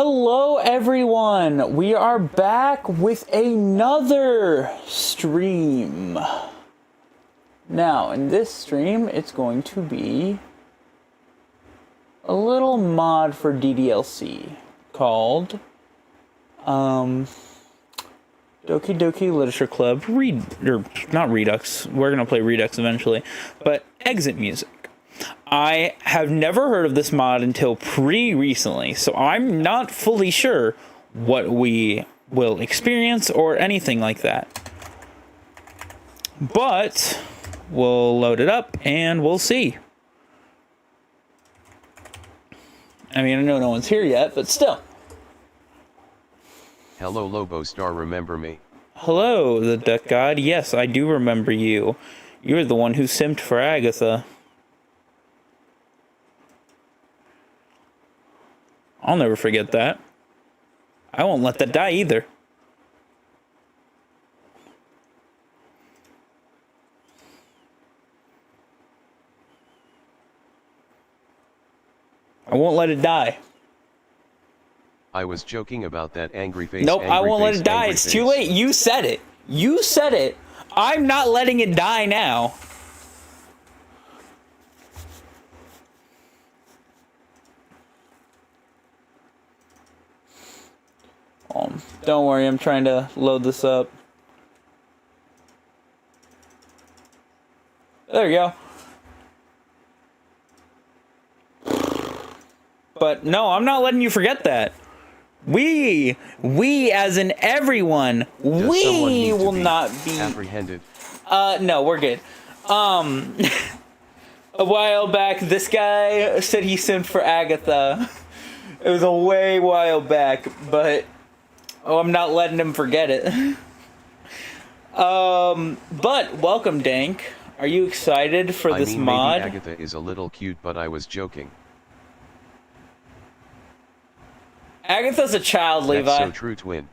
Hello everyone, we are back with another stream. Now, in this stream, it's going to be a little mod for DDLC called Doki Doki Literature Club not Redux. We're gonna play Redux eventually, but exit music. I have never heard of this mod until pretty recently, so I'm not fully sure what we will experience or anything like that. But we'll load it up and we'll see. I mean, I know no one's here yet, but still. Hello Lobo Star, remember me? Hello, the Duck God. Yes, I do remember you. You're the one who simped for Agatha. I'll never forget that. I won't let that die either. I won't let it die. I was joking about that angry face. Nope, I won't let it die. It's too late. You said it. You said it. I'm not letting it die now. Don't worry, I'm trying to load this up. There we go. But no, I'm not letting you forget that. We as in everyone, we will not be apprehended. No, we're good. A while back, this guy said he simped for Agatha. It was a way while back, but I'm not letting him forget it. But welcome, Dank. Are you excited for this mod? Maybe Agatha is a little cute, but I was joking. Agatha's a child, Levi. That's so true, twin.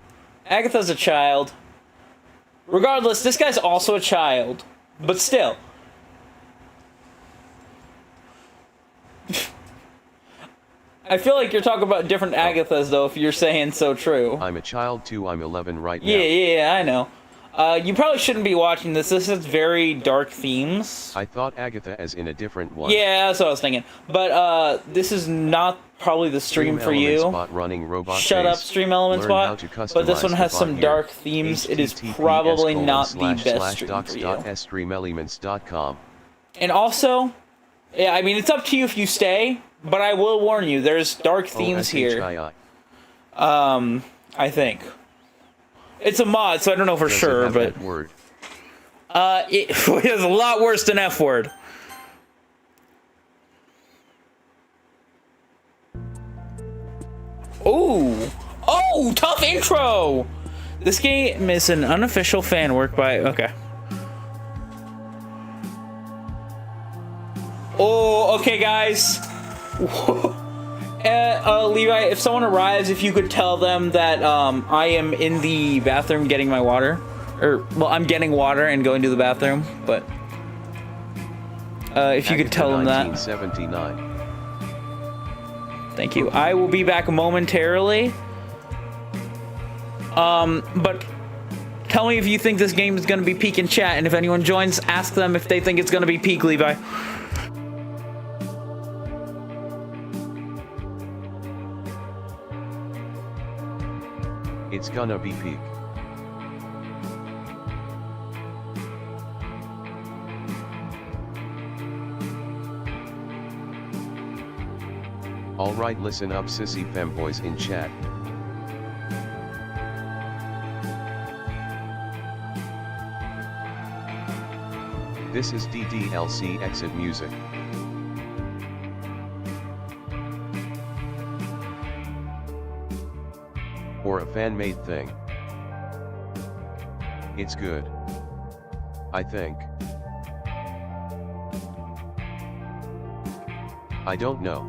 Agatha's a child. Regardless, this guy's also a child. But still. I feel like you're talking about different Agathas, though, if you're saying so true. I'm a child, too. I'm 11 right now. Yeah, I know. You probably shouldn't be watching this. This has very dark themes. I thought Agatha as in a different one. Yeah, that's what I was thinking. But, this is not probably the stream for you. Spot running robot Shut up, Stream Element Spot. But this one has some dark themes. It is probably not the best stream for you. streamelements.com. And also, yeah, I mean, it's up to you if you stay, but I will warn you, there's dark themes here. I think. It's a mod, so I don't know for sure, but... Word? It is a lot worse than F-word. Ooh! Oh, tough intro! This game is an unofficial fan work by... Okay. Oh, okay, guys. Levi, if someone arrives, if you could tell them that I am in the bathroom getting my water. Well, I'm getting water and going to the bathroom, but... if you could tell them that. 1979. Thank you. I will be back momentarily. But tell me if you think this game is going to be peak in chat, and if anyone joins, ask them if they think it's going to be peak, Levi. It's gonna be peak. Alright, listen up, sissy femboys in chat. This is DDLC exit music. Or a fan-made thing. It's good. I think. I don't know.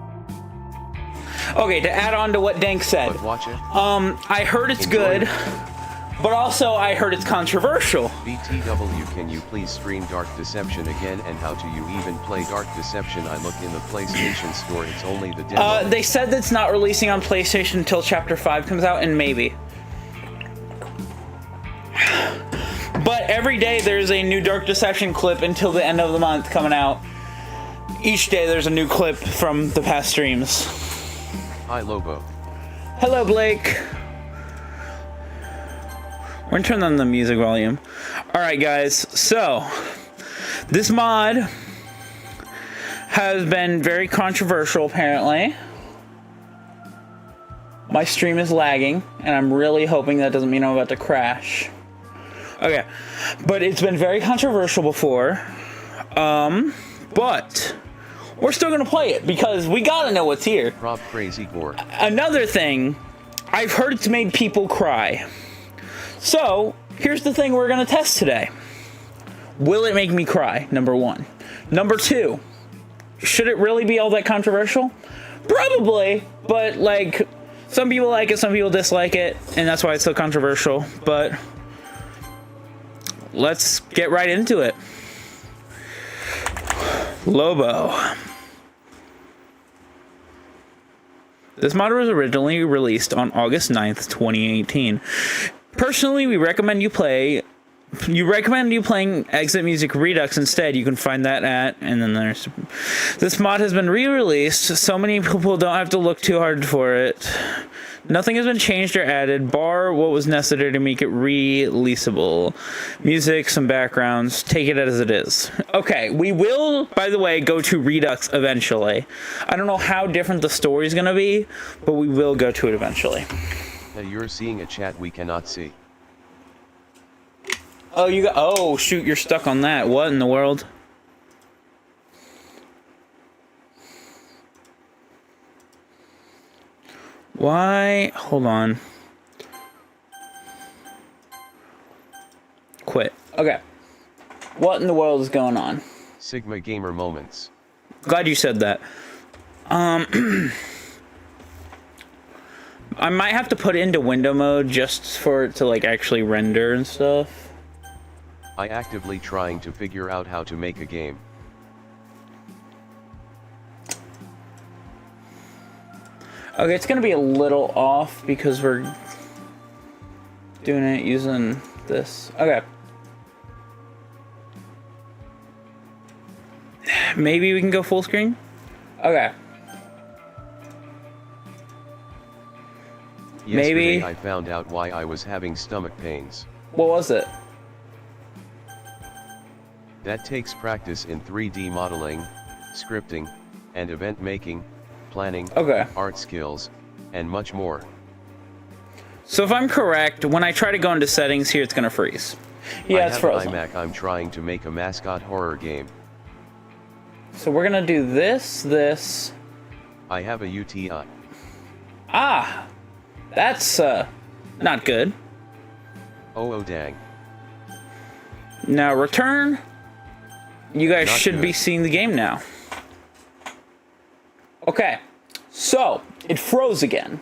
Okay, to add on to what Dank said. But watch it. I heard it's Enjoy good. it. But also, I heard it's controversial. BTW, can you please stream Dark Deception again, and how do you even play Dark Deception? I looked in the PlayStation Store, it's only the demo. They said that it's not releasing on PlayStation until Chapter 5 comes out, and maybe. But every day there's a new Dark Deception clip until the end of the month coming out. Each day there's a new clip from the past streams. Hi Lobo. Hello Blake. We're gonna turn on the music volume. Alright guys, so this mod has been very controversial apparently. My stream is lagging, and I'm really hoping that doesn't mean I'm about to crash. Okay, but it's been very controversial before, but we're still gonna play it because we gotta know what's here. Rob Crazy Gore. Another thing, I've heard it's made people cry. So, here's the thing we're gonna test today. Will it make me cry? Number one. Number two, should it really be all that controversial? Probably, but like, some people like it, some people dislike it, and that's why it's so controversial, but let's get right into it. Lobo. This mod was originally released on August 9th, 2018. Personally, we recommend you playing Exit Music Redux instead. You can find that at, and then there's, this mod has been re-released, so many people don't have to look too hard for it. Nothing has been changed or added, bar what was necessary to make it releasable. Music, some backgrounds, take it as it is. Okay, we will, by the way, go to Redux eventually. I don't know how different the story is going to be, but we will go to it eventually. You're seeing a chat we cannot see. Oh, oh, shoot, you're stuck on that. What in the world? Why? Hold on. Quit. Okay. What in the world is going on? Sigma Gamer moments. Glad you said that. I might have to put it into window mode just for it to like actually render and stuff. I actively trying to figure out how to make a game. Okay, it's gonna be a little off because we're doing it using this. Okay. Maybe we can go full screen? Okay. Yesterday Maybe. I found out why I was having stomach pains. What was it? That takes practice in 3D modeling, scripting, and event making, planning, Okay. art skills, and much more. So if I'm correct, when I try to go into settings here, it's gonna freeze. Yeah, it's frozen. I have an iMac. I'm trying to make a mascot horror game. So we're gonna do this. I have a UTI. Ah! That's, not good. Oh dang. Now return. You guys Not should good. be seeing the game now. Okay. So, it froze again.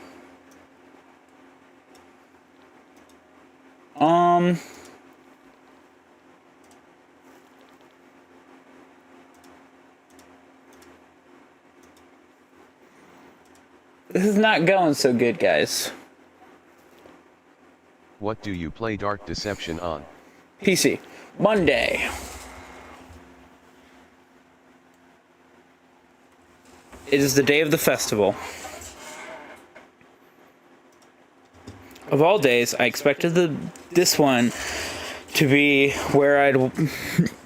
This is not going so good, guys. What do you play Dark Deception on? PC. Monday. It is the day of the festival. Of all days, I expected this one to be where I'd...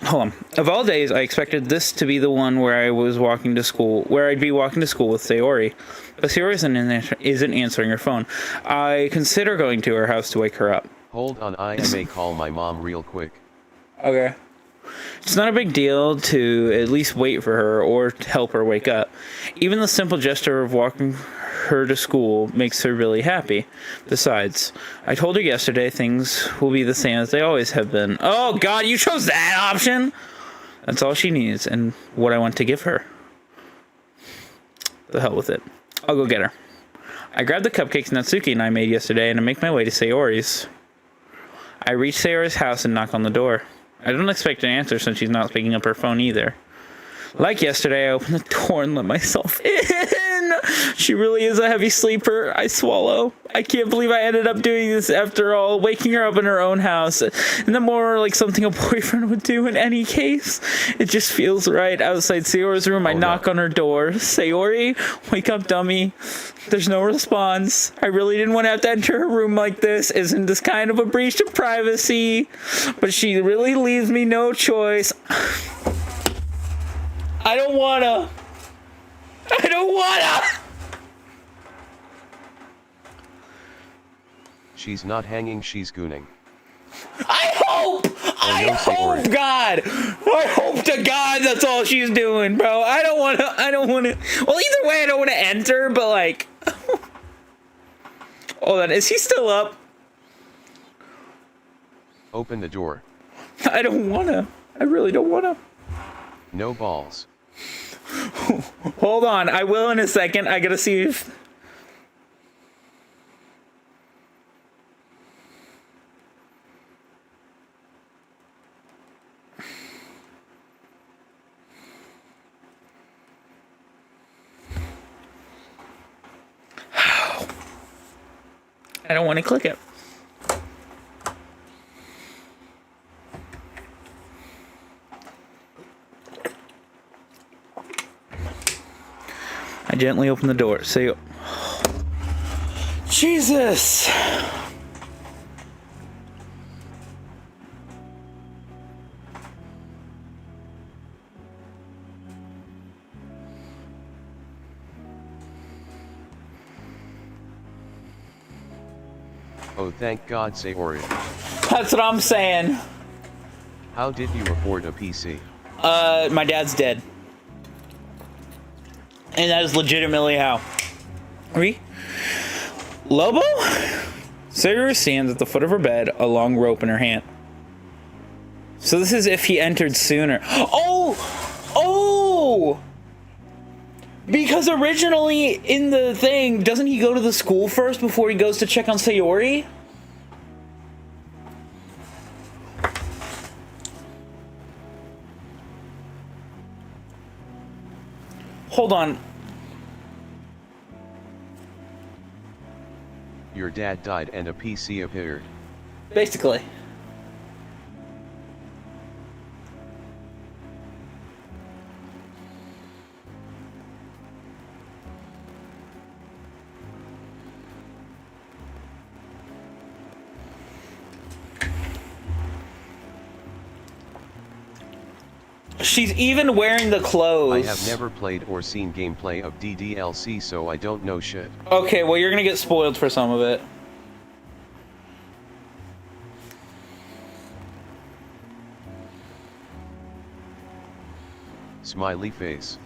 Hold on. Of all days, I expected this to be the one where I was walking to school, where I'd be walking to school with Sayori. But Sayori isn't answering her phone. I consider going to her house to wake her up. Hold on, I may call my mom real quick. Okay. It's not a big deal to at least wait for her or to help her wake up. Even the simple gesture of walking her to school makes her really happy. Besides, I told her yesterday things will be the same as they always have been. Oh god, you chose that option? That's all she needs and what I want to give her. The hell with it. I'll go get her. I grabbed the cupcakes Natsuki and I made yesterday and I make my way to Sayori's. I reach Sayori's house and knock on the door. I don't expect an answer since she's not picking up her phone either. Like yesterday, I open the door and let myself in. She really is a heavy sleeper. I swallow. I can't believe I ended up doing this after all, waking her up in her own house. And the more like something a boyfriend would do in any case. It just feels right. Outside Sayori's room, I knock on her door. Sayori, wake up, dummy. There's no response. I really didn't want to have to enter her room like this. Isn't this kind of a breach of privacy? But she really leaves me no choice. I don't wanna. She's not hanging, she's gooning. I hope, God. I hope to God that's all she's doing, bro. I don't wanna. Well, either way, I don't wanna enter, but like. Hold on, is he still up? Open the door. I don't wanna. I really don't wanna. No balls. Hold on, I will in a second. I gotta see if... I don't want to click it. I gently open the door. Say, Jesus! Oh, thank God, Sayori. That's what I'm saying. How did you afford a PC? My dad's dead. And that is legitimately how. Lobo? Sayori stands at the foot of her bed, a long rope in her hand. So this is if he entered sooner. Oh! Because originally in the thing, doesn't he go to the school first before he goes to check on Sayori? Hold on. Your dad died and a PC appeared. Basically. She's even wearing the clothes. I have never played or seen gameplay of DDLC, so I don't know shit. Okay, well, you're gonna get spoiled for some of it. Smiley face.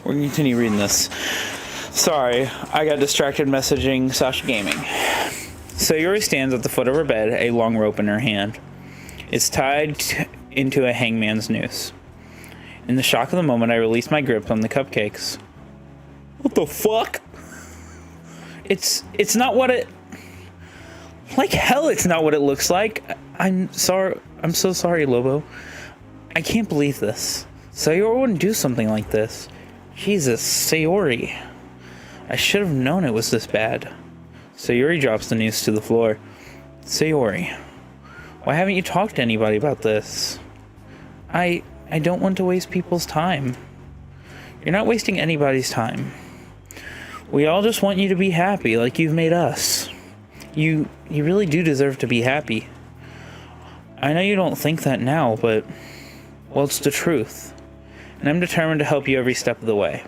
We're gonna continue reading this. Sorry, I got distracted messaging Sasha Gaming. Sayori stands at the foot of her bed, a long rope in her hand. It's tied into a hangman's noose. In the shock of the moment, I release my grip on the cupcakes. What the fuck? It's not what it... Like hell, it's not what it looks like. I'm sorry. I'm so sorry, Lobo. I can't believe this. Sayori wouldn't do something like this. Jesus, Sayori. I should have known it was this bad. Sayori drops the noose to the floor. Sayori, why haven't you talked to anybody about this? I don't want to waste people's time. You're not wasting anybody's time. We all just want you to be happy like you've made us. You really do deserve to be happy. I know you don't think that now, but... Well, it's the truth. And I'm determined to help you every step of the way.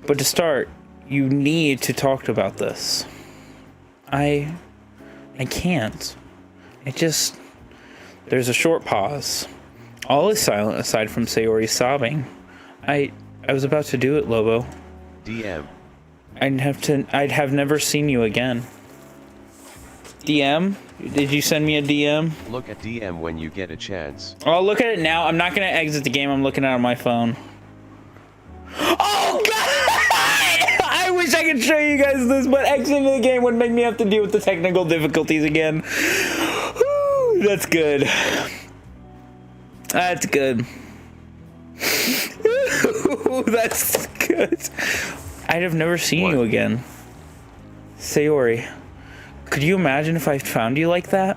But to start, you need to talk about this. I can't. There's a short pause. All is silent aside from Sayori sobbing. I was about to do it, Lobo. DM. I'd have never seen you again. DM? Did you send me a DM? Look at DM when you get a chance. I'll look at it now. I'm not gonna exit the game. I'm looking at it on my phone. Oh God! I wish I could show you guys this, but exiting the game would make me have to deal with the technical difficulties again. Whew, that's good. That's good. That's good. I'd have never seen you again. Sayori, could you imagine if I found you like that?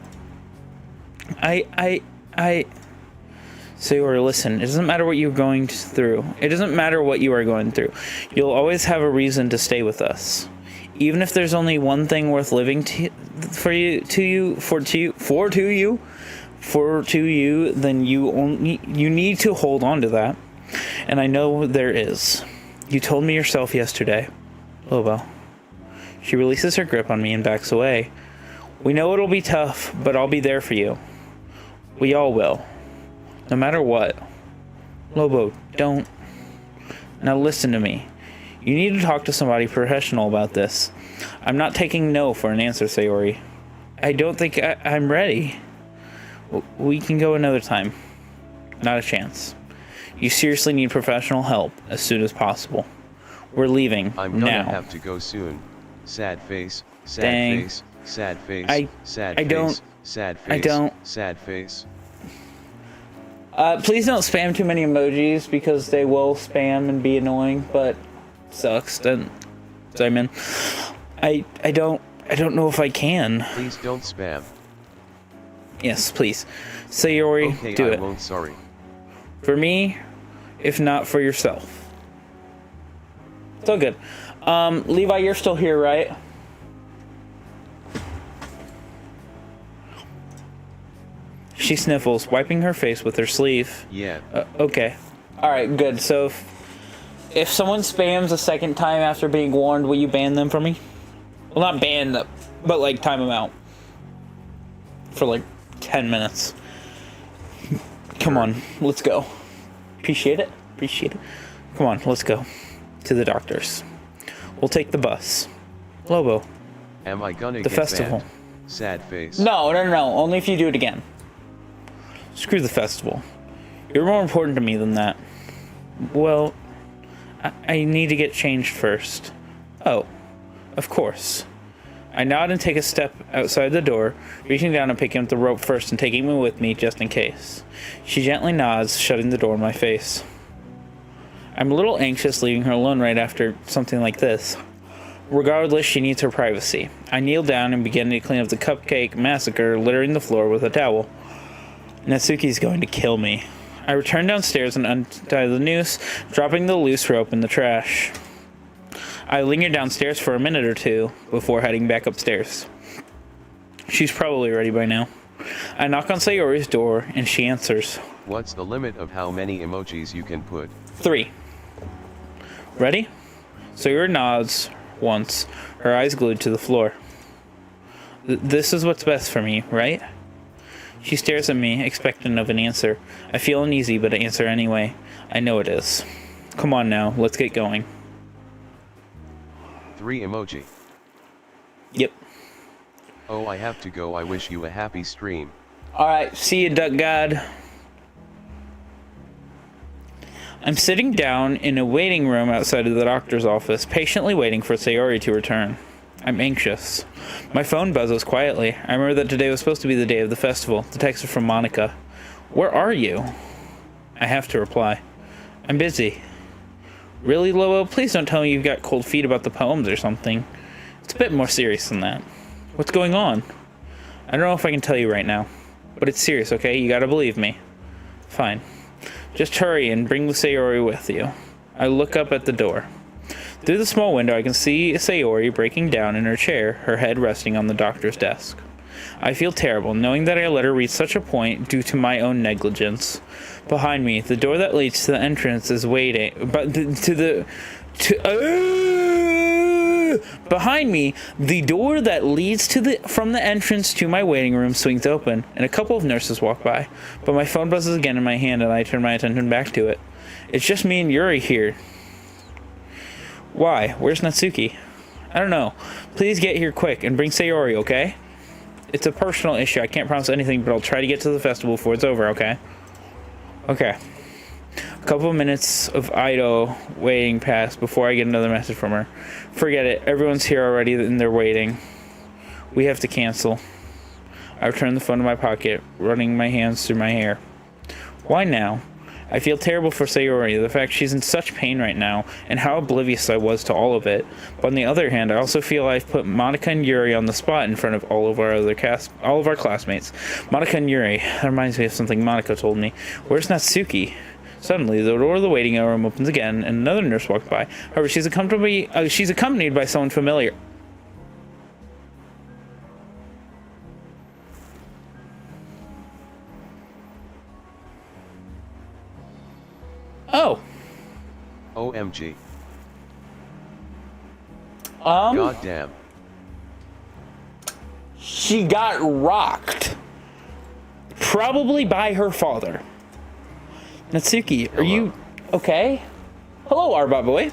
Sayori, listen, it doesn't matter what you're going through. It doesn't matter what you are going through. You'll always have a reason to stay with us. Even if there's only one thing worth living for you, then you need to hold on to that. And I know there is. You told me yourself yesterday. Lobo. She releases her grip on me and backs away. We know it'll be tough, but I'll be there for you. We all will. No matter what. Lobo, don't. Now listen to me. You need to talk to somebody professional about this. I'm not taking no for an answer, Sayori. I don't think I'm ready. We can go another time. Not a chance. You seriously need professional help as soon as possible. We're leaving now. I'm gonna have to go soon. Sad face, sad face, sad face, sad face, sad face, sad face. Please don't spam too many emojis because they will spam and be annoying, but sucks. Simon, I don't know if I can. Please don't spam. Yes, please. Sayori, okay, do I it. Won't, sorry. For me, if not for yourself. It's all good. Levi, you're still here, right? She sniffles, wiping her face with her sleeve. Yeah. Okay. Alright, good. So, if someone spams a second time after being warned, will you ban them for me? Well, not ban them, but like time them out. For like 10 minutes. Come on, let's go. Appreciate it. Appreciate it. Come on, let's go. To the doctor's. We'll take the bus. Lobo. Am I gonna the get festival. banned? Sad face. No. Only if you do it again. Screw the festival. You're more important to me than that. Well, I need to get changed first. Oh, of course. I nod and take a step outside the door, reaching down and picking up the rope first and taking me with me just in case. She gently nods, shutting the door in my face. I'm a little anxious leaving her alone right after something like this. Regardless, she needs her privacy. I kneel down and begin to clean up the cupcake massacre littering the floor with a towel. Natsuki's going to kill me. I return downstairs and untie the noose, dropping the loose rope in the trash. I linger downstairs for a minute or two before heading back upstairs. She's probably ready by now. I knock on Sayori's door and she answers. What's the limit of how many emojis you can put? 3. Ready? Sayori nods once, her eyes glued to the floor. This is what's best for me, right? She stares at me, expectant of an answer. I feel uneasy, but I answer anyway. I know it is. Come on now, let's get going. 3 emoji. Yep. Oh, I have to go. I wish you a happy stream. Alright, see you, Duck God. I'm sitting down in a waiting room outside of the doctor's office, patiently waiting for Sayori to return. I'm anxious. My phone buzzes quietly. I remember that today was supposed to be the day of the festival. The text is from Monica. Where are you? I have to reply. I'm busy. Really, Lobo? Please don't tell me you've got cold feet about the poems or something. It's a bit more serious than that. What's going on? I don't know if I can tell you right now. But it's serious, okay? You gotta believe me. Fine. Just hurry and bring the Sayori with you. I look up at the door. Through the small window, I can see Sayori breaking down in her chair, her head resting on the doctor's desk. I feel terrible, knowing that I let her reach such a point due to my own negligence. Behind me, the door that leads to the entrance is waiting, behind me, the door that leads from the entrance to my waiting room swings open, and a couple of nurses walk by. But my phone buzzes again in my hand, and I turn my attention back to it. It's just me and Yuri here. Why? Where's Natsuki? I don't know. Please get here quick and bring Sayori, okay? It's a personal issue. I can't promise anything, but I'll try to get to the festival before it's over, okay? Okay. A couple of minutes of idle waiting passed before I get another message from her. Forget it. Everyone's here already and they're waiting. We have to cancel. I returned the phone to my pocket, running my hands through my hair. Why now? I feel terrible for Sayori, the fact she's in such pain right now, and how oblivious I was to all of it. But on the other hand, I also feel I've put Monica and Yuri on the spot in front of all of our classmates. Monica and Yuri. That reminds me of something Monica told me. Where's Natsuki? Suddenly, the door of the waiting room opens again, and another nurse walks by. However, she's accompanied by someone familiar. Oh. OMG. Goddamn. She got rocked. Probably by her father. Natsuki, are you okay? Hello, Arbot boy.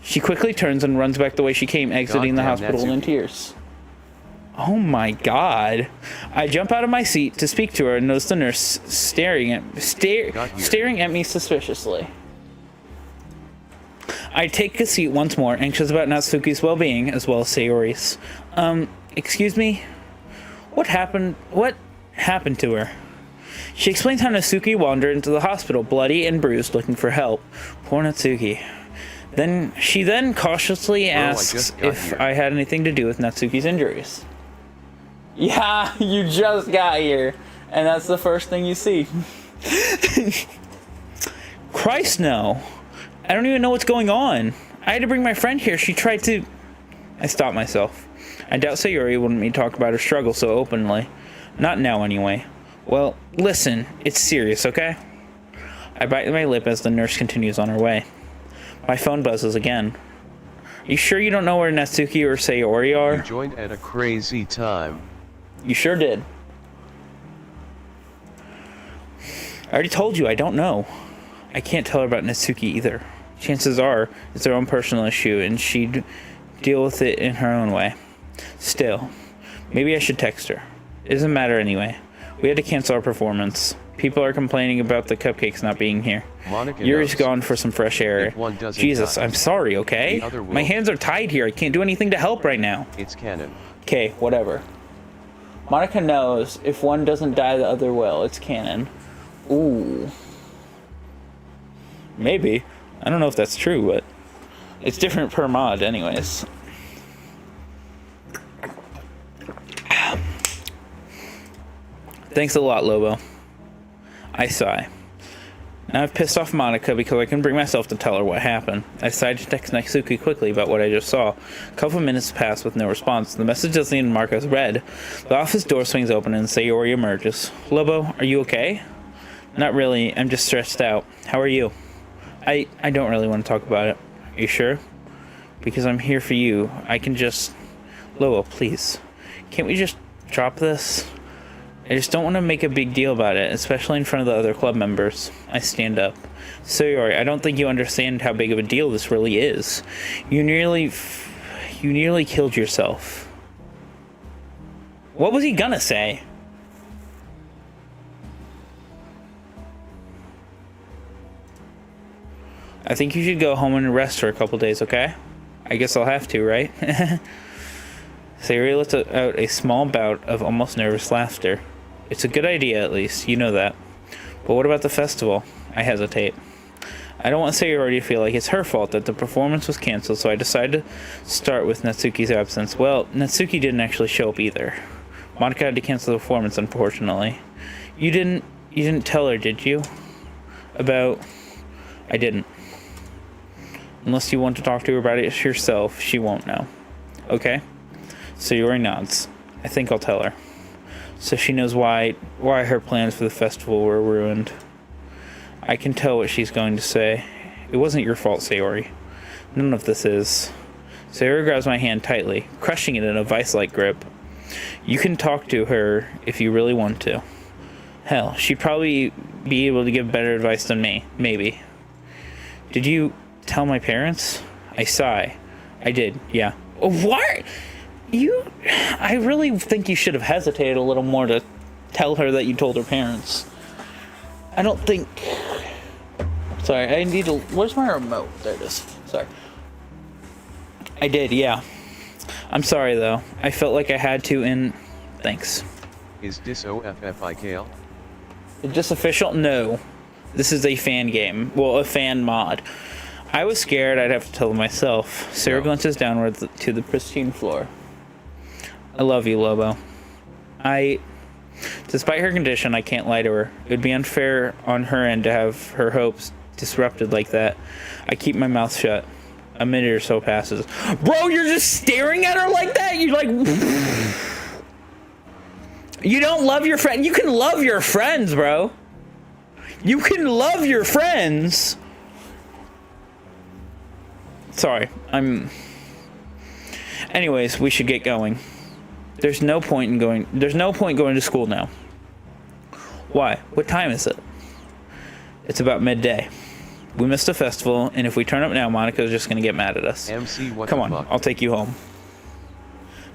She quickly turns and runs back the way she came, exiting the hospital in tears. Oh my god. I jump out of my seat to speak to her and notice the nurse staring at me suspiciously. I take a seat once more, anxious about Natsuki's well-being as well as Sayori's. Excuse me? What happened to her? She explains how Natsuki wandered into the hospital, bloody and bruised, looking for help. Poor Natsuki. She cautiously asks if I had anything to do with Natsuki's injuries. Yeah, you just got here, and that's the first thing you see. Christ, no. I don't even know what's going on. I had to bring my friend here. She tried to... I stopped myself. I doubt Sayori wouldn't me talk about her struggle so openly. Not now, anyway. Well, listen, it's serious, okay? I bite my lip as the nurse continues on her way. My phone buzzes again. Are you sure you don't know where Natsuki or Sayori are? You joined at a crazy time. You sure did. I already told you I don't know. I can't tell her about Natsuki either. Chances are it's their own personal issue and she'd deal with it in her own way. Still, maybe I should text her. It doesn't matter anyway. We had to cancel our performance. People are complaining about the cupcakes not being here. Yuri's gone for some fresh air. Jesus, I'm sorry, okay? My hands are tied here. I can't do anything to help right now. It's canon. Okay, whatever. Monica knows if one doesn't die, the other will. It's canon. Ooh. Maybe. I don't know if that's true, but it's different per mod anyways. Thanks a lot, Lobo. I sigh. Now I've pissed off Monica because I couldn't bring myself to tell her what happened. I decided to text Natsuki quickly about what I just saw. A couple of minutes pass with no response. The message doesn't even mark as read. The office door swings open and Sayori emerges. Lobo, are you okay? Not really. I'm just stressed out. How are you? I don't really want to talk about it. Are you sure? Because I'm here for you. I can just... Lobo, please. Can't we just drop this? I just don't want to make a big deal about it, especially in front of the other club members. I stand up. Sayori, I don't think you understand how big of a deal this really is. You nearly killed yourself. What was he gonna say? I think you should go home and rest for a couple days, okay? I guess I'll have to, right? Sayori lets out a small bout of almost nervous laughter. It's a good idea, at least. You know that. But what about the festival? I hesitate. I don't want Sayori to feel like it's her fault that the performance was canceled, so I decided to start with Natsuki's absence. Well, Natsuki didn't actually show up either. Monica had to cancel the performance, unfortunately. You didn't tell her, did you? About... I didn't. Unless you want to talk to her about it yourself, she won't know. Okay? Sayori nods. I think I'll tell her. So she knows why her plans for the festival were ruined. I can tell what she's going to say. It wasn't your fault, Sayori. None of this is. Sayori grabs my hand tightly, crushing it in a vice-like grip. You can talk to her if you really want to. Hell, she'd probably be able to give better advice than me. Maybe. Did you tell my parents? I sigh. I did, yeah. What? I really think you should have hesitated a little more to tell her that you told her parents. I don't think... Sorry, I need to... Where's my remote? There it is. Sorry. I did, yeah. I'm sorry, though. I felt like I had to, and... Thanks. Is this OFFIKL? Is this official? No. This is a fan game. Well, a fan mod. I was scared I'd have to tell them myself. Sarah glances downward to the pristine floor. I love you, Lobo. Despite her condition, I can't lie to her. It would be unfair on her end to have her hopes disrupted like that. I keep my mouth shut. A minute or so passes. Bro, you're just staring at her like that? You're like... You don't love your friend. You can love your friends, bro. You can love your friends. Sorry, Anyways, we should get going. There's no point going to school now. Why? What time is it? It's about midday. We missed a festival, and if we turn up now, Monica's just gonna get mad at us. MC, what Come the on, fuck? I'll take you home.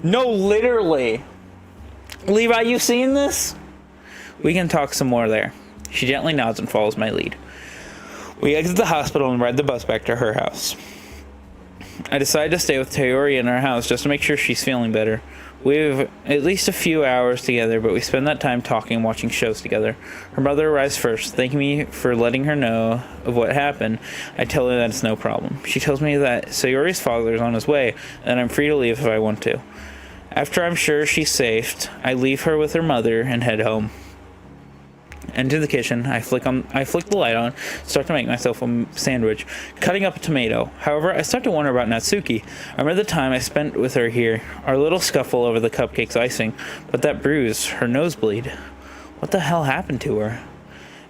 No, literally. Levi, you seen this? We can talk some more there. She gently nods and follows my lead. We exit the hospital and ride the bus back to her house. I decide to stay with Tayori in our house just to make sure she's feeling better. We have at least a few hours together, but we spend that time talking and watching shows together. Her mother arrives first, thanking me for letting her know of what happened. I tell her that it's no problem. She tells me that Sayori's father is on his way, and I'm free to leave if I want to. After I'm sure she's safe, I leave her with her mother and head home. Enter the kitchen. I flick the light on, start to make myself a sandwich, cutting up a tomato. However, I start to wonder about Natsuki. I remember the time I spent with her here, our little scuffle over the cupcake's icing, but that bruise, her nosebleed. What the hell happened to her?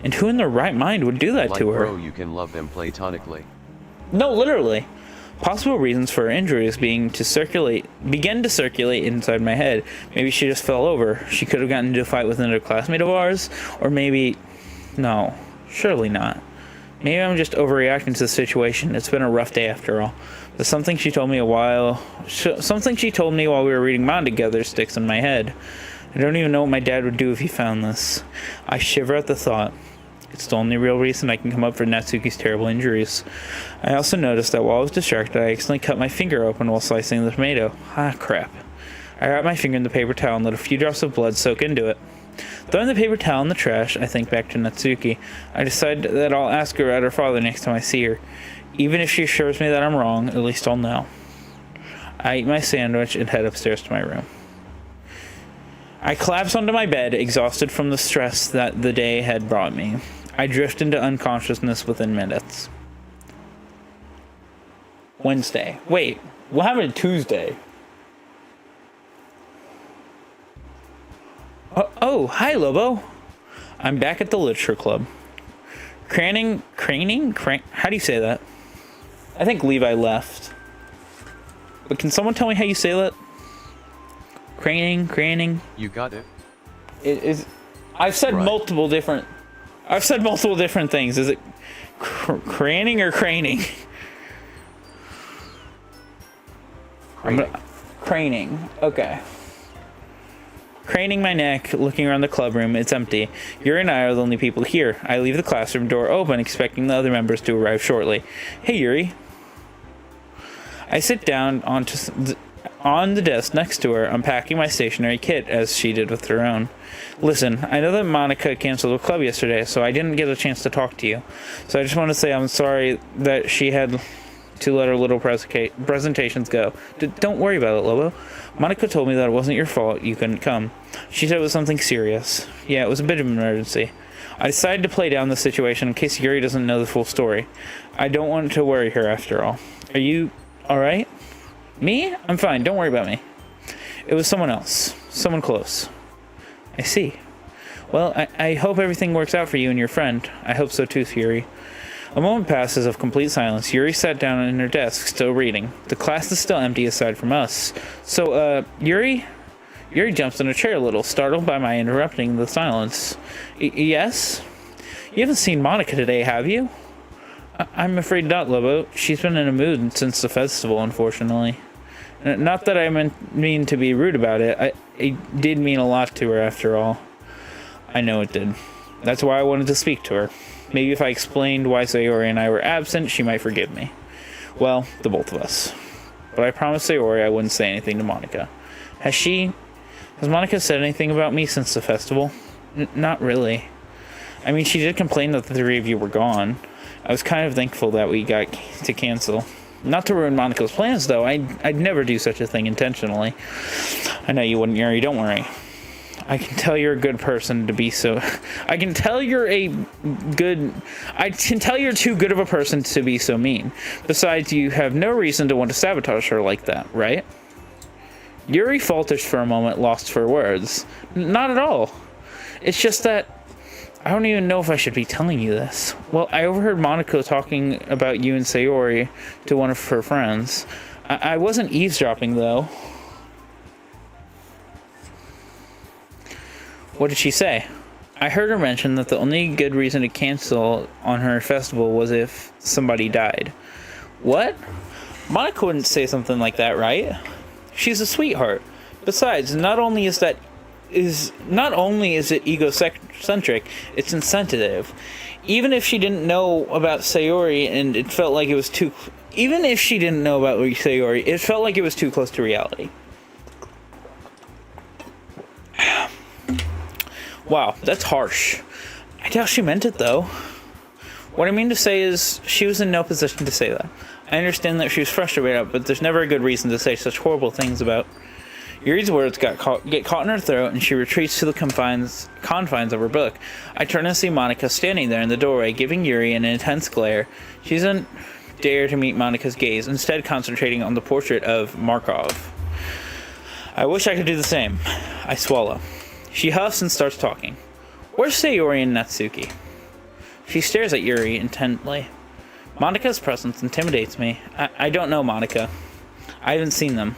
And who in their right mind would do that like, to her? Bro, you can love them platonically. No, literally. Possible reasons for her injuries begin to circulate inside my head. Maybe she just fell over. She could have gotten into a fight with another classmate of ours, or maybe... No, surely not. Maybe I'm just overreacting to the situation. It's been a rough day after all. But something she told me while we were reading manga together sticks in my head. I don't even know what my dad would do if he found this. I shiver at the thought. It's the only real reason I can come up for Natsuki's terrible injuries. I also noticed that while I was distracted, I accidentally cut my finger open while slicing the tomato. Ah, crap. I wrap my finger in the paper towel and let a few drops of blood soak into it. Throwing the paper towel in the trash, I think back to Natsuki. I decide that I'll ask her about her father next time I see her. Even if she assures me that I'm wrong, at least I'll know. I eat my sandwich and head upstairs to my room. I collapse onto my bed, exhausted from the stress that the day had brought me. I drift into unconsciousness within minutes. Wednesday. Wait, what happened to Tuesday? Oh, hi, Lobo. I'm back at the literature club. Craning? How do you say that? I think Levi left. But can someone tell me how you say that? Craning. You got it. It is. I've said multiple different things. Is it craning or craning? Craning. Okay. Craning my neck, looking around the clubroom. It's empty. Yuri and I are the only people here. I leave the classroom door open, expecting the other members to arrive shortly. Hey, Yuri. I sit down on the desk next to her, unpacking my stationery kit as she did with her own. Listen, I know that Monica canceled the club yesterday, so I didn't get a chance to talk to you. So I just want to say I'm sorry that she had to let her little presentations go. Don't worry about it, Lobo. Monica told me that it wasn't your fault you couldn't come. She said it was something serious. Yeah, it was a bit of an emergency. I decided to play down the situation in case Yuri doesn't know the full story. I don't want to worry her after all. Are you alright? Me? I'm fine. Don't worry about me. It was someone else. Someone close. I see. Well, I hope everything works out for you and your friend. I hope so too, Yuri. A moment passes of complete silence. Yuri sat down in her desk, still reading. The class is still empty aside from us. So, Yuri? Yuri jumps in a chair a little, startled by my interrupting the silence. Yes? You haven't seen Monica today, have you? I'm afraid not, Lobo. She's been in a mood since the festival, unfortunately. Not that I mean to be rude about it. It did mean a lot to her after all. I know it did. That's why I wanted to speak to her. Maybe if I explained why Sayori and I were absent, she might forgive me. Well, the both of us. But I promised Sayori I wouldn't say anything to Monica. Has Monica said anything about me since the festival? Not really. I mean, she did complain that the three of you were gone. I was kind of thankful that we got to cancel. Not to ruin Monica's plans, though. I'd never do such a thing intentionally. I know you wouldn't, Yuri. Don't worry. I can tell you're a good person to be so... I can tell you're too good of a person to be so mean. Besides, you have no reason to want to sabotage her like that, right? Yuri falters for a moment, lost for words. Not at all. It's just that... I don't even know if I should be telling you this. Well, I overheard Monica talking about you and Sayori to one of her friends. I wasn't eavesdropping, though. What did she say? I heard her mention that the only good reason to cancel on her festival was if somebody died. What? Monica wouldn't say something like that, right? She's a sweetheart. Besides, not only is it egocentric, it's insensitive. Even if she didn't know about Sayori and it felt like it was too... Even if she didn't know about Sayori, it felt like it was too close to reality. Wow, that's harsh. I doubt she meant it, though. What I mean to say is, she was in no position to say that. I understand that she was frustrated, but there's never a good reason to say such horrible things about... Yuri's words get caught in her throat, and she retreats to the confines of her book. I turn and see Monica standing there in the doorway, giving Yuri an intense glare. She doesn't dare to meet Monica's gaze, instead concentrating on the portrait of Markov. I wish I could do the same. I swallow. She huffs and starts talking. Where's Sayori and Natsuki? She stares at Yuri intently. Monica's presence intimidates me. I don't know Monica. I haven't seen them.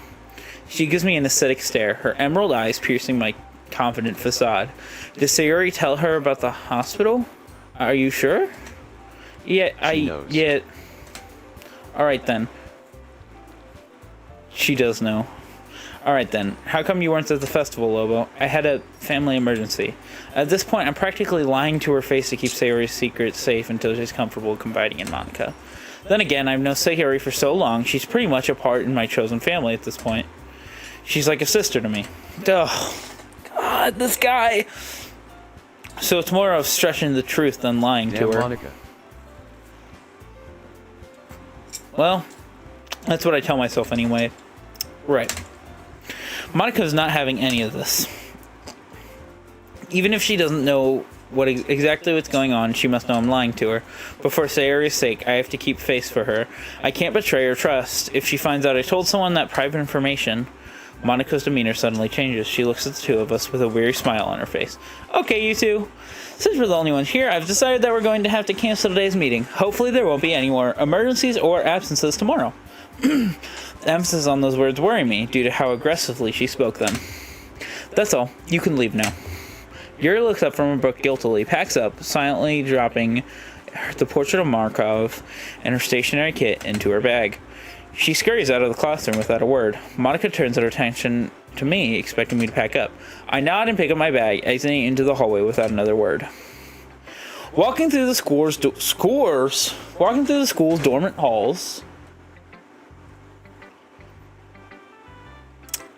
She gives me an acidic stare, her emerald eyes piercing my confident facade. Did Sayori tell her about the hospital? Are you sure? She knows. Yeah. Alright then. She does know. Alright then. How come you weren't at the festival, Lobo? I had a family emergency. At this point, I'm practically lying to her face to keep Sayori's secret safe until she's comfortable confiding in Monica. Then again, I've known Sayori for so long, she's pretty much a part in my chosen family at this point. She's like a sister to me. Oh, God, this guy. So it's more of stretching the truth than lying to her. Monica. Well, that's what I tell myself anyway. Right. Monica's not having any of this. Even if she doesn't know exactly what's going on, she must know I'm lying to her. But for Sayori's sake, I have to keep face for her. I can't betray her trust. If she finds out I told someone that private information... Monica's demeanor suddenly changes. She looks at the two of us with a weary smile on her face. Okay, you two. Since we're the only ones here, I've decided that we're going to have to cancel today's meeting. Hopefully there won't be any more emergencies or absences tomorrow. The emphasis on those words worry me, due to how aggressively she spoke them. That's all. You can leave now. Yuri looks up from her book guiltily, packs up, silently dropping the portrait of Markov and her stationery kit into her bag. She scurries out of the classroom without a word. Monica turns her attention to me, expecting me to pack up. I nod and pick up my bag, exiting into the hallway without another word. Walking through the school's dormant halls,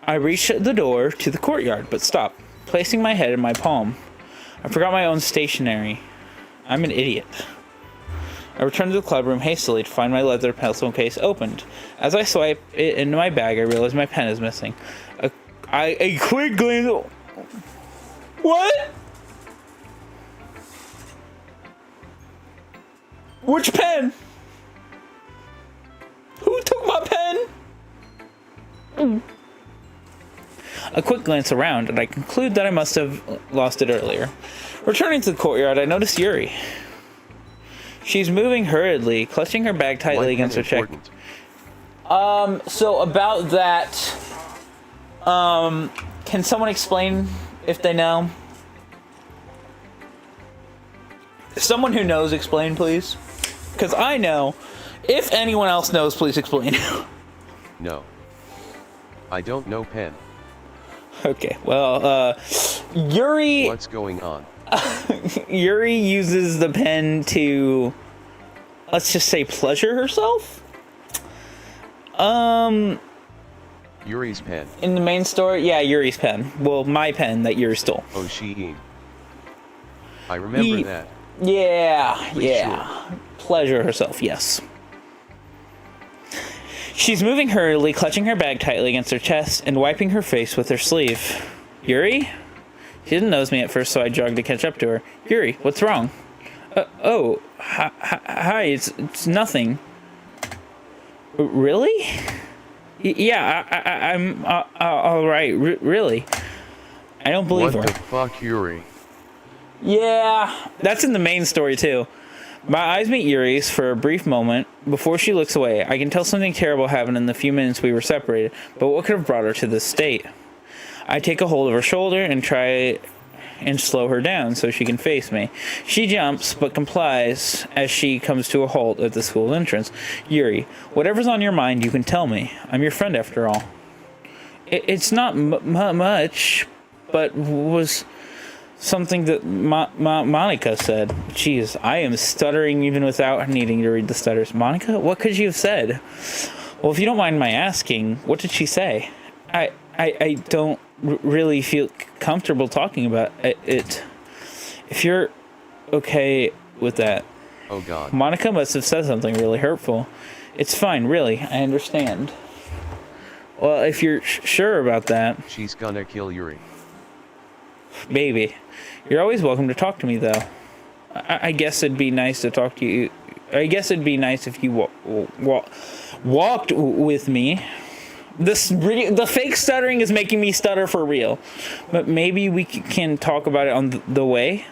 I reach the door to the courtyard, but stop, placing my head in my palm. I forgot my own stationery. I'm an idiot. I return to the club room hastily to find my leather pencil case opened. As I swipe it into my bag, I realize my pen is missing. A quick glance... What? Which pen? Who took my pen? A quick glance around, and I conclude that I must have lost it earlier. Returning to the courtyard, I notice Yuri. She's moving hurriedly, clutching her bag tightly against her cheek. So about that, can someone explain if they know? Someone who knows, explain, please. Because I know. If anyone else knows, please explain. No. I don't know pen. Okay, well, Yuri... What's going on? Yuri uses the pen to, let's just say, pleasure herself? Yuri's pen. In the main story, yeah, Yuri's pen. Well, my pen that Yuri stole. Oh, Shein. I remember that. Yeah, Pretty yeah. Pleasure herself, yes. She's moving hurriedly, clutching her bag tightly against her chest and wiping her face with her sleeve. Yuri? She didn't notice me at first, so I jogged to catch up to her. Yuri, what's wrong? Hi, it's nothing. Really? Yeah, I'm all right. Really? I don't believe her. What the fuck, Yuri? Yeah, that's in the main story too. My eyes meet Yuri's for a brief moment before she looks away. I can tell something terrible happened in the few minutes we were separated, but what could have brought her to this state? I take a hold of her shoulder and try and slow her down so she can face me. She jumps, but complies as she comes to a halt at the school entrance. Yuri, whatever's on your mind, you can tell me. I'm your friend after all. It's not much, but was something that Monica said. Jeez, I am stuttering even without needing to read the stutters. Monica, what could you have said? Well, if you don't mind my asking, what did she say? I don't really feel comfortable talking about it. If you're okay with that. Oh God. Monica must have said something really hurtful. It's fine, really. I understand. Well, if you're sure about that. She's gonna kill Yuri. Baby, you're always welcome to talk to me, though. I guess it'd be nice to talk to you. I guess it'd be nice if you walked with me. The fake stuttering is making me stutter for real. But maybe we can talk about it on the way.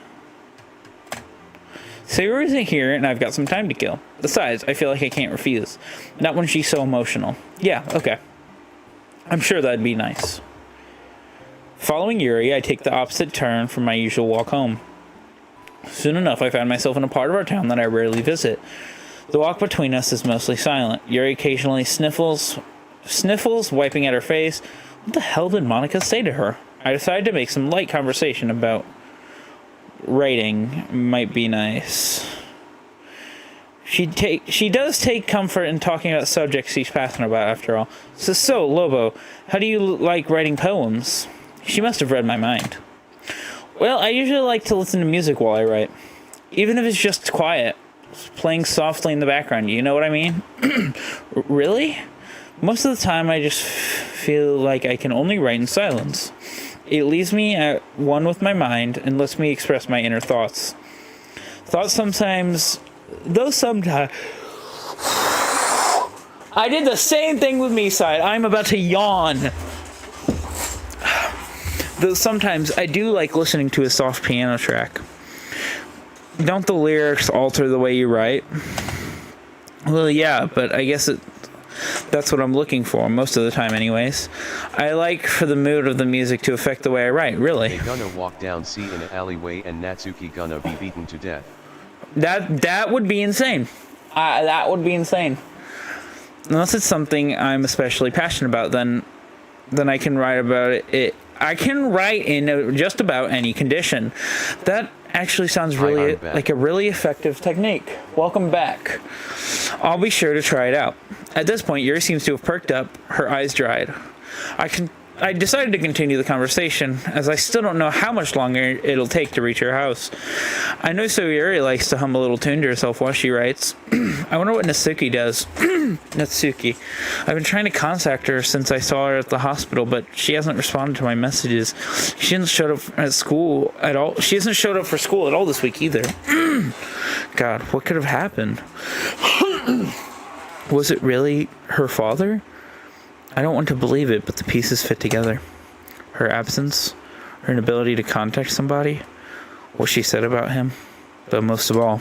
Sarah isn't here, and I've got some time to kill. Besides, I feel like I can't refuse. Not when she's so emotional. Yeah, okay. I'm sure that'd be nice. Following Yuri, I take the opposite turn from my usual walk home. Soon enough, I find myself in a part of our town that I rarely visit. The walk between us is mostly silent. Yuri occasionally sniffles, wiping at her face. What the hell did Monica say to her? I decide to make some light conversation about writing. Might be nice. She does take comfort in talking about subjects she's passionate about, after all. So, Lobo, how do you like writing poems? She must have read my mind. Well, I usually like to listen to music while I write. Even if it's just quiet, playing softly in the background, you know what I mean? Really? Most of the time, I just feel like I can only write in silence. It leaves me at one with my mind and lets me express my inner thoughts. Sometimes... I did the same thing with me side. I'm about to yawn. Though sometimes I do like listening to a soft piano track. Don't the lyrics alter the way you write? Well, yeah, but I guess that's what I'm looking for, most of the time anyways. I like for the mood of the music to affect the way I write, really. They gonna walk down C in an alleyway and Natsuki gonna be beaten to death. That would be insane. That would be insane. Unless it's something I'm especially passionate about, then I can write about it. I can write in just about any condition. That actually sounds really like a really effective technique. Welcome back. I'll be sure to try it out. At this point, Yuri seems to have perked up, her eyes dried. I decided to continue the conversation, as I still don't know how much longer it'll take to reach her house. I know Yuri likes to hum a little tune to herself while she writes. I wonder what Natsuki does. Natsuki. I've been trying to contact her since I saw her at the hospital, but she hasn't responded to my messages. She hasn't showed up at school at all. She hasn't showed up for school at all this week either. God, what could have happened? Was it really her father? I don't want to believe it, but the pieces fit together. Her absence, her inability to contact somebody, what she said about him, but most of all,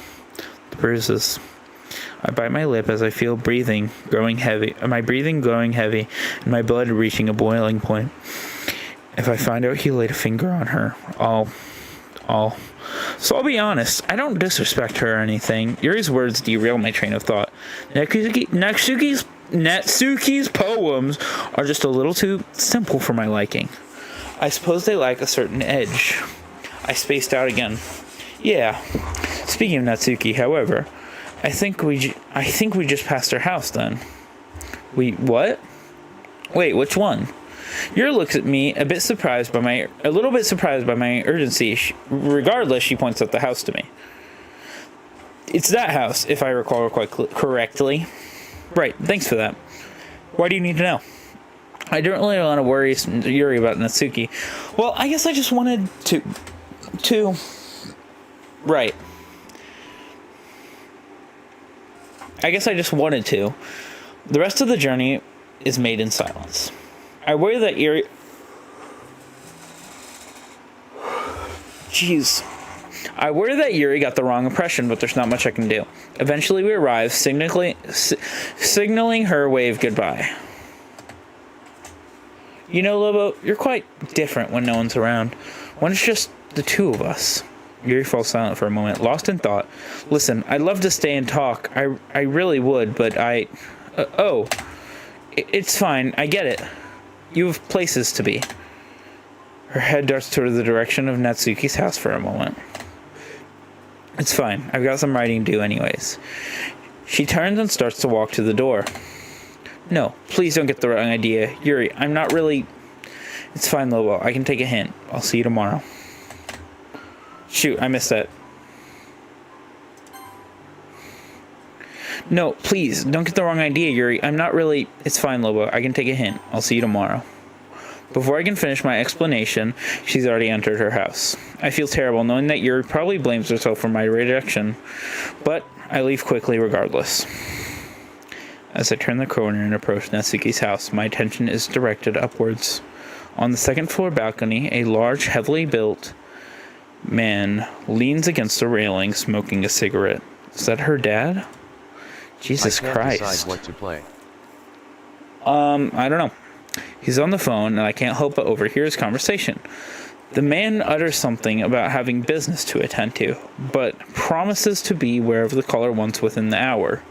the bruises. I bite my lip as I feel my breathing growing heavy, and my blood reaching a boiling point. If I find out he laid a finger on her, So I'll be honest, I don't disrespect her or anything. Yuri's words derail my train of thought. Natsuki's Natsuki's poems are just a little too simple for my liking. I suppose they lack a certain edge. I spaced out again. Yeah. Speaking of Natsuki, however, I think we just passed her house then. What? Wait, which one? Yuri looks at me, a little bit surprised by my urgency. Regardless, she points out the house to me. It's that house, if I recall quite correctly. Right, thanks for that. Why do you need to know? I don't really want to worry Yuri about Natsuki. Well, I guess I just wanted to... Right. I guess I just wanted to. The rest of the journey is made in silence. I worry that Yuri... Jeez. I worry that Yuri got the wrong impression, but there's not much I can do. Eventually we arrive, signaling her wave goodbye. You know, Lobo, you're quite different when no one's around. When it's just the two of us. Yuri falls silent for a moment, lost in thought. Listen, I'd love to stay and talk. I really would, but it's fine. I get it. You have places to be. Her head darts toward the direction of Natsuki's house for a moment. It's fine. I've got some writing to do anyways. She turns and starts to walk to the door. No, please don't get the wrong idea. Yuri, I'm not really... It's fine, Lobo. I can take a hint. I'll see you tomorrow. Shoot, I missed that. No, please, don't get the wrong idea, Yuri. I'm not really... It's fine, Lobo. I can take a hint. I'll see you tomorrow. Before I can finish my explanation, she's already entered her house. I feel terrible knowing that Yuri probably blames herself for my rejection, but I leave quickly regardless. As I turn the corner and approach Natsuki's house, my attention is directed upwards. On the second floor balcony, a large, heavily built man leans against the railing, smoking a cigarette. Is that her dad? Jesus Christ. I can't decide what to play. I don't know. He's on the phone, and I can't help but overhear his conversation. The man utters something about having business to attend to, but promises to be wherever the caller wants within the hour.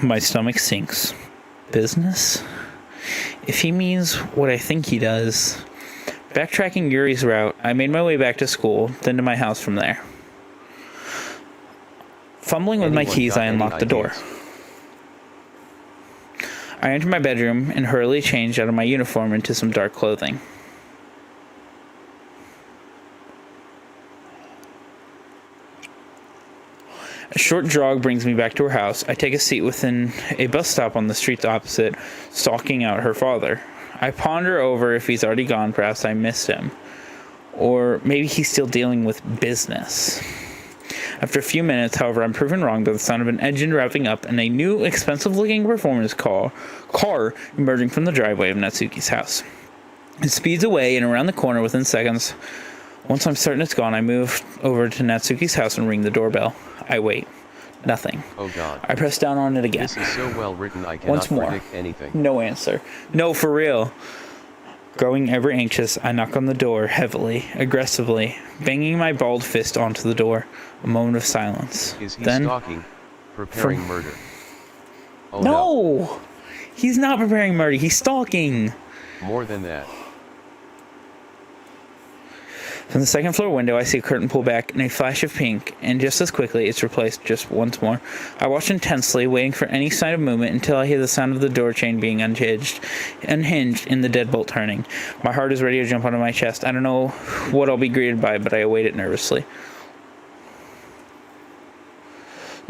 My stomach sinks. Business? If he means what I think he does... Backtracking Yuri's route, I made my way back to school, then to my house from there. Fumbling with my keys, I unlocked the door. I entered my bedroom and hurriedly changed out of my uniform into some dark clothing. A short jog brings me back to her house. I take a seat within a bus stop on the streets opposite, stalking out her father. I ponder over if he's already gone, perhaps I missed him. Or maybe he's still dealing with business. After a few minutes, however, I'm proven wrong by the sound of an engine revving up and a new, expensive-looking performance car emerging from the driveway of Natsuki's house. It speeds away and around the corner within seconds. Once I'm certain it's gone, I move over to Natsuki's house and ring the doorbell. I wait. Nothing. Oh God. I press down on it again. This is so well written I cannot Once more. predict anything. No answer. No, for real. Growing ever anxious, I knock on the door heavily, aggressively, banging my balled fist onto the door. A moment of silence. Is he Then, stalking? Preparing murder? Oh no! He's not preparing murder. He's stalking. More than that. From the second floor window, I see a curtain pull back in a flash of pink, and just as quickly, it's replaced just once more. I watch intensely, waiting for any sign of movement until I hear the sound of the door chain being unhinged, and the deadbolt turning. My heart is ready to jump onto my chest. I don't know what I'll be greeted by, but I await it nervously.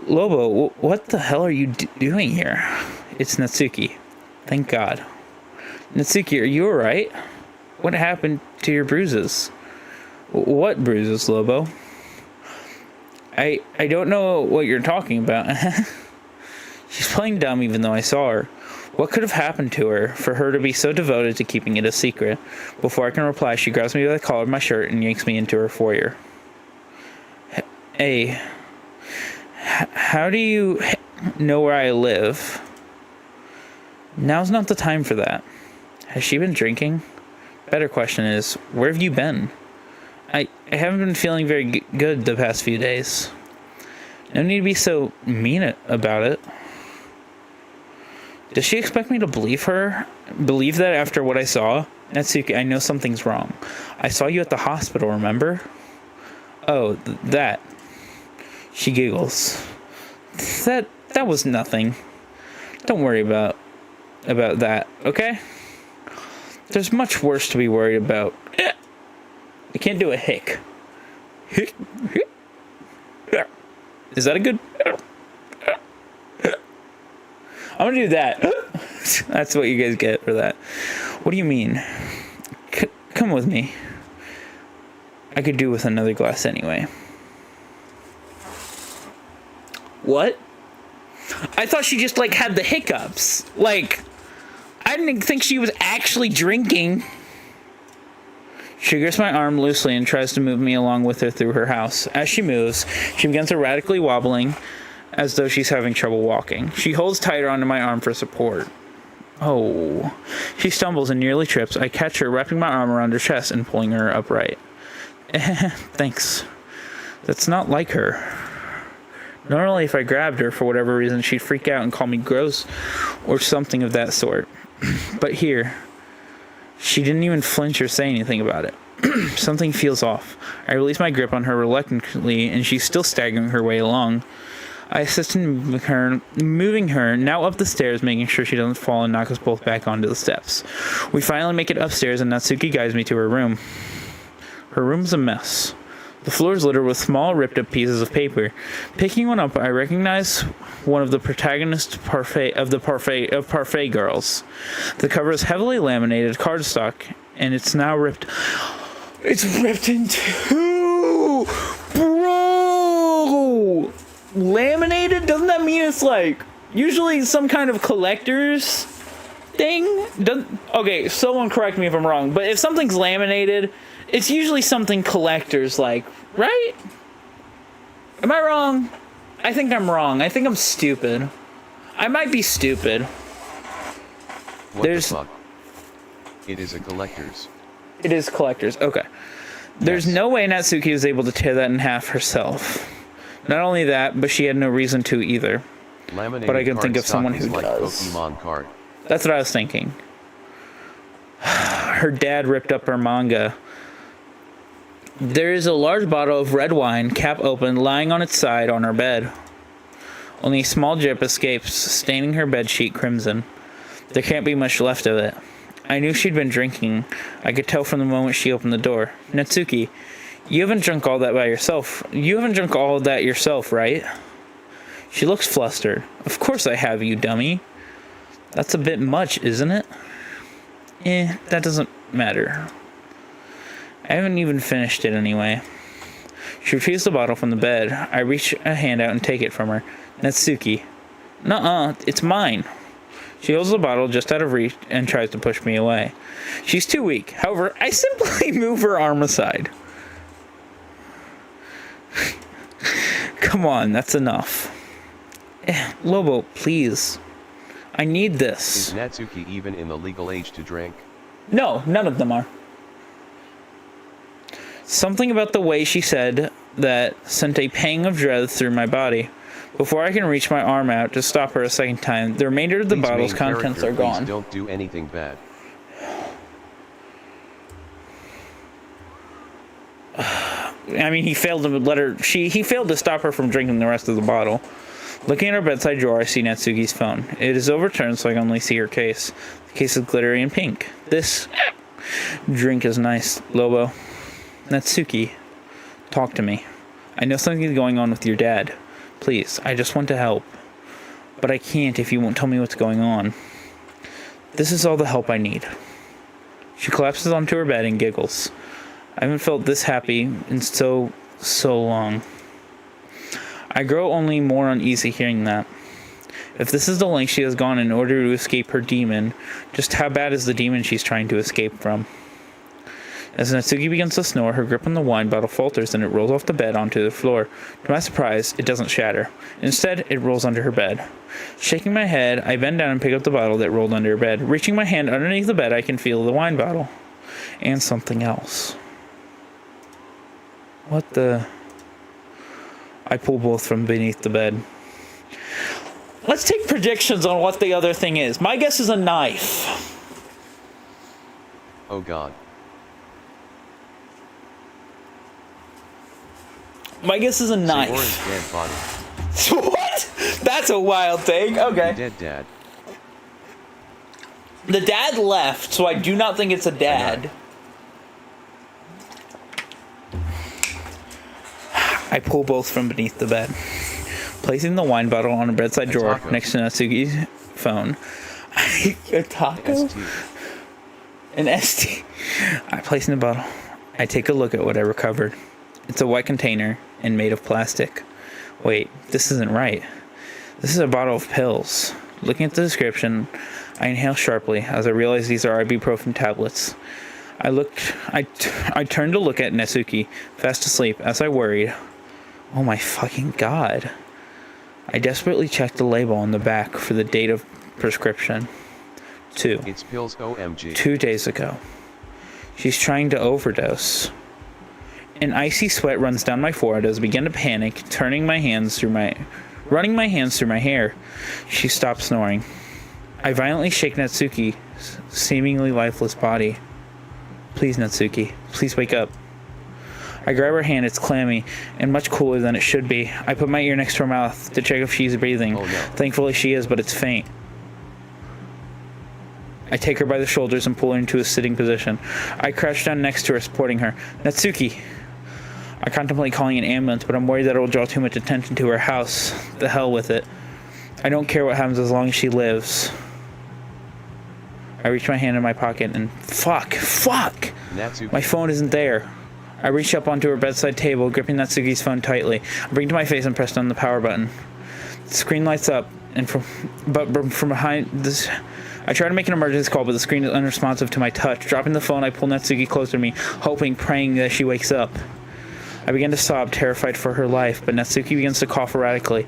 Lobo, what the hell are you doing here? It's Natsuki. Thank God. Natsuki, are you alright? What happened to your bruises? What bruises, Lobo? I don't know what you're talking about. She's playing dumb even though I saw her. What could have happened to her for her to be so devoted to keeping it a secret? Before I can reply, she grabs me by the collar of my shirt and yanks me into her foyer. Hey, how do you know where I live? Now's not the time for that. Has she been drinking? Better question is, where have you been? I haven't been feeling very good the past few days. No need to be so mean about it. Does she expect me to believe her? Believe that after what I saw? Natsuki, I know something's wrong. I saw you at the hospital, remember? Oh, that. She giggles. That was nothing. Don't worry about that, okay? There's much worse to be worried about. I can't do a hick. Is that a good... I'm gonna do that. That's what you guys get for that. What do you mean? Come with me. I could do with another glass anyway. What? I thought she just, like, had the hiccups. Like, I didn't think she was actually drinking. She grips my arm loosely and tries to move me along with her through her house. As she moves, she begins erratically wobbling as though she's having trouble walking. She holds tighter onto my arm for support. Oh. She stumbles and nearly trips. I catch her, wrapping my arm around her chest and pulling her upright. Thanks. That's not like her. Normally, if I grabbed her for whatever reason, she'd freak out and call me gross or something of that sort. But here, she didn't even flinch or say anything about it. Something feels off. I release my grip on her reluctantly, and she's still staggering her way along. I assist in moving her now up the stairs, making sure she doesn't fall and knock us both back onto the steps. We finally make it upstairs, and Natsuki guides me to her room. Her room's a mess. The floor is littered with small, ripped-up pieces of paper. Picking one up, I recognize one of the protagonists of Parfait Girls. The cover is heavily laminated cardstock, and it's now ripped. It's ripped in two! Bro! Laminated? Doesn't that mean it's like usually some kind of collector's thing? Okay, someone correct me if I'm wrong, but if something's laminated, it's usually something collector's like, right? Am I wrong? I think I'm wrong. I think I'm stupid. I might be stupid. What the fuck? It is a collector's. It is collector's. Okay. There's no way Natsuki was able to tear that in half herself. Not only that, but she had no reason to either. Laminated but I can think of someone who like does. Pokemon card. That's what I was thinking. Her dad ripped up her manga. There is a large bottle of red wine, cap open, lying on its side on her bed. Only a small drip escapes, staining her bedsheet crimson. There can't be much left of it. I knew she'd been drinking. I could tell from the moment she opened the door. Natsuki, you haven't drunk all that by yourself. You haven't drunk all of that yourself, right? She looks flustered. Of course I have, you dummy. That's a bit much, isn't it? That doesn't matter. I haven't even finished it anyway. She retrieves the bottle from the bed. I reach a hand out and take it from her. Natsuki. Nuh-uh, it's mine. She holds the bottle just out of reach and tries to push me away. She's too weak. However, I simply move her arm aside. Come on, that's enough. Lobo, please. I need this. Is Natsuki even in the legal age to drink? No, none of them are. Something about the way she said that sent a pang of dread through my body. Before I can reach my arm out to stop her a second time, the remainder of the bottle's contents are gone. Please don't do anything bad. I mean, he failed to let her. He failed to stop her from drinking the rest of the bottle. Looking at her bedside drawer, I see Natsuki's phone. It is overturned, so I can only see her case. The case is glittery and pink. This drink is nice, Lobo. Natsuki, talk to me. I know something is going on with your dad. Please, I just want to help. But I can't if you won't tell me what's going on. This is all the help I need. She collapses onto her bed and giggles. I haven't felt this happy in so long. I grow only more uneasy hearing that. If this is the length she has gone in order to escape her demon, just how bad is the demon she's trying to escape from? As Natsuki begins to snore, her grip on the wine bottle falters and it rolls off the bed onto the floor. To my surprise, it doesn't shatter. Instead, it rolls under her bed. Shaking my head, I bend down and pick up the bottle that rolled under her bed. Reaching my hand underneath the bed, I can feel the wine bottle. And something else. What the... I pull both from beneath the bed. Let's take predictions on what the other thing is. My guess is a knife. Oh god. My guess is a knife. Orange dead body. What? That's a wild thing. Okay. Dead dad. The dad left, so I do not think it's a dad. I pull both from beneath the bed, placing the wine bottle on a bedside drawer taco. next to Natsuki's phone. A taco? ST. An ST. I place in the bottle. I take a look at what I recovered. It's a white container and made of plastic. Wait, this isn't right. This is a bottle of pills. Looking at the description, I inhale sharply as I realize these are ibuprofen tablets. I turned to look at Natsuki, fast asleep, as I worried. Oh my fucking god. I desperately checked the label on the back for the date of prescription. It's pills OMG. 2 days ago. She's trying to overdose. An icy sweat runs down my forehead as I begin to panic, running my hands through my hair. She stops snoring. I violently shake Natsuki's seemingly lifeless body. Please, Natsuki, please wake up. I grab her hand, it's clammy and much cooler than it should be. I put my ear next to her mouth to check if she's breathing. Oh, no. Thankfully she is, but it's faint. I take her by the shoulders and pull her into a sitting position. I crouch down next to her, supporting her. Natsuki! I contemplate calling an ambulance, but I'm worried that it will draw too much attention to her house. The hell with it. I don't care what happens as long as she lives. I reach my hand in my pocket and fuck! Natsuki. My phone isn't there. I reach up onto her bedside table, gripping Natsuki's phone tightly. I bring it to my face and press down the power button. The screen lights up, and from behind this, I try to make an emergency call, but the screen is unresponsive to my touch. Dropping the phone, I pull Natsuki closer to me, hoping, praying that she wakes up. I begin to sob, terrified for her life, but Natsuki begins to cough erratically.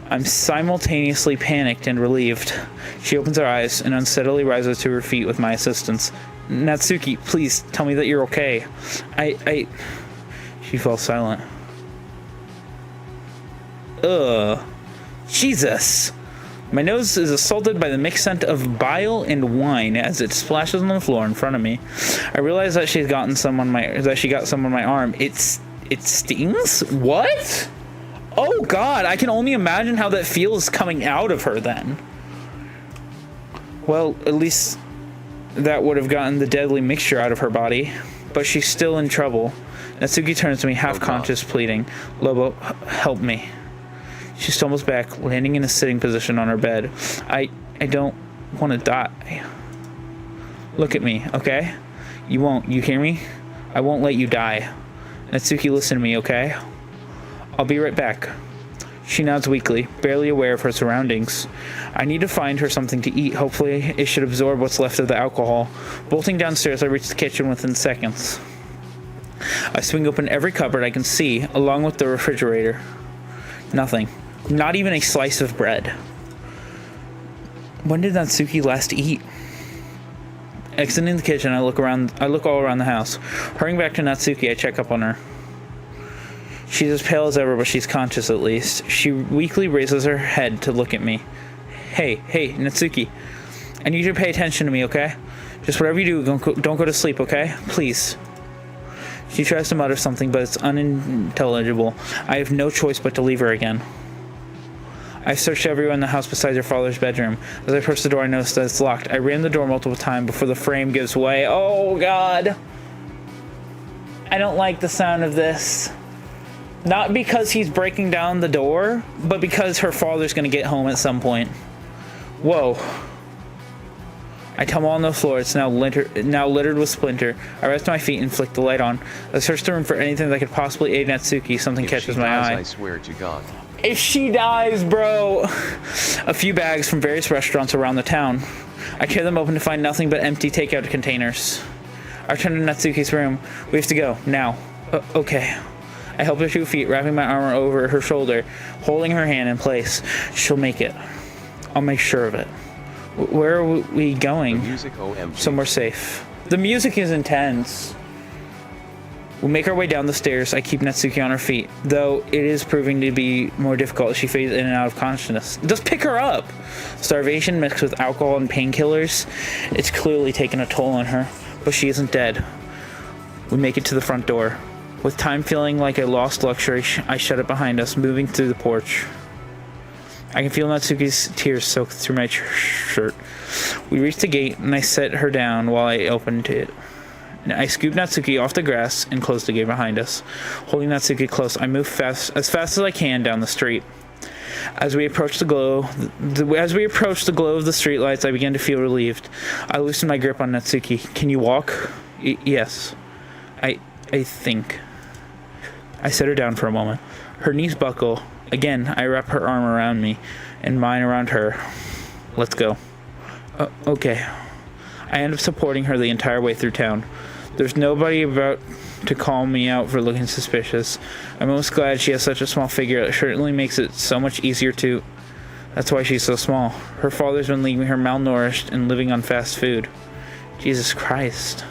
I'm simultaneously panicked and relieved. She opens her eyes and unsteadily rises to her feet with my assistance. Natsuki, please tell me that you're okay. She falls silent. Ugh. Jesus. My nose is assaulted by the mixed scent of bile and wine as it splashes on the floor in front of me. I realize that she got some on my arm. It stings? What? Oh god, I can only imagine how that feels coming out of her then. Well, at least that would have gotten the deadly mixture out of her body. But she's still in trouble. Natsuki turns to me, half-conscious, pleading. Lobo, help me. She stumbles back, landing in a sitting position on her bed. I don't want to die. Look at me, okay? You won't, you hear me? I won't let you die. Natsuki, listen to me, okay? I'll be right back. She nods weakly, barely aware of her surroundings. I need to find her something to eat. Hopefully, it should absorb what's left of the alcohol. Bolting downstairs, I reach the kitchen within seconds. I swing open every cupboard I can see, along with the refrigerator. Nothing. Not even a slice of bread. When did Natsuki last eat? Exiting the kitchen, I look all around the house. Hurrying back to Natsuki, I check up on her. She's as pale as ever, but she's conscious at least. She weakly raises her head to look at me. Hey, Natsuki. I need you to pay attention to me, okay? Just whatever you do, don't go to sleep, okay? Please. She tries to mutter something, but it's unintelligible. I have no choice but to leave her again. I searched everywhere in the house besides her father's bedroom. As I approach the door, I notice that it's locked. I ran the door multiple times before the frame gives way. Oh, God. I don't like the sound of this. Not because he's breaking down the door, but because her father's going to get home at some point. Whoa. I tumble on the floor. It's now littered with splinter. I rise to my feet and flick the light on. I search the room for anything that could possibly aid Natsuki. Something catches my eye. I swear to God. If she dies, bro. A few bags from various restaurants around the town. I tear them open to find nothing but empty takeout containers. I return to Natsuki's room. We have to go, now. Okay. I help her to her feet, wrapping my arm over her shoulder, holding her hand in place. She'll make it. I'll make sure of it. Where are we going? The music OMG. Somewhere safe. The music is intense. We make our way down the stairs. I keep Natsuki on her feet, though it is proving to be more difficult as she fades in and out of consciousness. Just pick her up! Starvation mixed with alcohol and painkillers. It's clearly taken a toll on her, but she isn't dead. We make it to the front door. With time feeling like a lost luxury, I shut it behind us, moving through the porch. I can feel Natsuki's tears soaked through my shirt. We reach the gate, and I set her down while I opened it. I scoop Natsuki off the grass and close the gate behind us. Holding Natsuki close, I move as fast as I can down the street. As we approach the glow of the streetlights, I begin to feel relieved. I loosen my grip on Natsuki. Can you walk? Yes. I think. I set her down for a moment. Her knees buckle. Again, I wrap her arm around me and mine around her. Let's go. Okay. I end up supporting her the entire way through town. There's nobody about to call me out for looking suspicious. I'm most glad she has such a small figure. It certainly makes it so much easier to... That's why she's so small. Her father's been leaving her malnourished and living on fast food. Jesus Christ.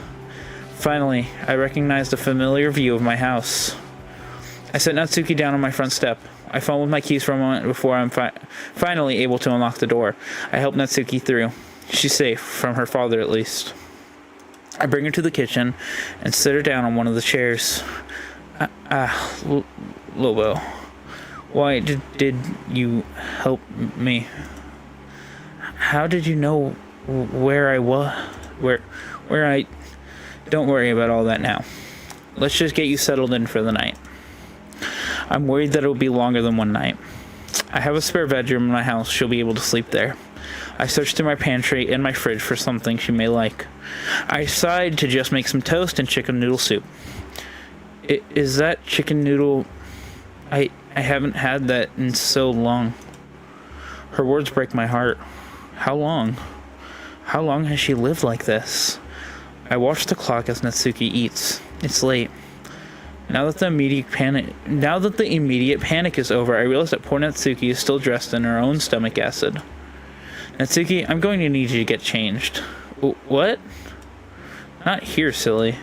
Finally, I recognized a familiar view of my house. I set Natsuki down on my front step. I fumbled with my keys for a moment before I'm finally able to unlock the door. I help Natsuki through. She's safe, from her father at least. I bring her to the kitchen and sit her down on one of the chairs. Lobo, why did you help me? How did you know where I was? Where I... Don't worry about all that now. Let's just get you settled in for the night. I'm worried that it will be longer than one night. I have a spare bedroom in my house. She'll be able to sleep there. I search through my pantry and my fridge for something she may like. I decide to just make some toast and chicken noodle soup. Is that chicken noodle... I haven't had that in so long. Her words break my heart. How long? How long has she lived like this? I watch the clock as Natsuki eats. It's late. Now that the immediate panic is over, I realize that poor Natsuki is still dressed in her own stomach acid. Natsuki, I'm going to need you to get changed. What? Not here, silly.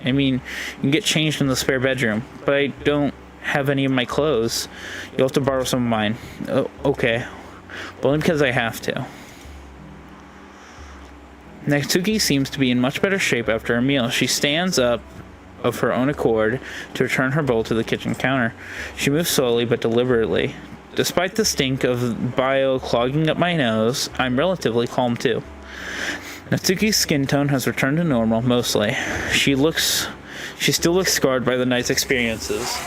I mean, you can get changed in the spare bedroom, but I don't have any of my clothes. You'll have to borrow some of mine. Oh, okay. But only because I have to. Natsuki seems to be in much better shape after her meal. She stands up of her own accord to return her bowl to the kitchen counter. She moves slowly but deliberately. Despite the stink of bio clogging up my nose, I'm relatively calm too. Natsuki's skin tone has returned to normal, mostly. She still looks scarred by the night's experiences.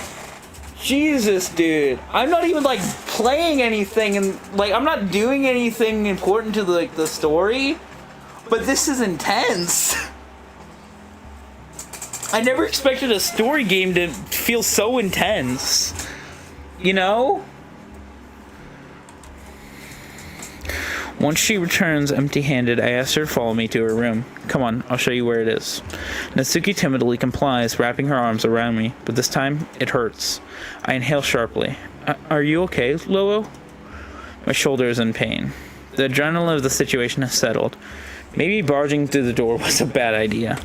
Jesus, dude. I'm not even, playing anything, and, I'm not doing anything important to, the story, but this is intense. I never expected a story game to feel so intense. You know? Once she returns empty-handed, I ask her to follow me to her room. Come on, I'll show you where it is. Natsuki timidly complies, wrapping her arms around me, but this time it hurts. I inhale sharply. Are you okay, Lobo? My shoulder is in pain. The adrenaline of the situation has settled. Maybe barging through the door was a bad idea.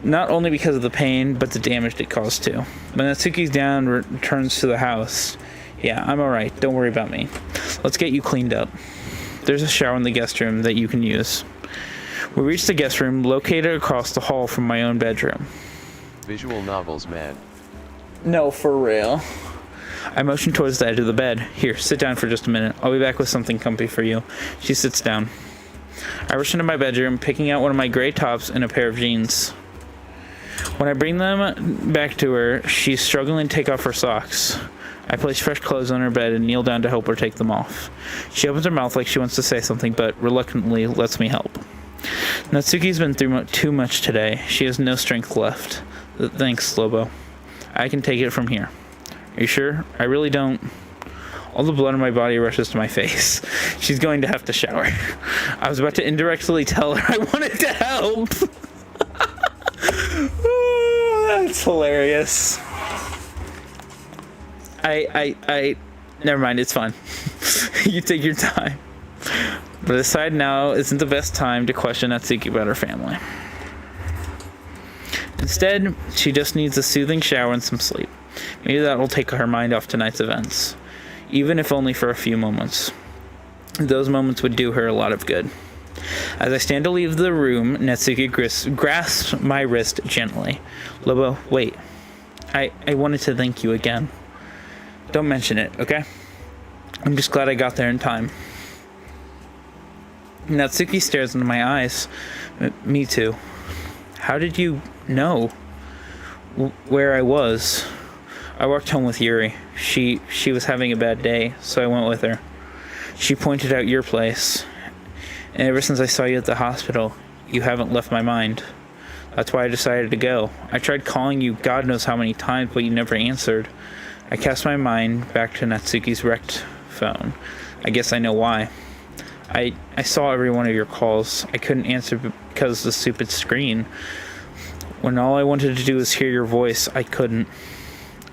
Not only because of the pain, but the damage it caused too. When Natsuki's down, returns to the house. Yeah, I'm alright. Don't worry about me. Let's get you cleaned up. There's a shower in the guest room that you can use. We reach the guest room, located across the hall from my own bedroom. Visual novels, man. No, for real. I motion towards the edge of the bed. Here, sit down for just a minute. I'll be back with something comfy for you. She sits down. I rush into my bedroom, picking out one of my gray tops and a pair of jeans. When I bring them back to her, she's struggling to take off her socks. I place fresh clothes on her bed and kneel down to help her take them off. She opens her mouth like she wants to say something, but reluctantly lets me help. Natsuki's been through too much today. She has no strength left. Thanks, Lobo. I can take it from here. Are you sure? I really don't. All the blood in my body rushes to my face. She's going to have to shower. I was about to indirectly tell her I wanted to help. That's hilarious. Never mind, it's fine. You take your time. But aside now isn't the best time to question Natsuki about her family. Instead, she just needs a soothing shower and some sleep. Maybe that'll take her mind off tonight's events, even if only for a few moments. Those moments would do her a lot of good. As I stand to leave the room, Natsuki grasps my wrist gently. Lobo, wait. I wanted to thank you again. Don't mention it, okay? I'm just glad I got there in time. Natsuki stares into my eyes. Me too. How did you know where I was? I walked home with Yuri. She was having a bad day, so I went with her. She pointed out your place. And ever since I saw you at the hospital, you haven't left my mind. That's why I decided to go. I tried calling you God knows how many times, but you never answered. I cast my mind back to Natsuki's wrecked phone. I guess I know why. I saw every one of your calls. I couldn't answer because of the stupid screen. When all I wanted to do was hear your voice, I couldn't.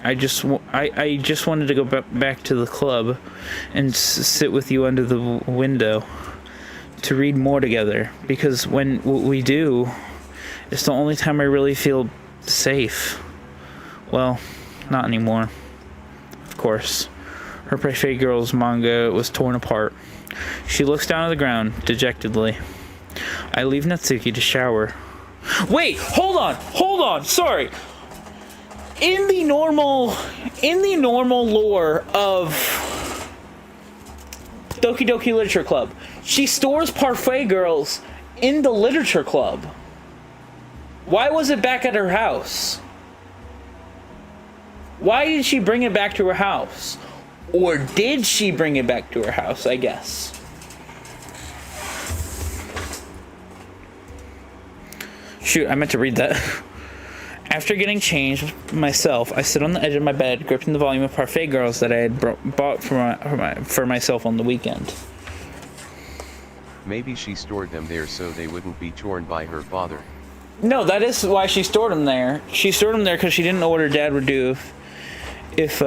I just wanted to go back to the club and sit with you under the window to read more together, because when we do, it's the only time I really feel safe. Well, not anymore. Of course. Her Parfait Girls manga was torn apart. She looks down at the ground dejectedly. I leave Natsuki to shower. Wait, hold on, sorry. In the normal lore of Doki Doki Literature Club, she stores Parfait Girls in the Literature Club. Why was it back at her house? Why did she bring it back to her house? Or did she bring it back to her house, I guess? Shoot, I meant to read that. After getting changed myself, I sit on the edge of my bed, gripping the volume of Parfait Girls that I had bought for myself on the weekend. Maybe she stored them there so they wouldn't be torn by her father. No, that is why she stored them there. She stored them there because she didn't know what her dad would do if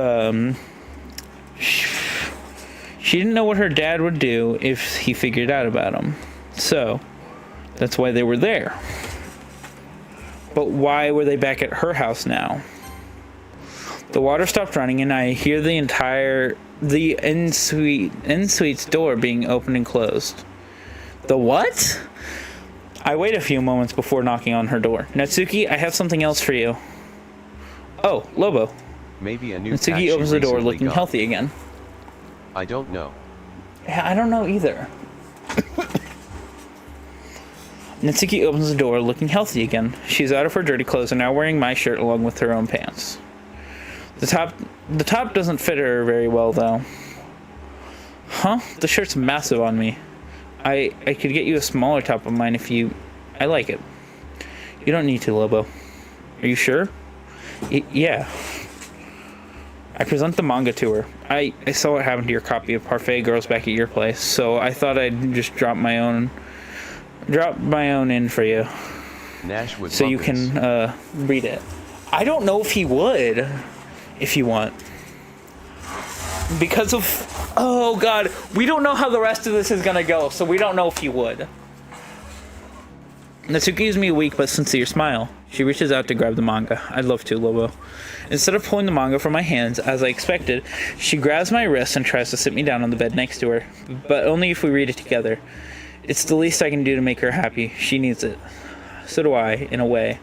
she didn't know what her dad would do if he figured out about them. So, that's why they were there. But why were they back at her house now? The water stopped running and I hear the en-suite's door being opened and closed. The what? I wait a few moments before knocking on her door. Natsuki, I have something else for you. Oh, Lobo. Maybe a new Natsuki opens the door looking healthy again. I don't know. Yeah, I don't know either. Natsuki opens the door looking healthy again. She's out of her dirty clothes and now wearing my shirt along with her own pants. The top doesn't fit her very well though. Huh? The shirt's massive on me. I could get you a smaller top of mine if you... I like it. You don't need to, Lobo. Are you sure? Yeah. I present the manga to her. I saw what happened to your copy of Parfait Girls back at your place, so I thought I'd just drop my own in for you. Nash would so love you this. can read it. I don't know if he would, if you want. Because of... Oh god, we don't know how the rest of this is gonna go, so we don't know if he would. Natsuki gives me a weak but sincere smile. She reaches out to grab the manga. I'd love to, Lobo. Instead of pulling the manga from my hands, as I expected, she grabs my wrist and tries to sit me down on the bed next to her. But only if we read it together. It's the least I can do to make her happy. She needs it. So do I, in a way.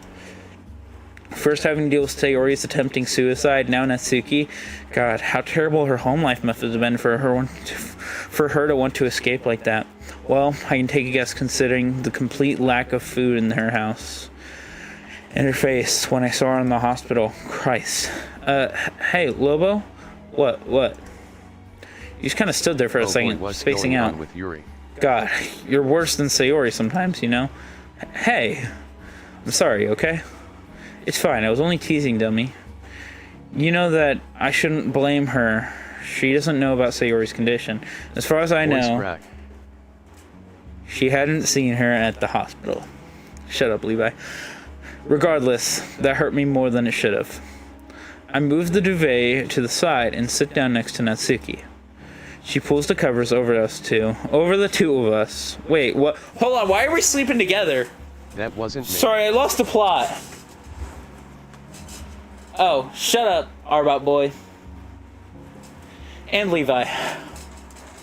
First having to deal with Sayori's attempting suicide, now Natsuki. God, how terrible her home life must have been for her to want to escape like that. Well, I can take a guess considering the complete lack of food in her house. And her face when I saw her in the hospital. Christ. Hey, Lobo? What? You just kind of stood there for a second, what's spacing going out. on with Yuri? God, you're worse than Sayori sometimes, you know? Hey, I'm sorry, okay? It's fine, I was only teasing, dummy. You know that I shouldn't blame her. She doesn't know about Sayori's condition. As far as I know, she hadn't seen her at the hospital. Shut up, Levi. Regardless, that hurt me more than it should have. I move the duvet to the side and sit down next to Natsuki. She pulls the covers over the two of us. Wait, what? Hold on, why are we sleeping together? That wasn't me. Sorry, I lost the plot. Oh, shut up, Arbot boy. And Levi.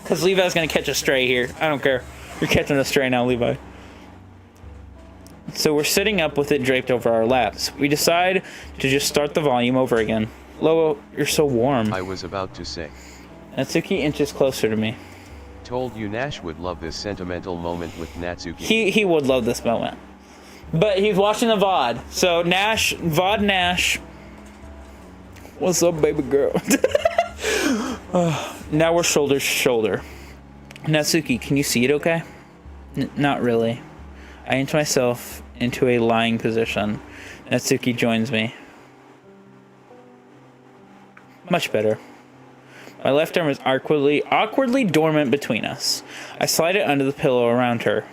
Because Levi's going to catch a stray here. I don't care. You're catching a stray now, Levi. So we're sitting up with it draped over our laps. We decide to just start the volume over again. Lobo, you're so warm. I was about to say. Natsuki inches closer to me. Told you Nash would love this sentimental moment with Natsuki. He would love this moment. But he's watching the VOD. So Nash, VOD Nash. What's up, baby girl? Now we're shoulder to shoulder. Natsuki, can you see it okay? Not really. I inch myself into a lying position. Natsuki joins me. Much better. My left arm is awkwardly dormant between us. I slide it under the pillow around her.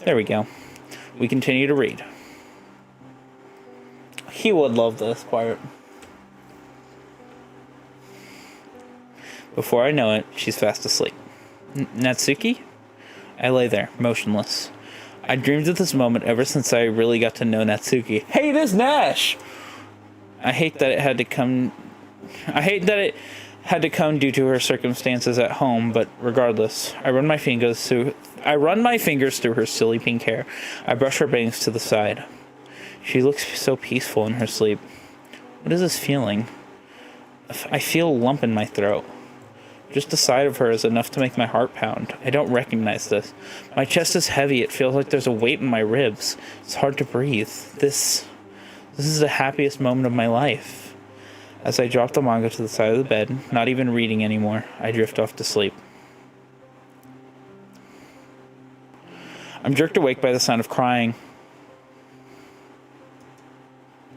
There we go. We continue to read. He would love this part. Before I know it, she's fast asleep. Natsuki? I lay there, motionless. I dreamed of this moment ever since I really got to know Natsuki. Hey, this Nash! I hate that it had to come due to her circumstances at home, but regardless, I run my fingers through her silly pink hair. I brush her bangs to the side. She looks so peaceful in her sleep. What is this feeling? I feel a lump in my throat. Just the sight of her is enough to make my heart pound. I don't recognize this. My chest is heavy. It feels like there's a weight in my ribs. It's hard to breathe. This is the happiest moment of my life. As I drop the manga to the side of the bed, not even reading anymore, I drift off to sleep. I'm jerked awake by the sound of crying.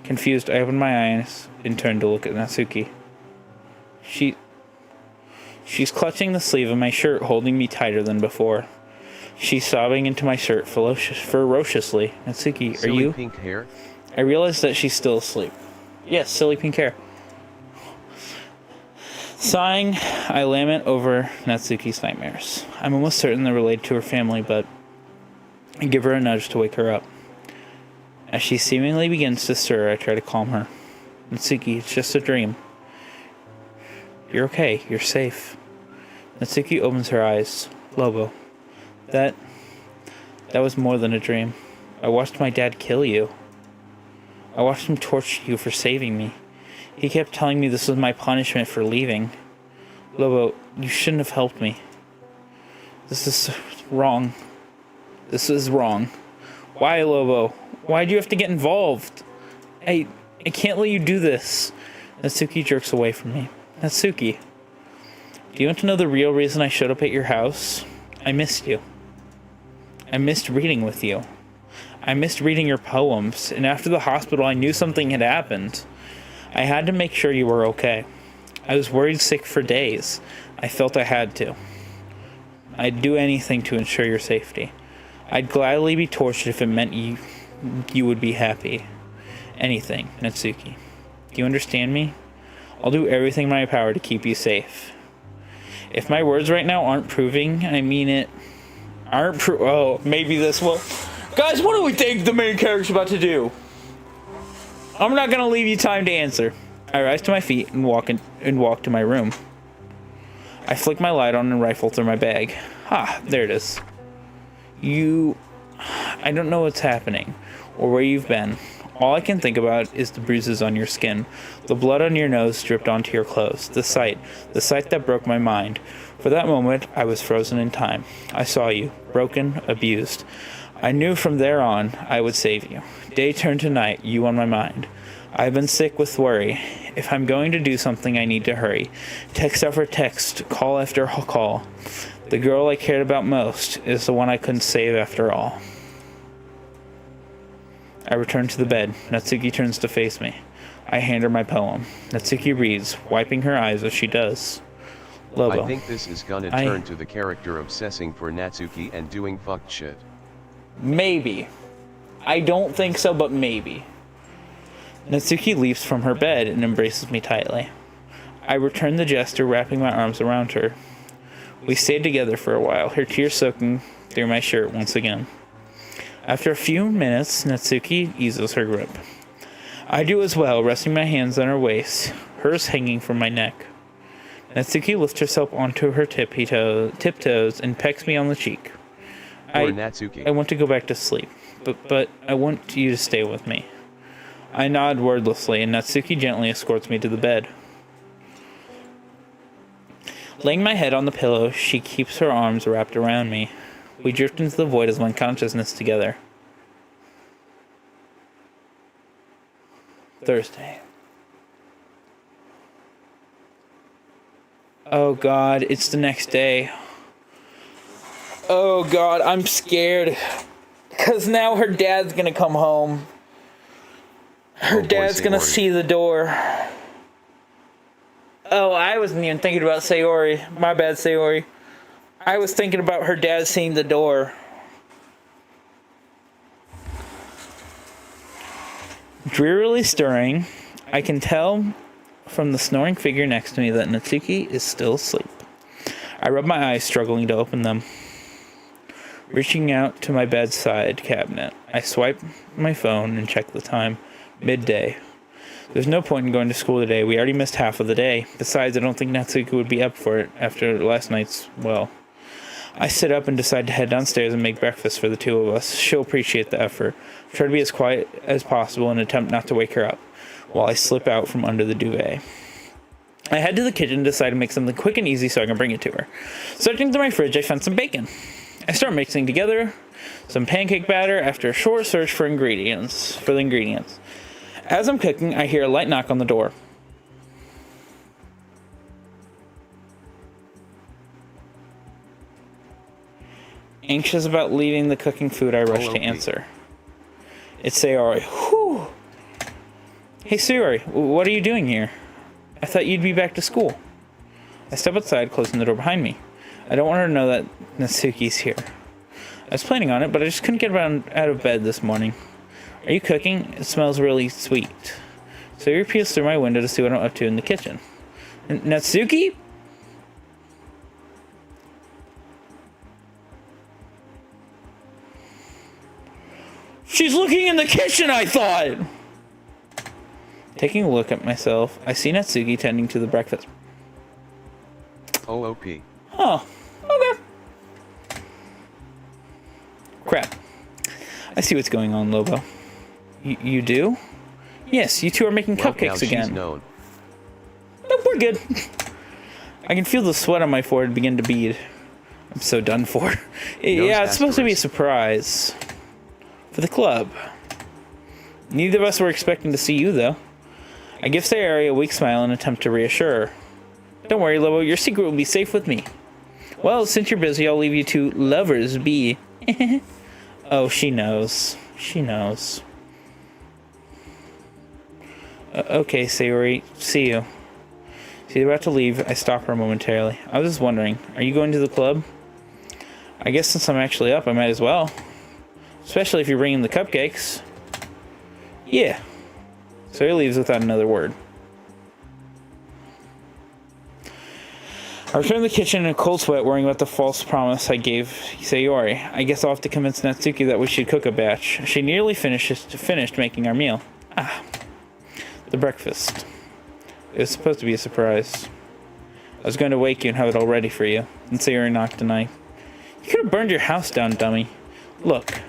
Confused, I open my eyes and turn to look at Natsuki. She's clutching the sleeve of my shirt, holding me tighter than before. She's sobbing into my shirt ferociously. Natsuki, are you? Silly pink hair? I realize that she's still asleep. Yes, silly pink hair. Sighing, I lament over Natsuki's nightmares. I'm almost certain they're related to her family, but I give her a nudge to wake her up. As she seemingly begins to stir, I try to calm her. Natsuki, it's just a dream. You're okay. You're safe. Natsuki opens her eyes. Lobo, that was more than a dream. I watched my dad kill you. I watched him torture you for saving me. He kept telling me this was my punishment for leaving. Lobo, you shouldn't have helped me. This is wrong. This is wrong. Why, Lobo? Why do you have to get involved? I can't let you do this. Natsuki jerks away from me. Natsuki, do you want to know the real reason I showed up at your house? I missed you. I missed reading with you. I missed reading your poems, and after the hospital I knew something had happened. I had to make sure you were okay. I was worried sick for days. I felt I had to. I'd do anything to ensure your safety. I'd gladly be tortured if it meant you would be happy. Anything, Natsuki. Do you understand me? I'll do everything in my power to keep you safe. If my words right now aren't proving, I mean it. Oh, maybe this will. Guys, what do we think the main character's about to do? I'm not gonna leave you time to answer. I rise to my feet and walk to my room. I flick my light on and rifle through my bag. There it is. I don't know what's happening or where you've been. All I can think about is the bruises on your skin, the blood on your nose dripped onto your clothes, the sight that broke my mind. For that moment, I was frozen in time. I saw you, broken, abused. I knew from there on I would save you. Day turned to night, you on my mind. I've been sick with worry. If I'm going to do something, I need to hurry. Text after text, call after call. The girl I cared about most is the one I couldn't save after all. I return to the bed. Natsuki turns to face me. I hand her my poem. Natsuki reads, wiping her eyes as she does. Lobo. I think this is gonna turn to the character obsessing for Natsuki and doing fucked shit. Maybe. I don't think so, but maybe. Natsuki leaps from her bed and embraces me tightly. I return the gesture, wrapping my arms around her. We stayed together for a while, her tears soaking through my shirt once again. After a few minutes, Natsuki eases her grip. I do as well, resting my hands on her waist, hers hanging from my neck. Natsuki lifts herself onto her tiptoes and pecks me on the cheek. Poor Natsuki. I want to go back to sleep, but I want you to stay with me. I nod wordlessly, and Natsuki gently escorts me to the bed. Laying my head on the pillow, she keeps her arms wrapped around me. We drift into the void of unconsciousness together. Thursday. Oh God, it's the next day. Oh God, I'm scared. Because now her dad's gonna come home. Her dad's gonna see the door. Oh, I wasn't even thinking about Sayori. My bad, Sayori. I was thinking about her dad seeing the door. Drearily stirring, I can tell from the snoring figure next to me that Natsuki is still asleep. I rub my eyes, struggling to open them. Reaching out to my bedside cabinet, I swipe my phone and check the time. Midday. There's no point in going to school today. We already missed half of the day. Besides, I don't think Natsuki would be up for it after last night's, well. I sit up and decide to head downstairs and make breakfast for the two of us. She'll appreciate the effort. Try to be as quiet as possible and attempt not to wake her up, while I slip out from under the duvet. I head to the kitchen and decide to make something quick and easy so I can bring it to her. Searching through my fridge, I found some bacon. I start mixing together some pancake batter after a short search for the ingredients. As I'm cooking, I hear a light knock on the door. Anxious about leaving the cooking food, I rush to answer. It's Sayori. Whew. Hey Sayori, what are you doing here? I thought you'd be back to school. I step outside, closing the door behind me. I don't want her to know that Natsuki's here. I was planning on it, but I just couldn't get out of bed this morning. Are you cooking? It smells really sweet. Sayori peels through my window to see what I'm up to in the kitchen. Natsuki? She's looking in the kitchen, I thought! Taking a look at myself, I see Natsuki tending to the breakfast. OOP. Oh, okay. Crap. I see what's going on, Lobo. You do? Yes, you two are making cupcakes again. Known. No, we're good. I can feel the sweat on my forehead begin to bead. I'm so done for. Yeah, it's supposed to be a surprise. For the club. Neither of us were expecting to see you, though. I give Sayori a weak smile and attempt to reassure her. Don't worry, Lobo, your secret will be safe with me. Well, since you're busy, I'll leave you two lovers be. Oh, she knows. She knows. Okay, Sayori, see you. She's about to leave. I stop her momentarily. I was just wondering, are you going to the club? I guess since I'm actually up, I might as well. Especially if you're bringing the cupcakes. Yeah. Sayori leaves without another word. I return to the kitchen in a cold sweat, worrying about the false promise I gave Sayori. I guess I'll have to convince Natsuki that we should cook a batch. She nearly finished making our meal. The breakfast. It was supposed to be a surprise. I was going to wake you and have it all ready for you. And Sayori knocked tonight. You could have burned your house down, dummy. Look.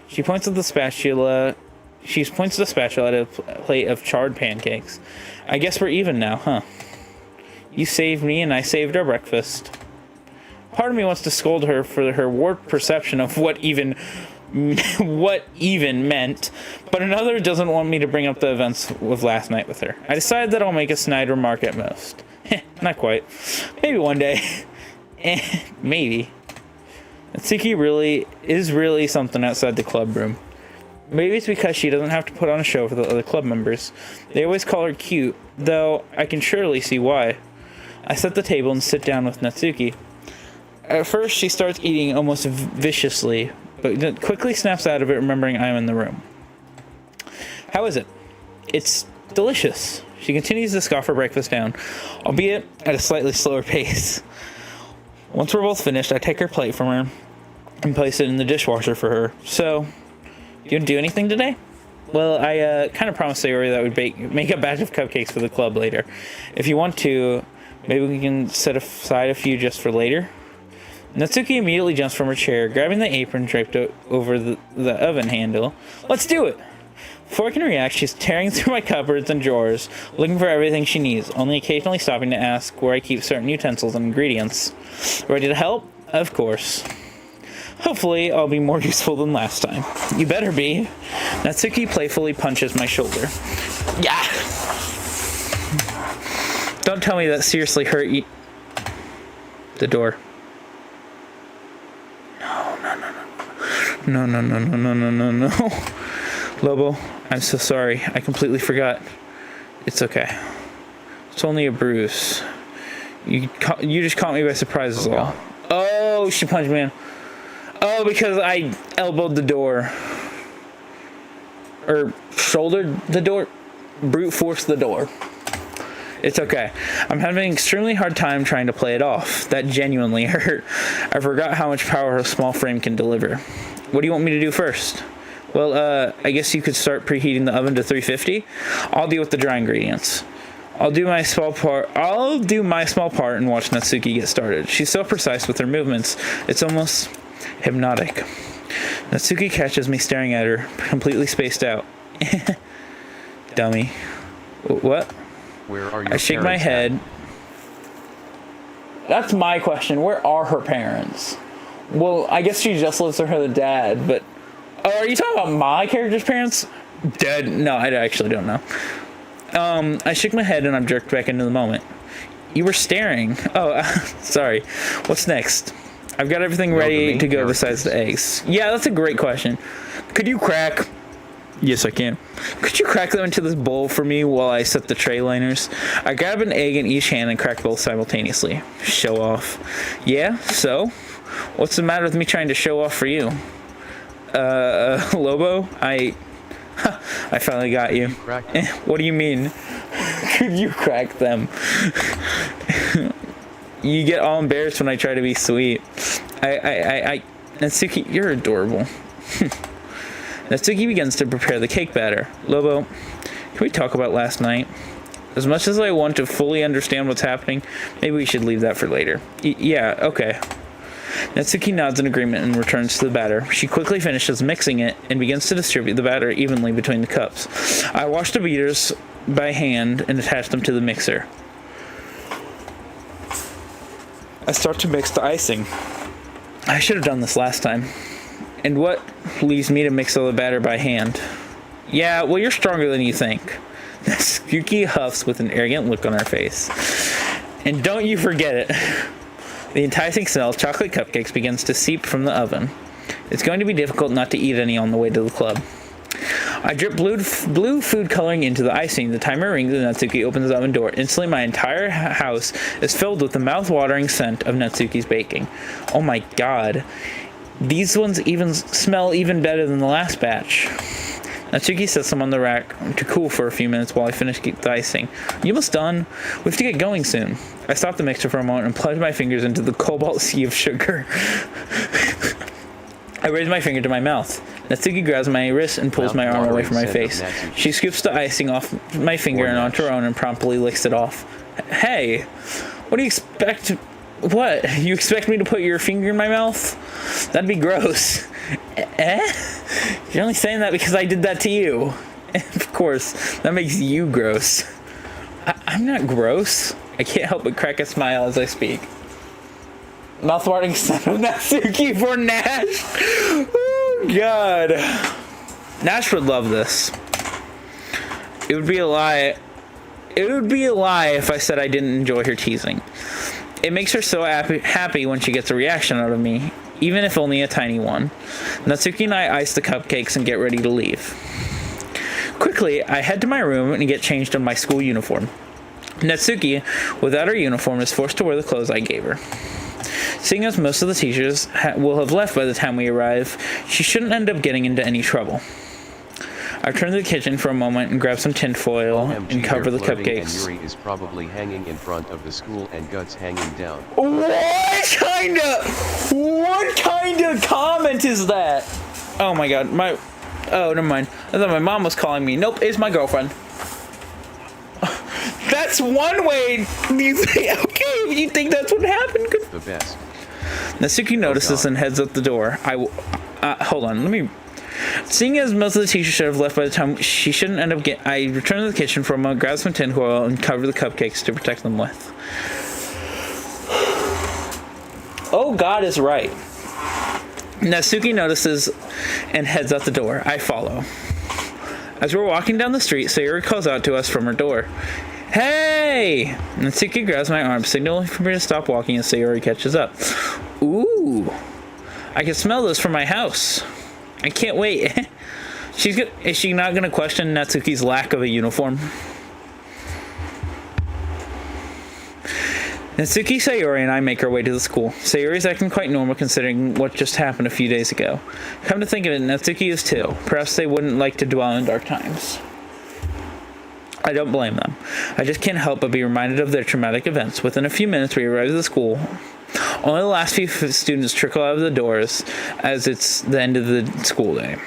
She points at the spatula. She points the spatula at a plate of charred pancakes. I guess we're even now, huh? You saved me and I saved our breakfast. Part of me wants to scold her for her warped perception of what even meant, but another doesn't want me to bring up the events of last night with her. I decided that I'll make a snide remark at most. Not quite. Maybe one day. Maybe. Natsuki is really something outside the club room. Maybe it's because she doesn't have to put on a show for the other club members. They always call her cute, though I can surely see why. I set the table and sit down with Natsuki. At first, she starts eating almost viciously, but then quickly snaps out of it, remembering I'm in the room. How is it? It's delicious. She continues to scoff her breakfast down, albeit at a slightly slower pace. Once we're both finished, I take her plate from her and place it in the dishwasher for her. So, you didn't do anything today? Well, I kind of promised Sayori that we'd make a batch of cupcakes for the club later. If you want to, maybe we can set aside a few just for later. Natsuki immediately jumps from her chair, grabbing the apron draped over the oven handle. Let's do it! Before I can react, she's tearing through my cupboards and drawers, looking for everything she needs, only occasionally stopping to ask where I keep certain utensils and ingredients. Ready to help? Of course. Hopefully, I'll be more useful than last time. You better be. Natsuki playfully punches my shoulder. Yeah! Don't tell me that seriously hurt you. The door. No. Lobo, I'm so sorry. I completely forgot. It's okay. It's only a bruise. You just caught me by surprise is all. Oh, she punched me in. Oh, because I elbowed the door. Or shouldered the door. Brute forced the door. It's okay. I'm having an extremely hard time trying to play it off. That genuinely hurt. I forgot how much power a small frame can deliver. What do you want me to do first? Well, I guess you could start preheating the oven to 350. I'll deal with the dry ingredients. I'll do my small part and watch Natsuki get started. She's so precise with her movements, it's almost hypnotic. Natsuki catches me staring at her, completely spaced out. Dummy. What? Where are your I shake my head. That's my question. Where are her parents? Well, I guess she just lives with her dad, but... Oh, are you talking about my character's parents? Dead? No, I actually don't know. I shook my head and I'm jerked back into the moment. You were staring. Oh, sorry. What's next? I've got everything ready to go besides the eggs. Yeah, that's a great question. Could you crack... Yes, I can. Could you crack them into this bowl for me while I set the tray liners? I grab an egg in each hand and crack both simultaneously. Show off. Yeah, so? What's the matter with me trying to show off for you? Lobo, I finally got you. What do you mean? Could you crack them? You get all embarrassed when I try to be sweet. Natsuki, you're adorable. Natsuki begins to prepare the cake batter. Lobo, can we talk about last night? As much as I want to fully understand what's happening, maybe we should leave that for later. Yeah, okay. Natsuki nods in agreement and returns to the batter. She quickly finishes mixing it and begins to distribute the batter evenly between the cups. I wash the beaters by hand and attach them to the mixer. I start to mix the icing. I should have done this last time. And what leaves me to mix all the batter by hand? Yeah, well, you're stronger than you think. Natsuki huffs with an arrogant look on her face. And don't you forget it. The enticing smell of chocolate cupcakes begins to seep from the oven. It's going to be difficult not to eat any on the way to the club. I drip blue food coloring into the icing. The timer rings and Natsuki opens the oven door. Instantly, my entire house is filled with the mouth-watering scent of Natsuki's baking. Oh my god. These ones smell even better than the last batch. Natsuki sets them on the rack to cool for a few minutes while I finish the icing. You almost done? We have to get going soon. I stop the mixer for a moment and plunge my fingers into the cobalt sea of sugar. I raise my finger to my mouth. Natsuki grabs my wrist and pulls my arm away from my face. She scoops the icing off my finger and onto her own and promptly licks it off. Hey, what do you expect? What? You expect me to put your finger in my mouth? That'd be gross. You're only saying that because I did that to you. Of course, that makes you gross. I'm not gross. I can't help but crack a smile as I speak. Mouth-watering son of Natsuki for Nash. Oh, God. Nash would love this. It would be a lie. It would be a lie if I said I didn't enjoy her teasing. It makes her so happy when she gets a reaction out of me, even if only a tiny one. Natsuki and I ice the cupcakes and get ready to leave. Quickly, I head to my room and get changed in my school uniform. Natsuki, without her uniform, is forced to wear the clothes I gave her. Seeing as most of the teachers will have left by the time we arrive, she shouldn't end up getting into any trouble. I turn to the kitchen for a moment and grab some tin foil and cover the cupcakes. And Yuri is probably hanging in front of the school and Guts hanging down. What kind of comment is that? Oh my god, Oh, never mind. I thought my mom was calling me. Nope, it's my girlfriend. That's one way you think, okay, you think that's what happened. Good. The best. Natsuki notices and heads out the door. Hold on, let me... Seeing as most of the teachers should have left by the time she shouldn't end up getting... I return to the kitchen for a moment, grab some tin foil, and cover the cupcakes to protect them with. Oh, God is right. Natsuki notices and heads out the door. I follow. As we're walking down the street, Sayori calls out to us from her door. Hey! Natsuki grabs my arm, signaling for me to stop walking as Sayori catches up. Ooh! I can smell those from my house. I can't wait. Is she not going to question Natsuki's lack of a uniform? Natsuki, Sayori, and I make our way to the school. Sayori's acting quite normal considering what just happened a few days ago. Come to think of it, Natsuki is too. Perhaps they wouldn't like to dwell in dark times. I don't blame them. I just can't help but be reminded of their traumatic events. Within a few minutes, we arrive at the school. Only the last few students trickle out of the doors as it's the end of the school day.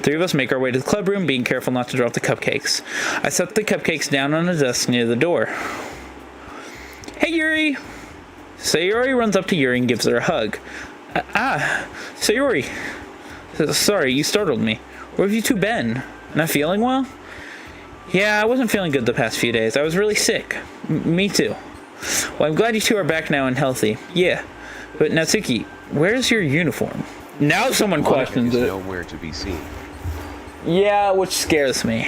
Three of us make our way to the club room, being careful not to drop the cupcakes. I set the cupcakes down on a desk near the door. Hey, Yuri! Sayori runs up to Yuri and gives her a hug. Sayori. Sorry, you startled me. Where have you two been? Not feeling well? Yeah, I wasn't feeling good the past few days. I was really sick. Me too. Well, I'm glad you two are back now and healthy. Yeah. But Natsuki, where's your uniform? Now someone questions it. Nowhere to be seen. Yeah, which scares me.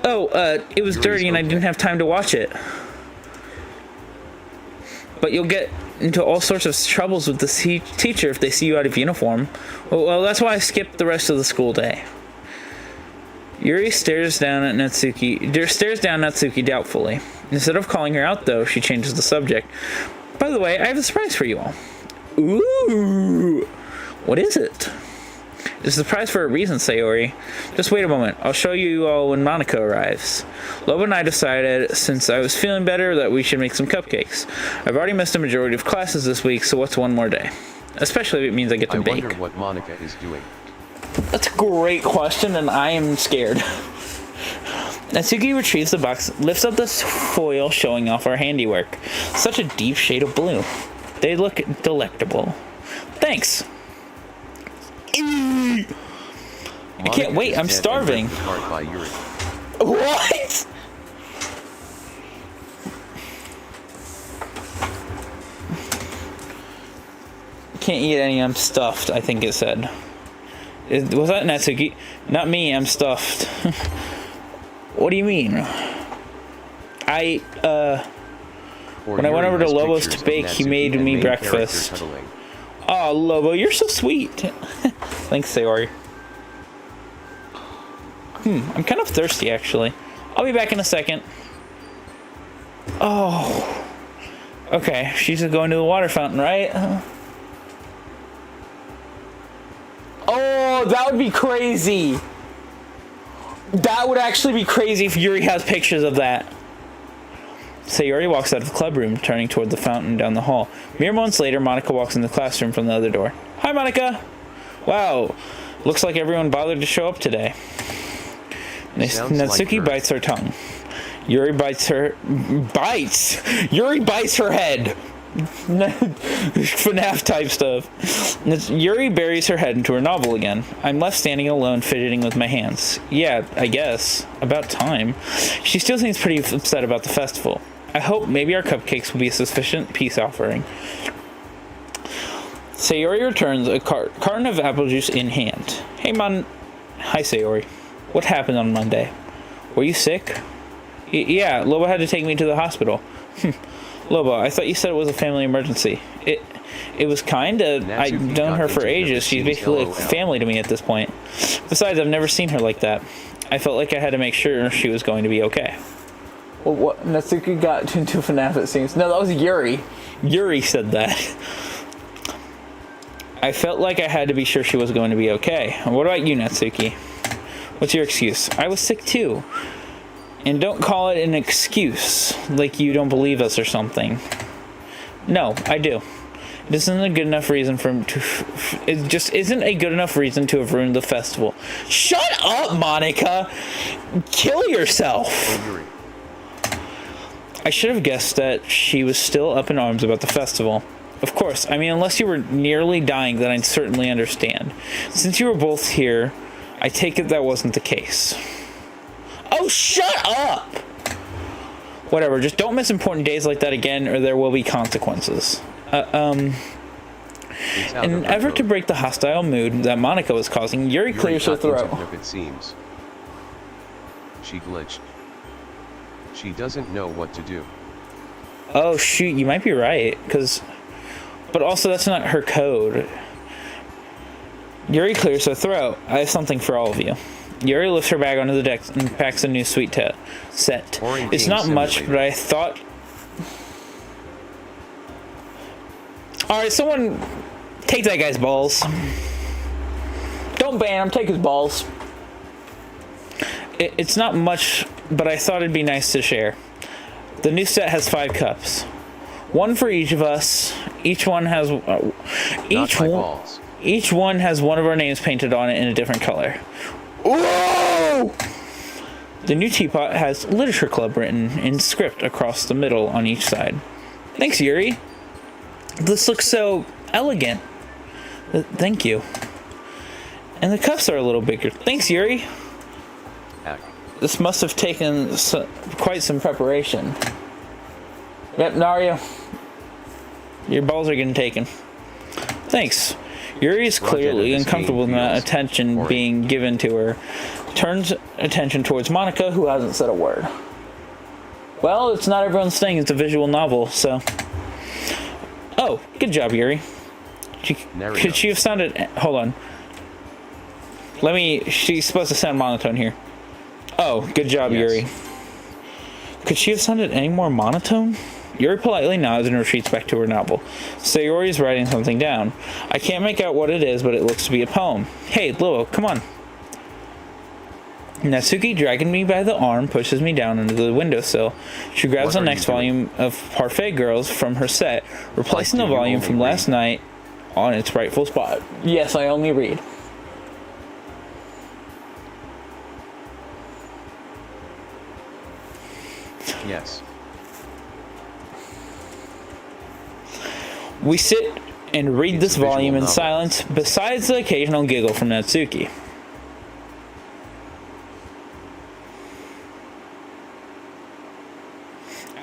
Oh, it was dirty and I didn't have time to watch it. But you'll get into all sorts of troubles with the teacher if they see you out of uniform. Well, that's why I skipped the rest of the school day. Yuri stares down Natsuki doubtfully. Instead of calling her out, though, she changes the subject. By the way, I have a surprise for you all. Ooh! What is it? It's a surprise for a reason, Sayori. Just wait a moment. I'll show you all when Monica arrives. Lobo and I decided, since I was feeling better, that we should make some cupcakes. I've already missed a majority of classes this week, so what's one more day? Especially if it means I get to bake. I wonder what Monica is doing. That's a great question, and I am scared. Natsuki retrieves the box, lifts up the foil, showing off our handiwork. Such a deep shade of blue. They look delectable. Thanks. I can't wait, I'm starving. What? Can't eat any, I'm stuffed, I think it said. Was that Natsuki? Not me, I'm stuffed. What do you mean? When I went over to Lobo's to bake, he made me breakfast. Oh, Lobo, you're so sweet. Thanks, Sayori. I'm kind of thirsty, actually. I'll be back in a second. Oh. Okay, she's going to the water fountain, right? Oh, that would be crazy. That would actually be crazy if Yuri has pictures of that. Sayori walks out of the club room, turning toward the fountain down the hall. Mere moments later, Monica walks in the classroom from the other door. Hi, Monica. Wow, looks like everyone bothered to show up today. Natsuki bites her tongue. Yuri bites her head. FNAF type stuff. Yuri buries her head into her novel again. I'm left standing alone, fidgeting with my hands. Yeah, I guess. About time. She still seems pretty upset about the festival. I hope maybe our cupcakes will be a sufficient peace offering. Sayori returns, a carton of apple juice in hand. Hey, Hi, Sayori. What happened on Monday? Were you sick? Yeah, Lobo had to take me to the hospital. Lobo, I thought you said it was a family emergency. It was kinda. I've known her for ages. She's basically like family to me at this point. Besides, I've never seen her like that. I felt like I had to make sure she was going to be okay. Well, what? Natsuki got into FNAF, it seems. No, that was Yuri. Yuri said that. I felt like I had to be sure she was going to be okay. What about you, Natsuki? What's your excuse? I was sick too. And don't call it an excuse, like you don't believe us or something. No, I do. This isn't a good enough reason for him to... It just isn't a good enough reason to have ruined the festival. Shut up, Monica! Kill yourself! I should have guessed that she was still up in arms about the festival. Of course, I mean, unless you were nearly dying, then I'd certainly understand. Since you were both here, I take it that wasn't the case. Oh, shut up! Whatever, just don't miss important days like that again, or there will be consequences. In an effort to break the hostile mood that Monica was causing, Yuri clears her throat. It seems. She glitched. She doesn't know what to do. Oh, shoot, you might be right, but also that's not her code. Yuri clears her throat. I have something for all of you. Yuri lifts her bag onto the deck and packs a new sweet set. It's not much, but I thought... Alright, someone take that guy's balls. Don't ban him, take his balls. It's not much, but I thought it'd be nice to share. The new set has 5 cups. One for each of us. Each one has one of our names painted on it in a different color. Whoa! The new teapot has Literature Club written in script across the middle on each side. Thanks, Yuri. This looks so elegant. Thank you. And the cups are a little bigger. Thanks, Yuri. This must have taken quite some preparation. Yep, Naria. Your balls are getting taken. Thanks. Yuri is clearly uncomfortable with that attention being given to her. Turns attention towards Monica, who hasn't said a word. Well, it's not everyone's thing. It's a visual novel, so... Oh, good job, Yuri. Could she have sounded... Hold on. She's supposed to sound monotone here. Oh, good job, yes. Yuri. Could she have sounded any more monotone? Yuri politely nods and retreats back to her novel. Sayori is writing something down. I can't make out what it is, but it looks to be a poem. Hey, Lilo, come on. Natsuki, dragging me by the arm, pushes me down into the windowsill. She grabs the next volume of Parfait Girls from her set, replacing the volume from last night on its rightful spot. Yes, I only read. Yes. We sit and read this volume in silence, besides the occasional giggle from Natsuki.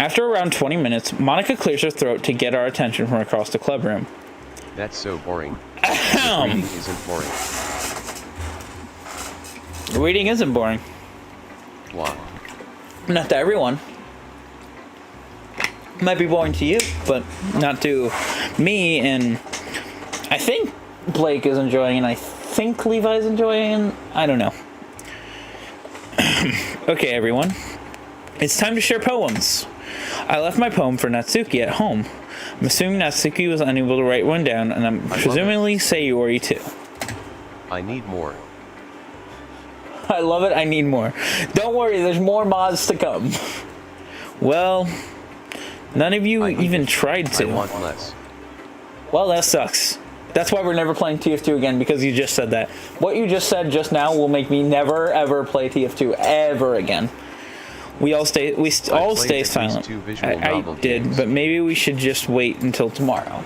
After around 20 minutes, Monica clears her throat to get our attention from across the club room. That's so boring. Reading isn't boring. Reading isn't boring. Why? Not to everyone. Might be boring to you, but not to me, and I think Blake is enjoying, and I think Levi's enjoying, I don't know. Okay, everyone. It's time to share poems. I left my poem for Natsuki at home. I'm assuming Natsuki was unable to write one down, and I'm presumably Sayori too. I need more. I love it, I need more. Don't worry, there's more mods to come. Well, none of you even tried to. I want less. Well, that sucks. That's why we're never playing TF2 again, because you just said that. What you just said just now will make me never, ever play TF2 ever again. We all stay silent. I did, but maybe we should just wait until tomorrow.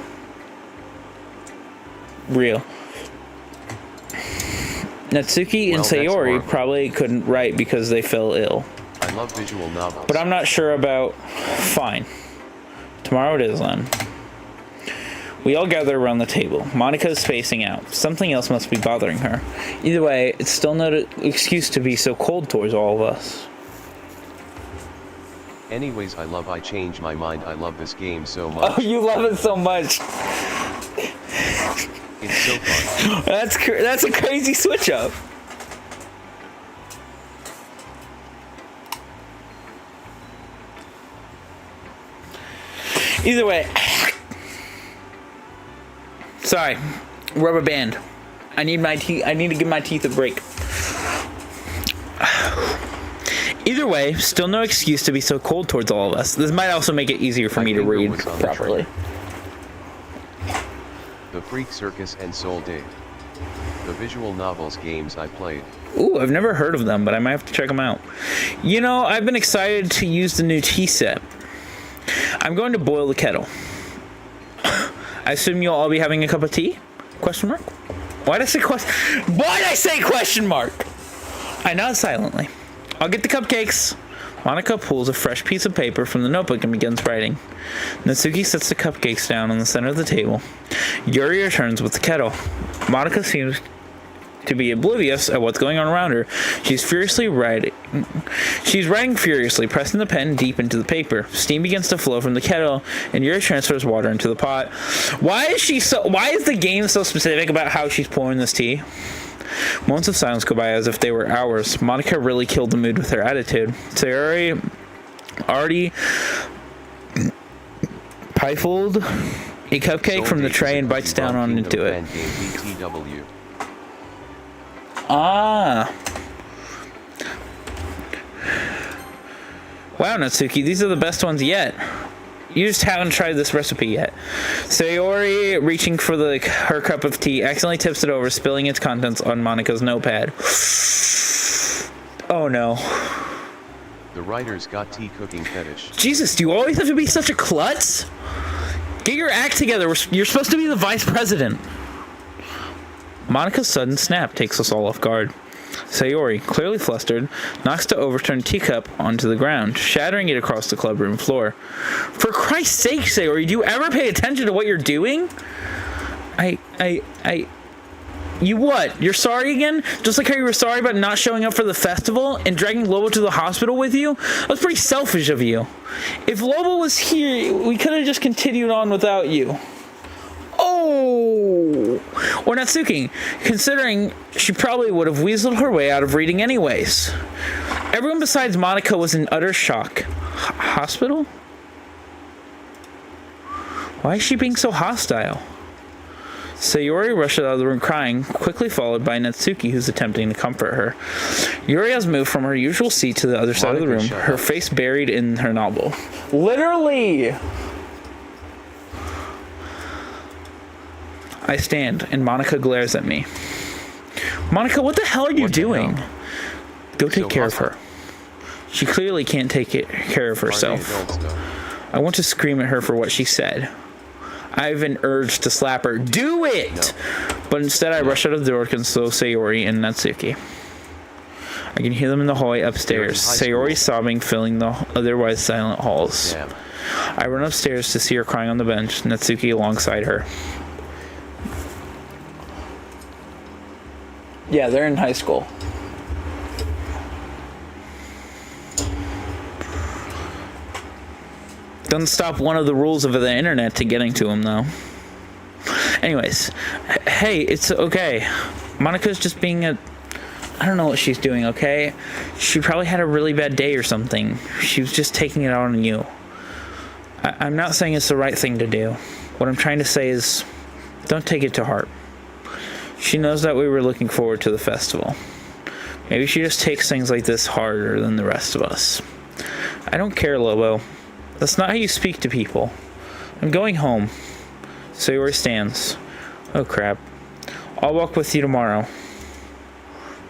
Real. Natsuki and Sayori probably couldn't write because they fell ill. I love visual novels. But I'm not sure about... Fine. Tomorrow it is then. We all gather around the table. Monica is spacing out. Something else must be bothering her. Either way, it's still no excuse to be so cold towards all of us. Anyways, I changed my mind. I love this game so much. Oh, you love it so much. It's so fun. That's a crazy switch up. Either way. Sorry. Rubber band. I need to give my teeth a break. Either way, still no excuse to be so cold towards all of us. This might also make it easier for me to read properly. Freak Circus and Soul Date. The visual novels games I played. Ooh, I've never heard of them, but I might have to check them out. You know, I've been excited to use the new tea set. I'm going to boil the kettle. I assume you'll all be having a cup of tea? Question mark? Why'd I say question mark? I nod silently. I'll get the cupcakes. Monica pulls a fresh piece of paper from the notebook and begins writing. Natsuki sets the cupcakes down on the center of the table. Yuri returns with the kettle. Monica seems to be oblivious at what's going on around her. She's writing furiously, pressing the pen deep into the paper. Steam begins to flow from the kettle, and Yuri transfers water into the pot. Why is the game so specific about how she's pouring this tea? Moments of silence go by as if they were hours. Monica really killed the mood with her attitude. Sayori already piffled a cupcake from the tray and bites down into it. Ah. Wow, Natsuki, these are the best ones yet. You just haven't tried this recipe yet. Sayori, reaching for her cup of tea, accidentally tips it over, spilling its contents on Monica's notepad. Oh no. The writer's got tea cooking fetish. Jesus, do you always have to be such a klutz? Get your act together. You're supposed to be the vice president. Monica's sudden snap takes us all off guard. Sayori, clearly flustered, knocks the overturned teacup onto the ground, shattering it across the clubroom floor. For Christ's sake, Sayori, do you ever pay attention to what you're doing? You what? You're sorry again? Just like how you were sorry about not showing up for the festival and dragging Lobo to the hospital with you? That was pretty selfish of you. If Lobo was here, we could have just continued on without you. Oh! Or Natsuki, considering she probably would have weaseled her way out of reading anyways. Everyone besides Monica was in utter shock. Hospital? Why is she being so hostile? Sayori rushes out of the room crying, quickly followed by Natsuki, who's attempting to comfort her. Yuri has moved from her usual seat to the other side of the room, her face buried in her novel. Literally! I stand, and Monica glares at me. Monica, what the hell are you doing? Go take care of her. She clearly can't take care of herself. I want to scream at her for what she said. I have an urge to slap her. Do it! No. But instead I rush out of the door to console Sayori and Natsuki. I can hear them in the hallway upstairs. Sayori sobbing, filling the otherwise silent halls. Damn. I run upstairs to see her crying on the bench, Natsuki alongside her. Yeah, they're in high school. Doesn't stop one of the rules of the internet to getting to him, though. Anyways, hey, it's okay. Monica's just being I don't know what she's doing, okay? She probably had a really bad day or something. She was just taking it out on you. I'm not saying it's the right thing to do. What I'm trying to say is, don't take it to heart. She knows that we were looking forward to the festival. Maybe she just takes things like this harder than the rest of us. I don't care, Lobo. That's not how you speak to people. I'm going home. Sayori stands. Oh crap. I'll walk with you tomorrow.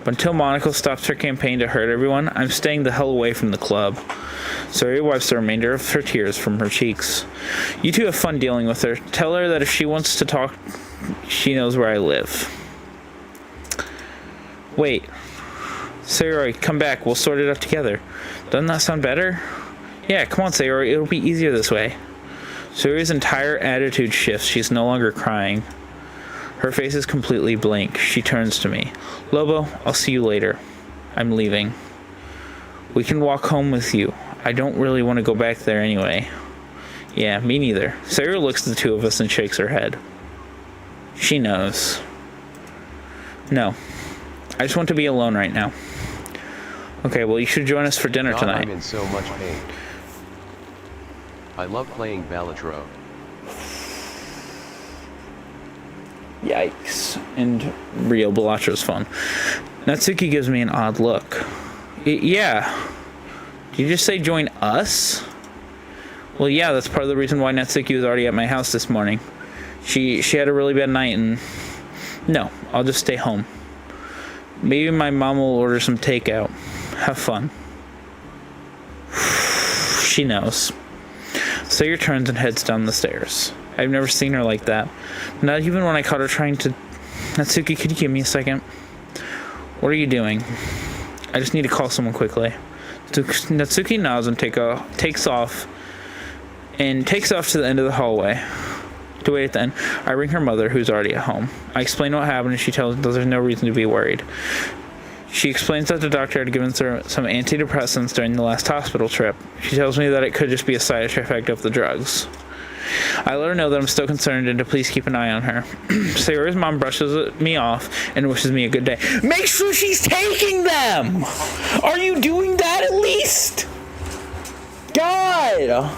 But until Monica stops her campaign to hurt everyone, I'm staying the hell away from the club. Sayori wipes the remainder of her tears from her cheeks. You two have fun dealing with her. Tell her that if she wants to talk, she knows where I live. Wait. Sayori, come back. We'll sort it out together. Doesn't that sound better? Yeah, come on, Sayori. It'll be easier this way. Sayori's entire attitude shifts. She's no longer crying. Her face is completely blank. She turns to me. Lobo, I'll see you later. I'm leaving. We can walk home with you. I don't really want to go back there anyway. Yeah, me neither. Sayori looks at the two of us and shakes her head. She knows. No. I just want to be alone right now. Okay, well, you should join us for dinner tonight. I'm in so much pain. I love playing Balatro. Yikes. And Rio Balatro's fun. Natsuki gives me an odd look. Yeah. Did you just say join us? Well, yeah, that's part of the reason why Natsuki was already at my house this morning. She had a really bad night, and no, I'll just stay home. Maybe my mom will order some takeout. Have fun. She knows. Sayori turns and heads down the stairs. I've never seen her like that. Not even when I caught her trying to... Natsuki, could you give me a second? What are you doing? I just need to call someone quickly. Natsuki nods and takes off to the end of the hallway to wait at the end. I ring her mother, who's already at home. I explain what happened, and she tells me there's no reason to be worried. She explains that the doctor had given her some antidepressants during the last hospital trip. She tells me that it could just be a side effect of the drugs. I let her know that I'm still concerned and to please keep an eye on her. Sayori's mom brushes me off and wishes me a good day. Make sure she's taking them! Are you doing that at least? God!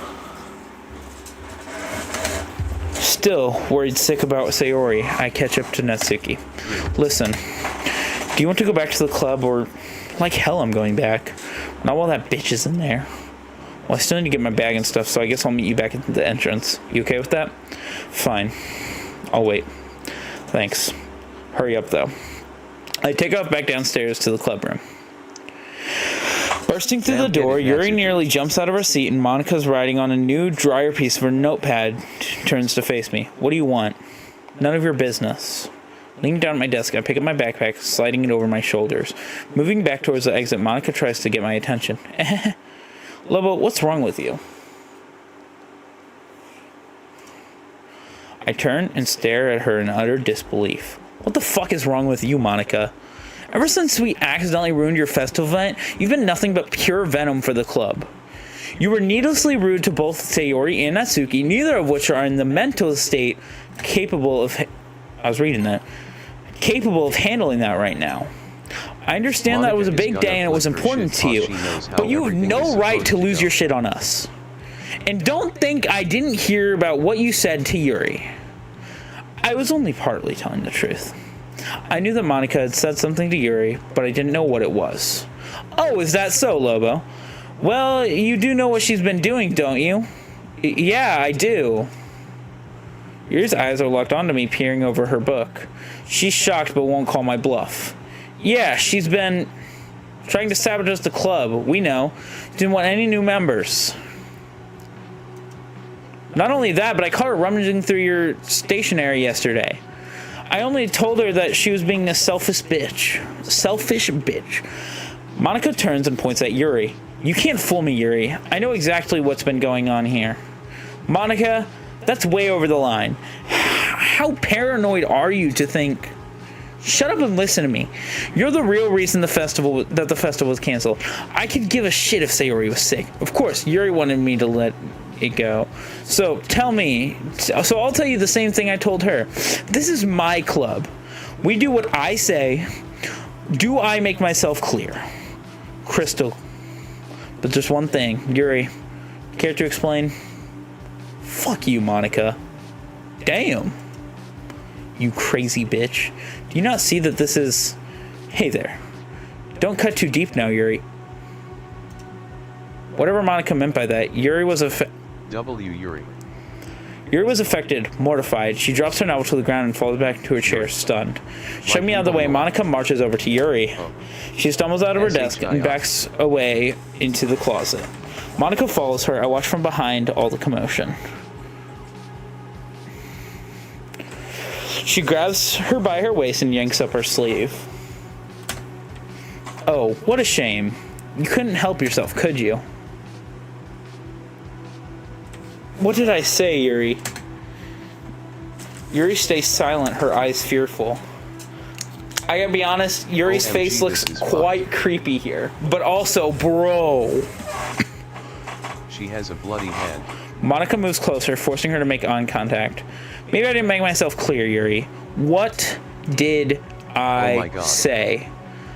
Still worried sick about Sayori, I catch up to Natsuki. Listen, do you want to go back to the club, or like hell I'm going back? Not while that bitch is in there. Well, I still need to get my bag and stuff, so I guess I'll meet you back at the entrance. You okay with that? Fine. I'll wait. Thanks. Hurry up, though. I take off back downstairs to the club room. Bursting through the door, Yuri nearly jumps out of her seat, and Monika's writing on a new, drier piece of her notepad turns to face me. What do you want? None of your business. Leaning down at my desk, I pick up my backpack, sliding it over my shoulders. Moving back towards the exit, Monika tries to get my attention. Lobo, what's wrong with you? I turn and stare at her in utter disbelief. What the fuck is wrong with you, Monika? Ever since we accidentally ruined your festival event, you've been nothing but pure venom for the club. You were needlessly rude to both Sayori and Natsuki, neither of which are in the mental state capable of... capable of handling that right now. I understand that it was a big day and it was important to you, but you have no right to lose your shit on us. And don't think I didn't hear about what you said to Yuri. I was only partly telling the truth. I knew that Monika had said something to Yuri, but I didn't know what it was. Oh, is that so, Lobo? Well, you do know what she's been doing, don't you? Yeah, I do. Yuri's eyes are locked onto me, peering over her book. She's shocked but won't call my bluff. Yeah, she's been trying to sabotage the club. We know. Didn't want any new members. Not only that, but I caught her rummaging through your stationery yesterday. I only told her that she was being a selfish bitch. Selfish bitch. Monika turns and points at Yuri. You can't fool me, Yuri. I know exactly what's been going on here. Monika, that's way over the line. How paranoid are you to think... Shut up and listen to me. You're the real reason the festival was canceled. I could give a shit if Sayori was sick. Of course, Yuri wanted me to let it go. So tell me. So I'll tell you the same thing I told her. This is my club. We do what I say. Do I make myself clear? Crystal. But just one thing. Yuri, care to explain? Fuck you, Monika. Damn. You crazy bitch. Do you not see that this is... Hey there. Don't cut too deep now, Yuri. Whatever Monika meant by that, Yuri was Yuri. Yuri was affected, mortified. She drops her novel to the ground and falls back into her chair, stunned. Shoving me out of the way, Monika marches over to Yuri. She stumbles out of her desk and backs away into the closet. Monika follows her. I watch from behind all the commotion. She grabs her by her waist and yanks up her sleeve. Oh, what a shame. You couldn't help yourself, could you? What did I say, Yuri? Yuri stays silent, her eyes fearful. I gotta be honest, Yuri's face looks quite creepy here. But also, bro. She has a bloody hand. Monika moves closer, forcing her to make eye contact. Maybe I didn't make myself clear, Yuri. What did I say?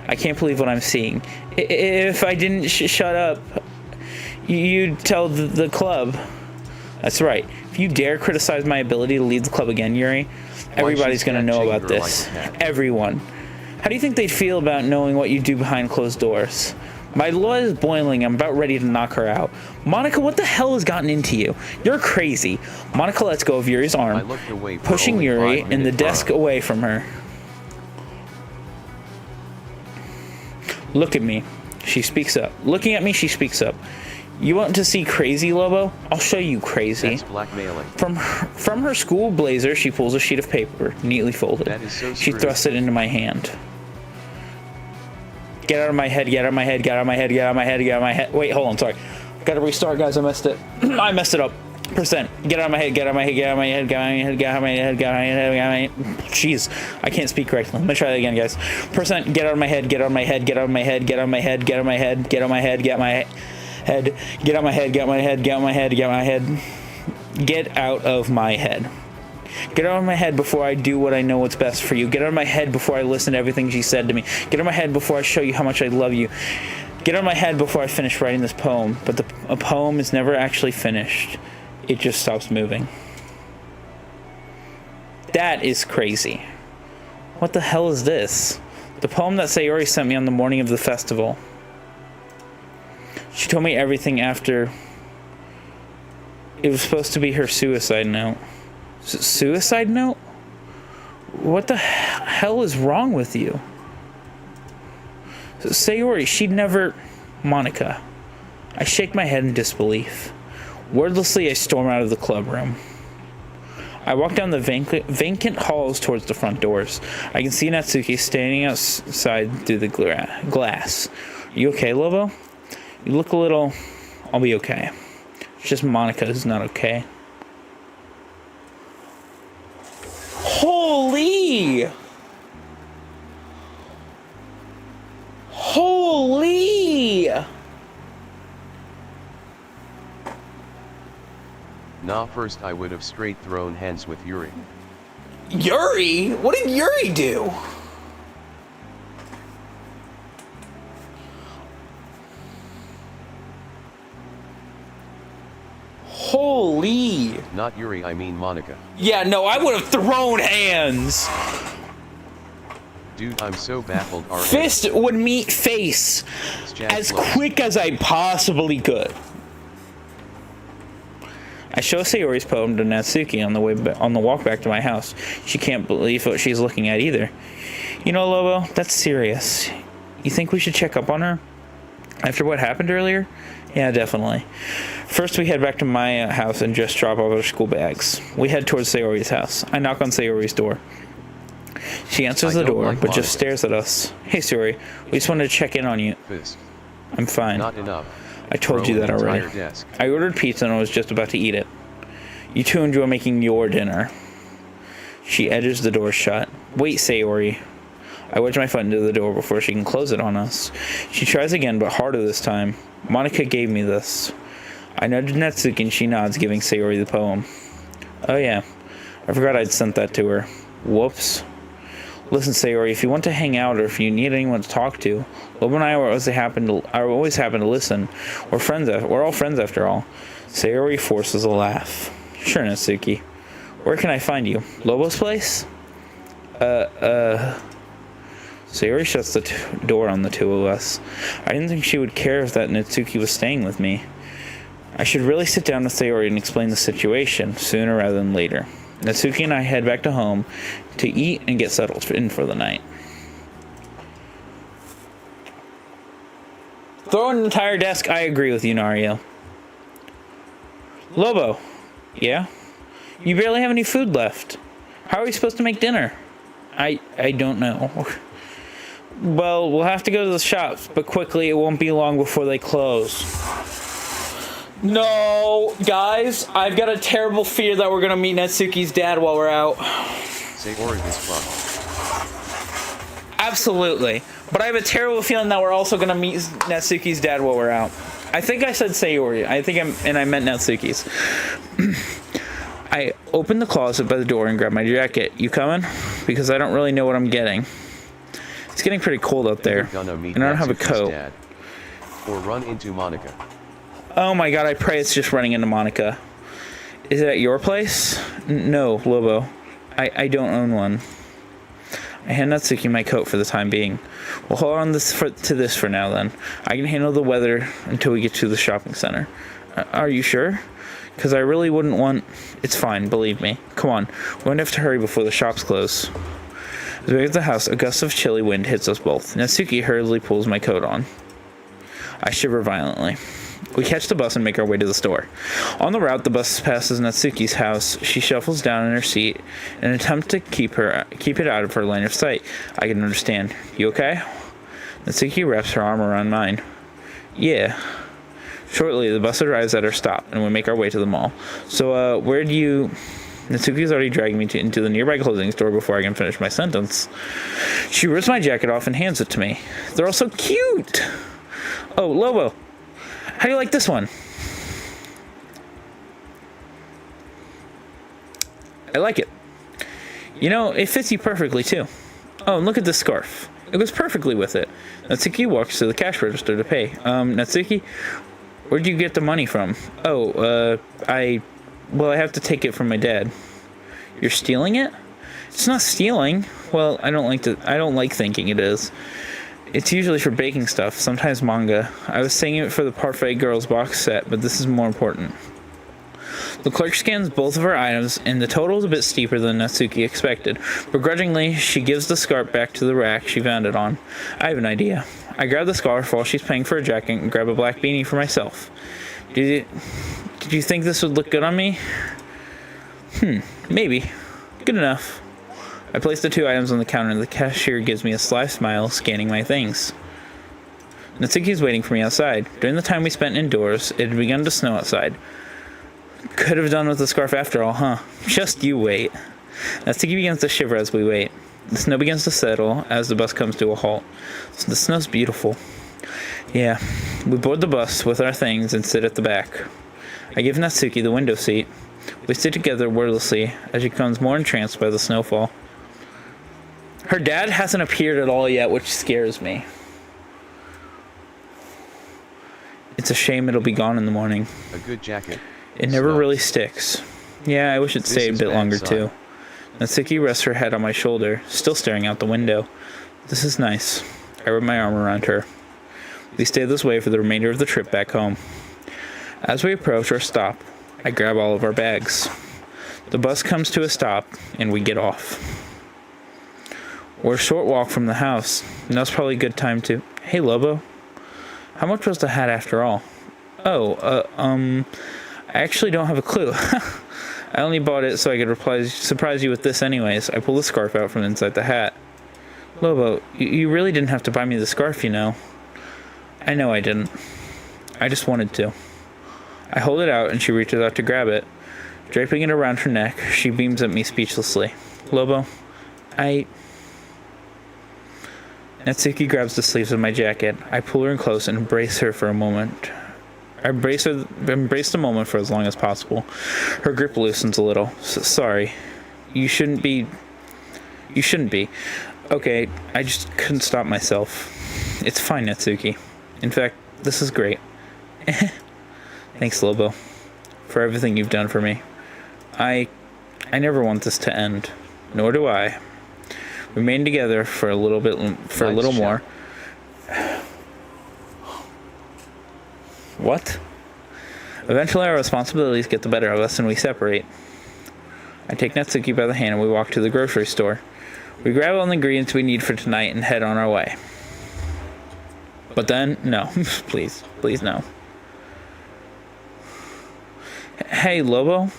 I can't believe what I'm seeing. If I didn't shut up, you'd tell the club. That's right. If you dare criticize my ability to lead the club again, Yuri, everybody's going to know about this. Everyone. How do you think they'd feel about knowing what you do behind closed doors? My blood is boiling. I'm about ready to knock her out. Monica, what the hell has gotten into you? You're crazy. Monica lets go of Yuri's arm, pushing Yuri and the desk away from her. Look at me. She speaks up. Looking at me, she speaks up. You want to see crazy, Lobo? I'll show you crazy. That's blackmailing. From her school blazer, she pulls a sheet of paper, neatly folded. That is so she thrusts it into my hand. Get out of my head, get out of my head, get out of my head, get out of my head, get out of my head. Wait, hold on, sorry. Gotta restart, guys, I messed it. I messed it up. Percent. Get out of my head, get out of my head, get out of my head, get out of my head, get out of my head, get out of my head, get out of my head. Jeez, I can't speak correctly. Let me try that again, guys. Percent. Get out of my head, get out of my head, get out of my head, get out of my head, get out of my head, get out of my head, get out of my head, get out of my head, get out of my head, get out of my head, get out of my head. Get out of my head. Get out of my head before I do what I know what's best for you. Get out of my head before I listen to everything she said to me. Get out of my head before I show you how much I love you. Get out of my head before I finish writing this poem. But a poem is never actually finished. It just stops moving. That is crazy. What the hell is this? The poem that Sayori sent me on the morning of the festival. She told me everything after. It was supposed to be her suicide note. Suicide note? What the hell is wrong with you? Sayori, she'd never... Monica. I shake my head in disbelief. Wordlessly, I storm out of the club room. I walk down the vacant halls towards the front doors. I can see Natsuki standing outside through the glass. Are you okay, Lobo? You look a little... I'll be okay. It's just Monica who's not okay. Holy! Holy! Nah, first I would have straight thrown hands with Yuri. Yuri? What did Yuri do? Holy. Not Yuri, I mean Monica. Yeah, no, I would have thrown hands. Dude, I'm so baffled. Fist would meet face as quick as I possibly could. I show Sayori's poem to Natsuki on the walk back to my house. She can't believe what she's looking at either. You know, Lobo, that's serious. You think we should check up on her? After what happened earlier? Yeah, definitely. First, we head back to my house and just drop off our school bags. We head towards Sayori's house. I knock on Sayori's door. She answers the door, but just stares at us. Hey, Sayori, we just wanted to check in on you. Fist. I'm fine. Not enough. I told you that already. I ordered pizza and I was just about to eat it. You two enjoy making your dinner. She edges the door shut. Wait, Sayori. I wedge my foot into the door before she can close it on us. She tries again, but harder this time. Monica gave me this. I nudge Natsuki and she nods, giving Sayori the poem. Oh yeah, I forgot I'd sent that to her. Whoops. Listen, Sayori, if you want to hang out or if you need anyone to talk to, Lobo and I always happen to listen. We're all friends after all. Sayori forces a laugh. Sure, Natsuki. Where can I find you? Lobo's place? Sayori shuts the door on the two of us. I didn't think she would care if that Natsuki was staying with me. I should really sit down with Sayori and explain the situation, sooner rather than later. Natsuki and I head back to home to eat and get settled in for the night. Throw an entire desk, I agree with you, Nario. Lobo. Yeah? You barely have any food left. How are we supposed to make dinner? I don't know. Well, we'll have to go to the shops, but quickly, it won't be long before they close. No, guys, I've got a terrible fear that we're gonna meet Natsuki's dad while we're out. Sayori is fucked. Absolutely. But I have a terrible feeling that we're also gonna meet Natsuki's dad while we're out. I think I said Sayori. I meant Natsuki's. I open the closet by the door and grab my jacket. You coming? Because I don't really know what I'm getting. It's getting pretty cold out there, and I don't have a coat. Dad. Or run into Monica. Oh my god, I pray it's just running into Monica. Is it at your place? No, Lobo. I don't own one. I hand Natsuki my coat for the time being. We'll hold on to this for now, then. I can handle the weather until we get to the shopping center. Are you sure? Because I really wouldn't want... It's fine, believe me. Come on, we're going to have to hurry before the shops close. As we get to the house, a gust of chilly wind hits us both. Natsuki hurriedly pulls my coat on. I shiver violently. We catch the bus and make our way to the store. On the route, the bus passes Natsuki's house. She shuffles down in her seat in an attempt to keep it out of her line of sight. I can understand. You okay? Natsuki wraps her arm around mine. Yeah. Shortly, the bus arrives at our stop, and we make our way to the mall. So, where do you... Natsuki's already dragging me into the nearby clothing store before I can finish my sentence. She rips my jacket off and hands it to me. They're all so cute! Oh, Lobo, how do you like this one? I like it. You know, it fits you perfectly, too. Oh, and look at this scarf. It goes perfectly with it. Natsuki walks to the cash register to pay. Natsuki, where'd you get the money from? Oh, I have to take it from my dad. You're stealing it? It's not stealing. Well, I don't like thinking it is. It's usually for baking stuff, sometimes manga. I was saving it for the Parfait Girls box set, but this is more important. The clerk scans both of our items, and the total is a bit steeper than Natsuki expected. Begrudgingly, she gives the scarf back to the rack she found it on. I have an idea. I grab the scarf while she's paying for a jacket and grab a black beanie for myself. Did you think this would look good on me? Maybe. Good enough. I place the two items on the counter and the cashier gives me a sly smile, scanning my things. Natsuki is waiting for me outside. During the time we spent indoors, it had begun to snow outside. Could have done with the scarf after all, huh? Just you wait. Natsuki begins to shiver as we wait. The snow begins to settle as the bus comes to a halt. The snow's beautiful. Yeah, we board the bus with our things and sit at the back. I give Natsuki the window seat. We sit together wordlessly as she becomes more entranced by the snowfall. Her dad hasn't appeared at all yet, which scares me. It's a shame it'll be gone in the morning. A good jacket. It never really sticks. Yeah, I wish it stayed a bit longer too. Natsuki rests her head on my shoulder, still staring out the window. This is nice. I wrap my arm around her. We stay this way for the remainder of the trip back home. As we approach our stop, I grab all of our bags. The bus comes to a stop, and we get off. We're a short walk from the house, and that's probably a good time to... Hey, Lobo. How much was the hat after all? Oh, I actually don't have a clue. I only bought it so I could surprise you with this anyways. I pull the scarf out from inside the hat. Lobo, you really didn't have to buy me the scarf, you know. I know I didn't. I just wanted to. I hold it out and she reaches out to grab it. Draping it around her neck, she beams at me speechlessly. Lobo, Natsuki grabs the sleeves of my jacket. I pull her in close and embrace her for a moment. I embrace the moment for as long as possible. Her grip loosens a little. Sorry. You shouldn't be. Okay, I just couldn't stop myself. It's fine, Natsuki. In fact, this is great. Thanks, Lobo, for everything you've done for me. I never want this to end. Nor do I. Remain together for a little more. What? Eventually our responsibilities get the better of us and we separate. I take Natsuki by the hand and we walk to the grocery store. We grab all the ingredients we need for tonight and head on our way. But then, no. Please no. Hey, Lobo.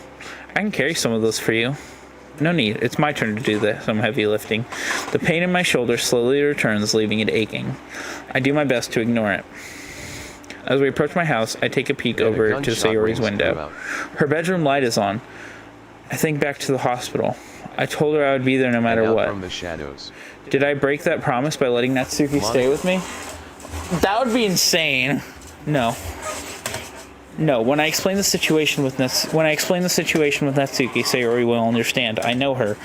I can carry some of those for you. No need. It's my turn to do some heavy lifting. The pain in my shoulder slowly returns, leaving it aching. I do my best to ignore it. As we approach my house, I take a peek over to Sayori's window. Her bedroom light is on. I think back to the hospital. I told her I would be there no matter what. From the shadows. Did I break that promise by letting Natsuki stay with me? That would be insane. No. When I explain the situation with Natsuki, Sayori will understand. I know her.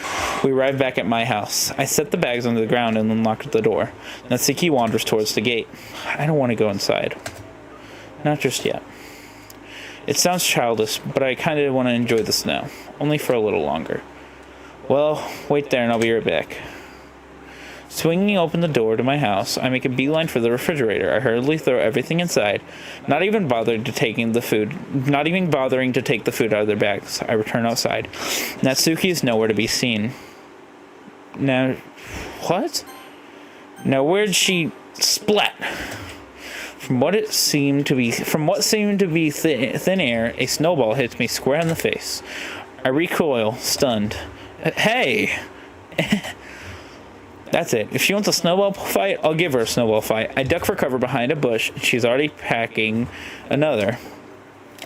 We arrive back at my house. I set the bags on the ground and unlock the door. Natsuki wanders towards the gate. I don't want to go inside. Not just yet. It sounds childish, but I kind of want to enjoy the snow. Only for a little longer. Well, wait there and I'll be right back. Swinging open the door to my house, I make a beeline for the refrigerator. I hurriedly throw everything inside, not even bothering to take the food out of their bags. I return outside. Natsuki is nowhere to be seen. Now, what? Now where'd she splat? From what seemed to be thin air, a snowball hits me square in the face. I recoil, stunned. Hey! That's it. If she wants a snowball fight, I'll give her a snowball fight. I duck for cover behind a bush. She's already packing another.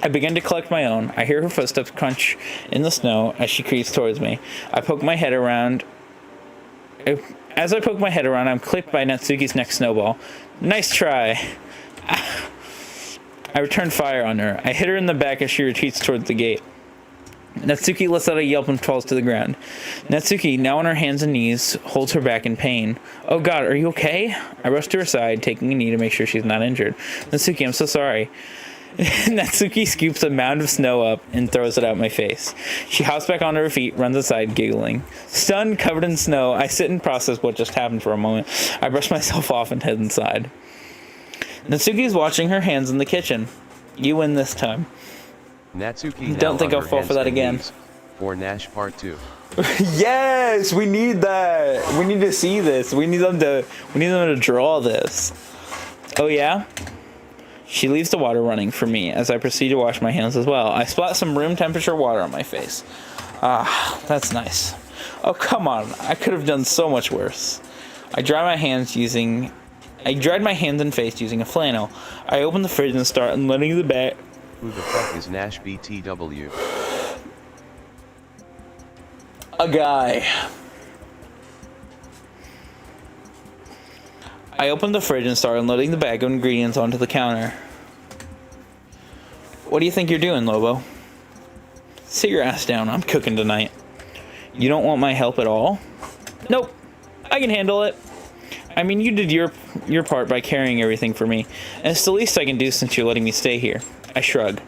I begin to collect my own. I hear her footsteps crunch in the snow as she creeps towards me. I poke my head around. As I poke my head around, I'm clipped by Natsuki's next snowball. Nice try. I return fire on her. I hit her in the back as she retreats towards the gate. Natsuki lets out a yelp and falls to the ground. Natsuki, now on her hands and knees, holds her back in pain. Oh god, are you okay? I rush to her side, taking a knee to make sure she's not injured. Natsuki, I'm so sorry. Natsuki scoops a mound of snow up and throws it at my face. She hops back onto her feet, runs aside, giggling. Stunned, covered in snow, I sit and process what just happened for a moment. I brush myself off and head inside. Natsuki is washing her hands in the kitchen. You win this time. Natsuki, don't think I'll fall for that again. For Nash Part 2. Yes, we need that. We need to see this. We need them to draw this. Oh yeah? She leaves the water running for me as I proceed to wash my hands as well. I splat some room temperature water on my face. Ah, that's nice. Oh, come on. I could have done so much worse. I dried my hands and face using a flannel. I open the fridge and start unloading the bag. Who the fuck is Nash BTW? A guy. I open the fridge and start unloading the bag of ingredients onto the counter. What do you think you're doing, Lobo? Sit your ass down. I'm cooking tonight. You don't want my help at all? Nope. I can handle it. I mean, you did your part by carrying everything for me, and it's the least I can do since you're letting me stay here. I shrug.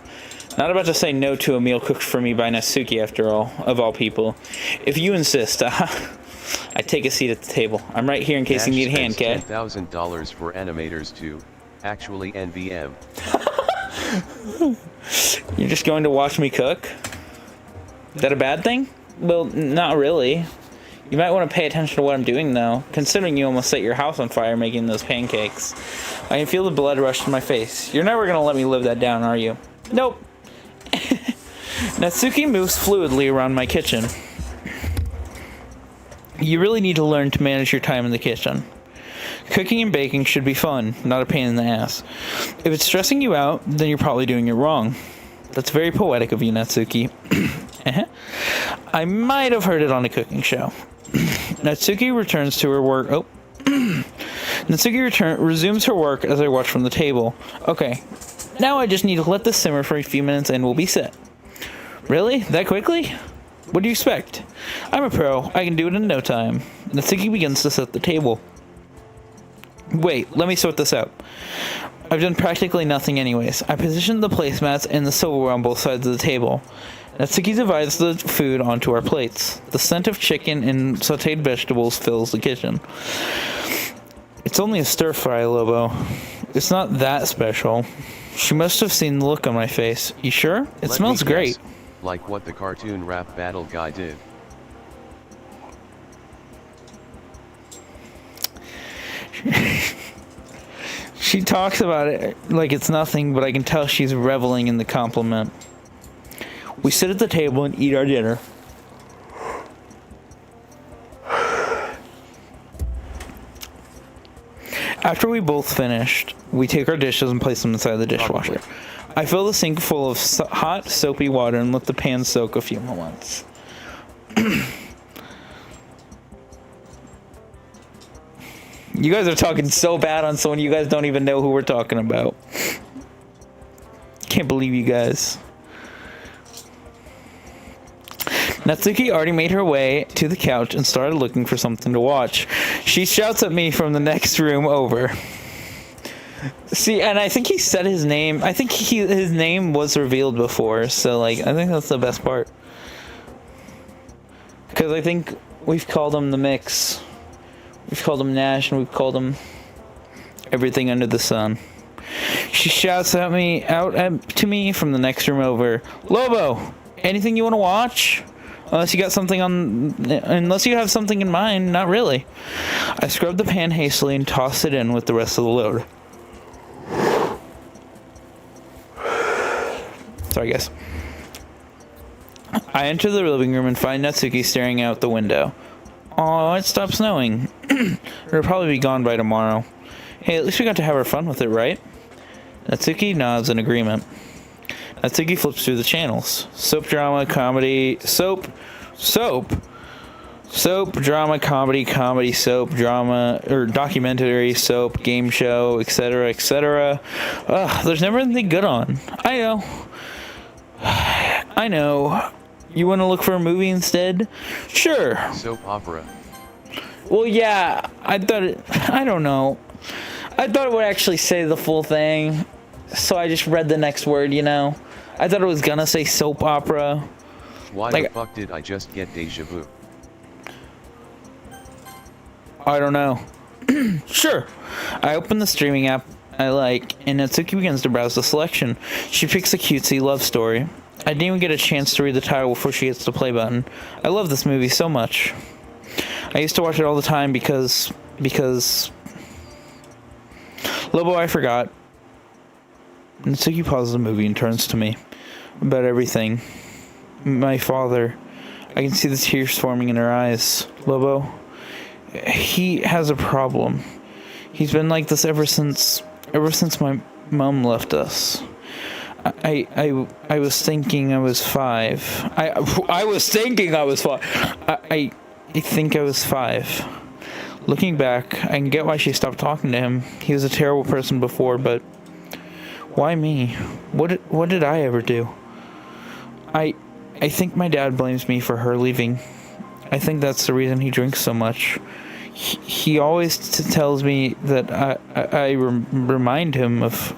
Not about to say no to a meal cooked for me by Natsuki after all, of all people. If you insist, I take a seat at the table. I'm right here in case you need a hand, Kat. $10,000 for animators too. Actually NVM. You're just going to watch me cook? Is that a bad thing? Well, not really. You might want to pay attention to what I'm doing, though, considering you almost set your house on fire making those pancakes. I can feel the blood rush to my face. You're never going to let me live that down, are you? Nope. Natsuki moves fluidly around my kitchen. You really need to learn to manage your time in the kitchen. Cooking and baking should be fun, not a pain in the ass. If it's stressing you out, then you're probably doing it wrong. That's very poetic of you, Natsuki. I might have heard it on a cooking show. Natsuki returns to her work. Oh. Natsuki resumes her work as I watch from the table. Okay, now I just need to let this simmer for a few minutes and we'll be set. Really? That quickly? What do you expect? I'm a pro. I can do it in no time. Natsuki begins to set the table. Wait, let me sort this out. I've done practically nothing anyways. I positioned the placemats and the silverware on both sides of the table. Natsuki divides the food onto our plates. The scent of chicken and sauteed vegetables fills the kitchen. It's only a stir fry, Lobo. It's not that special. She must have seen the look on my face. You sure? It smells great. Like what the cartoon rap battle guy did. She talks about it like it's nothing, but I can tell she's reveling in the compliment. We sit at the table and eat our dinner. After we both finished, we take our dishes and place them inside the dishwasher. I fill the sink full of hot, soapy water and let the pan soak a few moments. You guys are talking so bad on someone you guys don't even know who we're talking about. Can't believe you guys. Natsuki already made her way to the couch and started looking for something to watch. She shouts at me from the next room over. See, and I think he said his name. I think his name was revealed before, so like I think that's the best part. Because I think we've called him the Mix We've called him Nash, and we've called him everything under the sun. She shouts to me from the next room over. Lobo, anything you want to watch? Unless you have something in mind, not really. I scrubbed the pan hastily and tossed it in with the rest of the load. Sorry, guys. I enter the living room and find Natsuki staring out the window. Oh, it stopped snowing. It'll probably be gone by tomorrow. Hey, at least we got to have our fun with it, right? Natsuki nods in agreement. Natsuki flips through the channels. Soap, drama, comedy, soap, drama, comedy, soap, drama, or documentary, soap, game show, etc., etc. There's never anything good on. I know. You want to look for a movie instead? Sure. Soap opera. Well, yeah, I don't know. I thought it would actually say the full thing, so I just read the next word, you know? I thought it was gonna say soap opera. Why the fuck did I just get deja vu? I don't know. Sure. I open the streaming app I like, and Natsuki begins to browse the selection. She picks a cutesy love story. I didn't even get a chance to read the title before she hits the play button. I love this movie so much. I used to watch it all the time because... Lobo, I forgot. Natsuki pauses the movie and turns to me. About everything. My father. I can see the tears forming in her eyes. Lobo, he has a problem. He's been like this ever since my mom left us. I was thinking I was 5. I was thinking I was 5. I think I was 5. Looking back, I can get why she stopped talking to him. He was a terrible person before, but why me? What did I ever do? I think my dad blames me for her leaving. I think that's the reason he drinks so much. He always tells me that I remind him of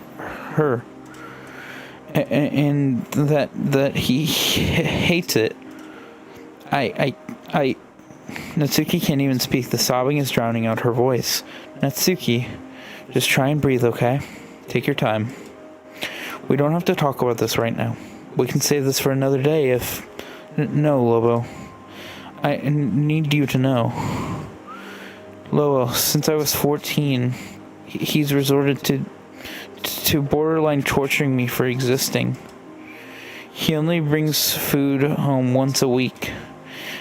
her. And that he hates it. Natsuki can't even speak. The sobbing is drowning out her voice. Natsuki, just try and breathe, okay? Take your time. We don't have to talk about this right now. We can save this for another day if... No, Lobo. I need you to know. Lobo, since I was 14, he's resorted to borderline torturing me for existing. He only brings food home once a week,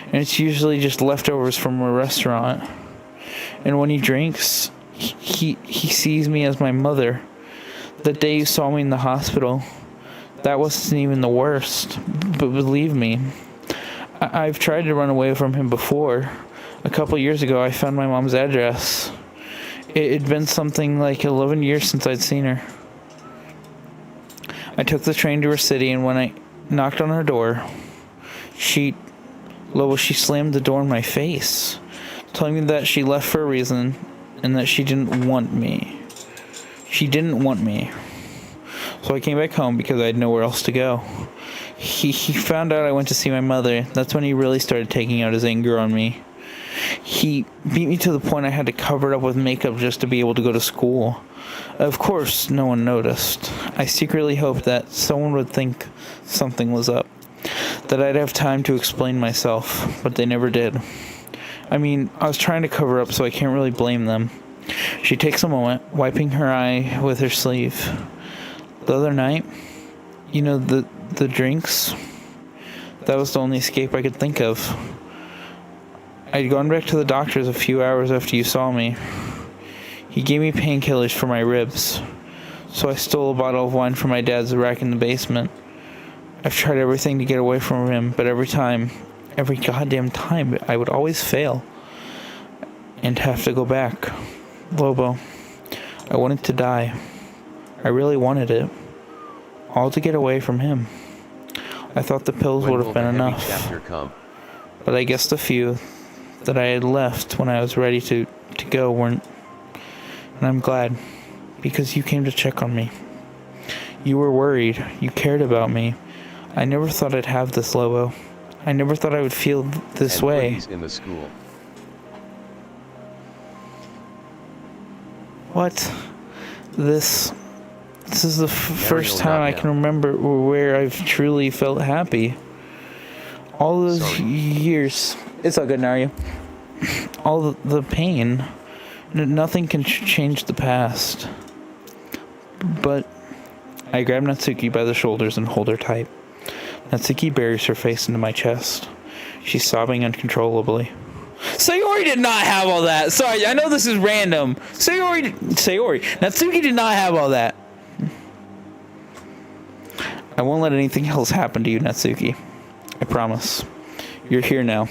and it's usually just leftovers from a restaurant. And when he drinks, he sees me as my mother. The day you saw me in the hospital, that wasn't even the worst. But believe me, I've tried to run away from him before. A couple years ago, I found my mom's address. It'd been something like 11 years since I'd seen her. I took the train to her city, and when I knocked on her door, she slammed the door in my face, telling me that she left for a reason, and that she didn't want me. She didn't want me. So I came back home because I had nowhere else to go. He found out I went to see my mother. That's when he really started taking out his anger on me. He beat me to the point I had to cover it up with makeup just to be able to go to school. Of course, no one noticed. I secretly hoped that someone would think something was up, that I'd have time to explain myself, but they never did. I mean, I was trying to cover up, so I can't really blame them. She takes a moment, wiping her eye with her sleeve. The other night, you know, the drinks, that was the only escape I could think of. I'd gone back to the doctor's a few hours after you saw me. He gave me painkillers for my ribs, so I stole a bottle of wine from my dad's rack in the basement. I've tried everything to get away from him, but every goddamn time, I would always fail and have to go back. Lobo, I wanted to die. I really wanted it. All to get away from him. I thought the pills would have been enough. But I guess the few that I had left when I was ready to go weren't. And I'm glad, because you came to check on me. You were worried. You cared about me. I never thought I'd have this, Lobo. I never thought I would feel this way. In the school. What? This is the first time I can remember where I've truly felt happy. All those years. It's all good, Nario. All the pain. Nothing can change the past. But I grab Natsuki by the shoulders and hold her tight. Natsuki buries her face into my chest. She's sobbing uncontrollably. Sayori did not have all that. Sorry, I know this is random. Sayori. Natsuki did not have all that. I won't let anything else happen to you, Natsuki. I promise. You're here now.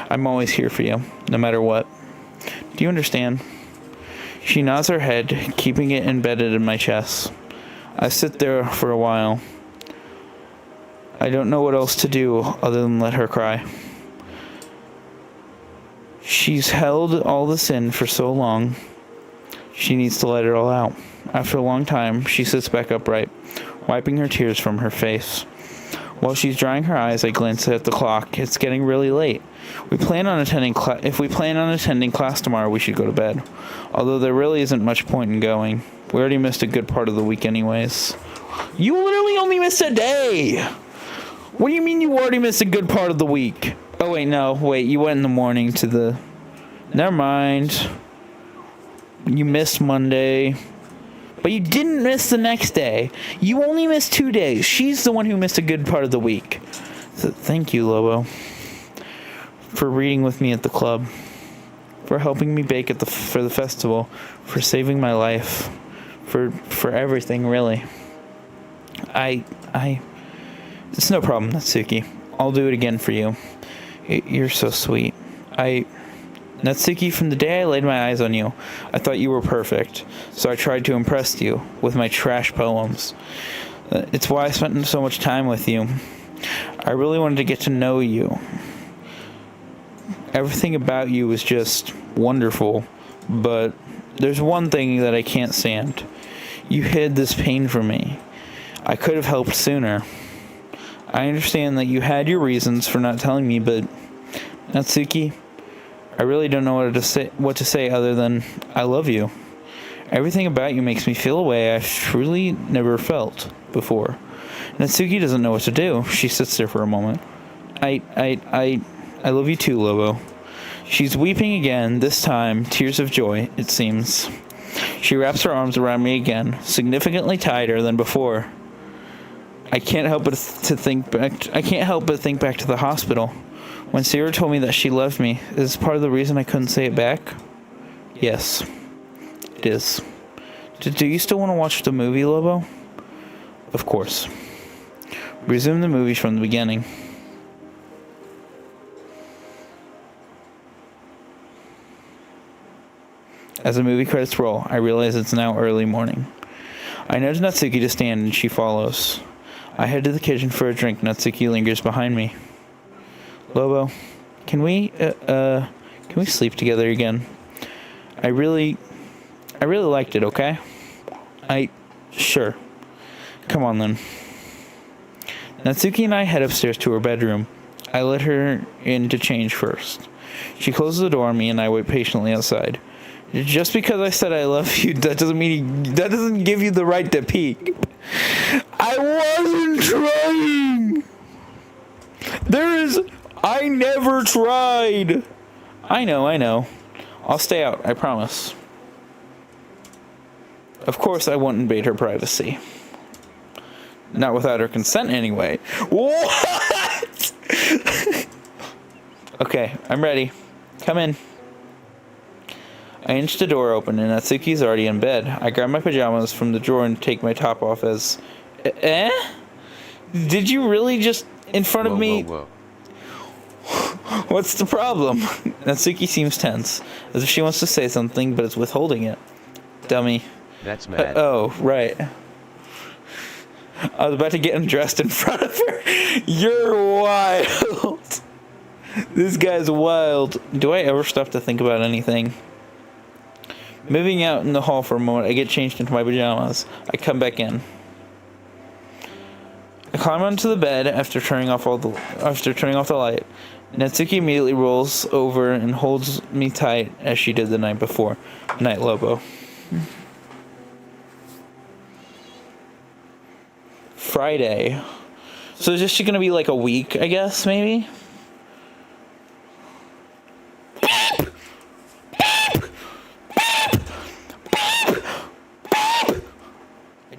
I'm always here for you, no matter what. Do you understand? She nods her head, keeping it embedded in my chest. I sit there for a while. I don't know what else to do other than let her cry. She's held all this in for so long. She needs to let it all out. After a long time, she sits back upright, wiping her tears from her face. While she's drying her eyes, I glance at the clock. It's getting really late. If we plan on attending class tomorrow, we should go to bed. Although there really isn't much point in going. We already missed a good part of the week anyways. You literally only missed a day! What do you mean you already missed a good part of the week? Oh wait, no, you went in the morning to the... Never mind. You missed Monday. But you didn't miss the next day. You only missed 2 days. She's the one who missed a good part of the week. So thank you, Lobo. For reading with me at the club. For helping me bake for the festival. For saving my life. For everything, really. It's no problem, Natsuki. I'll do it again for you. You're so sweet. Natsuki, from the day I laid my eyes on you, I thought you were perfect, so I tried to impress you with my trash poems. It's why I spent so much time with you. I really wanted to get to know you. Everything about you was just wonderful, but there's one thing that I can't stand. You hid this pain from me. I could have helped sooner. I understand that you had your reasons for not telling me, but Natsuki, I really don't know what to say other than I love you. Everything about you makes me feel a way I've truly never felt before. Natsuki doesn't know what to do. She sits there for a moment. I love you too, Lobo. She's weeping again, this time tears of joy, it seems. She wraps her arms around me again, significantly tighter than before. I can't help but think back to the hospital. When Sarah told me that she loved me, is this part of the reason I couldn't say it back? Yes, it is. Do you still want to watch the movie, Lobo? Of course. Resume the movie from the beginning. As the movie credits roll, I realize it's now early morning. I nudge Natsuki to stand and she follows. I head to the kitchen for a drink. Natsuki lingers behind me. Lobo, can we sleep together again? I really liked it, okay? Sure. Come on then. Natsuki and I head upstairs to her bedroom. I let her in to change first. She closes the door on me and I wait patiently outside. Just because I said I love you, that doesn't give you the right to peek. I wasn't trying. I never tried. I know. I'll stay out, I promise. Of course I won't invade her privacy. Not without her consent anyway. What? Okay, I'm ready. Come in. I inch the door open and Natsuki's already in bed. I grab my pajamas from the drawer and take my top off as... Did you really just in front of me? Whoa. What's the problem? Natsuki seems tense, as if she wants to say something, but is withholding it. Dummy. That's mad. Oh, right. I was about to get undressed in front of her. You're wild. This guy's wild. Do I ever stop to think about anything? Moving out in the hall for a moment, I get changed into my pajamas. I come back in. I climb onto the bed after turning off the light. Natsuki immediately rolls over and holds me tight as she did the night before. Night, Lobo. Friday. So is this just gonna be like a week, I guess, maybe?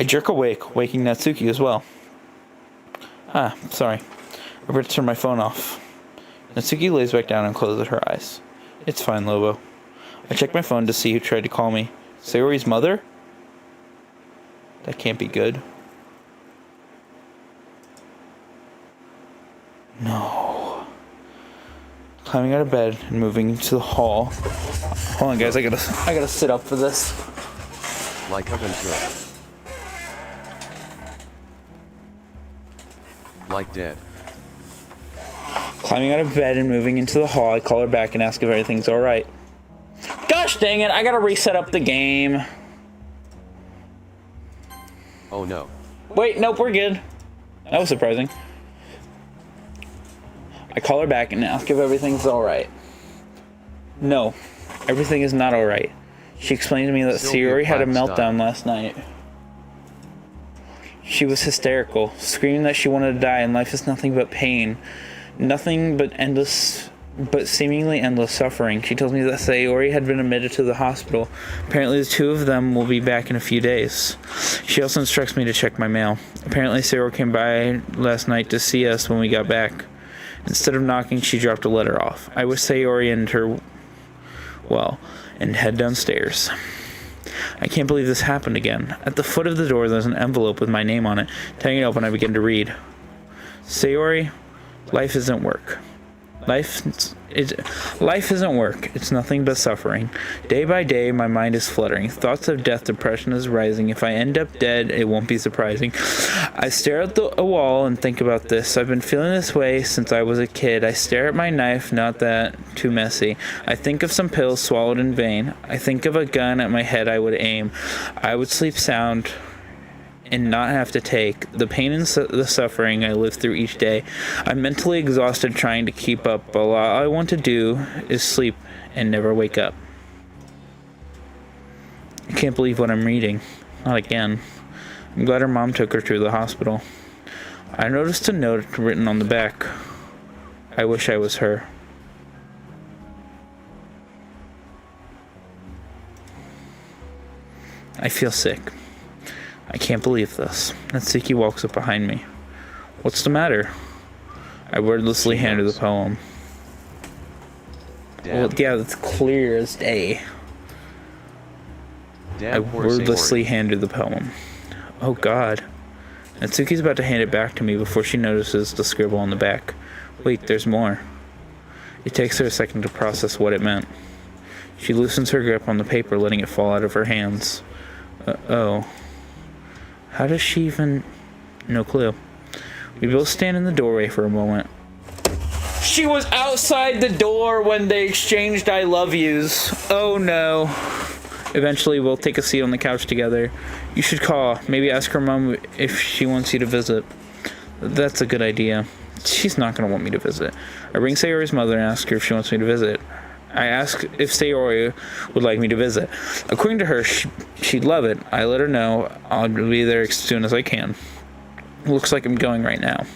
I jerk awake, waking Natsuki as well. Sorry. I forgot to turn my phone off. Natsuki lays back down and closes her eyes. It's fine, Lobo. I check my phone to see who tried to call me. Sayori's mother? That can't be good. No. Climbing out of bed and moving into the hall. Hold on, guys. I gotta sit up for this. Like oven throw. Like dead. Climbing out of bed and moving into the hall, I call her back and ask if everything's alright. Gosh dang it, I gotta reset up the game. Oh no. Wait, nope, we're good. That was surprising. I call her back and ask if everything's alright. No, everything is not alright. She explained to me that Sayori had a meltdown last night. She was hysterical, screaming that she wanted to die and life is nothing but pain. Nothing but seemingly endless suffering. She told me that Sayori had been admitted to the hospital. Apparently the two of them will be back in a few days. She also instructs me to check my mail. Apparently Sayori came by last night to see us when we got back. Instead of knocking, she dropped a letter off. I wish Sayori and her well and head downstairs. I can't believe this happened again. At the foot of the door there's an envelope with my name on it. Tearing it open, I begin to read. Sayori, life isn't work. Life isn't work. It's nothing but suffering. Day by day, my mind is fluttering. Thoughts of death, depression is rising. If I end up dead, it won't be surprising. I stare at a wall and think about this. I've been feeling this way since I was a kid. I stare at my knife, not that too messy. I think of some pills swallowed in vain. I think of a gun at my head I would aim. I would sleep sound and not have to take the pain and the suffering I live through each day. I'm mentally exhausted trying to keep up, but all I want to do is sleep and never wake up. I can't believe what I'm reading. Not again. I'm glad her mom took her to the hospital. I noticed a note written on the back. I wish I was her. I feel sick. I can't believe this. Natsuki walks up behind me. What's the matter? I wordlessly hand her the poem. Well, yeah, it's clear as day. I wordlessly hand her the poem. Oh God. Natsuki's about to hand it back to me before she notices the scribble on the back. Wait, there's more. It takes her a second to process what it meant. She loosens her grip on the paper, letting it fall out of her hands. Oh. How does she even... No clue. We both stand in the doorway for a moment. She was outside the door when they exchanged I love yous. Oh no. Eventually we'll take a seat on the couch together. You should call. Maybe ask her mom if she wants you to visit. That's a good idea. She's not going to want me to visit. I ring Sayori's mother and ask her if she wants me to visit. I ask if Sayori would like me to visit. According to her, she'd love it. I let her know I'll be there as soon as I can. Looks like I'm going right now.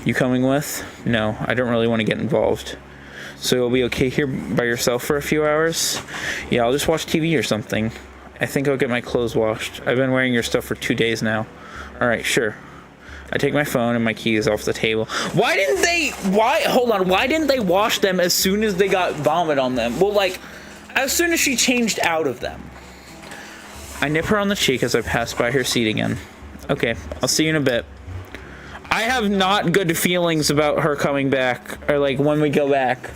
You coming with? No, I don't really want to get involved. So you'll be okay here by yourself for a few hours? Yeah, I'll just watch TV or something. I think I'll get my clothes washed. I've been wearing your stuff for 2 days now. Alright, sure. I take my phone and my keys off the table. Why didn't they wash them as soon as they got vomit on them? Well, like, as soon as she changed out of them. I nip her on the cheek as I pass by her seat again. Okay, I'll see you in a bit. I have not good feelings about her coming back, or like when we go back.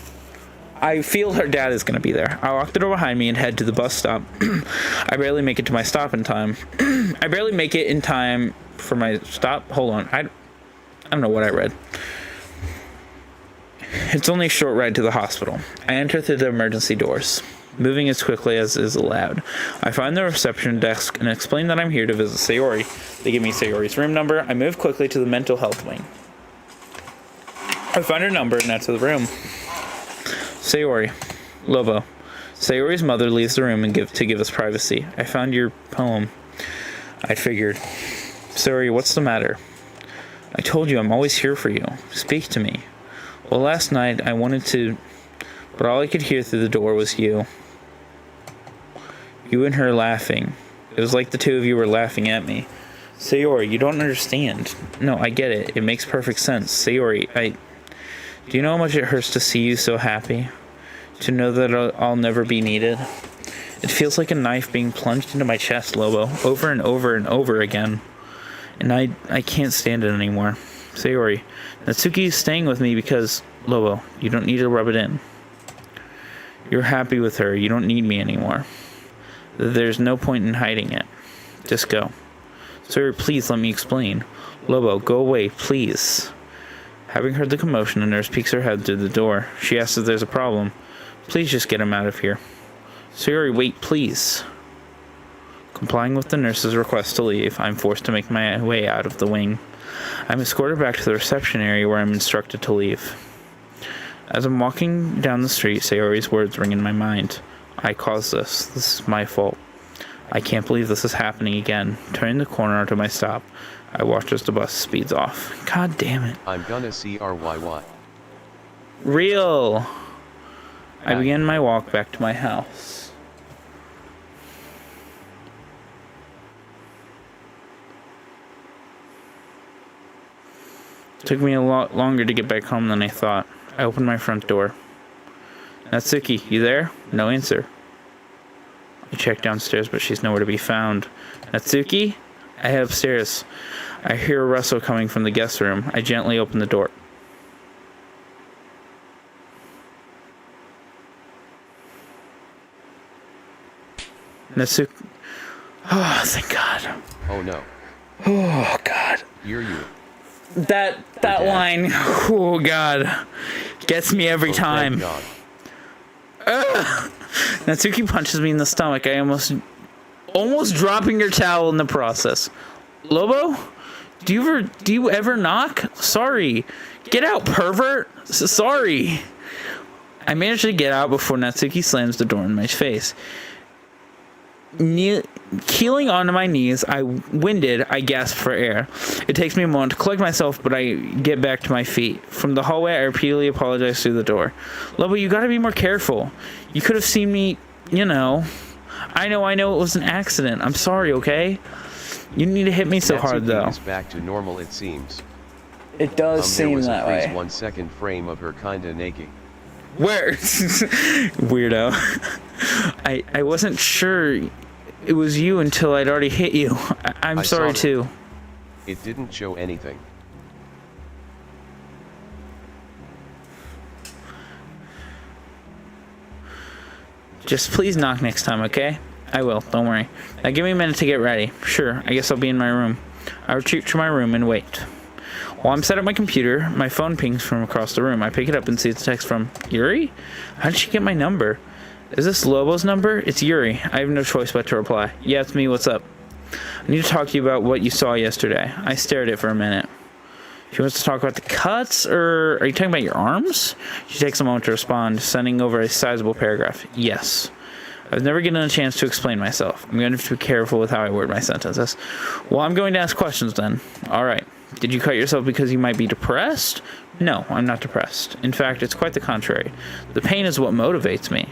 I feel her dad is gonna be there. I lock the door behind me and head to the bus stop. I barely make it to my stop in time. I barely make it in time for my stop. Hold on. I don't know what I read. It's only a short ride to the hospital. I enter through the emergency doors, moving as quickly as is allowed. I find the reception desk and explain that I'm here to visit Sayori. They give me Sayori's room number. I move quickly to the mental health wing. I find her number and enter the room. Sayori. Lobo. Sayori's mother leaves the room and to give us privacy. I found your poem. I figured. Sayori, what's the matter? I told you I'm always here for you. Speak to me. Well, last night I wanted to, but all I could hear through the door was you. You and her laughing. It was like the two of you were laughing at me. Sayori, you don't understand. No, I get it. It makes perfect sense. Sayori, do you know how much it hurts to see you so happy? To know that I'll never be needed? It feels like a knife being plunged into my chest, Lobo, over and over and over again. And I can't stand it anymore. Sayori, Natsuki is staying with me because, Lobo, you don't need to rub it in. You're happy with her. You don't need me anymore. There's no point in hiding it. Just go. Sayori, please let me explain. Lobo, go away, please. Having heard the commotion, a nurse peeks her head through the door. She asks if there's a problem. Please just get him out of here. Sayori, wait, please. Complying with the nurse's request to leave, I'm forced to make my way out of the wing. I'm escorted back to the reception area where I'm instructed to leave. As I'm walking down the street, Sayori's words ring in my mind. I caused this. This is my fault. I can't believe this is happening again. Turning the corner onto my stop, I watch as the bus speeds off. God damn it. I'm gonna CRYY. Real. I begin my walk back to my house. It took me a lot longer to get back home than I thought. I opened my front door. Natsuki, you there? No answer. I check downstairs, but she's nowhere to be found. Natsuki? I head upstairs. I hear a rustle coming from the guest room. I gently open the door. Natsuki. Oh, thank God. Oh no. Oh, God. You're you. That line, oh God, gets me every time. God. Natsuki punches me in the stomach. I almost dropping your towel in the process. Lobo, do you ever knock? Sorry, get out, pervert. Sorry. I managed to get out before Natsuki slams the door in my face. Keeling onto my knees, winded, I gasp for air. It takes me a moment to collect myself, but I get back to my feet. From the hallway, I repeatedly apologize through the door. Lobo, you gotta be more careful. You could have seen me, you know. I know it was an accident. I'm sorry, okay? You need to hit me so hard, though. Is back to normal, it seems. It does seem that way. 1 second frame of her kinda naked. Where? Weirdo. I wasn't sure it was you until I'd already hit you. I'm sorry too. It didn't show anything. Just please knock next time, okay? I will, don't worry. Now give me a minute to get ready. Sure, I guess I'll be in my room. I retreat to my room and wait. While I'm set at my computer, my phone pings from across the room. I pick it up and see it's a text from Yuri? How did she get my number? Is this Lobo's number? It's Yuri. I have no choice but to reply. Yeah, it's me. What's up? I need to talk to you about what you saw yesterday. I stared at it for a minute. She wants to talk about the cuts, or are you talking about your arms? She takes a moment to respond, sending over a sizable paragraph. Yes. I've never given a chance to explain myself. I'm going to have to be careful with how I word my sentences. Well, I'm going to ask questions then. All right. Did you cut yourself because you might be depressed? No, I'm not depressed. In fact, it's quite the contrary. The pain is what motivates me.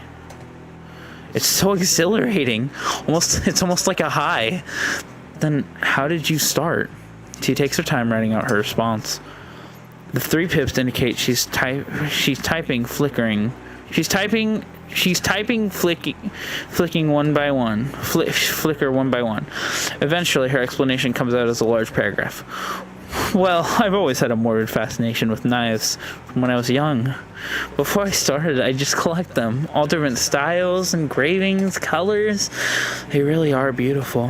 It's so exhilarating. It's almost like a high. Then how did you start? She takes her time writing out her response. The 3 pips indicate she's typing flickering. She's typing flicking one by one. Flicker one by one. Eventually her explanation comes out as a large paragraph. Well, I've always had a morbid fascination with knives from when I was young. Before I started, I just collect them. All different styles, engravings, colors. They really are beautiful.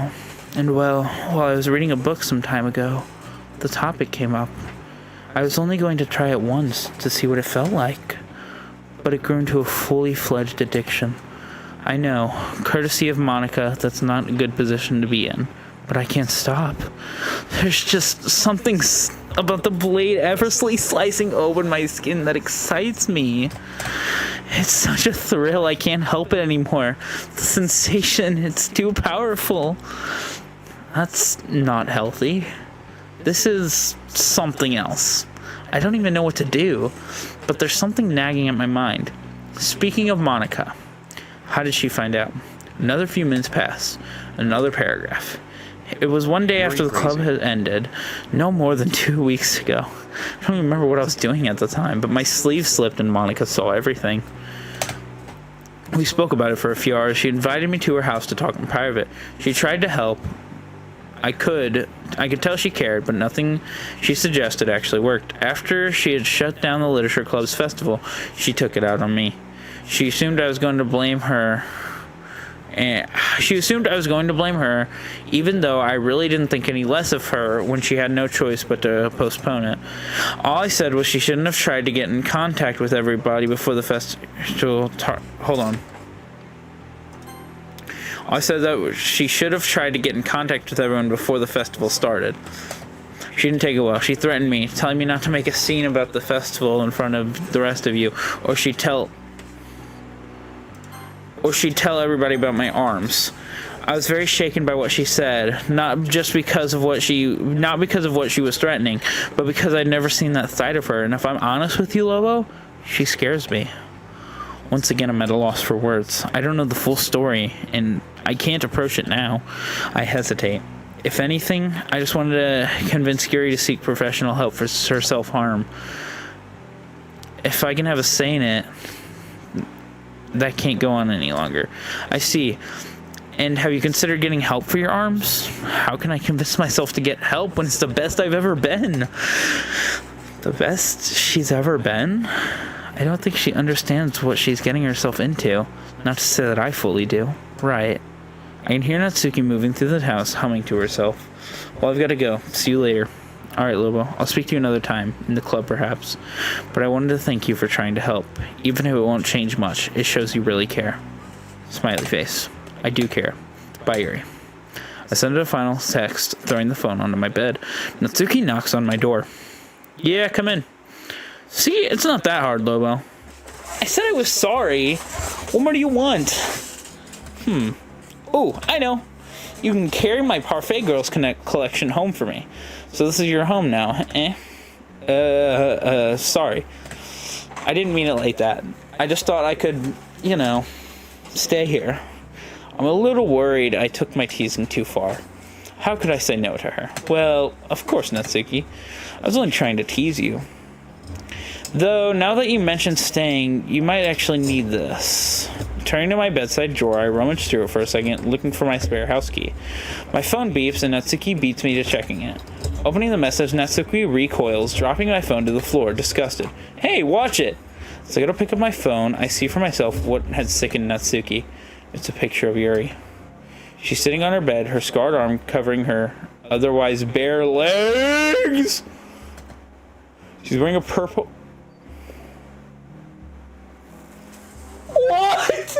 And well, while I was reading a book some time ago, the topic came up. I was only going to try it once to see what it felt like. But it grew into a fully fledged addiction. I know, courtesy of Monica, that's not a good position to be in. But I can't stop. There's just something about the blade effortlessly slicing open my skin that excites me. It's such a thrill, I can't help it anymore. The sensation, it's too powerful. That's not healthy. This is something else. I don't even know what to do, but there's something nagging at my mind. Speaking of Monica, how did she find out? Another few minutes pass. Another paragraph. It was one day after the club had ended, no more than 2 weeks ago. I don't even remember what I was doing at the time, but my sleeve slipped and Monica saw everything. We spoke about it for a few hours. She invited me to her house to talk in private. She tried to help. I could tell she cared, but nothing she suggested actually worked. After she had shut down the Literature Club's festival, she took it out on me. She assumed I was going to blame her, even though I really didn't think any less of her when she had no choice but to postpone it. All I said was she shouldn't have tried to get in contact with everybody before the festival. Hold on. I said that she should have tried to get in contact with everyone before the festival started. She didn't take it well. She threatened me, telling me not to make a scene about the festival in front of the rest of you, or she'd tell everybody about my arms. I was very shaken by what she said, not because of what she was threatening, but because I'd never seen that side of her. And if I'm honest with you, Lobo, she scares me. Once again, I'm at a loss for words. I don't know the full story, and I can't approach it now. I hesitate. If anything, I just wanted to convince Gary to seek professional help for her self-harm. If I can have a say in it, that can't go on any longer. I see. And have you considered getting help for your arms? How can I convince myself to get help when it's the best I've ever been? The best she's ever been? I don't think she understands what she's getting herself into. Not to say that I fully do. Right. I can hear Natsuki moving through the house, humming to herself. Well, I've got to go. See you later. Alright, Lobo. I'll speak to you another time. In the club, perhaps. But I wanted to thank you for trying to help. Even if it won't change much, it shows you really care. Smiley face. I do care. Bye, Yuri. I send a final text, throwing the phone onto my bed. Natsuki knocks on my door. Yeah, come in. See, it's not that hard, Lobo. I said I was sorry. What more do you want? Oh, I know. You can carry my Parfait Girls collection home for me. So this is your home now, sorry. I didn't mean it like that. I just thought I could, stay here. I'm a little worried I took my teasing too far. How could I say no to her? Well, of course, Natsuki. I was only trying to tease you. Though, now that you mentioned staying, you might actually need this. Turning to my bedside drawer, I rummage through it for a second, looking for my spare house key. My phone beeps, and Natsuki beats me to checking it. Opening the message, Natsuki recoils, dropping my phone to the floor, disgusted. Hey, watch it! So I go to pick up my phone. I see for myself what had sickened Natsuki. It's a picture of Yuri. She's sitting on her bed, her scarred arm covering her otherwise bare legs! She's wearing a purple... What?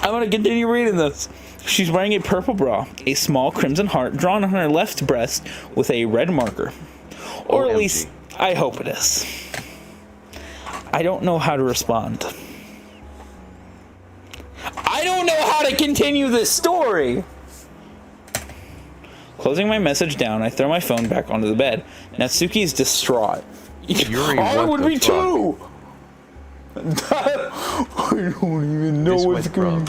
I'm gonna continue reading this. She's wearing a purple bra, a small crimson heart drawn on her left breast with a red marker. Or OMG. at least, I hope it is. I don't know how to respond. I don't know how to continue this story! Closing my message down, I throw my phone back onto the bed. Natsuki is distraught. Yuri, I what would the be fuck? too! I don't even know This what's went going on. wrong.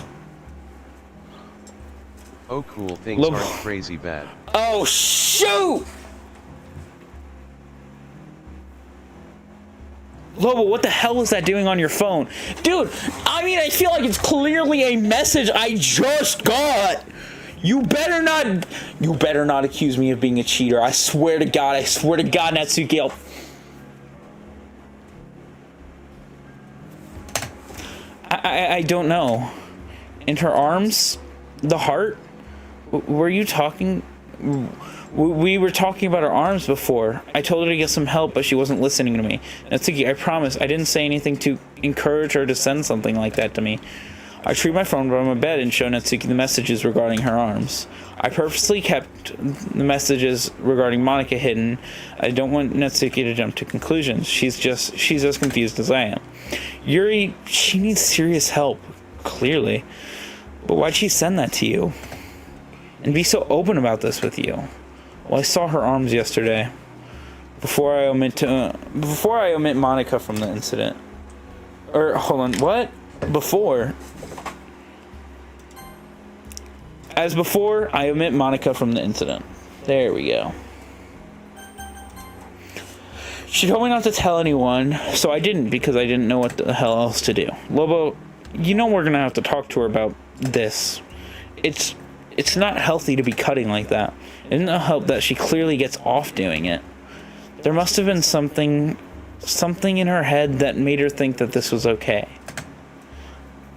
Oh cool, things aren't crazy bad. Oh shoot! Lobo, what the hell is that doing on your phone? Dude, I mean, I feel like it's clearly a message I just got. You better not accuse me of being a cheater. I swear to God, Natsuki. I don't know. In her arms, the heart. Were you talking? We were talking about her arms before. I told her to get some help, but she wasn't listening to me. Natsuki, I promise, I didn't say anything to encourage her to send something like that to me. I retrieve my phone from my bed and show Natsuki the messages regarding her arms. I purposely kept the messages regarding Monica hidden. I don't want Natsuki to jump to conclusions. She's as confused as I am. Yuri, she needs serious help, clearly. But why'd she send that to you? And be so open about this with you? Well, I saw her arms yesterday. Before I omit Monica from the incident. Or, hold on, what? Before. As before, I omit Monica from the incident. There we go. She told me not to tell anyone, so I didn't because I didn't know what the hell else to do. Lobo, you know we're gonna have to talk to her about this. It's not healthy to be cutting like that. It didn't help that she clearly gets off doing it. There must have been something in her head that made her think that this was okay.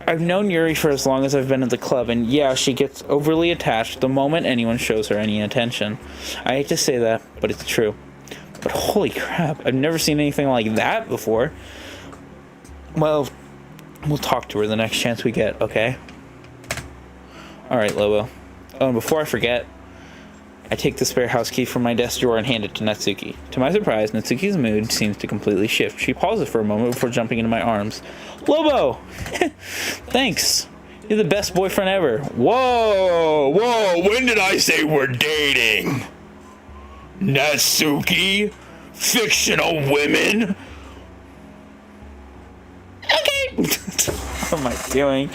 I've known Yuri for as long as I've been at the club, and yeah, she gets overly attached the moment anyone shows her any attention. I hate to say that, but it's true. But holy crap, I've never seen anything like that before. Well, we'll talk to her the next chance we get, okay? Alright, Lobo. Oh, and before I forget, I take the spare house key from my desk drawer and hand it to Natsuki. To my surprise, Natsuki's mood seems to completely shift. She pauses for a moment before jumping into my arms. Lobo! Thanks. You're the best boyfriend ever. Whoa! When did I say we're dating? Natsuki? Fictional women? Okay. What am I doing?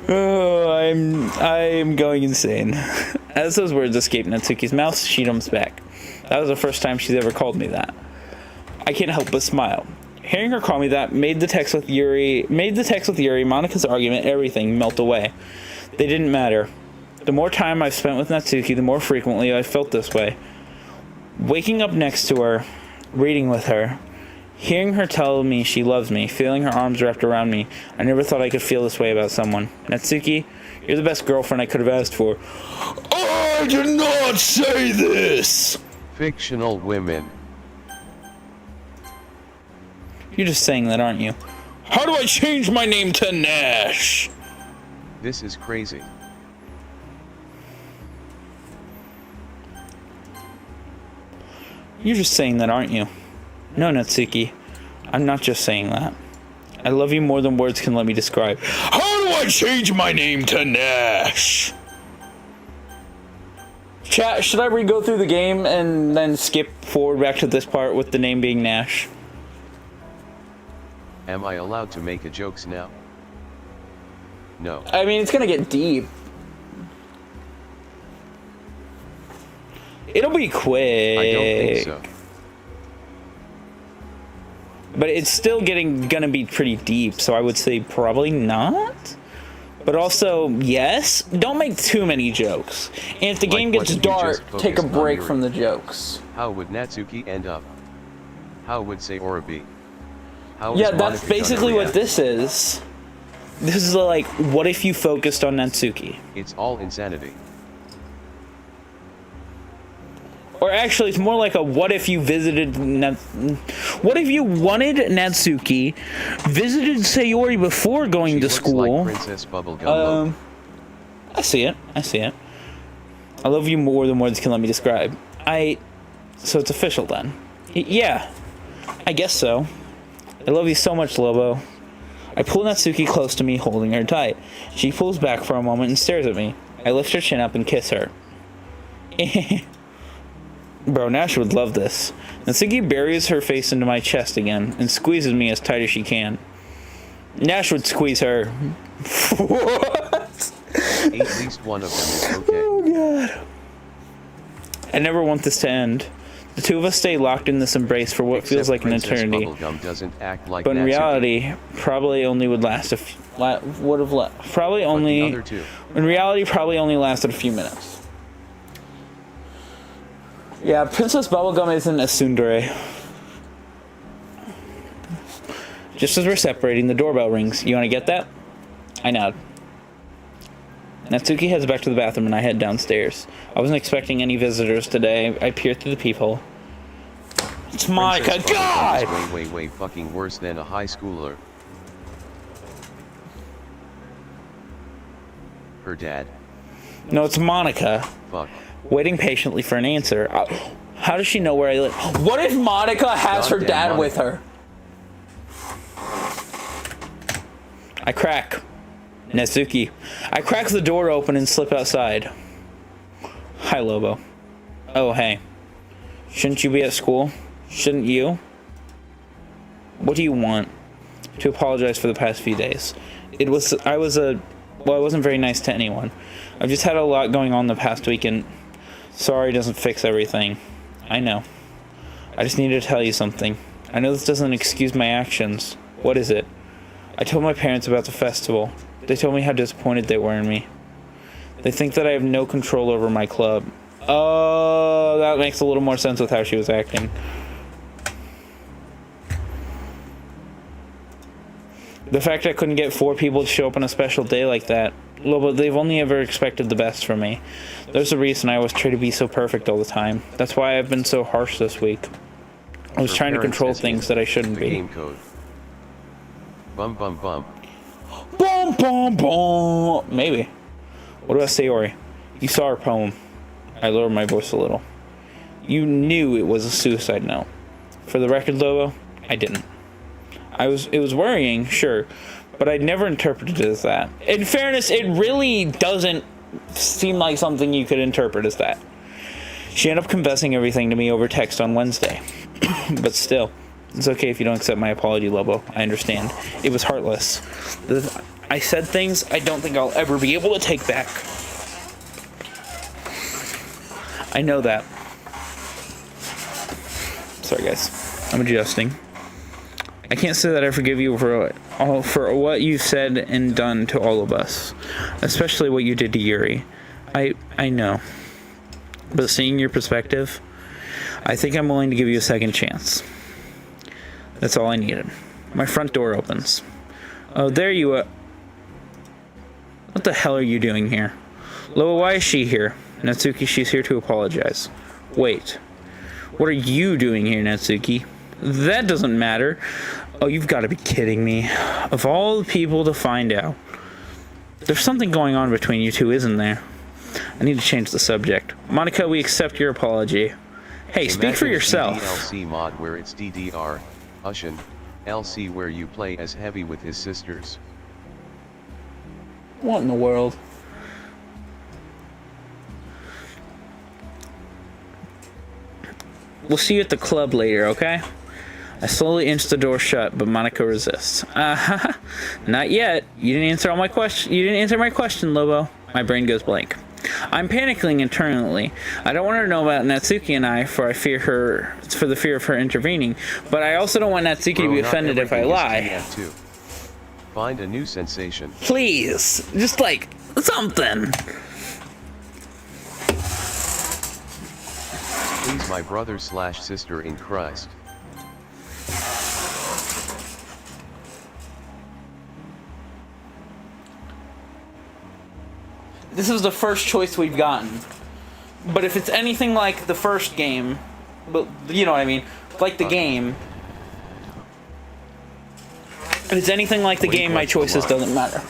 Oh, I'm going insane. As those words escape Natsuki's mouth, she jumps back. That was the first time she's ever called me that. I can't help but smile. Hearing her call me that made the text with Yuri, Monica's argument, everything melt away. They didn't matter. The more time I've spent with Natsuki, the more frequently I've felt this way. Waking up next to her, reading with her, hearing her tell me she loves me, feeling her arms wrapped around me, I never thought I could feel this way about someone. Natsuki, you're the best girlfriend I could have asked for. I did not say this! Fictional women. You're just saying that, aren't you? How do I change my name to Nash? This is crazy. You're just saying that, aren't you? No, Natsuki. I'm not just saying that. I love you more than words can let me describe. How do I change my name to Nash? Chat, should I re-go through the game and then skip forward back to this part with the name being Nash? Am I allowed to make jokes now? No. I mean, it's gonna get deep. It'll be quick. I don't think so. But it's still gonna be pretty deep, so I would say probably not. But also, yes. Don't make too many jokes. And if the game gets dark, take a break from the jokes. How would Natsuki end up? How would Sayori be? Yeah, that's basically what this is. This is like, what if you focused on Natsuki? It's all insanity. Or actually, it's more like a what if you visited what if you wanted Natsuki, visited Sayori before going to school? Like Princess Bubblegum. I see it. I love you more than words can let me describe. So it's official then. Yeah, I guess so. I love you so much, Lobo. I pull Natsuki close to me, holding her tight. She pulls back for a moment and stares at me. I lift her chin up and kiss her. Bro, Nash would love this. Natsuki buries her face into my chest again and squeezes me as tight as she can. Nash would squeeze her. What? At least one of them is okay. Oh, God. I never want this to end. The two of us stay locked in this embrace for what feels like an eternity. Doesn't act like but in reality, probably only would last in reality, probably only lasted a few minutes. Yeah, Princess Bubblegum isn't a tsundere. Just as we're separating, the doorbell rings. You want to get that? I nod. Natsuki heads back to the bathroom and I head downstairs. I wasn't expecting any visitors today. I peer through the peephole. It's Monica. God! Way fucking worse than a high schooler. Her dad. No, it's Monica. Fuck. Waiting patiently for an answer. How does she know where I live? What if Monica has her dad with her? I crack. Natsuki. I crack the door open and slip outside. Hi, Lobo. Oh, hey. Shouldn't you be at school? Shouldn't you? What do you want? To apologize for the past few days. I wasn't very nice to anyone. I've just had a lot going on the past week, and sorry doesn't fix everything. I know. I just needed to tell you something. I know this doesn't excuse my actions. What is it? I told my parents about the festival. They told me how disappointed they were in me. They think that I have no control over my club. Oh, that makes a little more sense with how she was acting. The fact I couldn't get 4 people to show up on a special day like that. Lobo, they've only ever expected the best from me. There's a reason I always try to be so perfect all the time. That's why I've been so harsh this week. I was trying to control things that I shouldn't be. Game code. Bum bum bum. Bum bum bum. Maybe. What about Sayori? You saw her poem. I lowered my voice a little. You knew it was a suicide note. For the record, Lobo, I didn't. It was worrying, sure, but I'd never interpreted it as that. In fairness, it really doesn't seem like something you could interpret as that. She ended up confessing everything to me over text on Wednesday. But still, it's okay if you don't accept my apology, Lobo. I understand. It was heartless. I said things I don't think I'll ever be able to take back. I know that. Sorry, guys. I'm adjusting. I can't say that I forgive you for what you said and done to all of us, especially what you did to Yuri. I know, but seeing your perspective, I think I'm willing to give you a second chance. That's all I needed. My front door opens. Oh, there you are. What the hell are you doing here? Loa, why is she here? Natsuki, she's here to apologize. Wait. What are you doing here, Natsuki? That doesn't matter. Oh, you've got to be kidding me. Of all the people to find out. There's something going on between you two, isn't there? I need to change the subject. Monica, we accept your apology. Hey, speak for yourself. DDLC mod where it's DDR, Ushin, LC where you play as Heavy with his sisters. What in the world? We'll see you at the club later, okay? I slowly inch the door shut, but Monica resists. Not yet. You didn't answer my question, Lobo. My brain goes blank. I'm panicking internally. I don't want her to know about Natsuki and I, for the fear of her intervening. But I also don't want Natsuki to be offended if I lie. Find a new sensation. Please, just like something. Please, my brother/sister in Christ. This is the first choice we've gotten. But if it's anything like the first game, but you know what I mean, like the game. If it's anything like the game, my choices doesn't matter.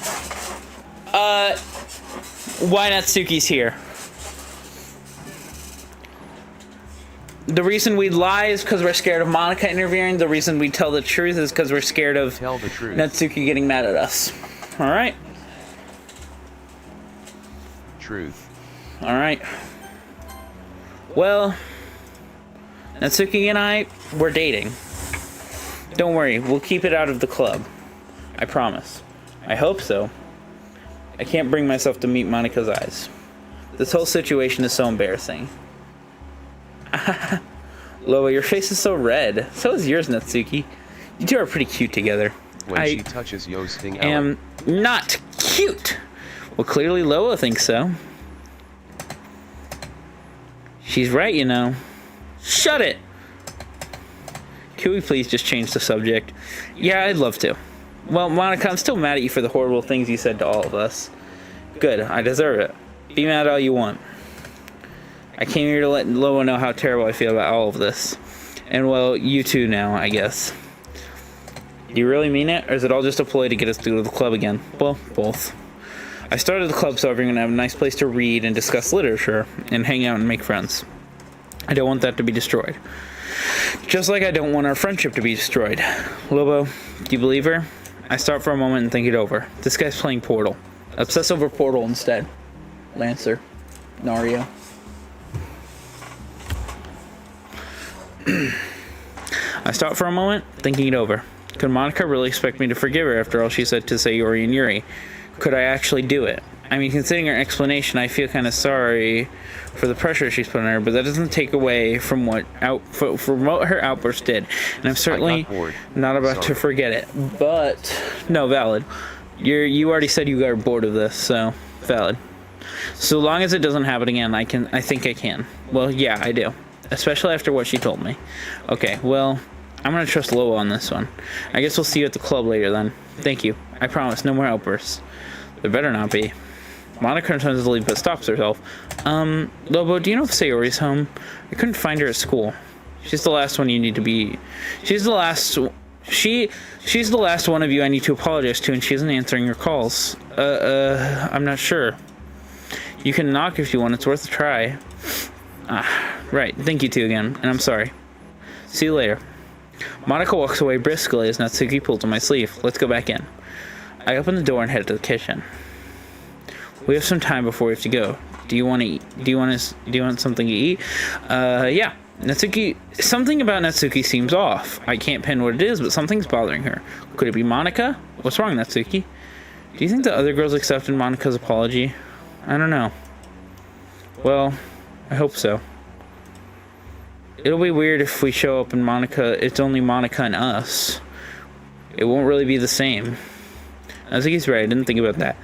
Why Natsuki's here? The reason we lie is because we're scared of Monica interfering. The reason we tell the truth is because we're scared of Natsuki getting mad at us. Alright? Truth. Alright. Well, Natsuki and I, we're dating. Don't worry, we'll keep it out of the club. I promise. I hope so. I can't bring myself to meet Monica's eyes. This whole situation is so embarrassing. Loa, your face is so red. So is yours, Natsuki. You two are pretty cute together. When she touches Yo's thing, I am not cute. Well, clearly Loa thinks so. She's right, you know. Shut it! Can we please just change the subject? Yeah, I'd love to. Well, Monica, I'm still mad at you for the horrible things you said to all of us. Good, I deserve it. Be mad all you want. I came here to let Loa know how terrible I feel about all of this. And well, you too now, I guess. Do you really mean it, or is it all just a ploy to get us to go to the club again? Well, both. I started the club so everyone can have a nice place to read and discuss literature, and hang out and make friends. I don't want that to be destroyed. Just like I don't want our friendship to be destroyed. Lobo, do you believe her? I stop for a moment and think it over. This guy's playing Portal. Obsess over Portal instead. Lancer. Nario. I stopped for a moment, thinking it over. Could Monica really expect me to forgive her after all she said to Sayori and Yuri? Could I actually do it? I mean, considering her explanation, I feel kind of sorry for the pressure she's put on her, but that doesn't take away from what her outburst did. And I'm certainly not about to forget it. But no, valid. You already said you got bored of this, so valid. So long as it doesn't happen again, I think I can. Well, yeah, I do. Especially after what she told me. Okay, well, I'm gonna trust Loa on this one. I guess we'll see you at the club later then. Thank you. I promise, no more outbursts. There better not be. Monica turns to leave but stops herself. Lobo, do you know if Sayori's home? I couldn't find her at school. She's the last one you need to be... She's the last one of you I need to apologize to, and she isn't answering your calls. I'm not sure. You can knock if you want, it's worth a try. Right, thank you two again, and I'm sorry. See you later. Monica walks away briskly as Natsuki pulls on my sleeve. Let's go back in. I open the door and head to the kitchen. We have some time before we have to go. Do you want to eat? Do you want something to eat? Yeah. Natsuki, something about Natsuki seems off. I can't pin what it is, but something's bothering her. Could it be Monica? What's wrong, Natsuki? Do you think the other girls accepted Monica's apology? I don't know. Well, I hope so. It'll be weird if we show up and it's only Monica and us. It won't really be the same. Natsuki's right, I didn't think about that.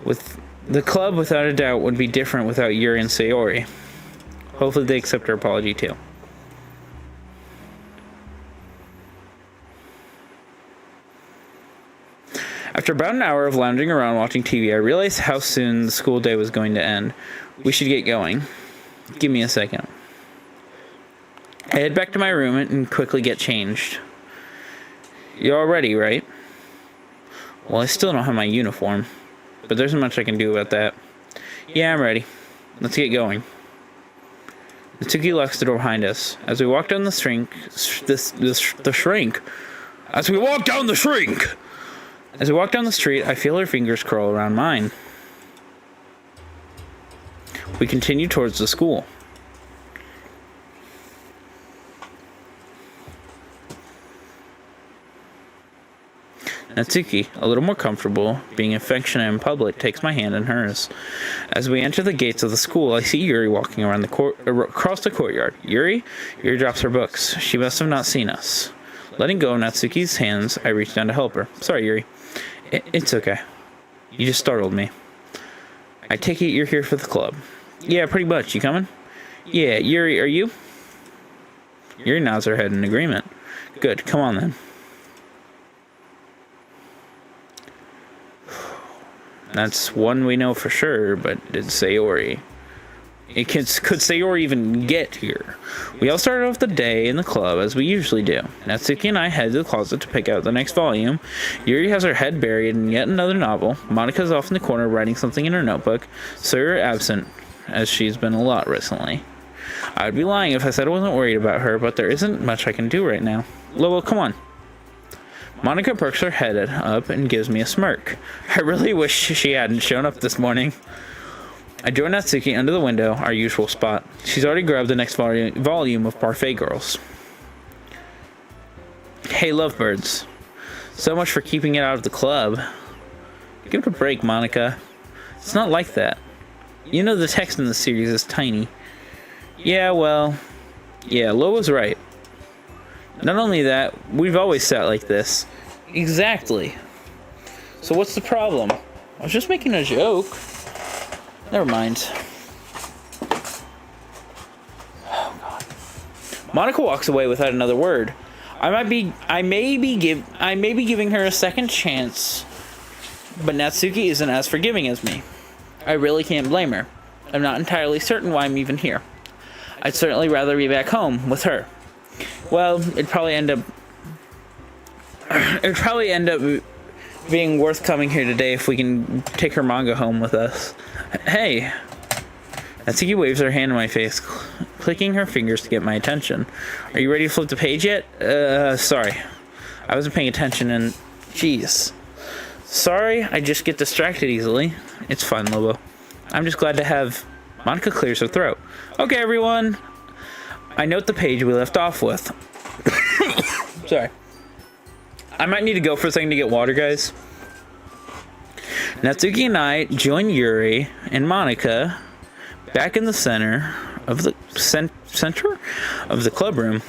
With the club, without a doubt, would be different without Yuri and Sayori. Hopefully they accept our apology too. After about an hour of lounging around watching TV, I realized how soon the school day was going to end. We should get going. Give me a second. I head back to my room and quickly get changed. You're all ready, right? Well, I still don't have my uniform, but there isn't much I can do about that. Yeah, I'm ready. Let's get going. Natsuki locks the door behind us. As we walk down the shrink... As we walk down the street, I feel her fingers curl around mine. We continue towards the school. Natsuki, a little more comfortable, being affectionate in public, takes my hand in hers. As we enter the gates of the school, I see Yuri walking around across the courtyard. Yuri drops her books. She must have not seen us. Letting go of Natsuki's hands, I reach down to help her. Sorry, Yuri. It's okay. You just startled me. I take it you're here for the club. Yeah, pretty much. You coming? Yeah, Yuri, are you? Yuri nods her head in agreement. Good, come on then. That's one we know for sure, but it's Sayori. Could Sayori even get here? We all started off the day in the club, as we usually do. Natsuki and I head to the closet to pick out the next volume. Yuri has her head buried in yet another novel. Monika's off in the corner writing something in her notebook. Sayori absent, as she's been a lot recently. I'd be lying if I said I wasn't worried about her, but there isn't much I can do right now. Lowell, come on. Monica perks her head up and gives me a smirk. I really wish she hadn't shown up this morning. I join Natsuki under the window, our usual spot. She's already grabbed the next volume of Parfait Girls. Hey, lovebirds. So much for keeping it out of the club. Give it a break, Monica. It's not like that. You know the text in the series is tiny. Yeah, well... Yeah, Lo was right. Not only that, we've always sat like this. Exactly. So what's the problem? I was just making a joke. Never mind. Oh God. Monica walks away without another word. I may be giving her a second chance, but Natsuki isn't as forgiving as me. I really can't blame her. I'm not entirely certain why I'm even here. I'd certainly rather be back home with her. Well, it'd probably end up being worth coming here today if we can take her manga home with us. Hey. Natsuki waves her hand in my face, clicking her fingers to get my attention. Are you ready to flip the page yet? Sorry. I wasn't paying attention and... Jeez. Sorry, I just get distracted easily. It's fine, Lobo. I'm just glad to have... Monica clears her throat. Okay, everyone. I note the page we left off with. Sorry. I might need to go for a second to get water, guys. Natsuki and I join Yuri and Monica back in the center of the center of the club room.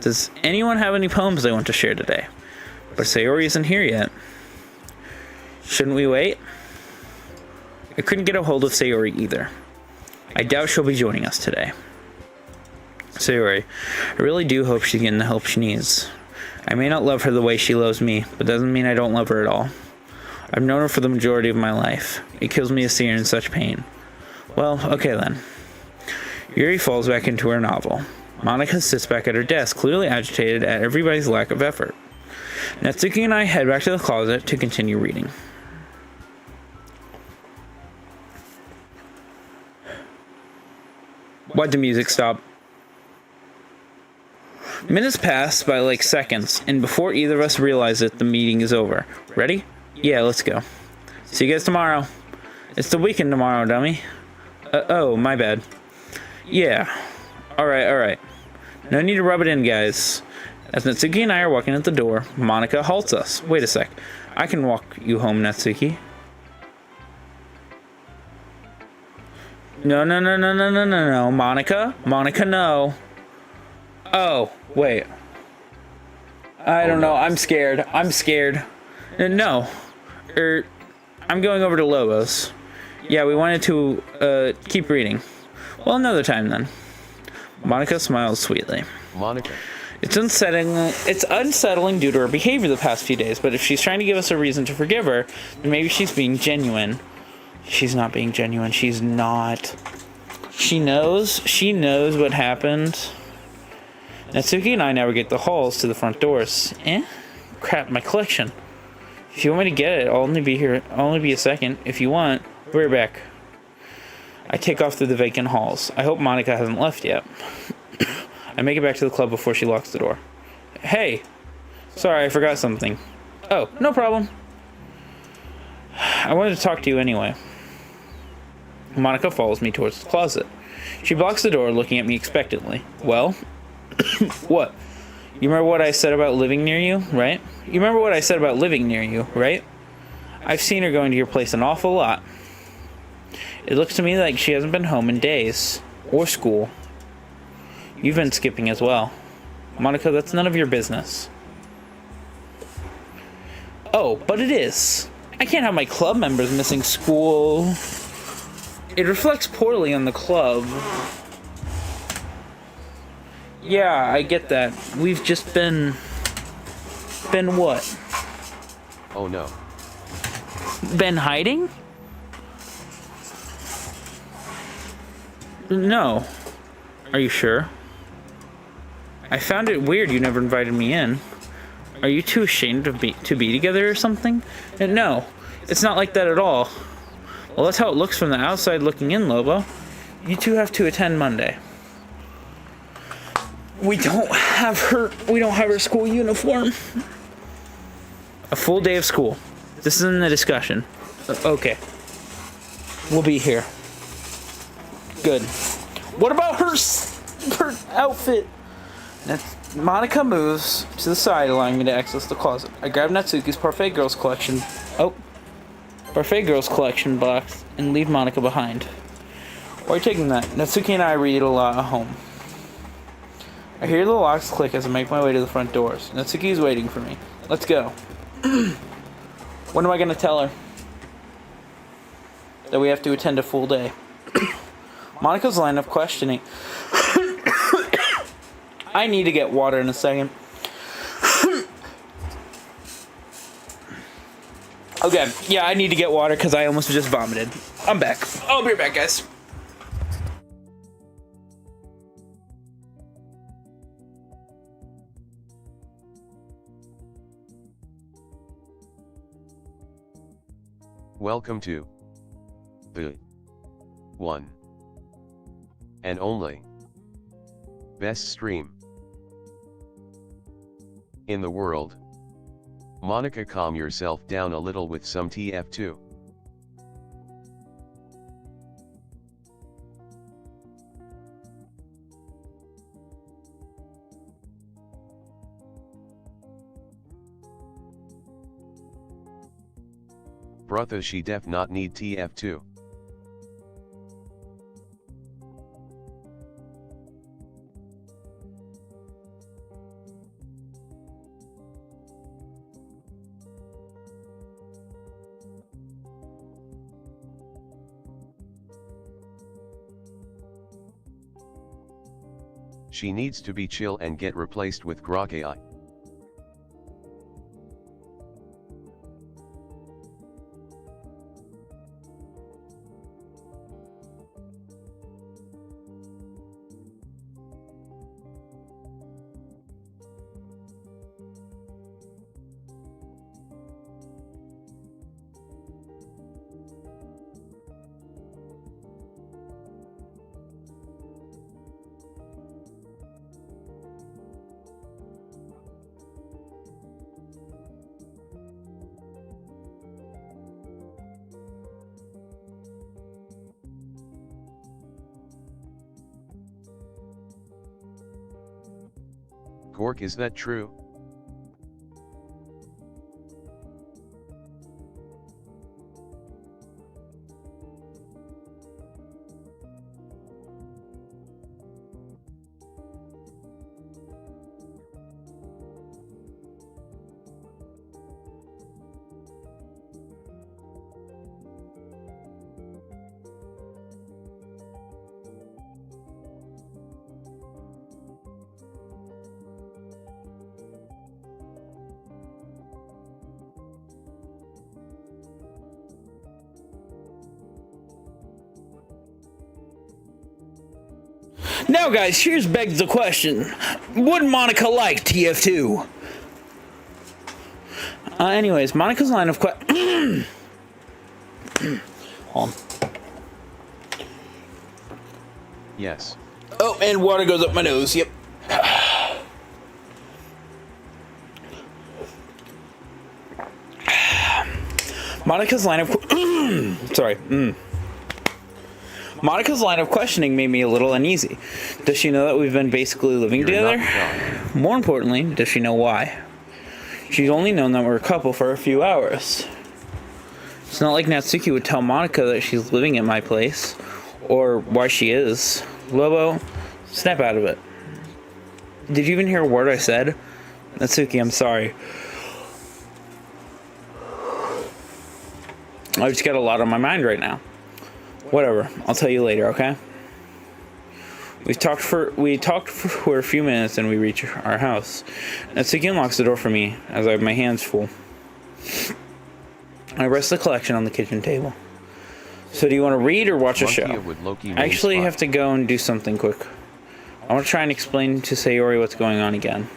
Does anyone have any poems they want to share today? But Sayori isn't here yet. Shouldn't we wait? I couldn't get a hold of Sayori either. I doubt she'll be joining us today. Sayori, I really do hope she's getting the help she needs. I may not love her the way she loves me, but doesn't mean I don't love her at all. I've known her for the majority of my life. It kills me to see her in such pain. Well, okay then. Yuri falls back into her novel. Monica sits back at her desk, clearly agitated at everybody's lack of effort. Natsuki and I head back to the closet to continue reading. Why'd the music stop? Minutes pass by like seconds, and before either of us realize it, the meeting is over. Ready? Yeah, let's go. See you guys tomorrow. It's the weekend tomorrow, dummy. Oh, my bad. Yeah. Alright. No need to rub it in, guys. As Natsuki and I are walking at the door, Monica halts us. Wait a sec. I can walk you home, Natsuki. No, Monica. Monica, no. Oh, wait. I don't know. I'm scared. No. I'm going over to Lobos. Yeah, we wanted to keep reading. Well, another time then. Monica smiles sweetly. Monica. It's unsettling due to her behavior the past few days, but if she's trying to give us a reason to forgive her, then maybe she's being genuine. She's not being genuine. She's not. She knows what happened. Natsuki and I navigate the halls to the front doors. Crap, my collection. If you want me to get it, I'll only be a second. If you want, we're back. I take off through the vacant halls. I hope Monica hasn't left yet. I make it back to the club before she locks the door. Hey! Sorry, I forgot something. Oh, no problem. I wanted to talk to you anyway. Monica follows me towards the closet. She blocks the door, looking at me expectantly. Well? What? You remember what I said about living near you, right? I've seen her going to your place an awful lot. It looks to me like she hasn't been home in days. Or school. You've been skipping as well. Monica, that's none of your business. Oh, but it is. I can't have my club members missing school. It reflects poorly on the club. Yeah, I get that. We've just been... Been what? Oh no. Been hiding? No. Are you sure? I found it weird you never invited me in. Are you too ashamed to be together or something? No, it's not like that at all. Well, that's how it looks from the outside looking in, Lobo. You two have to attend Monday. We don't have her school uniform. A full day of school. This isn't a discussion. Okay. We'll be here. Good. What about her outfit? Monica moves to the side, allowing me to access the closet. I grab Natsuki's Parfait Girls collection box and leave Monica behind. Why are you taking that? Natsuki and I read a lot at home. I hear the locks click as I make my way to the front doors. Natsuki is waiting for me. Let's go. When am I going to tell her that we have to attend a full day? Monica's line of questioning. I need to get water in a second. Okay, yeah, I need to get water because I almost just vomited. I'm back. I'll be right back, guys. Welcome to the one and only best stream in the world. Monica, calm yourself down a little with some TF2. Brutha she def not need TF2. She needs to be chill and get replaced with Grok AI. Gork, is that true? Now, guys, here's begs the question. Would Monica like TF2? Anyways, Monica's line of Hold on. Yes. Oh, and water goes up my nose, yep. Monica's line of... Sorry. Monica's line of questioning made me a little uneasy. Does she know that we've been basically living together? More importantly, does she know why? She's only known that we're a couple for a few hours. It's not like Natsuki would tell Monica that she's living at my place, or why she is. Lobo, snap out of it. Did you even hear a word I said? Natsuki, I'm sorry. I've just got a lot on my mind right now. Whatever, I'll tell you later, okay? We talked for a few minutes and we reach our house. Natsuki unlocks the door for me as I have my hands full. I rest the collection on the kitchen table. So do you want to read or watch a show? I actually have to go and do something quick. I want to try and explain to Sayori what's going on again.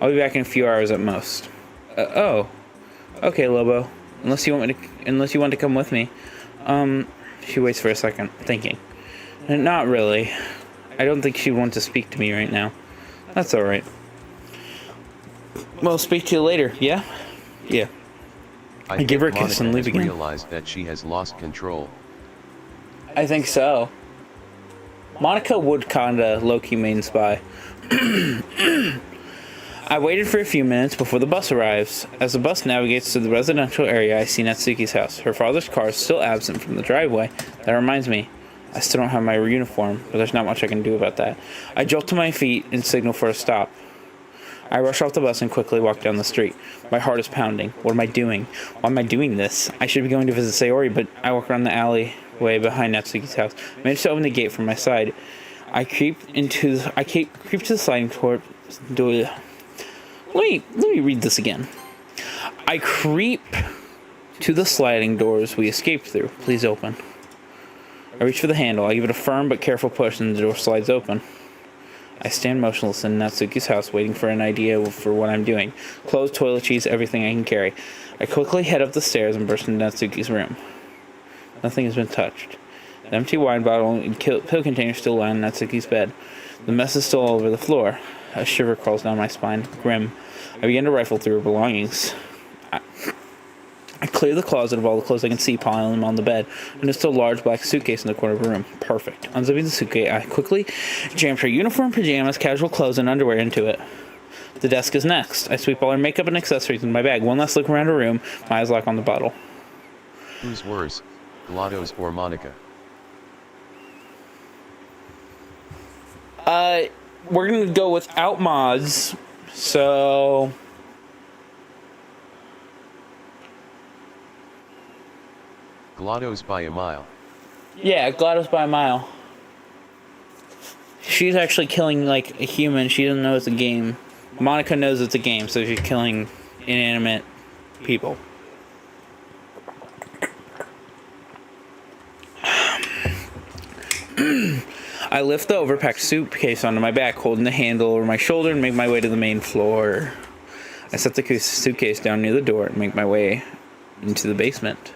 I'll be back in a few hours at most. Oh. Okay, Lobo. Unless you want to come with me. She waits for a second, thinking. Not really. I don't think she'd want to speak to me right now. That's alright. Well, speak to you later, yeah? Yeah. I give her a kiss and leave again. Realized that she has lost control. I think so. Monica would kinda low-key main spy. I waited for a few minutes before the bus arrives. As the bus navigates through the residential area, I see Natsuki's house. Her father's car is still absent from the driveway. That reminds me, I still don't have my uniform, but there's not much I can do about that. I jolt to my feet and signal for a stop. I rush off the bus and quickly walk down the street. My heart is pounding. What am I doing? Why am I doing this? I should be going to visit Sayori, but I walk around the alleyway behind Natsuki's house. I manage to open the gate from my side. I creep to the sliding door. Let me read this again. I creep to the sliding doors we escaped through. Please open. I reach for the handle. I give it a firm but careful push and the door slides open. I stand motionless in Natsuki's house, waiting for an idea for what I'm doing. Clothes, toiletries, everything I can carry. I quickly head up the stairs and burst into Natsuki's room. Nothing has been touched. The empty wine bottle and pill container still lie on Natsuki's bed. The mess is still all over the floor. A shiver crawls down my spine, grim. I begin to rifle through her belongings. I clear the closet of all the clothes I can see, piling them on the bed, and there's still a large black suitcase in the corner of the room. Perfect. Unzipping the suitcase, I quickly jam her uniform, pajamas, casual clothes, and underwear into it. The desk is next. I sweep all her makeup and accessories in my bag. One last look around her room. My eyes lock on the bottle. Who's worse, GLaDOS or Monica? We're gonna go without mods, so... GLaDOS by a mile. Yeah, GLaDOS by a mile. She's actually killing, like, a human. She doesn't know it's a game. Monica knows it's a game, so she's killing inanimate people. I lift the overpacked suitcase onto my back, holding the handle over my shoulder, and make my way to the main floor. I set the suitcase down near the door and make my way into the basement.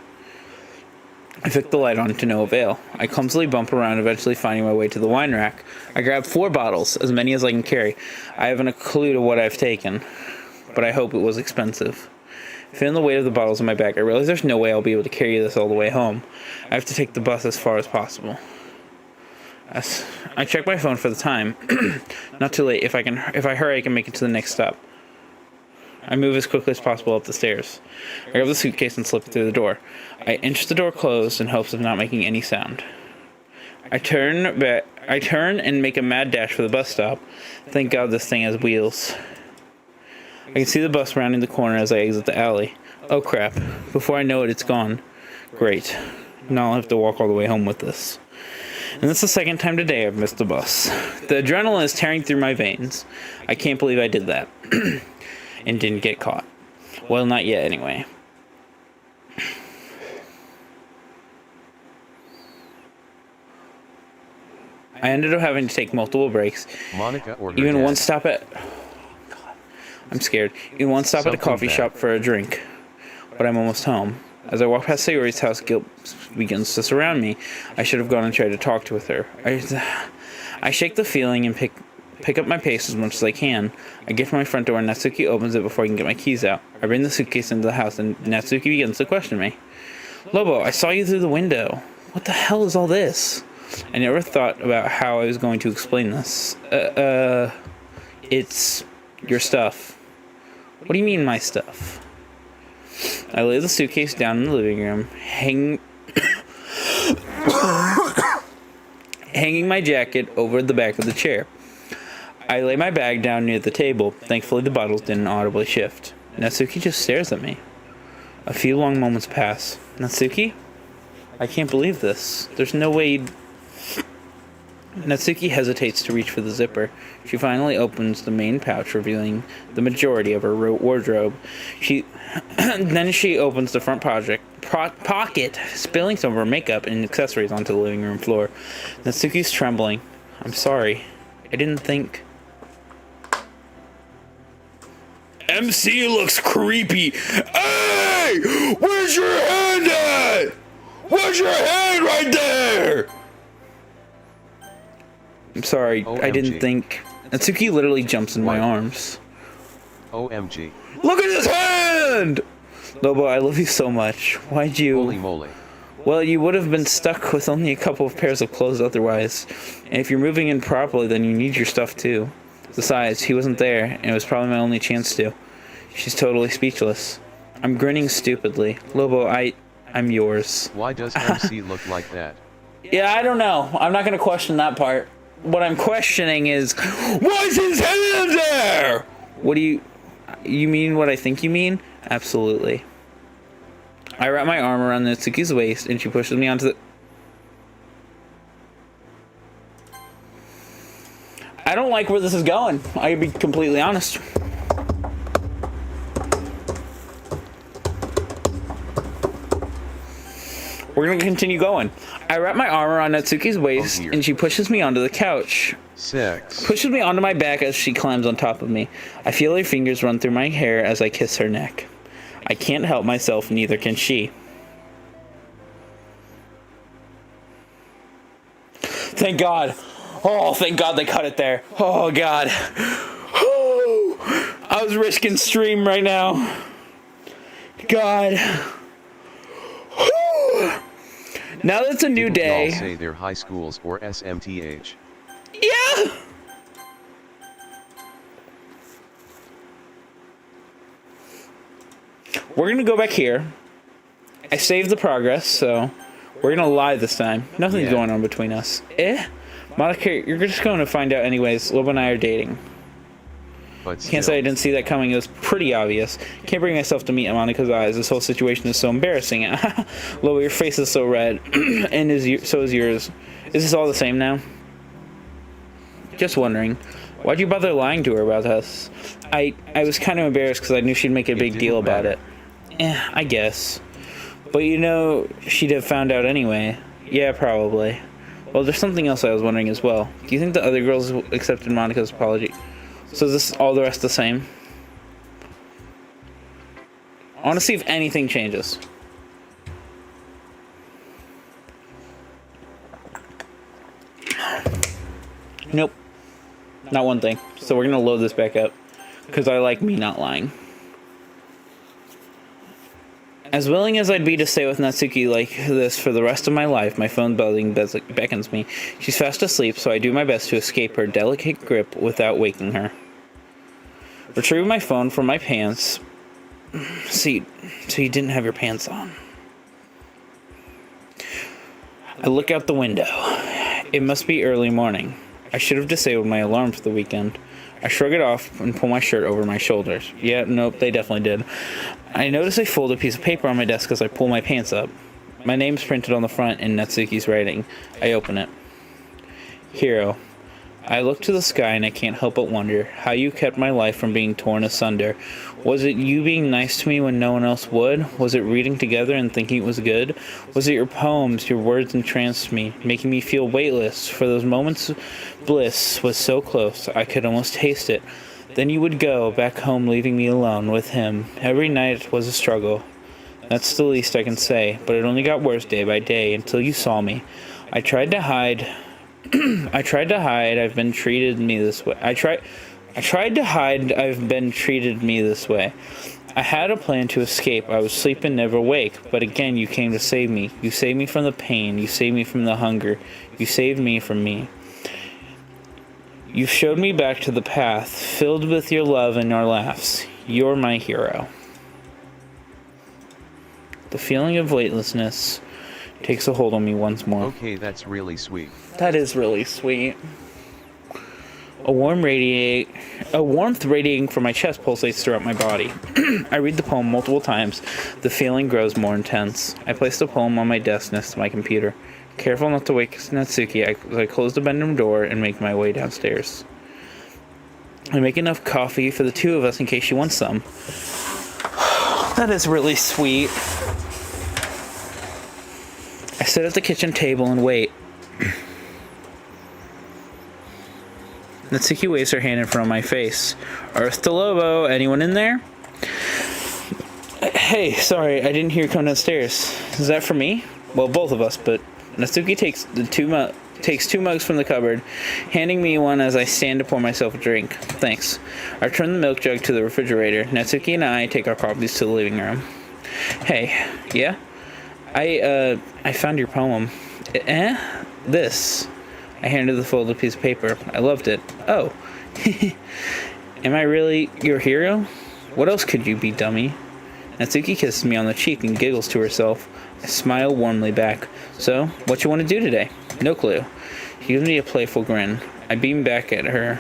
I flick the light on to no avail. I clumsily bump around, eventually finding my way to the wine rack. I grab 4 bottles, as many as I can carry. I haven't a clue to what I've taken, but I hope it was expensive. Feeling the weight of the bottles on my back, I realize there's no way I'll be able to carry this all the way home. I have to take the bus as far as possible. I check my phone for the time. Not too late. If I hurry, I can make it to the next stop. I move as quickly as possible up the stairs. I grab the suitcase and slip it through the door. I inch the door closed in hopes of not making any sound. I turn and make a mad dash for the bus stop. Thank God this thing has wheels. I can see the bus rounding the corner as I exit the alley. Oh crap. Before I know it, it's gone. Great. Now I'll have to walk all the way home with this. And that's the second time today I've missed the bus. The adrenaline is tearing through my veins. I can't believe I did that. And didn't get caught. Well, not yet anyway. I ended up having to take multiple breaks. Monica or even one stop at... Oh, God. I'm scared. Even one stop at a coffee shop for a drink. But I'm almost home. As I walk past Sayori's house, guilt begins to surround me. I should have gone and tried to talk with her. I shake the feeling and pick up my pace as much as I can. I get to my front door and Natsuki opens it before I can get my keys out. I bring the suitcase into the house and Natsuki begins to question me. Lobo, I saw you through the window. What the hell is all this? I never thought about how I was going to explain this. It's your stuff. What do you mean my stuff? I lay the suitcase down in the living room, hanging my jacket over the back of the chair. I lay my bag down near the table. Thankfully, the bottles didn't audibly shift. Natsuki just stares at me. A few long moments pass. Natsuki? I can't believe this. There's no way you'd... Natsuki hesitates to reach for the zipper. She finally opens the main pouch, revealing the majority of her wardrobe. Then she opens the front pocket, spilling some of her makeup and accessories onto the living room floor. Natsuki's trembling. I'm sorry. I didn't think... MC looks creepy. Hey! Where's your hand at? Where's your hand right there? I'm sorry, OMG. I didn't think... Natsuki literally jumps in my arms. OMG. Look at his hand! Lobo, I love you so much. Why'd you... Holy moly. Well, you would have been stuck with only a couple of pairs of clothes otherwise. And if you're moving in properly, then you need your stuff too. Besides, he wasn't there, and it was probably my only chance to. She's totally speechless. I'm grinning stupidly. Lobo, I'm yours. Why does MC look like that? Yeah, I don't know. I'm not going to question that part. What I'm questioning is, why's his hand there? What do you mean what I think you mean? Absolutely. I wrap my arm around Natsuki's waist and she pushes me onto the... I don't like where this is going. I'll be completely honest. We're going to continue going. I wrap my arm around Natsuki's waist and she pushes me onto the couch. Pushes me onto my back as she climbs on top of me. I feel her fingers run through my hair as I kiss her neck. I can't help myself, neither can she. Thank God. Oh, thank God they cut it there. Oh, God. Oh, I was risking stream right now. God. Now that it's a new day. Y'all say they're high schools or SMTH. Yeah. We're going to go back here. I saved the progress, so we're gonna lie this time. Nothing's going on between us. Monica, you're just going to find out anyways. Lobo and I are dating. But Can't say I didn't see that coming. It was pretty obvious. Can't bring myself to meet Monica's eyes. This whole situation is so embarrassing. Lobo, your face is so red, and so is yours. Is this all the same now? Just wondering. Why'd you bother lying to her about this? I was kind of embarrassed because I knew she'd make a big deal about it. I guess. But you know, she'd have found out anyway. Yeah, probably. Well, there's something else I was wondering as well. Do you think the other girls accepted Monica's apology? So is this all the rest the same? I want to see if anything changes. Nope. Not one thing. So we're going to load this back up. Because I like me not lying. As willing as I'd be to stay with Natsuki like this for the rest of my life, my phone buzzing beckons me. She's fast asleep, so I do my best to escape her delicate grip without waking her. Retrieve my phone from my pants. See, so you didn't have your pants on. I look out the window. It must be early morning. I should have disabled my alarm for the weekend. I shrug it off and pull my shirt over my shoulders. Yeah, nope, they definitely did. I notice a folded piece of paper on my desk as I pull my pants up. My name's printed on the front in Natsuki's writing. I open it. Hero. I look to the sky and I can't help but wonder how you kept my life from being torn asunder. Was it you being nice to me when no one else would? Was it reading together and thinking it was good? Was it your poems, your words entranced me, making me feel weightless? For those moments, bliss was so close, I could almost taste it. Then you would go back home, leaving me alone with him. Every night was a struggle. That's the least I can say, but it only got worse day by day until you saw me. I tried to hide. I've been treated me this way. I tried to hide. I've been treated me this way. I had a plan to escape. I was sleeping, never wake. But again, you came to save me. You saved me from the pain. You saved me from the hunger. You saved me from me. You showed me back to the path, filled with your love and your laughs. You're my hero. The feeling of weightlessness takes a hold on me once more. Okay, that's really sweet. That is really sweet. A warmth radiating from my chest pulsates throughout my body. I read the poem multiple times. The feeling grows more intense. I place the poem on my desk next to my computer. Careful not to wake Natsuki, I close the bedroom door and make my way downstairs. I make enough coffee for the two of us in case she wants some. That is really sweet. I sit at the kitchen table and wait. Natsuki waves her hand in front of my face. Earth to Lobo, anyone in there? Hey, sorry, I didn't hear you come downstairs. Is that for me? Well, both of us, but Natsuki takes two mugs from the cupboard, handing me one as I stand to pour myself a drink. Thanks. I turn the milk jug to the refrigerator. Natsuki and I take our coffees to the living room. Hey, yeah? I found your poem. This. I handed the folded piece of paper. I loved it. Oh. Am I really your hero? What else could you be, dummy? Natsuki kisses me on the cheek and giggles to herself. I smile warmly back. So, what you want to do today? No clue. She gives me a playful grin. I beam back at her,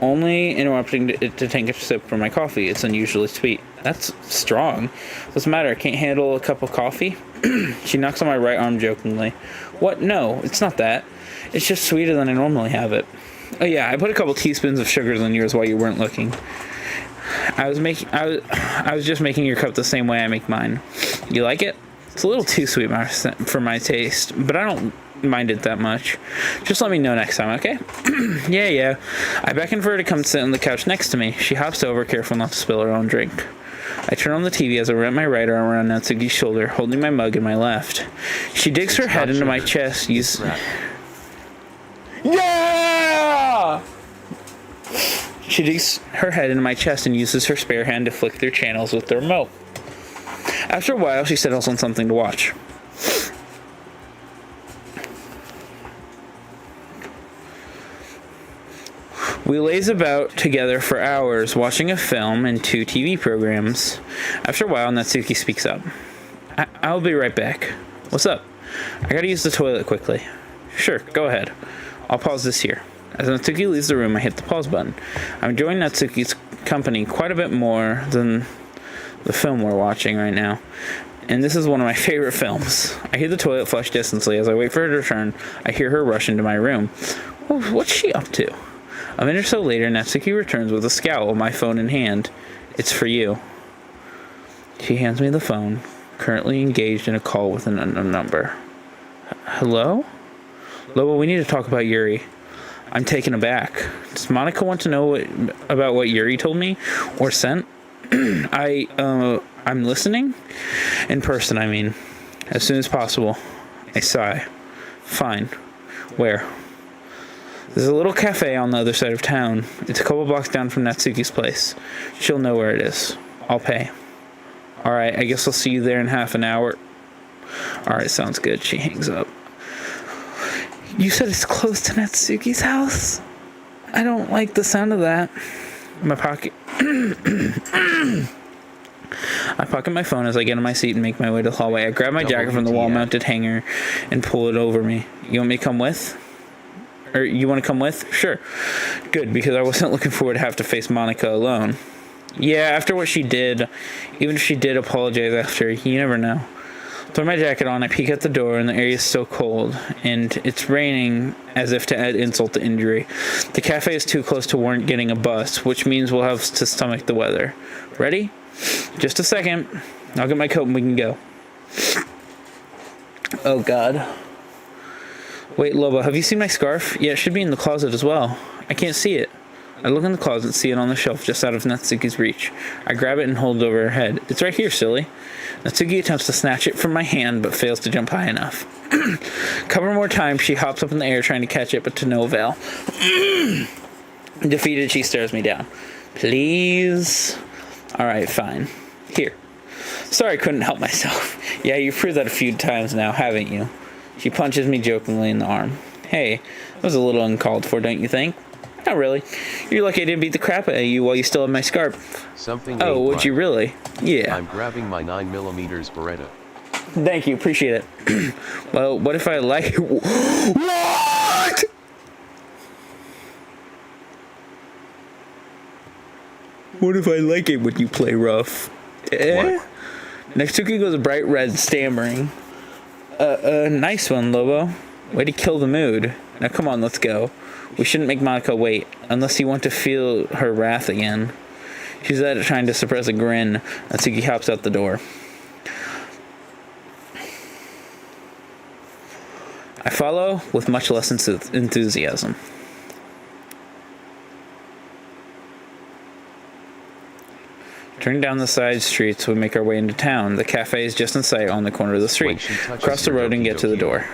only interrupting to take a sip from my coffee. It's unusually sweet. That's strong. What's the matter? I can't handle a cup of coffee? She knocks on my right arm jokingly. What? No, it's not that. It's just sweeter than I normally have it. Oh yeah, I put a couple teaspoons of sugar in yours while you weren't looking. I was just making your cup the same way I make mine. You like it? It's a little too sweet for my taste, but I don't mind it that much. Just let me know next time, okay? Yeah. I beckon for her to come sit on the couch next to me. She hops over, careful not to spill her own drink. I turn on the TV as I wrap my right arm around Natsuki's shoulder, holding my mug in my left. She digs her head into my chest. Yeah! She digs her head into my chest and uses her spare hand to flick through channels with the remote. After a while, she settles on something to watch. We laze about together for hours, watching a film and 2 TV programs. After a while, Natsuki speaks up. I'll be right back. What's up? I gotta use the toilet quickly. Sure, go ahead. I'll pause this here. As Natsuki leaves the room, I hit the pause button. I'm enjoying Natsuki's company quite a bit more than the film we're watching right now. And this is one of my favorite films. I hear the toilet flush distantly. As I wait for her to return, I hear her rush into my room. Well, what's she up to? A minute or so later, Natsuki returns with a scowl, my phone in hand. It's for you. She hands me the phone, currently engaged in a call with an unknown number. Hello? Lobo, we need to talk about Yuri. I'm taken aback. Does Monica want to know about what Yuri told me? Or sent? I'm listening? In person, I mean. As soon as possible. I sigh. Fine. Where? There's a little cafe on the other side of town. It's a couple blocks down from Natsuki's place. She'll know where it is. I'll pay. Alright, I guess I'll see you there in half an hour. Alright, sounds good. She hangs up. You said it's close to Natsuki's house? I don't like the sound of that. My pocket. I pocket my phone as I get in my seat and make my way to the hallway. I grab my jacket from the wall-mounted hanger and pull it over me. You want me to come with? Or you want to come with? Sure. Good, because I wasn't looking forward to have to face Monica alone. Yeah, after what she did, even if she did apologize after, you never know. Throw my jacket on, I peek at the door, and the area is still cold, and it's raining as if to add insult to injury. The cafe is too close to warrant getting a bus, which means we'll have to stomach the weather. Ready? Just a second. I'll get my coat and we can go. Oh, God. Wait, Lobo, have you seen my scarf? Yeah, it should be in the closet as well. I can't see it. I look in the closet, see it on the shelf just out of Natsuki's reach. I grab it and hold it over her head. It's right here, silly. Natsuki attempts to snatch it from my hand, but fails to jump high enough. Couple more times, she hops up in the air trying to catch it, but to no avail. Defeated, she stares me down. Please? Alright, fine. Here. Sorry I couldn't help myself. Yeah, you've proved that a few times now, haven't you? She punches me jokingly in the arm. Hey, that was a little uncalled for, don't you think? Not really. You're lucky I didn't beat the crap out of you while you still have my scarf. Something. Oh, would you really? Yeah. I'm grabbing my 9mm Beretta. Thank you, appreciate it. Well, what if I like... What?! What if I like it when you play rough? What? Natsuki goes bright red, stammering. Nice one, Lobo. Way to kill the mood. Now come on, let's go. We shouldn't make Monica wait, unless you want to feel her wrath again. She's at it trying to suppress a grin. Natsuki hops out the door. I follow with much less enthusiasm. Turning down the side streets, we make our way into town. The cafe is just in sight on the corner of the street. Cross the road and get to the door.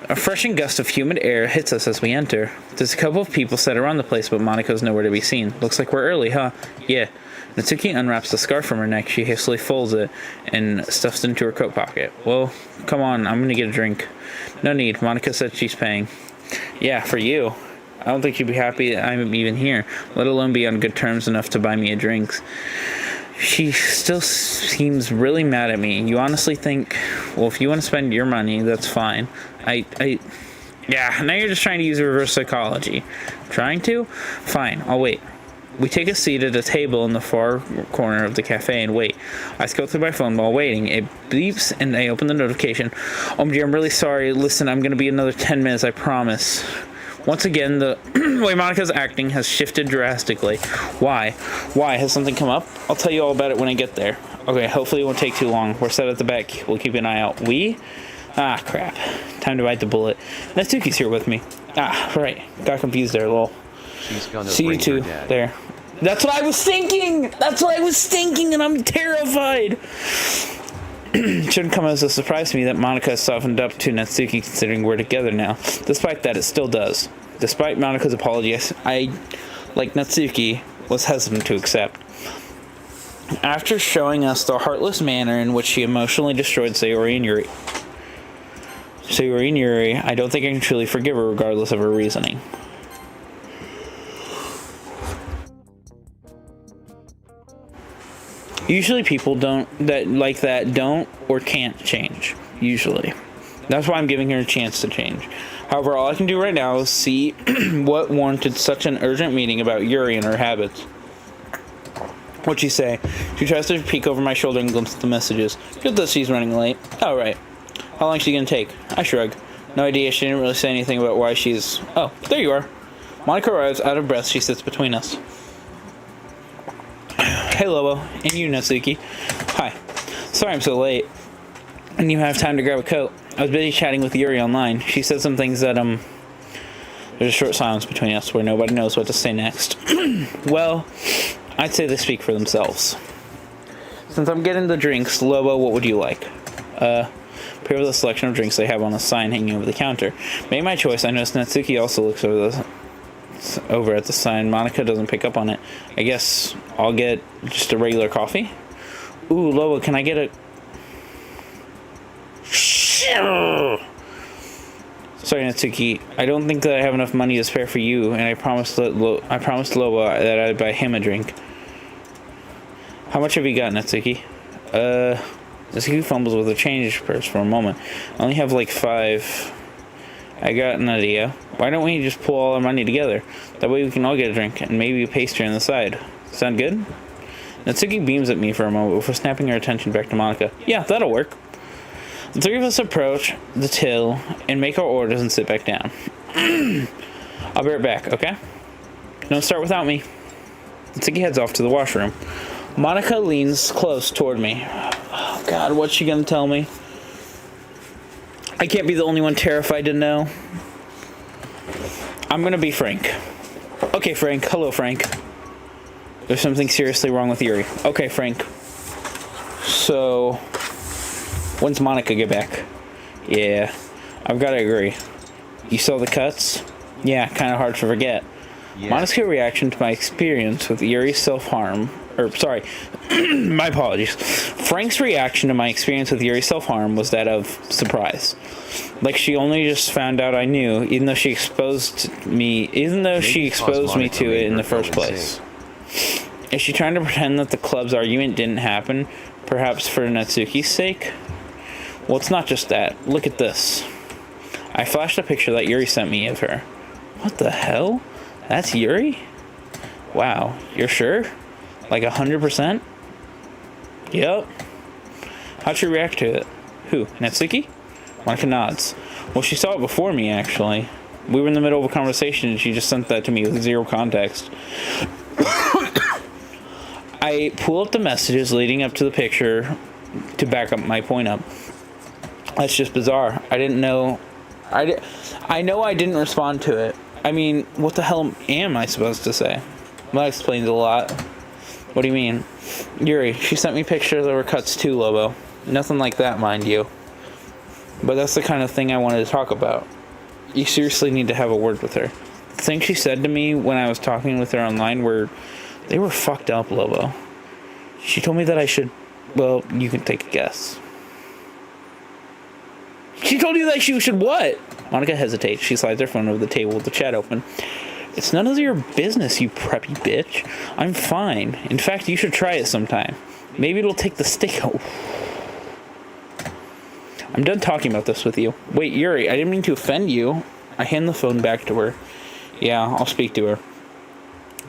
A freshening gust of humid air hits us as we enter. There's a couple of people set around the place, but Monica's nowhere to be seen. Looks like we're early, huh? Yeah. Natsuki unwraps the scarf from her neck. She hastily folds it and stuffs it into her coat pocket. Well, come on, I'm gonna get a drink. No need. Monica said she's paying. Yeah, for you. I don't think she'd be happy that I'm even here, let alone be on good terms enough to buy me a drink. She still seems really mad at me. You honestly think, well, if you want to spend your money, that's fine. Yeah, now you're just trying to use reverse psychology. Trying to? Fine, I'll wait. We take a seat at a table in the far corner of the cafe and wait. I scroll through my phone while waiting. It beeps and I open the notification. OMG, I'm really sorry. Listen, I'm going to be another 10 minutes, I promise. Once again, the way Monica's acting has shifted drastically. Why? Why? Has something come up? I'll tell you all about it when I get there. Okay, hopefully it won't take too long. We're set at the back. We'll keep an eye out. We? Ah, crap. Time to bite the bullet. Natsuki's here with me. Ah, right. Got confused there, lol. She's gonna see you too. There. That's what I was thinking! That's what I was thinking, and I'm terrified! Shouldn't come as a surprise to me that Monica has softened up to Natsuki considering we're together now. Despite that, it still does. Despite Monica's apology, I, like Natsuki, was hesitant to accept. After showing us the heartless manner in which she emotionally destroyed Sayori and Yuri, I don't think I can truly forgive her regardless of her reasoning. Usually people don't or can't change. Usually. That's why I'm giving her a chance to change. However, all I can do right now is see what warranted such an urgent meeting about Yuri and her habits. What'd she say? She tries to peek over my shoulder and glimpse at the messages. Good that she's running late. Oh, right. How long is she gonna take? I shrug. No idea. She didn't really say anything about why she's... Oh, there you are. Monica arrives out of breath. She sits between us. Hey, Lobo. And you, Natsuki. Hi. Sorry I'm so late. I didn't even have time to grab a coat. I was busy chatting with Yuri online. She said some things that, there's a short silence between us where nobody knows what to say next. Well, I'd say they speak for themselves. Since I'm getting the drinks, Lobo, what would you like? Pair with the selection of drinks they have on the sign hanging over the counter. Made my choice. I noticed Natsuki also looks over at the sign. Monica doesn't pick up on it. I guess I'll get just a regular coffee. Ooh, Lobo, can I get a... Sorry, Natsuki. I don't think that I have enough money to spare for you, and I promised Lobo that I'd buy him a drink. How much have you got, Natsuki? Natsuki fumbles with a change purse for a moment. I only have like 5. I got an idea. Why don't we just pull all our money together? That way we can all get a drink, and maybe a pastry on the side. Sound good? Natsuki beams at me for a moment before snapping her attention back to Monica. Yeah, that'll work. The three of us approach the till and make our orders and sit back down. I'll be right back, okay? Don't start without me. Natsuki heads off to the washroom. Monica leans close toward me. Oh, God, what's she gonna tell me? I can't be the only one terrified to know. I'm gonna be Frank. Okay, Frank. Hello, Frank. There's something seriously wrong with Yuri. Okay, Frank. So... when's Monica get back? Yeah, I've got to agree. You saw the cuts? Yeah, kind of hard to forget. Yeah. Monica's reaction to my experience with Yuri's self-harm... my apologies. Frank's reaction to my experience with Yuri's self-harm was that of surprise. Like she only just found out I knew, even though she exposed me to it in the first place. Is she trying to pretend that the club's argument didn't happen, perhaps for Natsuki's sake? Well, it's not just that. Look at this. I flashed a picture that Yuri sent me of her. What the hell? That's Yuri? Wow, you're sure? Like 100%? Yep. How'd she react to it? Who? Natsuki? Monica nods. Well, she saw it before me, actually. We were in the middle of a conversation and she just sent that to me with zero context. I pull up the messages leading up to the picture to back up my point up. That's just bizarre. I didn't know. I know I didn't respond to it. I mean, what the hell am I supposed to say? That explains a lot. What do you mean? Yuri, she sent me pictures of her cuts too, Lobo. Nothing like that, mind you. But that's the kind of thing I wanted to talk about. You seriously need to have a word with her. The things she said to me when I was talking with her online were fucked up, Lobo. She told me that I should... Well, you can take a guess. She told you that she should what? Monica hesitates. She slides her phone over the table with the chat open. It's none of your business, you preppy bitch. I'm fine. In fact, you should try it sometime. Maybe it'll take the stick out. I'm done talking about this with you. Wait, Yuri, I didn't mean to offend you. I hand the phone back to her. Yeah, I'll speak to her.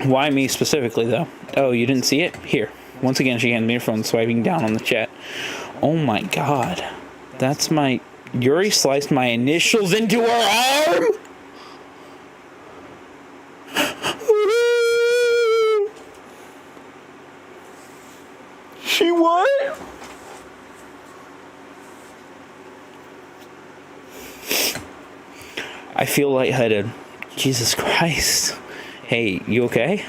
Why me specifically, though? Oh, you didn't see it? Here. Once again, she handed me her phone, swiping down on the chat. Oh my god. That's my... Yuri sliced my initials into her arm? She what? I feel lightheaded. Jesus Christ. Hey, you okay?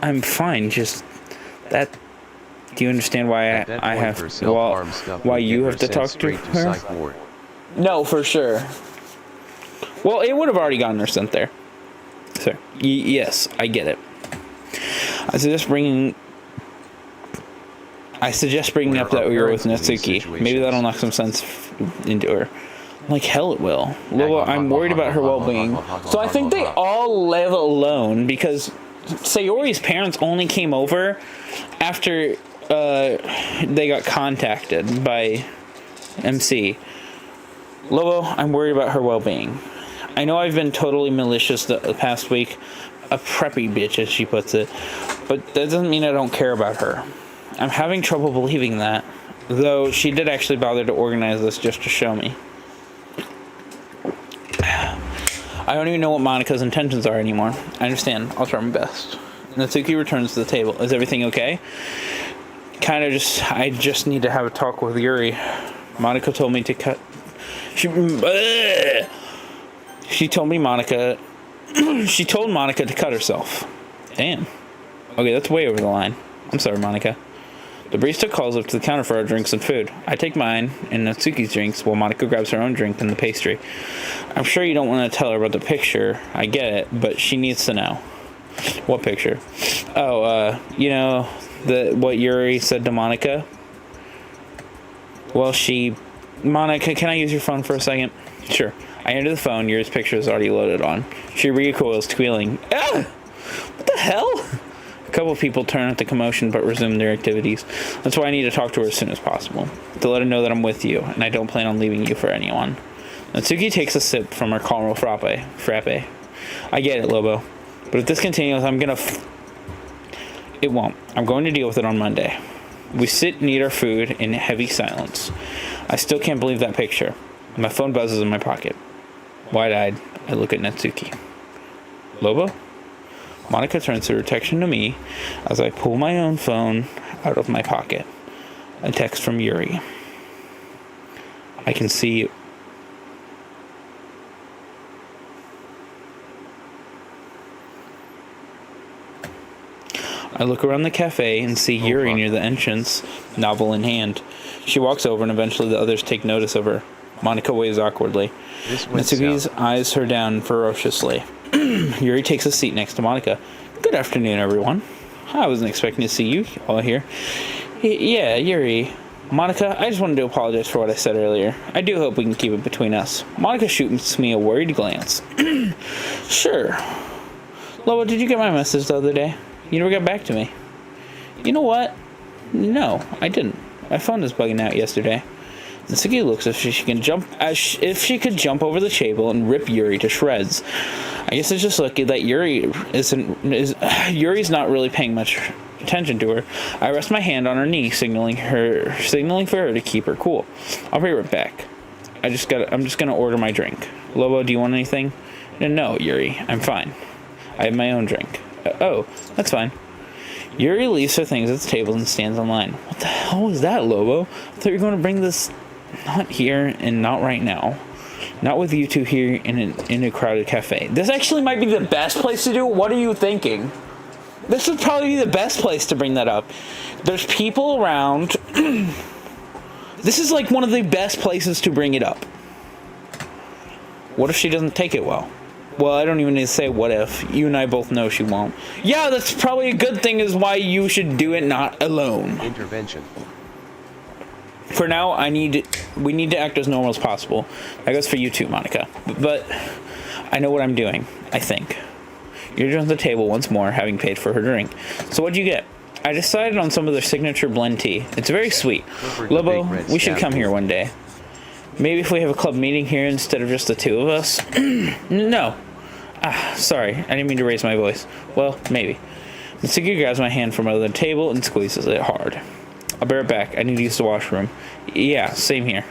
I'm fine, just... that... Do you understand why I have... Well, why you have to talk to her? No, for sure. Well, it would have already gotten her sent there. So, yes, I get it. I suggest bringing up that we were with Natsuki. Maybe that'll knock some sense into her. Like hell it will. Lobo, I'm worried about her well-being. So I think they all live alone because Sayori's parents only came over after they got contacted by MC. Lobo, I'm worried about her well-being. I know I've been totally malicious the past week, a preppy bitch as she puts it, but that doesn't mean I don't care about her. I'm having trouble believing that, though she did actually bother to organize this just to show me. I don't even know what Monika's intentions are anymore. I understand. I'll try my best. Natsuki returns to the table. Is everything okay? I just need to have a talk with Yuri. Monika told me to cut... She told Monika to cut herself. Damn. Okay, that's way over the line. I'm sorry, Monika. The barista calls up to the counter for our drinks and food. I take mine and Natsuki's drinks while Monika grabs her own drink and the pastry. I'm sure you don't want to tell her about the picture. I get it, but she needs to know. What picture? Oh, what Yuri said to Monika? Well, Monika, can I use your phone for a second? Sure. I enter the phone. Yuri's picture is already loaded on. She recoils, squealing. Ah! What the hell? A couple of people turn at the commotion but resume their activities. That's why I need to talk to her as soon as possible. To let her know that I'm with you, and I don't plan on leaving you for anyone. Natsuki takes a sip from her caramel frappe. I get it, Lobo. But if this continues, it won't. I'm going to deal with it on Monday. We sit and eat our food in heavy silence. I still can't believe that picture. My phone buzzes in my pocket. Wide-eyed, I look at Natsuki. Lobo? Monika turns her attention to me as I pull my own phone out of my pocket. A text from Yuri. I can see you. I look around the cafe and see Yuri near the entrance, novel in hand. She walks over and eventually the others take notice of her. Monika waves awkwardly. Natsuki's eyes her down ferociously. Yuri takes a seat next to Monika. Good afternoon, everyone. I wasn't expecting to see you all here. Yeah, Yuri. Monika, I just wanted to apologize for what I said earlier. I do hope we can keep it between us. Monika shoots me a worried glance. Sure. Lobo, did you get my message the other day? You never got back to me. You know what? No, I didn't. My phone was bugging out yesterday. Natsuki looks as if she could jump over the table and rip Yuri to shreds. I guess it's just lucky that Yuri's not really paying much attention to her. I rest my hand on her knee, signaling for her to keep her cool. I'll be right back. I'm just gonna order my drink. Lobo, do you want anything? No, Yuri, I'm fine. I have my own drink. Oh, that's fine. Yuri leaves her things at the table and stands in line. What the hell was that, Lobo? I thought you were going to bring this... Not here and not right now. Not with you two here in a crowded cafe. This actually might be the best place to do it. What are you thinking? This would probably be the best place to bring that up. There's people around. This is like one of the best places to bring it up. What if she doesn't take it well? Well, I don't even need to say what if. You and I both know she won't. Yeah, that's probably a good thing is why you should do it not alone. Intervention. For now, we need to act as normal as possible. That goes for you too, Monika. But I know what I'm doing, I think. You're just at the table once more, having paid for her drink. So what'd you get? I decided on some of their signature blend tea. It's very sweet. Lobo, we should come here one day. Maybe if we have a club meeting here instead of just the two of us. No. Sorry. I didn't mean to raise my voice. Well, maybe. Natsuki grabs my hand from under the table and squeezes it hard. I'll be right back. I need to use the washroom. Yeah, same here.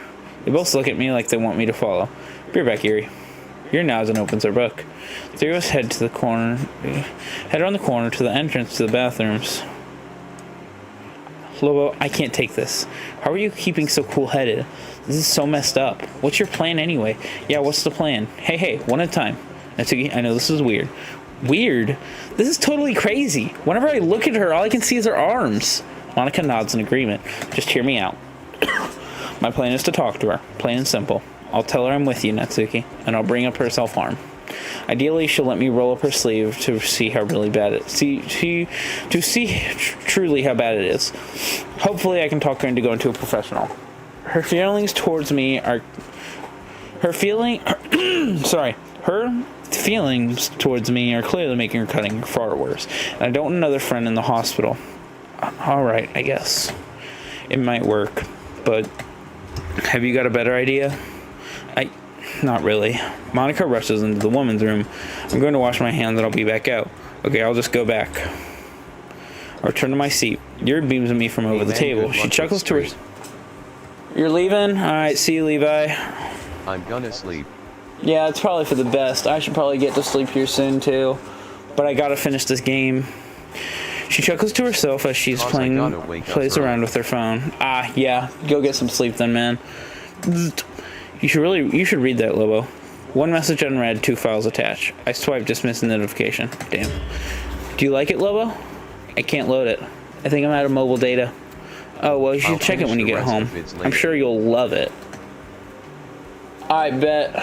They both look at me like they want me to follow. Be right back, Yuri. Yuri nods and opens her book. The three of us head around the corner to the entrance to the bathrooms. Lobo, I can't take this. How are you keeping so cool-headed? This is so messed up. What's your plan anyway? Yeah, what's the plan? Hey, one at a time. Natsuki, I know this is weird. Weird? This is totally crazy. Whenever I look at her, all I can see is her arms. Monika nods in agreement. Just hear me out. My plan is to talk to her. Plain and simple. I'll tell her I'm with you, Natsuki, and I'll bring up her self-harm. Ideally, she'll let me roll up her sleeve to see how really bad it truly how bad it is. Hopefully, I can talk her into going to a professional. Her feelings towards me are clearly making her cutting far worse. And I don't want another friend in the hospital. Alright, I guess. It might work, but have you got a better idea? Not really. Monica rushes into the woman's room. I'm going to wash my hands and I'll be back out. Okay, I'll just go back. I return to my seat. Yuri beams at me from over the table. She chuckles to her. You're leaving? Alright, see you, Levi. I'm gonna sleep. Yeah, it's probably for the best. I should probably get to sleep here soon, too. But I gotta finish this game. She chuckles to herself as she's plays around with her phone. Ah, yeah. Go get some sleep then, man. You should read that, Lobo. One message unread, 2 files attached. I swipe, dismiss the notification. Damn. Do you like it, Lobo? I can't load it. I think I'm out of mobile data. Oh, well, you should check it when you get home. I'm sure you'll love it. I bet.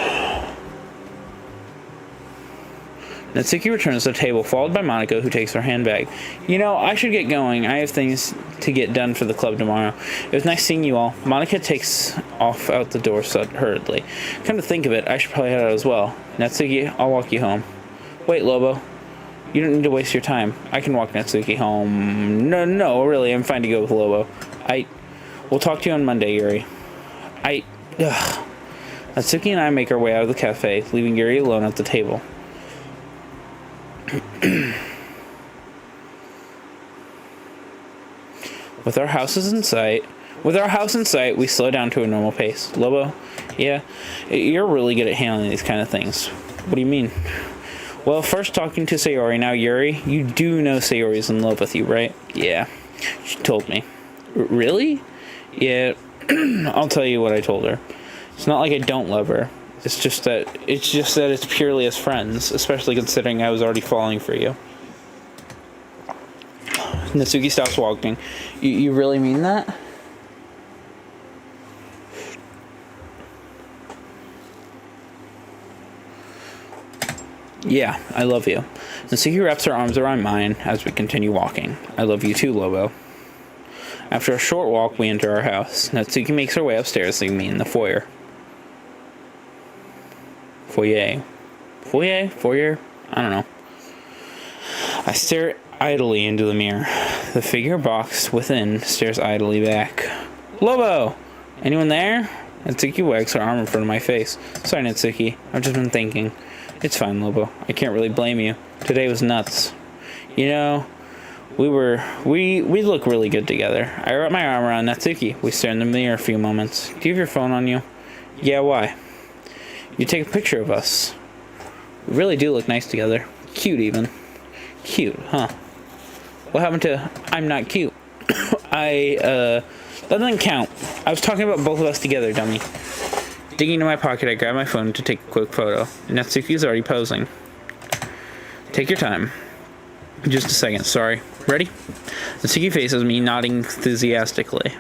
Natsuki returns to the table, followed by Monica, who takes her handbag. You know, I should get going. I have things to get done for the club tomorrow. It was nice seeing you all. Monica takes off out the door hurriedly. Come to think of it, I should probably head out as well. Natsuki, I'll walk you home. Wait, Lobo. You don't need to waste your time. I can walk Natsuki home. No, really, I'm fine to go with Lobo. We'll talk to you on Monday, Yuri. Natsuki and I make our way out of the cafe, leaving Yuri alone at the table. With our house in sight, we slow down to a normal pace. Lobo, yeah, you're really good at handling these kind of things. What do you mean? Well, first talking to Sayori, now Yuri. You do know Sayori's in love with you, right? Yeah, she told me. Really? Yeah, I'll tell you what I told her. It's not like I don't love her. It's just that it's purely as friends, especially considering I was already falling for you. Natsuki stops walking. You really mean that? Yeah, I love you. Natsuki wraps her arms around mine as we continue walking. I love you too, Lobo. After a short walk, we enter our house. Natsuki makes her way upstairs, leaving me in the foyer. Foyer? I don't know. I stare idly into the mirror. The figure boxed within stares idly back. Lobo! Anyone there? Natsuki wags her arm in front of my face. Sorry, Natsuki. I've just been thinking. It's fine, Lobo. I can't really blame you. Today was nuts. You know, we look really good together. I wrap my arm around Natsuki. We stare in the mirror a few moments. Do you have your phone on you? Yeah, why? You take a picture of us. We really do look nice together. Cute, even. Cute, huh? What happened to I'm not cute? That doesn't count. I was talking about both of us together, dummy. Digging into my pocket, I grab my phone to take a quick photo. Natsuki's already posing. Take your time. Just a second, sorry. Ready? Natsuki faces me, nodding enthusiastically.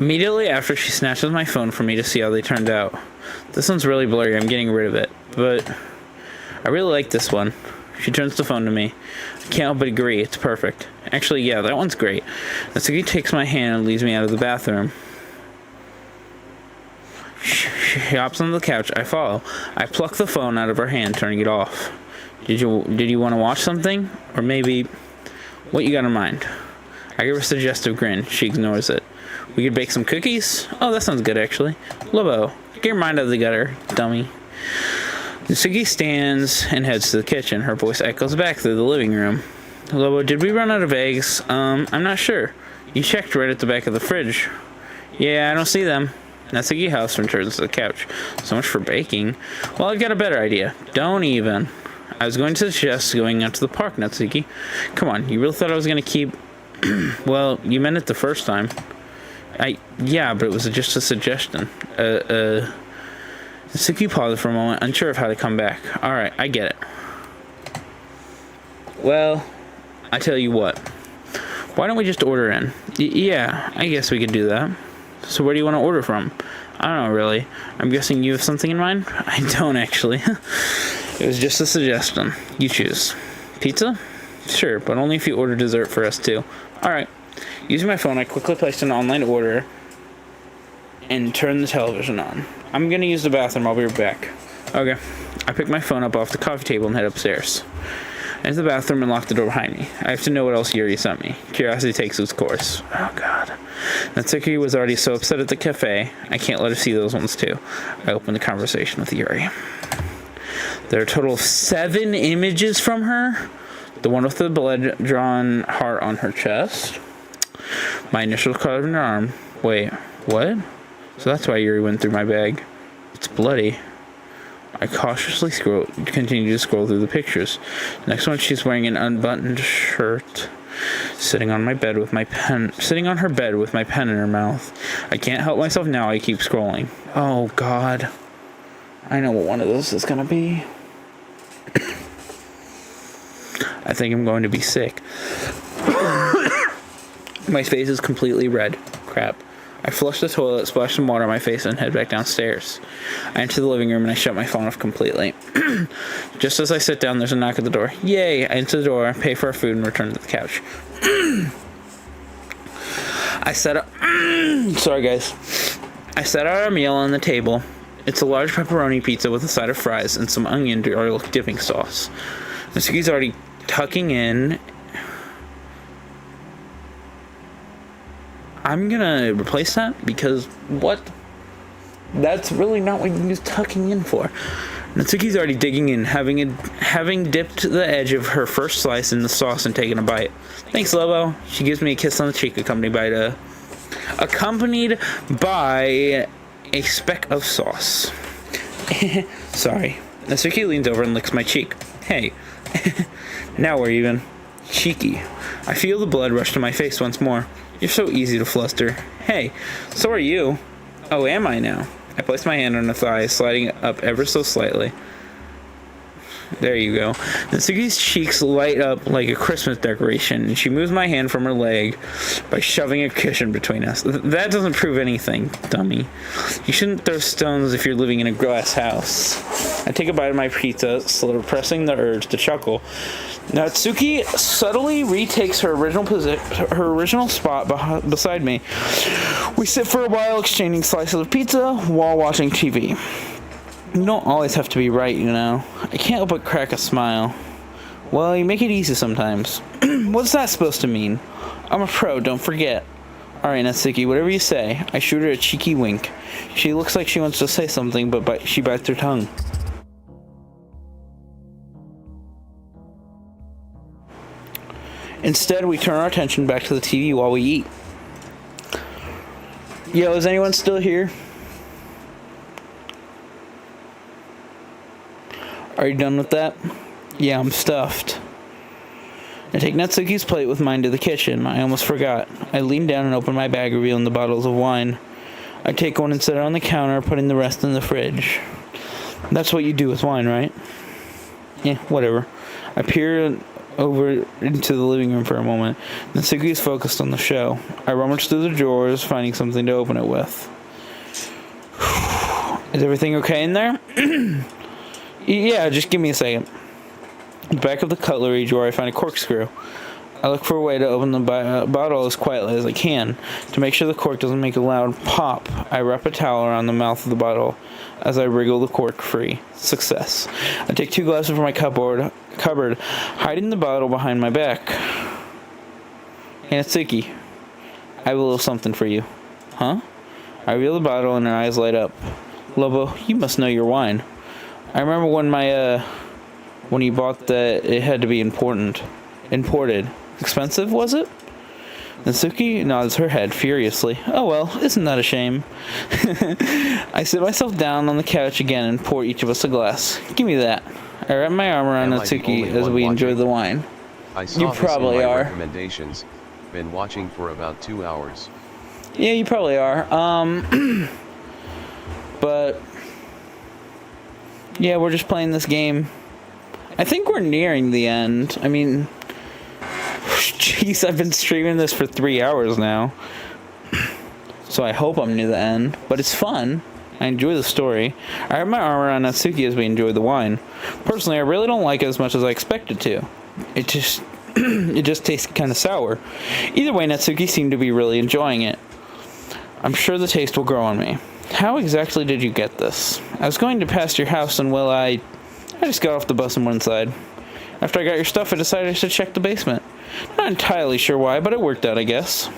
Immediately after, she snatches my phone from me to see how they turned out. This one's really blurry, I'm getting rid of it, but I really like this one. She turns the phone to me. I can't help but agree, it's perfect. Actually, yeah, that one's great. Natsuki takes my hand and leads me out of the bathroom. She hops on the couch, I follow. I pluck the phone out of her hand, turning it off. Did you want to watch something? Or maybe, what you got in mind? I give her a suggestive grin, she ignores it. We could bake some cookies? Oh, that sounds good, actually. Lobo, get your mind out of the gutter, dummy. Natsuki stands and heads to the kitchen. Her voice echoes back through the living room. Lobo, did we run out of eggs? I'm not sure. You checked right at the back of the fridge. Yeah, I don't see them. Natsuki house returns to the couch. So much for baking. Well, I've got a better idea. Don't even. I was going to suggest going out to the park, Natsuki. Come on, you really thought I was going to keep... Well, you meant it the first time. Yeah, but it was just a suggestion. Natsuki paused for a moment, unsure of how to come back. Alright, I get it. Well, I tell you what. Why don't we just order in? Yeah, I guess we could do that. So where do you want to order from? I don't know, really. I'm guessing you have something in mind? I don't, actually. It was just a suggestion. You choose. Pizza? Sure, but only if you order dessert for us, too. Alright. Using my phone, I quickly placed an online order and turned the television on. I'm gonna use the bathroom. I'll be right back. Okay. I pick my phone up off the coffee table and head upstairs. I enter the bathroom and lock the door behind me. I have to know what else Yuri sent me. Curiosity takes its course. Oh, God. Natsuki was already so upset at the cafe. I can't let her see those ones, too. I open the conversation with Yuri. There are a total of 7 images from her. The one with the blood-drawn heart on her chest. My initials carved in her arm. Wait, what? So that's why Yuri went through my bag. It's bloody. I cautiously continue to scroll through the pictures. Next one, she's wearing an unbuttoned shirt, sitting on her bed with my pen in her mouth. I can't help myself now. I keep scrolling. Oh God, I know what one of those is gonna be. I think I'm going to be sick. My face is completely red. Crap. I flush the toilet, splash some water on my face, and head back downstairs. I enter the living room and I shut my phone off completely. Just as I sit down, there's a knock at the door. Yay! I enter the door, pay for our food, and return to the couch. Sorry, guys. I set out our meal on the table. It's a large pepperoni pizza with a side of fries and some onion garlic dipping sauce. Mitsuki's already tucking in. I'm gonna replace that because what? That's really not what you use tucking in for. Natsuki's already digging in, having dipped the edge of her first slice in the sauce and taken a bite. Thanks, Lobo. She gives me a kiss on the cheek, accompanied by a speck of sauce. Sorry. Natsuki leans over and licks my cheek. Hey. Now we're even. Cheeky. I feel the blood rush to my face once more. You're so easy to fluster. Hey, so are you. Oh, am I now? I place my hand on her thigh, sliding up ever so slightly. There you go. Natsuki's cheeks light up like a Christmas decoration, and she moves my hand from her leg by shoving a cushion between us. That doesn't prove anything, dummy. You shouldn't throw stones if you're living in a glass house. I take a bite of my pizza, suppressing the urge to chuckle. Natsuki subtly retakes her original spot beside me. We sit for a while exchanging slices of pizza while watching TV. You don't always have to be right, you know. I can't help but crack a smile. Well, you make it easy sometimes. What's that supposed to mean? I'm a pro, don't forget. Alright, Natsuki, whatever you say. I shoot her a cheeky wink. She looks like she wants to say something, but she bites her tongue. Instead, we turn our attention back to the TV while we eat. Yo, is anyone still here? Are you done with that? Yeah, I'm stuffed. I take Natsuki's plate with mine to the kitchen. I almost forgot. I lean down and open my bag, revealing the bottles of wine. I take one and set it on the counter, putting the rest in the fridge. That's what you do with wine, right? Yeah, whatever. I peer over into the living room for a moment. Natsuki is focused on the show. I rummage through the drawers, finding something to open it with. Is everything okay in there? Yeah, just give me a second. At the back of the cutlery drawer, I find a corkscrew. I look for a way to open the bottle as quietly as I can. To make sure the cork doesn't make a loud pop, I wrap a towel around the mouth of the bottle as I wriggle the cork free. Success. I take 2 glasses from my cupboard, hiding the bottle behind my back. Hey, Natsuki, I have a little something for you. Huh? I reveal the bottle and her eyes light up. Lobo, you must know your wine. I remember when you bought that it had to be imported. Expensive, was it? Natsuki nods her head furiously. Oh well, isn't that a shame? I sit myself down on the couch again and pour each of us a glass. Give me that. I wrap my arm around Natsuki as we enjoy the wine. You probably are. Recommendations. Been watching for about 2 hours. Yeah, you probably are. But yeah, we're just playing this game. I think we're nearing the end. I mean, jeez, I've been streaming this for 3 hours now. So I hope I'm near the end. But it's fun. I enjoy the story. I have my arm around Natsuki as we enjoy the wine. Personally, I really don't like it as much as I expected to. It just tastes kind of sour. Either way, Natsuki seemed to be really enjoying it. I'm sure the taste will grow on me. How exactly did you get this? I was going to pass your house and, well, I just got off the bus and went inside. After I got your stuff, I decided I should check the basement. Not entirely sure why, but it worked out, I guess.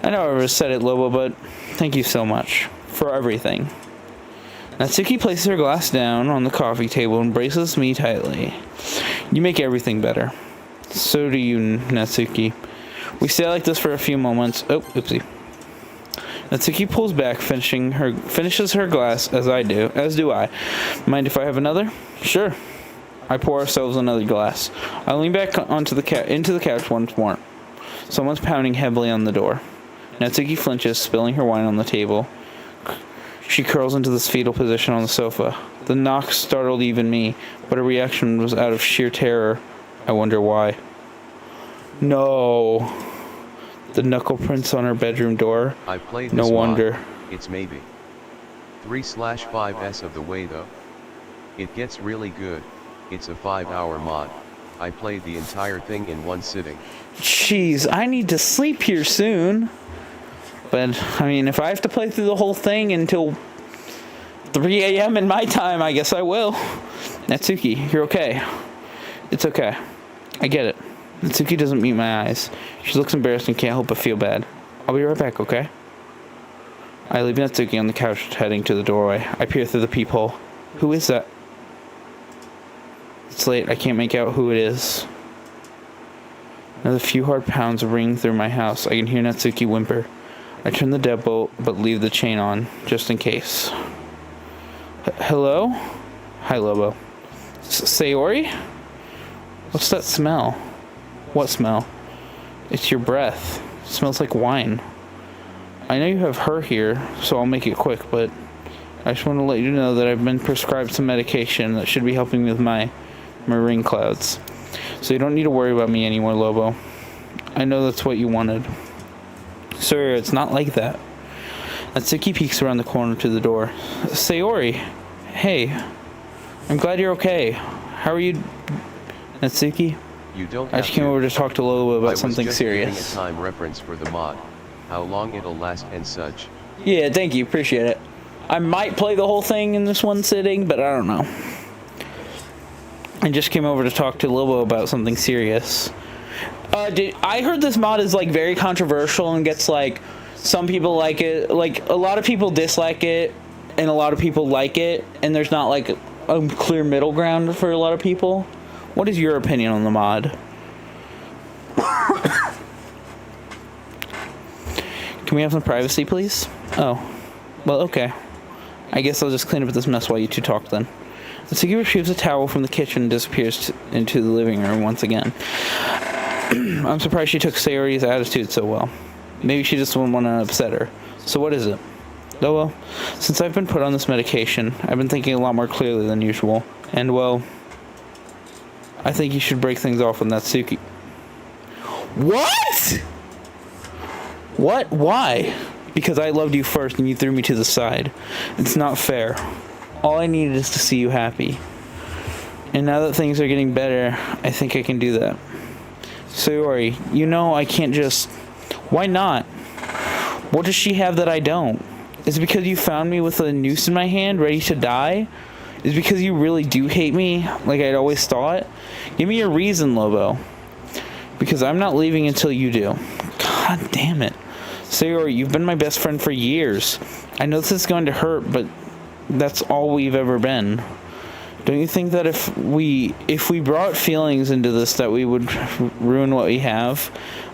I know I already said it, Lobo, but thank you so much for everything. Natsuki places her glass down on the coffee table and embraces me tightly. You make everything better. So do you, Natsuki. We stay like this for a few moments. Oh, oopsie. Natsuki pulls back, finishes her glass as do I. Mind if I have another? Sure. I pour ourselves another glass. I lean back into the couch once more. Someone's pounding heavily on the door. Natsuki flinches, spilling her wine on the table. She curls into this fetal position on the sofa. The knock startled even me, but her reaction was out of sheer terror. I wonder why. No. The knuckle prints on her bedroom door. I played this no wonder. Mod. It's maybe 3/5s of the way though. It gets really good. It's a 5-hour mod. I played the entire thing in one sitting. Jeez, I need to sleep here soon. But, I mean, if I have to play through the whole thing until 3 a.m. in my time, I guess I will. Natsuki, you're okay. It's okay. I get it. Natsuki doesn't meet my eyes. She looks embarrassed and can't help but feel bad. I'll be right back, okay? I leave Natsuki on the couch, heading to the doorway. I peer through the peephole. Who is that? It's late. I can't make out who it is. Another few hard pounds ring through my house. I can hear Natsuki whimper. I turn the deadbolt, but leave the chain on, just in case. Hello? Hi, Lobo. Sayori? What's that smell? What smell? It's your breath. It smells like wine. I know you have her here, so I'll make it quick, but I just want to let you know that I've been prescribed some medication that should be helping me with my ring clouds. So you don't need to worry about me anymore, Lobo. I know that's what you wanted. Sir, it's not like that. Natsuki peeks around the corner to the door. Sayori, hey. I'm glad you're okay. How are you, Natsuki? You don't I just came over to talk to Lobo about something serious. I was just giving a time reference for the mod. How long it'll last and such. Yeah, thank you. Appreciate it. I might play the whole thing in this one sitting, but I don't know. I just came over to talk to Lobo about something serious. I heard this mod is like very controversial and gets like some people like it, like a lot of people dislike it, and a lot of people like it, and there's not like a clear middle ground for a lot of people. What is your opinion on the mod? Can we have some privacy, please? Oh, well, okay. I guess I'll just clean up this mess while you two talk then. Natsuki retrieves a towel from the kitchen and disappears into the living room once again. I'm surprised she took Sayori's attitude so well. Maybe she just wouldn't want to upset her. So what is it? Oh well, since I've been put on this medication, I've been thinking a lot more clearly than usual. And well, I think you should break things off with Natsuki. What? What? Why? Because I loved you first and you threw me to the side. It's not fair. All I needed is to see you happy. And now that things are getting better, I think I can do that. Sayori, you know I can't just... Why not? What does she have that I don't? Is it because you found me with a noose in my hand, ready to die? Is it because you really do hate me, like I'd always thought? Give me a reason, Lobo. Because I'm not leaving until you do. God damn it. Sayori, you've been my best friend for years. I know this is going to hurt, but that's all we've ever been. Don't you think that if we brought feelings into this, that we would ruin what we have?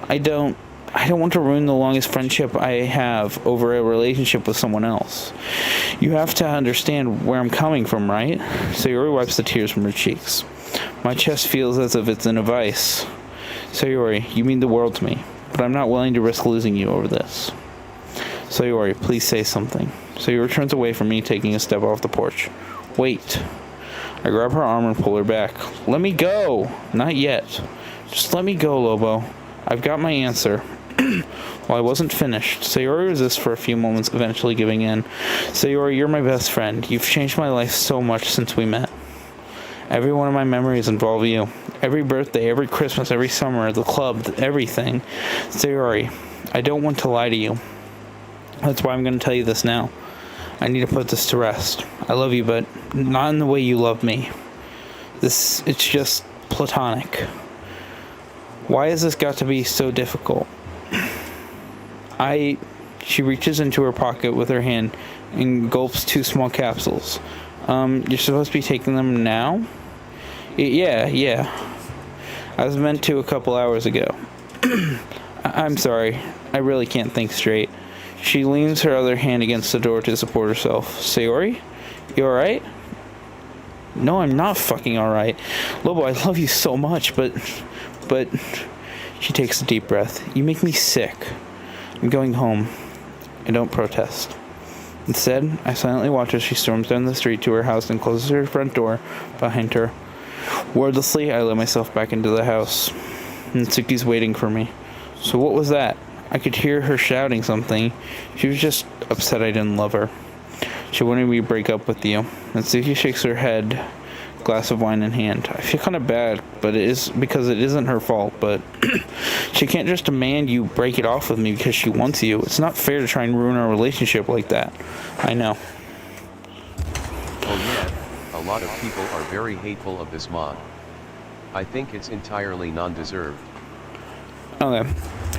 I don't want to ruin the longest friendship I have over a relationship with someone else. You have to understand where I'm coming from, right? Sayori wipes the tears from her cheeks. My chest feels as if it's in a vice. Sayori, you mean the world to me, but I'm not willing to risk losing you over this. Sayori, please say something. Sayori turns away from me, taking a step off the porch. Wait. I grab her arm and pull her back. Let me go! Not yet. Just let me go, Lobo. I've got my answer. Well, I wasn't finished. Sayori resists for a few moments, eventually giving in. Sayori, you're my best friend. You've changed my life so much since we met. Every one of my memories involve you. Every birthday, every Christmas, every summer, the club, everything. Sayori, I don't want to lie to you. That's why I'm going to tell you this now. I need to put this to rest. I love you, but not in the way you love me. It's just platonic. Why has this got to be so difficult? She reaches into her pocket with her hand and gulps 2 small capsules. You're supposed to be taking them now? Yeah. I was meant to a couple hours ago. I'm sorry. I really can't think straight. She leans her other hand against the door to support herself. Sayori? You alright? No, I'm not fucking alright. Lobo, I love you so much, but... She takes a deep breath. You make me sick. I'm going home. I don't protest. Instead, I silently watch as she storms down the street to her house and closes her front door behind her. Wordlessly, I let myself back into the house. Natsuki's waiting for me. So what was that? I could hear her shouting something. She was just upset I didn't love her. She wanted me to break up with you. Natsuki shakes her head, glass of wine in hand. I feel kind of bad, but it is because it isn't her fault, but she can't just demand you break it off with me because she wants you. It's not fair to try and ruin our relationship like that. I know. Oh yeah, a lot of people are very hateful of this mod. I think it's entirely non-deserved. Okay.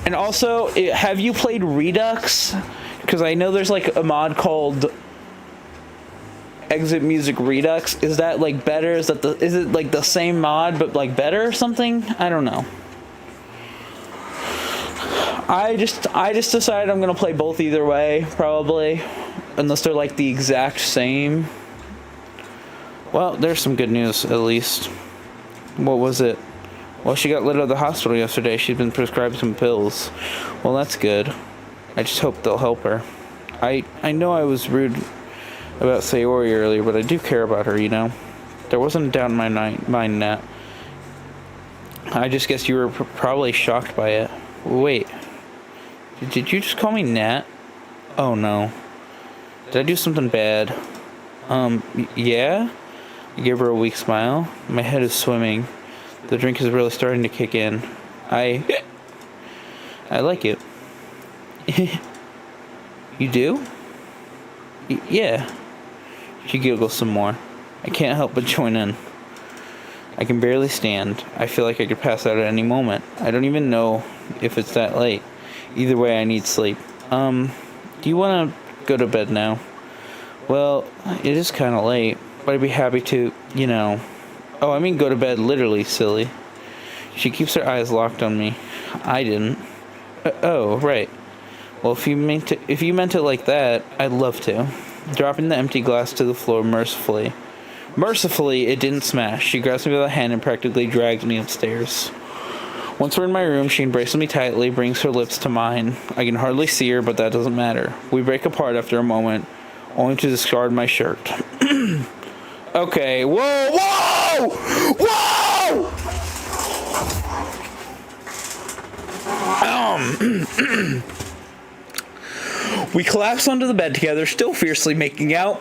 And also, have you played Redux? Because I know there's like a mod called Exit Music Redux. Is that like better? Is it like the same mod but like better or something? I don't know. I just decided I'm gonna play both either way, probably, unless they're like the exact same. Well, there's some good news at least. What was it? Well, she got let out of the hospital yesterday. She's been prescribed some pills. Well, that's good. I just hope they'll help her. I know I was rude about Sayori earlier, but I do care about her, you know? There wasn't a doubt in my mind, Nat. I just guess you were probably shocked by it. Wait. Did you just call me Nat? Oh, no. Did I do something bad? Yeah? I gave her a weak smile. My head is swimming. The drink is really starting to kick in. I like it. You do? Yeah. She giggles some more. I can't help but join in. I can barely stand. I feel like I could pass out at any moment. I don't even know if it's that late. Either way, I need sleep. Do you want to go to bed now? Well, it is kind of late, but I'd be happy to, you know... Oh, I mean go to bed, literally, silly. She keeps her eyes locked on me. I didn't. Oh, right. Well, if you meant it like that, I'd love to. Dropping the empty glass to the floor mercifully. Mercifully, it didn't smash. She grabs me by the hand and practically drags me upstairs. Once we're in my room, she embraces me tightly, brings her lips to mine. I can hardly see her, but that doesn't matter. We break apart after a moment, only to discard my shirt. Okay, whoa! We collapse onto the bed together, still fiercely making out.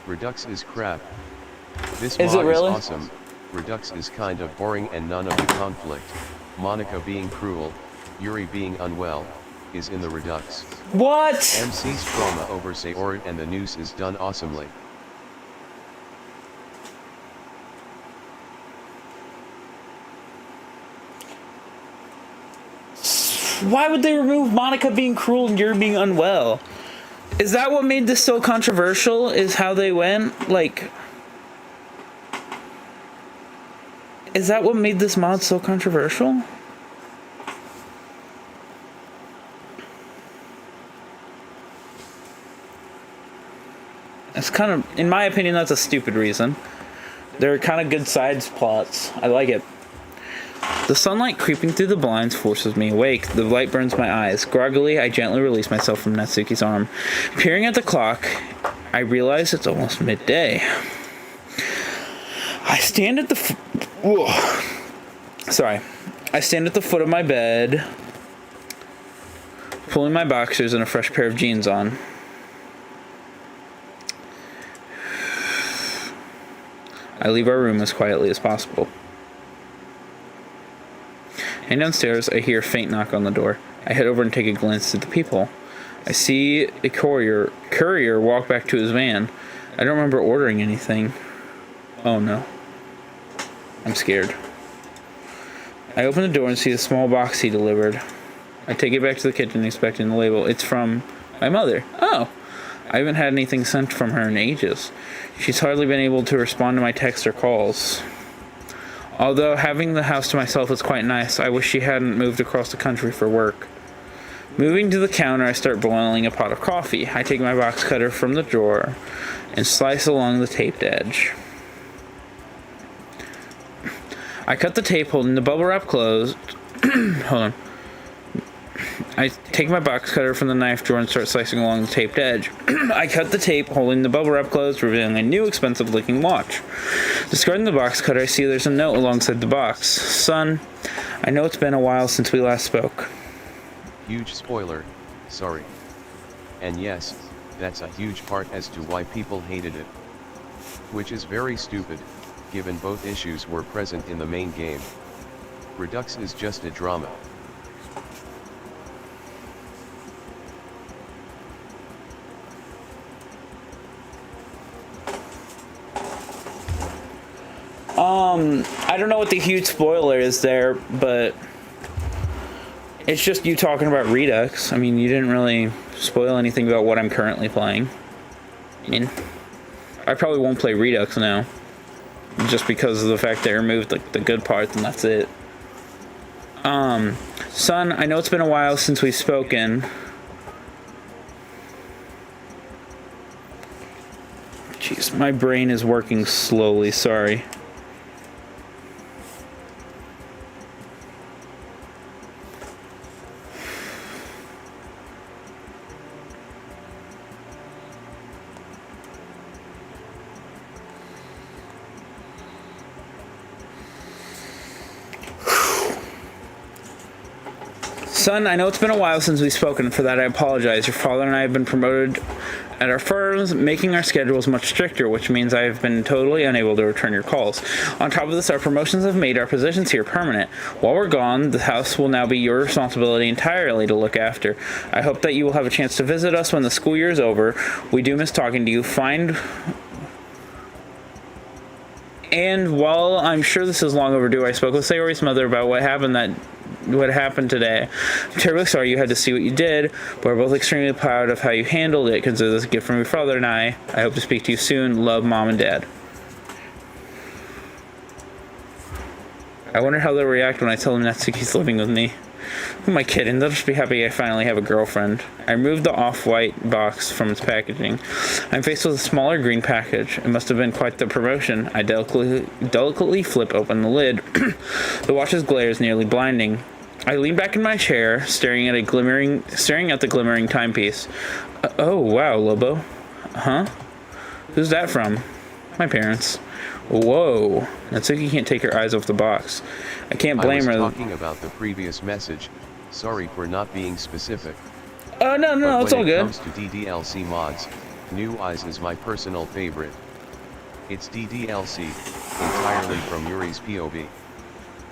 Redux is crap. This Is mod it really? is awesome. Redux is kind of boring and none of the conflict, Monica being cruel, Yuri being unwell, is in the Redux. What? MC's trauma over Sayori and the noose is done awesomely. Why would they remove Monica being cruel and Yuri being unwell? Is that what made this so controversial? Is how they went? Like... Is that what made this mod so controversial? It's kind of, in my opinion, that's a stupid reason. They're kind of good side plots. I like it. The sunlight creeping through the blinds forces me awake. The light burns my eyes. Groggily, I gently release myself from Natsuki's arm. Peering at the clock, I realize it's almost midday. I stand at the I stand at the foot of my bed, pulling my boxers and a fresh pair of jeans on. I leave our room as quietly as possible. And downstairs, I hear a faint knock on the door. I head over and take a glance at the people. I see a courier walk back to his van. I don't remember ordering anything. Oh no. I'm scared. I open the door and see a small box he delivered. I take it back to the kitchen expecting the label. It's from my mother. Oh. I haven't had anything sent from her in ages. She's hardly been able to respond to my texts or calls. Although having the house to myself is quite nice, I wish she hadn't moved across the country for work. Moving to the counter, I start boiling a pot of coffee. I take my box cutter from the drawer and slice along the taped edge. I cut the tape holding the bubble wrap closed. Hold on. I take my box cutter from the knife drawer and start slicing along the taped edge. I cut the tape holding the bubble wrap closed, revealing a new expensive looking watch. Discarding the box cutter, I see there's a note alongside the box. Son, I know it's been a while since we last spoke. Huge spoiler, sorry. And yes, that's a huge part as to why people hated it. Which is very stupid, given both issues were present in the main game. Redux is just a drama. I don't know what the huge spoiler is there, but it's just you talking about Redux. I mean, you didn't really spoil anything about what I'm currently playing. I mean, I probably won't play Redux now, just because of the fact they removed like the good parts and that's it. Son, I know it's been a while since we've spoken. Jeez, my brain is working slowly, sorry. Son, I know it's been a while since we've spoken. For that, I apologize. Your father and I have been promoted at our firms, making our schedules much stricter, which means I have been totally unable to return your calls. On top of this, our promotions have made our positions here permanent. While we're gone, the house will now be your responsibility entirely to look after. I hope that you will have a chance to visit us when the school year is over. We do miss talking to you. And while I'm sure this is long overdue, I spoke with Sayori's mother about what happened today. I'm terribly sorry you had to see what you did, but we're both extremely proud of how you handled it. Consider this a gift from your father and I. I hope to speak to you soon. Love, Mom and Dad. I wonder how they'll react when I tell them Natsuki's living with me. Who am I kidding? They'll just be happy I finally have a girlfriend. I removed the off-white box from its packaging. I'm faced with a smaller green package. It must have been quite the promotion. I delicately flip open the lid. The watch's glare is nearly blinding. I lean back in my chair, staring at the glimmering timepiece. Oh, wow, Lobo. Huh? Who's that from? My parents. Whoa. Natsuki can't take her eyes off the box. I can't blame her. I was talking about the previous message. Sorry for not being specific. Oh, no, it's all good. When it comes to DDLC mods, New Eyes is my personal favorite. It's DDLC, entirely from Yuri's POV.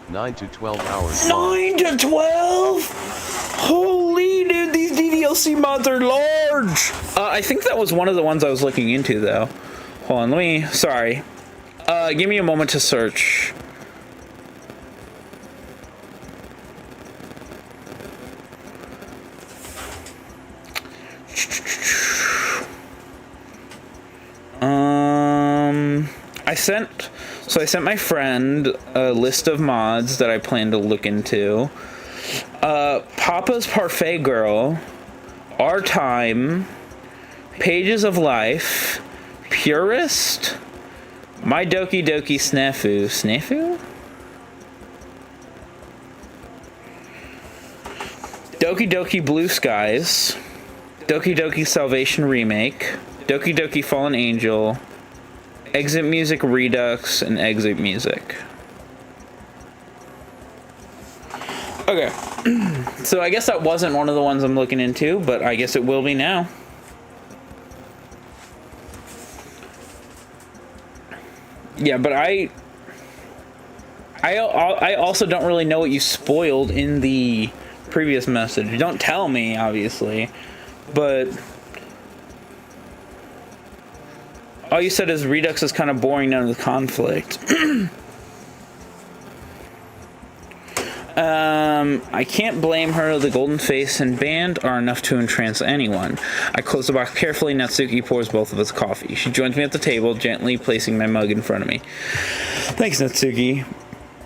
9 to 12 hours long. 9 to 12? Holy dude, these DDLC mods are large! I think that was one of the ones I was looking into, though. Hold on, sorry. Give me a moment to search. I sent my friend a list of mods that I plan to look into. Papa's Parfait Girl, Our Time, Pages of Life, Purist, My Doki Doki Snafu? Doki Doki Blue Skies, Doki Doki Salvation Remake, Doki Doki Fallen Angel, Exit Music Redux, and Exit Music. Okay. So I guess that wasn't one of the ones I'm looking into, but I guess it will be now. Yeah, but I also don't really know what you spoiled in the previous message. Don't tell me, obviously, but all you said is Redux is kind of boring down to the conflict. I can't blame her. The golden face and band are enough to entrance anyone. I close the box carefully. Natsuki pours both of us coffee. She joins me at the table, gently placing my mug in front of me. Thanks, Natsuki.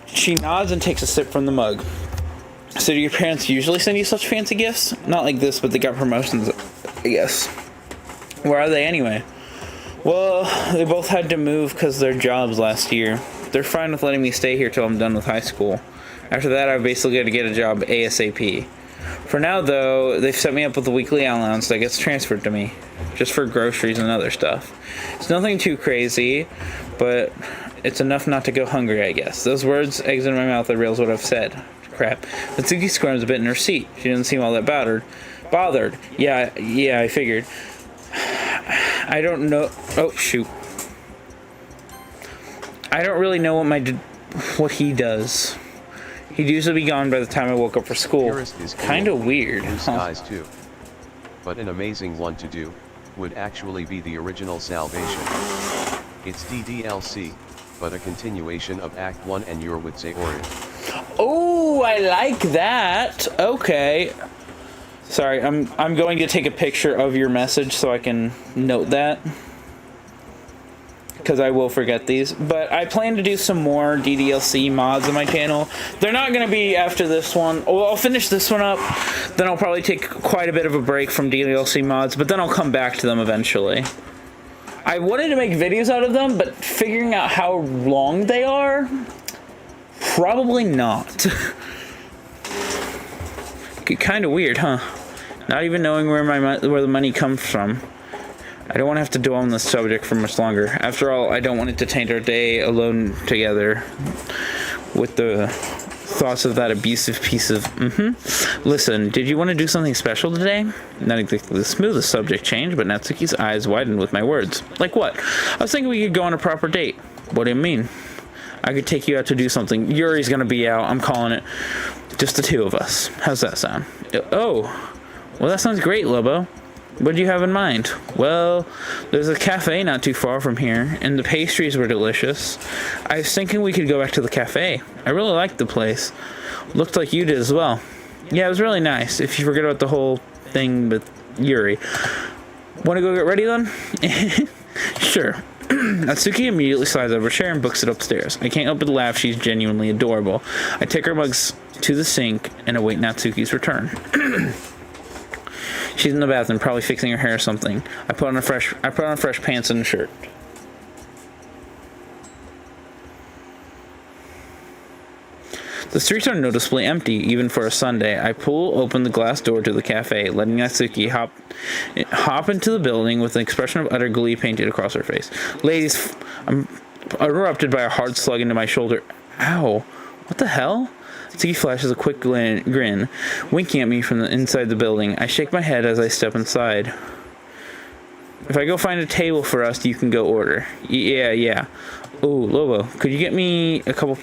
She nods and takes a sip from the mug. So do your parents usually send you such fancy gifts? Not like this, but they got promotions, I guess. Where are they anyway? Well, they both had to move because of their jobs last year. They're fine with letting me stay here till I'm done with high school. After that, I've basically got to get a job ASAP. For now, though, they've set me up with a weekly allowance that gets transferred to me, just for groceries and other stuff. It's nothing too crazy, but it's enough not to go hungry, I guess. Those words exited my mouth that reveals what I've said. Crap. Natsuki squirms a bit in her seat. She doesn't seem all that bothered. Yeah, I figured. I don't know. Oh, shoot. I don't really know what he does. He'd usually be gone by the time I woke up for school. Kind of weird. Blue skies too. But an amazing one to do would actually be the original Salvation. It's DDLC, but a continuation of Act 1 and you're with Sayori. Oh, I like that. Okay. Sorry, I'm going to take a picture of your message so I can note that, because I will forget these. But I plan to do some more DDLC mods on my channel. They're not going to be after this one. Well, I'll finish this one up, then I'll probably take quite a bit of a break from DDLC mods, but then I'll come back to them eventually. I wanted to make videos out of them, but figuring out how long they are, probably not. Kind of weird, huh? Not even knowing where the money comes from. I don't want to have to dwell on this subject for much longer. After all, I don't want it to taint our day alone together with the thoughts of that abusive piece of Listen, did you want to do something special today? Not exactly the smoothest subject change, but Natsuki's eyes widened with my words. Like what? I was thinking we could go on a proper date. What do you mean? I could take you out to do something. Yuri's gonna be out. I'm calling it. Just the two of us. How's that sound? Oh, well, that sounds great, Lobo. What do you have in mind? Well, there's a cafe not too far from here, and the pastries were delicious. I was thinking we could go back to the cafe. I really liked the place. Looked like you did as well. Yeah, it was really nice, if you forget about the whole thing with Yuri. Want to go get ready then? Sure. Natsuki immediately slides over a chair and books it upstairs. I can't help but laugh. She's genuinely adorable. I take her mugs to the sink and await Natsuki's return. She's in the bathroom, probably fixing her hair or something. I put on fresh pants and a shirt. The streets are noticeably empty, even for a Sunday. I pull open the glass door to the cafe, letting Natsuki hop into the building with an expression of utter glee painted across her face. Ladies, I'm interrupted by a hard slug into my shoulder. Ow. What the hell? Natsuki flashes a quick grin, winking at me from the inside the building. I shake my head as I step inside. If I go find a table for us, you can go order. Yeah. Oh, Lobo, could you get me a couple of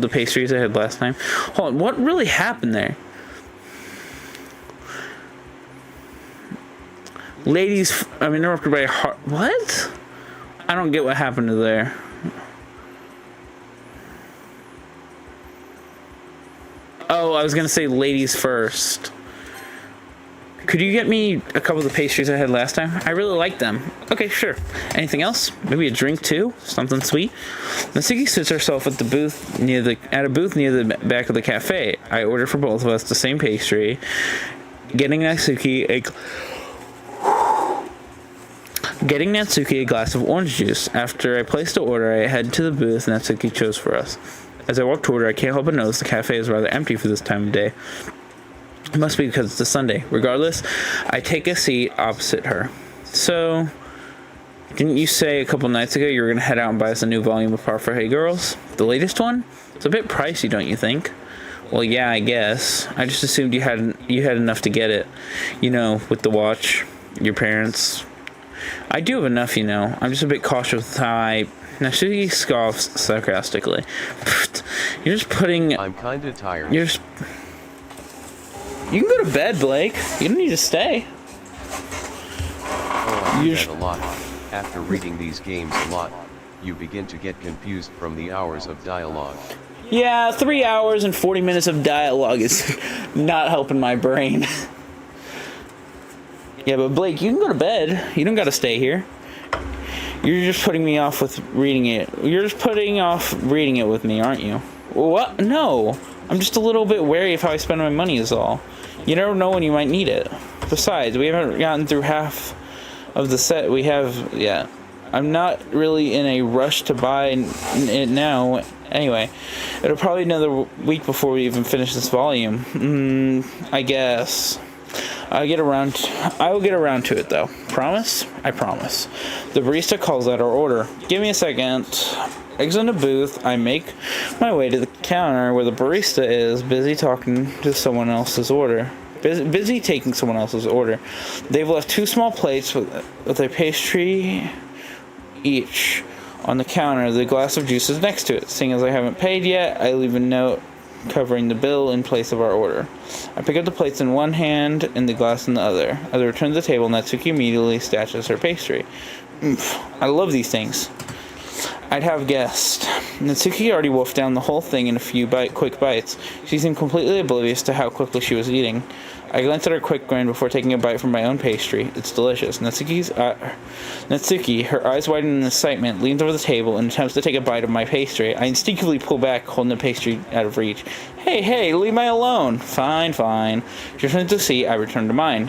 the pastries I had last time? Hold on, what really happened there? Ladies, I'm interrupted by a heart. What? I don't get what happened to there. Oh, I was gonna say ladies first. Could you get me a couple of the pastries I had last time? I really like them. Okay, sure. Anything else? Maybe a drink too? Something sweet? Natsuki sits herself at a booth near the back of the cafe. I order for both of us the same pastry, getting Natsuki a glass of orange juice. After I place the order, I head to the booth Natsuki chose for us. As I walk toward her, I can't help but notice the cafe is rather empty for this time of day. It must be because it's a Sunday. Regardless, I take a seat opposite her. So, didn't you say a couple nights ago you were going to head out and buy us a new volume of Parfait Girls? The latest one? It's a bit pricey, don't you think? Well, yeah, I guess. I just assumed you had enough to get it. You know, with the watch, your parents. I do have enough, you know. I'm just a bit cautious with how Natsuki scoffs sarcastically. You're just putting... I'm kinda tired. You can go to bed, Blake. You don't need to stay. Oh, I do that a lot. After reading these games a lot, you begin to get confused from the hours of dialogue. Yeah, 3 hours and 40 minutes of dialogue is not helping my brain. Yeah, but Blake, you can go to bed. You don't got to stay here. You're just putting me off with reading it. You're just putting off reading it with me, aren't you? What? No. I'm just a little bit wary of how I spend my money is all. You never know when you might need it. Besides, we haven't gotten through half of the set we have yet. I'm not really in a rush to buy it now. Anyway, it'll probably be another week before we even finish this volume. I guess. I will get around to it though. Promise? I promise. The barista calls out our order. Give me a second. Exit the booth. I make my way to the counter where the barista is busy talking to someone else's order. Busy taking someone else's order. They've left 2 small plates with a pastry each on the counter. The glass of juice is next to it. Seeing as I haven't paid yet, I leave a note covering the bill in place of our order. I pick up the plates in one hand and the glass in the other. As I return to the table, Natsuki immediately stashes her pastry. I love these things. I'd have guessed. Natsuki already wolfed down the whole thing in a few quick bites. She seemed completely oblivious to how quickly she was eating. I glanced at her quick grin before taking a bite from my own pastry. It's delicious. Natsuki, her eyes widen in excitement, leans over the table and attempts to take a bite of my pastry. I instinctively pull back, holding the pastry out of reach. Hey, leave me alone. Fine. She turns to see I return to mine.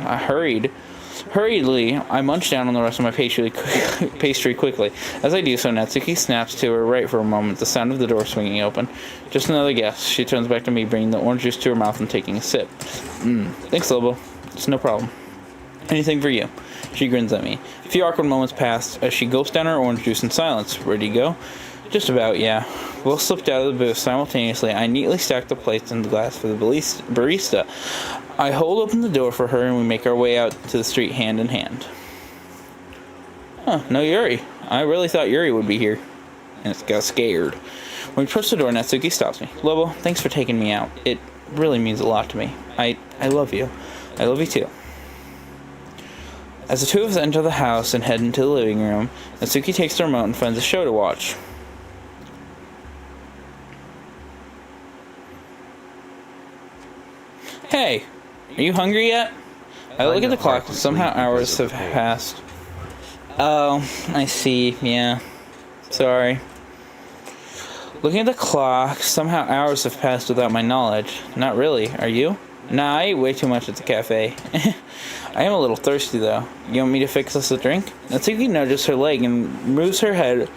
Hurriedly, I munch down on the rest of my pastry quickly. As I do so, Natsuki snaps to her right for a moment, the sound of the door swinging open. Just another guess. She turns back to me, bringing the orange juice to her mouth and taking a sip. Thanks, Lobo. It's no problem. Anything for you. She grins at me. A few awkward moments pass as she gulps down her orange juice in silence. Ready to go? Just about, yeah. Both slipped out of the booth simultaneously. I neatly stack the plates in the glass for the barista. I hold open the door for her and we make our way out to the street hand in hand. No Yuri. I really thought Yuri would be here. And it got scared. When we approach the door, Natsuki stops me. Lobo, thanks for taking me out. It really means a lot to me. I love you. I love you too. As the two of us enter the house and head into the living room, Natsuki takes the remote and finds a show to watch. Hey, are you hungry yet? I look at the clock and somehow hours have passed. Oh, I see, yeah. Sorry. Looking at the clock, somehow hours have passed without my knowledge. Not really, are you? Nah, I ate way too much at the cafe. I am a little thirsty though. You want me to fix us a drink? Natsuki nudges her leg and moves her head.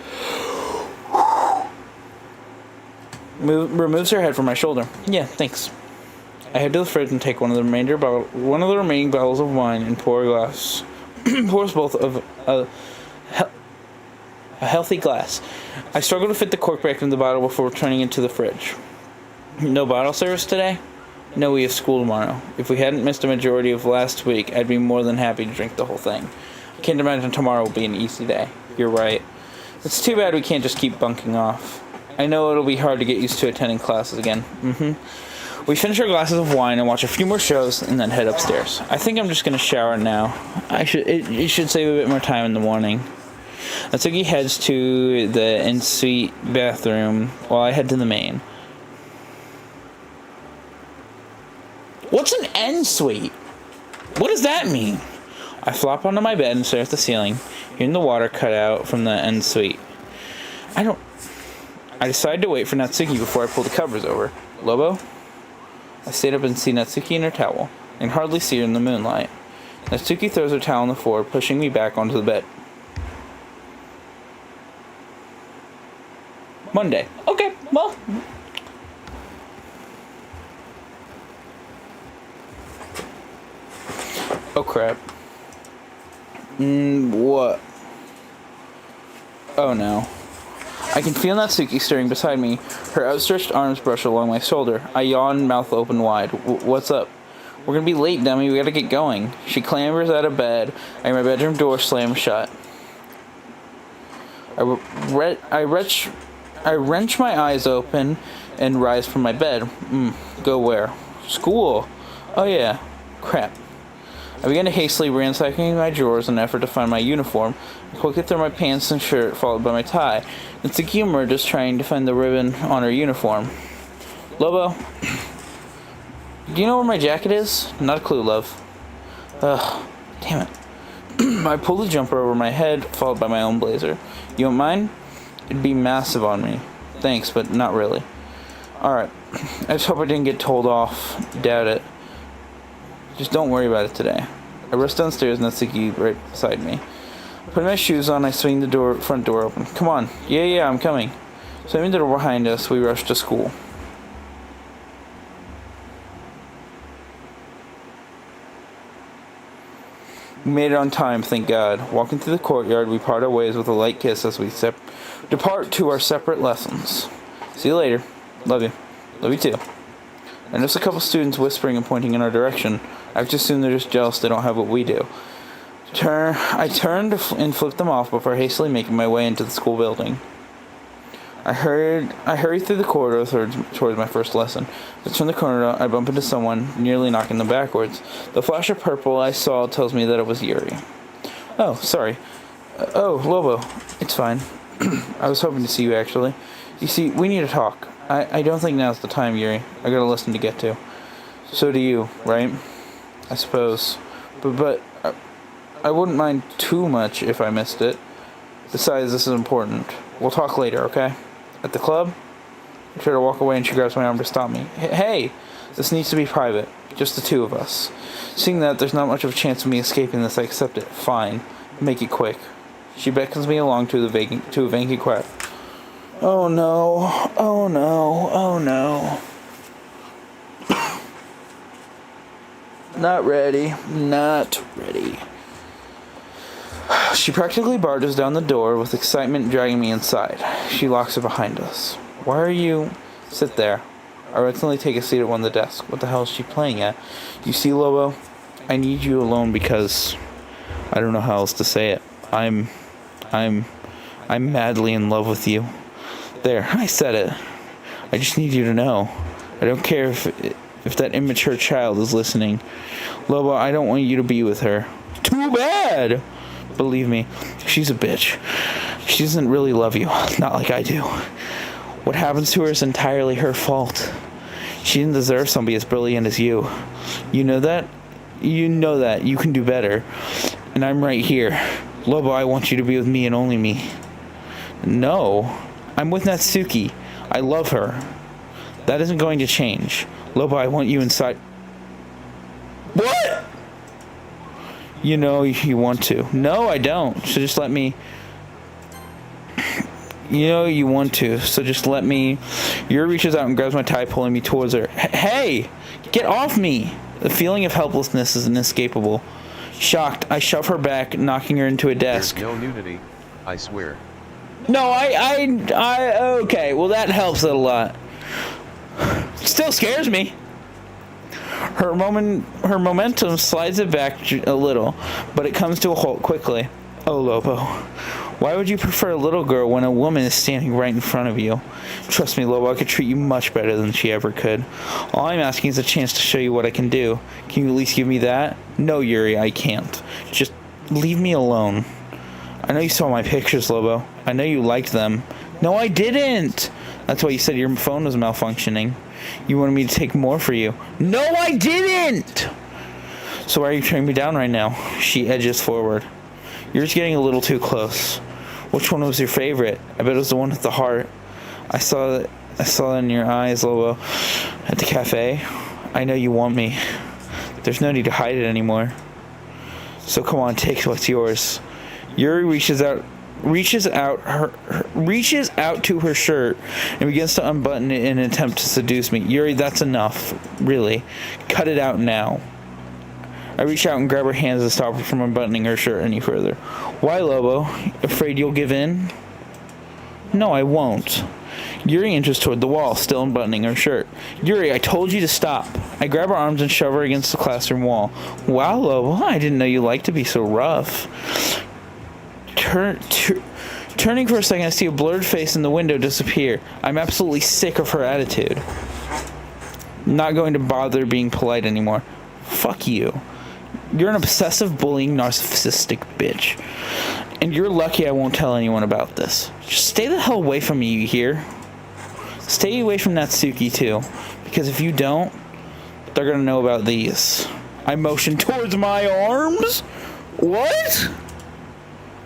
Removes her head from my shoulder. Yeah, thanks. I head to the fridge and take one of the remaining bottles of wine and pours both of a healthy glass. I struggle to fit the cork back in the bottle before returning it to the fridge. No bottle service today? No, we have school tomorrow. If we hadn't missed a majority of last week, I'd be more than happy to drink the whole thing. I can't imagine tomorrow will be an easy day. You're right. It's too bad we can't just keep bunking off. I know it'll be hard to get used to attending classes again. We finish our glasses of wine and watch a few more shows and then head upstairs. I think I'm just going to shower now. It should save a bit more time in the morning. Natsuki heads to the en-suite bathroom while I head to the main. What's an en-suite? What does that mean? I flop onto my bed and stare at the ceiling, hearing the water cut out from the en-suite. I decide to wait for Natsuki before I pull the covers over. Lobo? I stayed up and see Natsuki in her towel, and hardly see her in the moonlight. Natsuki throws her towel on the floor, pushing me back onto the bed. Monday. Okay, well. Oh crap. What? Oh no. I can feel Natsuki stirring beside me. Her outstretched arms brush along my shoulder. I yawn, mouth open wide. What's up? We're gonna be late, dummy. We gotta get going. She clambers out of bed, and my bedroom door slams shut. I wrench my eyes open and rise from my bed. Go where? School. Oh yeah. Crap. I began to hastily ransacking my drawers in an effort to find my uniform. I quickly threw my pants and shirt, followed by my tie. It's a humor just trying to find the ribbon on her uniform. Lobo, do you know where my jacket is? Not a clue, love. Ugh, damn it. I pulled the jumper over my head, followed by my own blazer. You don't mind? It'd be massive on me. Thanks, but not really. Alright, I just hope I didn't get told off. Doubt it. Just don't worry about it today. I rush downstairs and Natsuki right beside me. Putting my shoes on, I swing the front door open. Come on. Yeah, I'm coming. Slamming the door behind us, we rush to school. We made it on time, thank God. Walking through the courtyard, we part our ways with a light kiss as we depart to our separate lessons. See you later. Love you. Love you too. I noticed a couple students whispering and pointing in our direction. I have to assume they're just jealous they don't have what we do. I turned and flipped them off before hastily making my way into the school building. I hurried through the corridor towards my first lesson. As I turn the corner, I bump into someone, nearly knocking them backwards. The flash of purple I saw tells me that it was Yuri. Oh, sorry. Oh, Lobo. It's fine. I was hoping to see you, actually. You see, we need to talk. I don't think now's the time, Yuri. I got a lesson to get to. So do you, right? I suppose. But I wouldn't mind too much if I missed it. Besides, this is important. We'll talk later, okay? At the club? I try to walk away and she grabs my arm to stop me. Hey! This needs to be private. Just the two of us. Seeing that there's not much of a chance of me escaping this, I accept it. Fine. Make it quick. She beckons me along to a vacant quiet. Oh no. Oh no. Oh no. Not ready. Not ready. She practically barges down the door with excitement dragging me inside. She locks it behind us. Why are you... Sit there. I reluctantly take a seat at one of the desks. What the hell is she playing at? You see, Lobo? I need you alone because... I don't know how else to say it. I'm madly in love with you. There, I said it. I just need you to know. I don't care if that immature child is listening. Lobo, I don't want you to be with her. Too bad! Believe me, she's a bitch. She doesn't really love you. Not like I do. What happens to her is entirely her fault. She didn't deserve somebody as brilliant as you. You know that? You know that. You can do better. And I'm right here. Lobo, I want you to be with me and only me. No. I'm with Natsuki. I love her. That isn't going to change. Lobo, I want you inside. What? You know you want to. No, I don't. So just let me... You know you want to. So just let me... Yuri reaches out and grabs my tie, pulling me towards her. Hey! Get off me! The feeling of helplessness is inescapable. Shocked, I shove her back, knocking her into a desk. There's no nudity, I swear. No, okay, well that helps a lot. Still scares me. Her momentum slides it back a little, but it comes to a halt quickly. Oh, Lobo, why would you prefer a little girl when a woman is standing right in front of you? Trust me, Lobo, I could treat you much better than she ever could. All I'm asking is a chance to show you what I can do. Can you at least give me that? No, Yuri, I can't. Just leave me alone. I know you saw my pictures, Lobo. I know you liked them. No, I didn't! That's why you said your phone was malfunctioning. You wanted me to take more for you. No, I didn't! So why are you turning me down right now? She edges forward. You're just getting a little too close. Which one was your favorite? I bet it was the one with the heart. I saw it in your eyes, Lobo. At the cafe. I know you want me. There's no need to hide it anymore. So come on, take what's yours. Yuri reaches out to her shirt and begins to unbutton it in an attempt to seduce me. Yuri, that's enough. Really. Cut it out now. I reach out and grab her hands to stop her from unbuttoning her shirt any further. Why, Lobo? Afraid you'll give in? No, I won't. Yuri inches toward the wall, still unbuttoning her shirt. Yuri, I told you to stop. I grab her arms and shove her against the classroom wall. Wow, Lobo, I didn't know you liked to be so rough. Turning for a second, I see a blurred face in the window disappear. I'm absolutely sick of her attitude. Not going to bother being polite anymore. Fuck you. You're an obsessive, bullying, narcissistic bitch. And you're lucky I won't tell anyone about this. Just stay the hell away from me, you hear? Stay away from Natsuki, too. Because if you don't, they're gonna know about these. I motion towards my arms? What?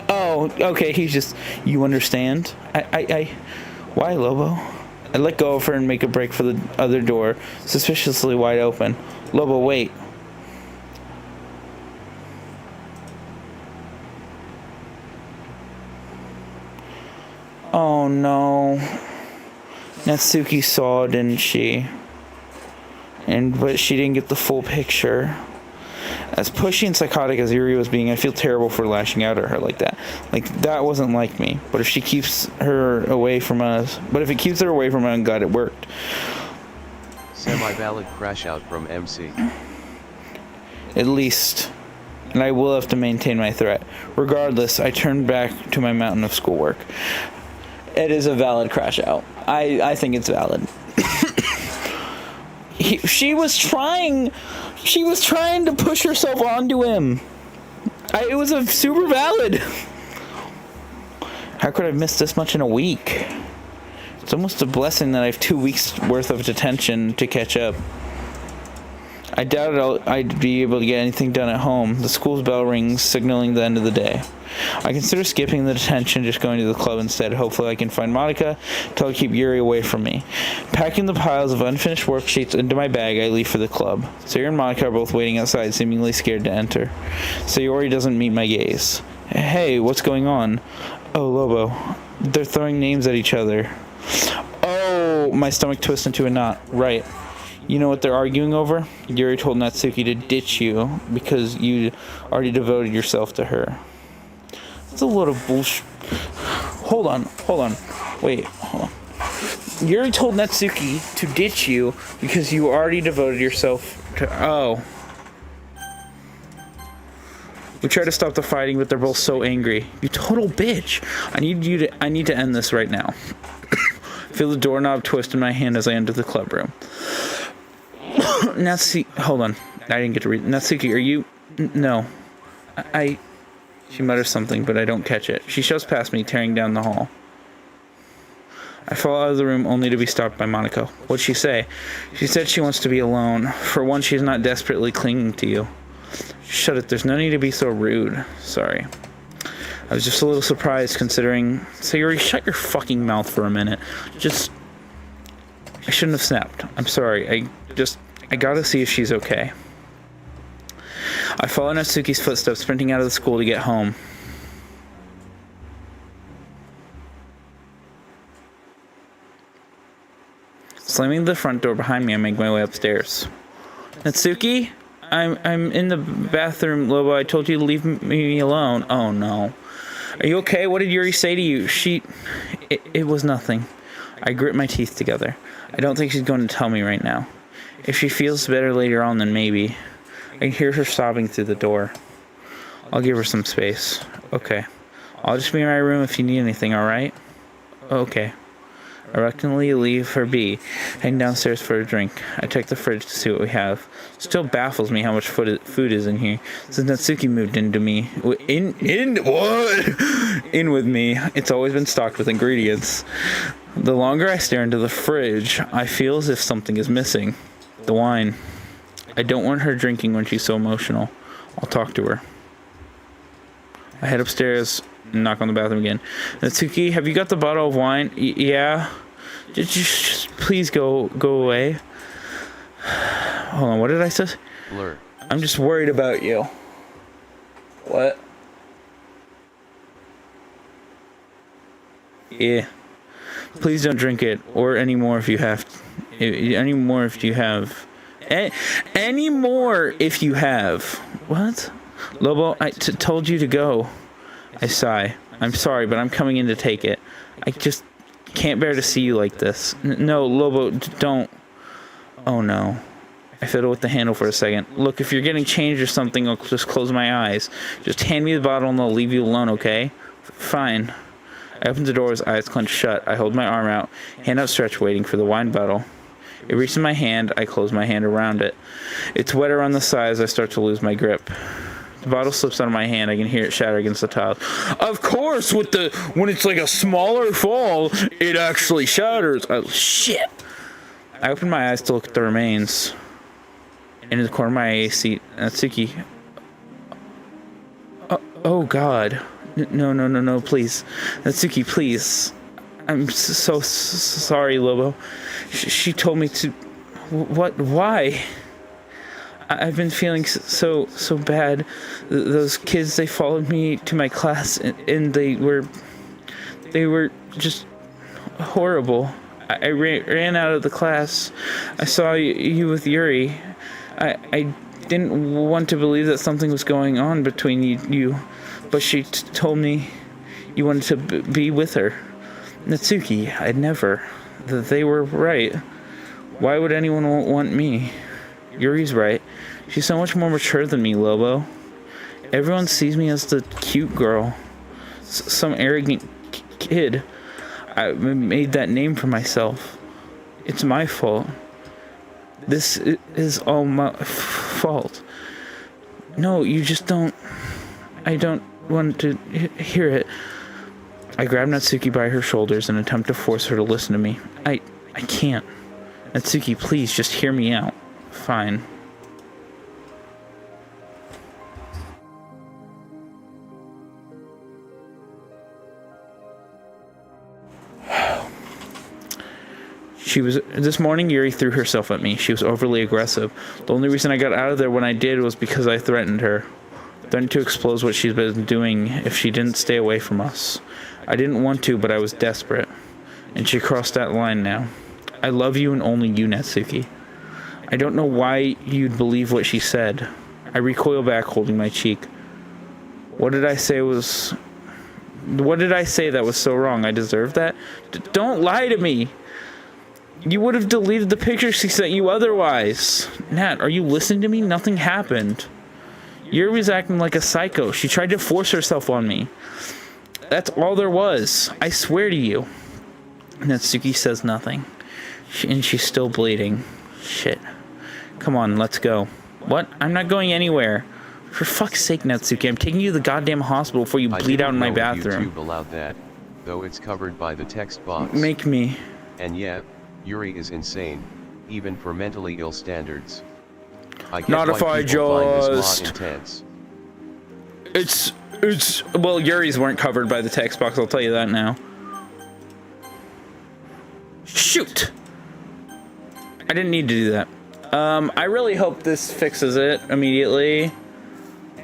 Oh, okay, he's just... You understand? Why, Lobo? I let go of her and make a break for the other door, suspiciously wide open. Lobo, wait. Oh no. Natsuki saw, didn't she? But she didn't get the full picture. As pushy and psychotic as Yuri was being, I feel terrible for lashing out at her like that. Like, that wasn't like me. But if it keeps her away from us, I'm glad it worked. Semi-valid crash out from MC. At least. And I will have to maintain my threat. Regardless, I turned back to my mountain of schoolwork. It is a valid crash out. I think it's valid. She was trying to push herself onto him. It was a super valid. How could I have missed this much in a week? It's almost a blessing that I have 2 weeks worth of detention to catch up. I doubted I'd be able to get anything done at home. The school's bell rings, signaling the end of the day. I consider skipping the detention, just going to the club instead. Hopefully I can find Monica, tell her to keep Yuri away from me. Packing the piles of unfinished worksheets into my bag, I leave for the club. Sayori and Monica are both waiting outside, seemingly scared to enter. Sayori doesn't meet my gaze. Hey, what's going on? Oh, Lobo. They're throwing names at each other. Oh, my stomach twists into a knot. Right. You know what they're arguing over? Yuri told Natsuki to ditch you because you already devoted yourself to her. That's a lot of bullshit. Hold on. Wait, hold on. Yuri told Natsuki to ditch you because you already devoted yourself to... Oh. We try to stop the fighting, but they're both so angry. You total bitch. I need to end this right now. Feel the doorknob twist in my hand as I enter the club room. Natsuki, hold on. I didn't get to read. Natsuki, are you... No. She mutters something, but I don't catch it. She shoves past me, tearing down the hall. I fall out of the room only to be stopped by Monica. What'd she say? She said she wants to be alone. For one, she's not desperately clinging to you. Shut it. There's no need to be so rude. Sorry. I was just a little surprised considering... Sayori, shut your fucking mouth for a minute. I shouldn't have snapped. I'm sorry. I gotta see if she's okay. I follow Natsuki's footsteps, sprinting out of the school to get home. Slamming the front door behind me, I make my way upstairs. Natsuki? I'm in the bathroom, Lobo. I told you to leave me alone. Oh no. Are you okay? What did Yuri say to you? It was nothing. I grit my teeth together. I don't think she's going to tell me right now. If she feels better later on, then maybe. I can hear her sobbing through the door. I'll give her some space. Okay. I'll just be in my room if you need anything, alright? Okay. I reluctantly leave her be, heading downstairs for a drink. I check the fridge to see what we have. Still baffles me how much food is in here. Since Natsuki moved into me... In with me. It's always been stocked with ingredients. The longer I stare into the fridge, I feel as if something is missing. The wine. I don't want her drinking when she's so emotional. I'll talk to her. I head upstairs and knock on the bathroom again. Natsuki, have you got the bottle of wine? Yeah? Just please go away. Hold on, what did I say? Blur. I'm just worried about you. What? Yeah. Please don't drink it, or any more if you have. Any more if you have. Any more if you have. What? Lobo, I told you to go. I sigh. I'm sorry, but I'm coming in to take it. I just can't bear to see you like this. No, Lobo, don't. Oh no. I fiddle with the handle for a second. Look, if you're getting changed or something, I'll just close my eyes. Just hand me the bottle and I'll leave you alone, okay? Fine. I open the door, his eyes clenched shut. I hold my arm out, hand outstretched, waiting for the wine bottle. It reaches my hand. I close my hand around it. It's wet around the sides. I start to lose my grip. The bottle slips out of my hand. I can hear it shatter against the tiles. Of course, when it's like a smaller fall, it actually shatters. Oh, shit. I open my eyes to look at the remains. In the corner of my AA seat, Natsuki. Oh God. No, please. Natsuki, please. I'm so sorry, Lobo. She told me to... What? Why? I've been feeling so bad. Those kids, they followed me to my class, and they were just horrible. I ran out of the class. I saw you with Yuri. I didn't want to believe that something was going on between you, but she told me you wanted to be with her. Natsuki, I'd never. They were right. Why would anyone want me? Yuri's right. She's so much more mature than me, Lobo. Everyone sees me as the cute girl. Some arrogant kid. I made that name for myself. It's my fault. This is all my fault. No, you just don't... I don't want to hear it. I grab Natsuki by her shoulders and attempt to force her to listen to me. I can't. Natsuki, please, just hear me out. Fine. This morning, Yuri threw herself at me. She was overly aggressive. The only reason I got out of there when I did was because I threatened her. Threatened to expose what she's been doing if she didn't stay away from us. I didn't want to, but I was desperate. And she crossed that line now. I love you and only you, Natsuki. I don't know why you'd believe what she said. I recoil back, holding my cheek. What did I say that was so wrong? I deserve that? Don't lie to me! You would have deleted the picture she sent you otherwise. Nat, are you listening to me? Nothing happened. Yuri was acting like a psycho. She tried to force herself on me. That's all there was. I swear to you. Natsuki says nothing. And she's still bleeding. Shit. Come on, let's go. What? I'm not going anywhere. For fuck's sake, Natsuki, I'm taking you to the goddamn hospital before you bleed out in my bathroom. YouTube allowed that, though it's covered by the text box. Make me. And yeah, Yuri is insane, even for mentally ill standards. I get Not why if I people find this just... law intense. It's... Well, Yuri's weren't covered by the text box, I'll tell you that now. Shoot! I didn't need to do that. I really hope this fixes it immediately.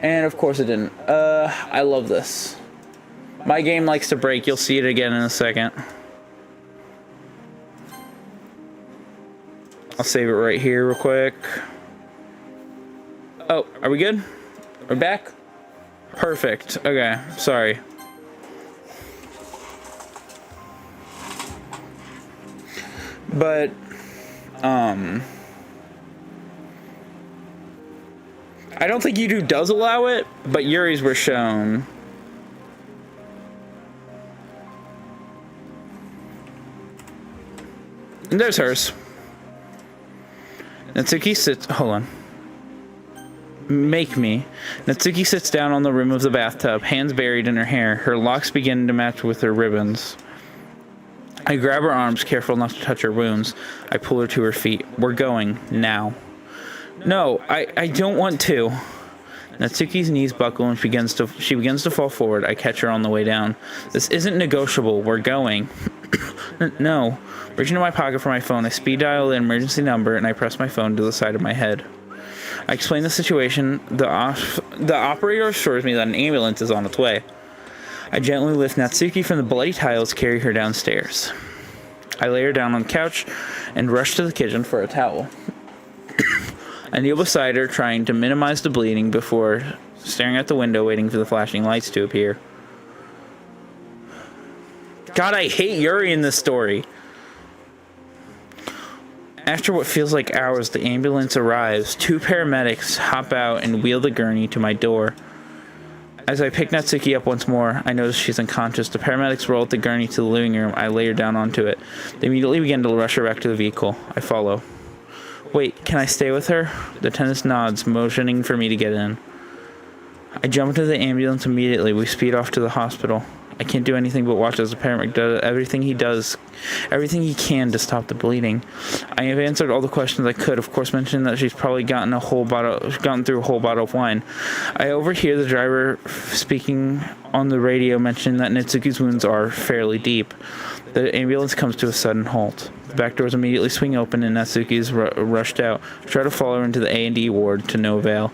And of course it didn't. I love this. My game likes to break. You'll see it again in a second. I'll save it right here real quick. Oh, are we good? We're back? Perfect. Okay, sorry. But, I don't think YouTube does allow it, but Yuri's were shown. And there's hers. Natsuki sits... Hold on. Make me. Natsuki sits down on the rim of the bathtub, hands buried in her hair. Her locks begin to match with her ribbons. I grab her arms, careful not to touch her wounds. I pull her to her feet. We're going. Now. No, I don't want to. Natsuki's knees buckle and she begins to fall forward. I catch her on the way down. This isn't negotiable. We're going. No. Reaching into my pocket for my phone, I speed dial the emergency number and I press my phone to the side of my head. I explain the situation. The operator assures me that an ambulance is on its way. I gently lift Natsuki from the bloody tiles, carry her downstairs. I lay her down on the couch and rush to the kitchen for a towel. I kneel beside her, trying to minimize the bleeding before staring at the window, waiting for the flashing lights to appear. God, I hate Yuri in this story. After what feels like hours, the ambulance arrives. 2 paramedics hop out and wheel the gurney to my door. As I pick Natsuki up once more, I notice she's unconscious. The paramedics roll out the gurney to the living room. I lay her down onto it. They immediately begin to rush her back to the vehicle. I follow. Wait, can I stay with her? The attendant nods, motioning for me to get in. I jump into the ambulance immediately. We speed off to the hospital. I can't do anything but watch as the paramedic does everything he can to stop the bleeding. I have answered all the questions I could, of course mentioning that she's probably gotten through a whole bottle of wine. I overhear the driver speaking on the radio mentioning that Natsuki's wounds are fairly deep. The ambulance comes to a sudden halt. The back doors immediately swing open and Natsuki is rushed out. I try to follow her into the A&E ward to no avail.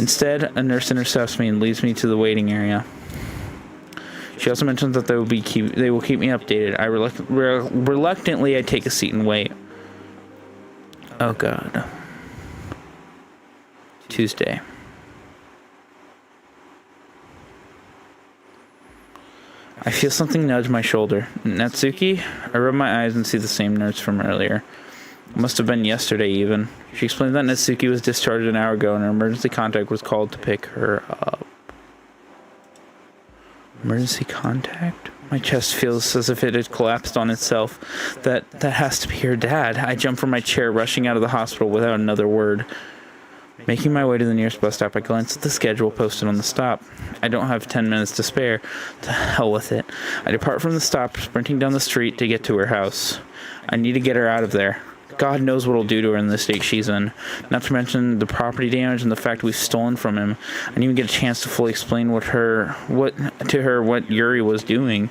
Instead, a nurse intercepts me and leads me to the waiting area. She also mentions that they will keep me updated. I reluctantly I take a seat and wait. Oh God. Tuesday. I feel something nudge my shoulder. Natsuki? I rub my eyes and see the same nurse from earlier. It must have been yesterday even. She explained that Natsuki was discharged an hour ago and her emergency contact was called to pick her up. Emergency contact? My chest feels as if it had collapsed on itself. That has to be her dad. I jump from my chair, rushing out of the hospital without another word. Making my way to the nearest bus stop, I glance at the schedule posted on the stop. I don't have 10 minutes to spare. To hell with it. I depart from the stop, sprinting down the street to get to her house. I need to get her out of there. God knows what it'll do to her in the state she's in. Not to mention the property damage and the fact we've stolen from him. I didn't even get a chance to fully explain what Yuri was doing.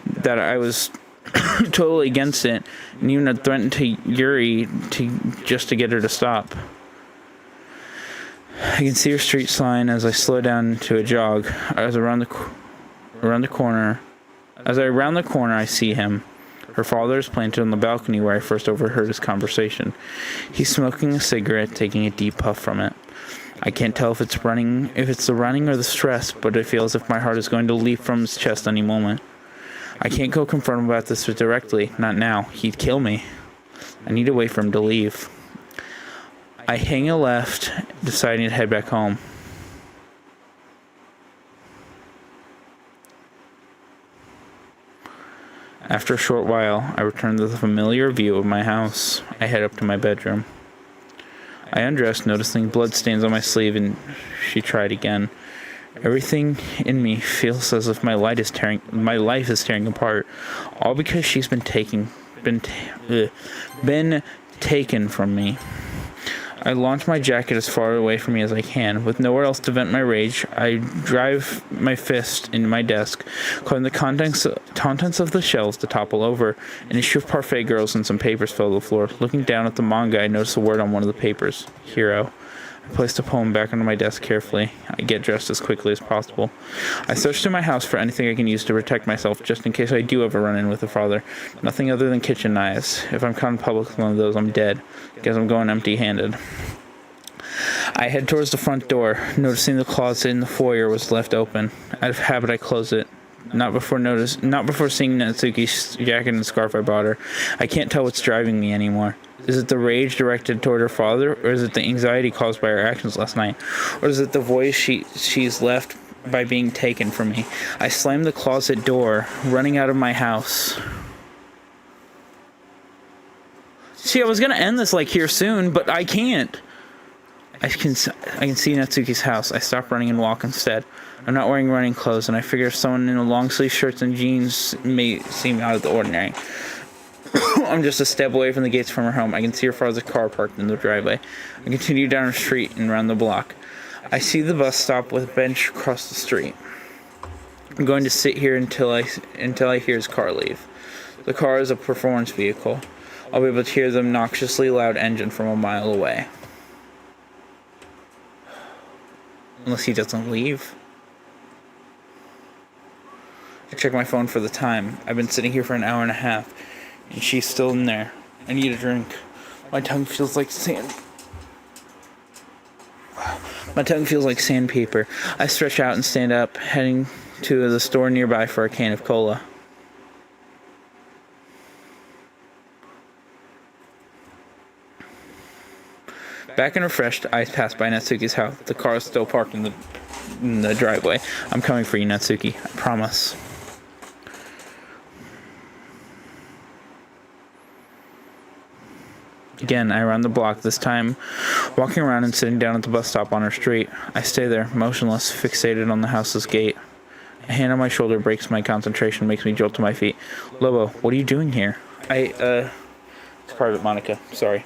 That I was totally against it, and even had threatened to Yuri just to get her to stop. I can see her street sign as I slow down to a jog. As I round the corner, I see him. Her father is planted on the balcony where I first overheard his conversation. He's smoking a cigarette, taking a deep puff from it. I can't tell if it's the running or the stress, but I feel as if my heart is going to leap from his chest any moment. I can't go confront him about this directly, not now. He'd kill me. I need to wait for him to leave. I hang a left, deciding to head back home. After a short while, I return to the familiar view of my house. I head up to my bedroom. I undress, noticing blood stains on my sleeve, and she tried again. Everything in me feels as if my life is tearing apart, all because she's been taken from me. I launch my jacket as far away from me as I can. With nowhere else to vent my rage, I drive my fist into my desk, causing the contents of the shelves to topple over. An issue of Parfait Girls and some papers fell to the floor. Looking down at the manga, I notice a word on one of the papers. Hero. I place the poem back onto my desk carefully. I get dressed as quickly as possible. I search through my house for anything I can use to protect myself, just in case I do ever run in with the father. Nothing other than kitchen knives. If I'm caught in public with one of those, I'm dead. Guess I'm going empty-handed. I head towards the front door, noticing the closet in the foyer was left open. Out of habit, I close it. Not before seeing Natsuki's jacket and scarf I bought her. I can't tell what's driving me anymore. Is it the rage directed toward her father, or is it the anxiety caused by her actions last night? Or is it the voice she's left by being taken from me? I slam the closet door, running out of my house. See, I was going to end this here soon, but I can't. I can see Natsuki's house. I stop running and walk instead. I'm not wearing running clothes, and I figure someone in long sleeve shirts and jeans may seem out of the ordinary. I'm just a step away from the gates from her home. I can see her father's car parked in the driveway. I continue down her street and around the block. I see the bus stop with a bench across the street. I'm going to sit here until I hear his car leave. The car is a performance vehicle. I'll be able to hear the obnoxiously loud engine from a mile away. Unless he doesn't leave. I check my phone for the time. I've been sitting here for an hour and a half, and she's still in there. I need a drink. My tongue feels like sandpaper. I stretch out and stand up, heading to the store nearby for a can of cola. Back and refreshed, I pass by Natsuki's house. The car is still parked in the in the driveway. I'm coming for you, Natsuki. I promise. Again, I run the block, this time walking around and sitting down at the bus stop on our street. I stay there, motionless, fixated on the house's gate. A hand on my shoulder breaks my concentration, makes me jolt to my feet. Lobo, what are you doing here? It's private, Monica. Sorry.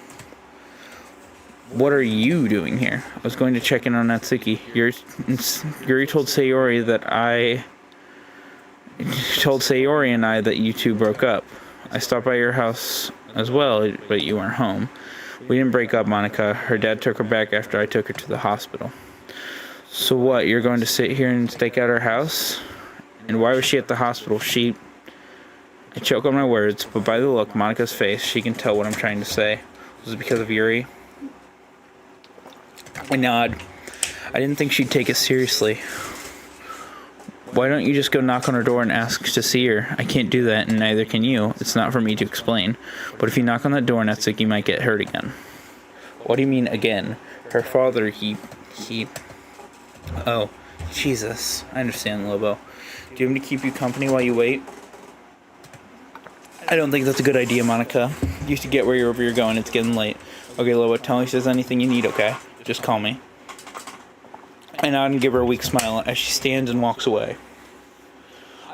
What are you doing here? I was going to check in on Natsuki. Yuri told Sayori and I that you two broke up. I stopped by your house as well, but you weren't home. We didn't break up, Monica. Her dad took her back after I took her to the hospital. So what, you're going to sit here and stake out her house? And why was she at the hospital? I choke on my words, but by the look, Monica's face, she can tell what I'm trying to say. Was it because of Yuri? I nod. I didn't think she'd take it seriously. Why don't you just go knock on her door and ask to see her? I can't do that, and neither can you. It's not for me to explain. But if you knock on that door, Natsuki might get hurt again. What do you mean, again? Her father, Oh, Jesus. I understand, Lobo. Do you want me to keep you company while you wait? I don't think that's a good idea, Monica. You should get wherever you're going. It's getting late. Okay, Lobo, tell me if there's anything you need, okay? Just call me. I nod and give her a weak smile as she stands and walks away.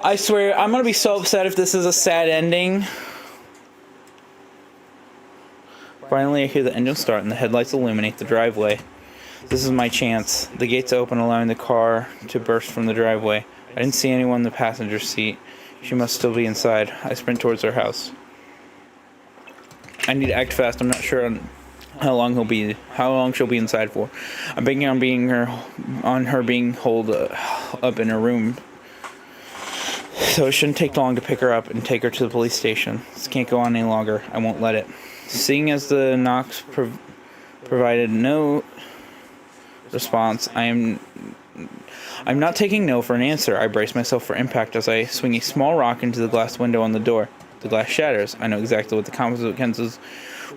I swear, I'm gonna be so upset if this is a sad ending. Finally, I hear the engine start and the headlights illuminate the driveway. This is my chance. The gates open, allowing the car to burst from the driveway. I didn't see anyone in the passenger seat. She must still be inside. I sprint towards her house. I need to act fast. I'm not sure on how long she'll be inside for. I'm banking on her being holed up in her room, so it shouldn't take long to pick her up and take her to the police station. This can't go on any longer. I won't let it. Seeing as the knocks provided no response, I'm not taking no for an answer. I brace myself for impact as I swing a small rock into the glass window on the door. The glass shatters. I know exactly what the consequences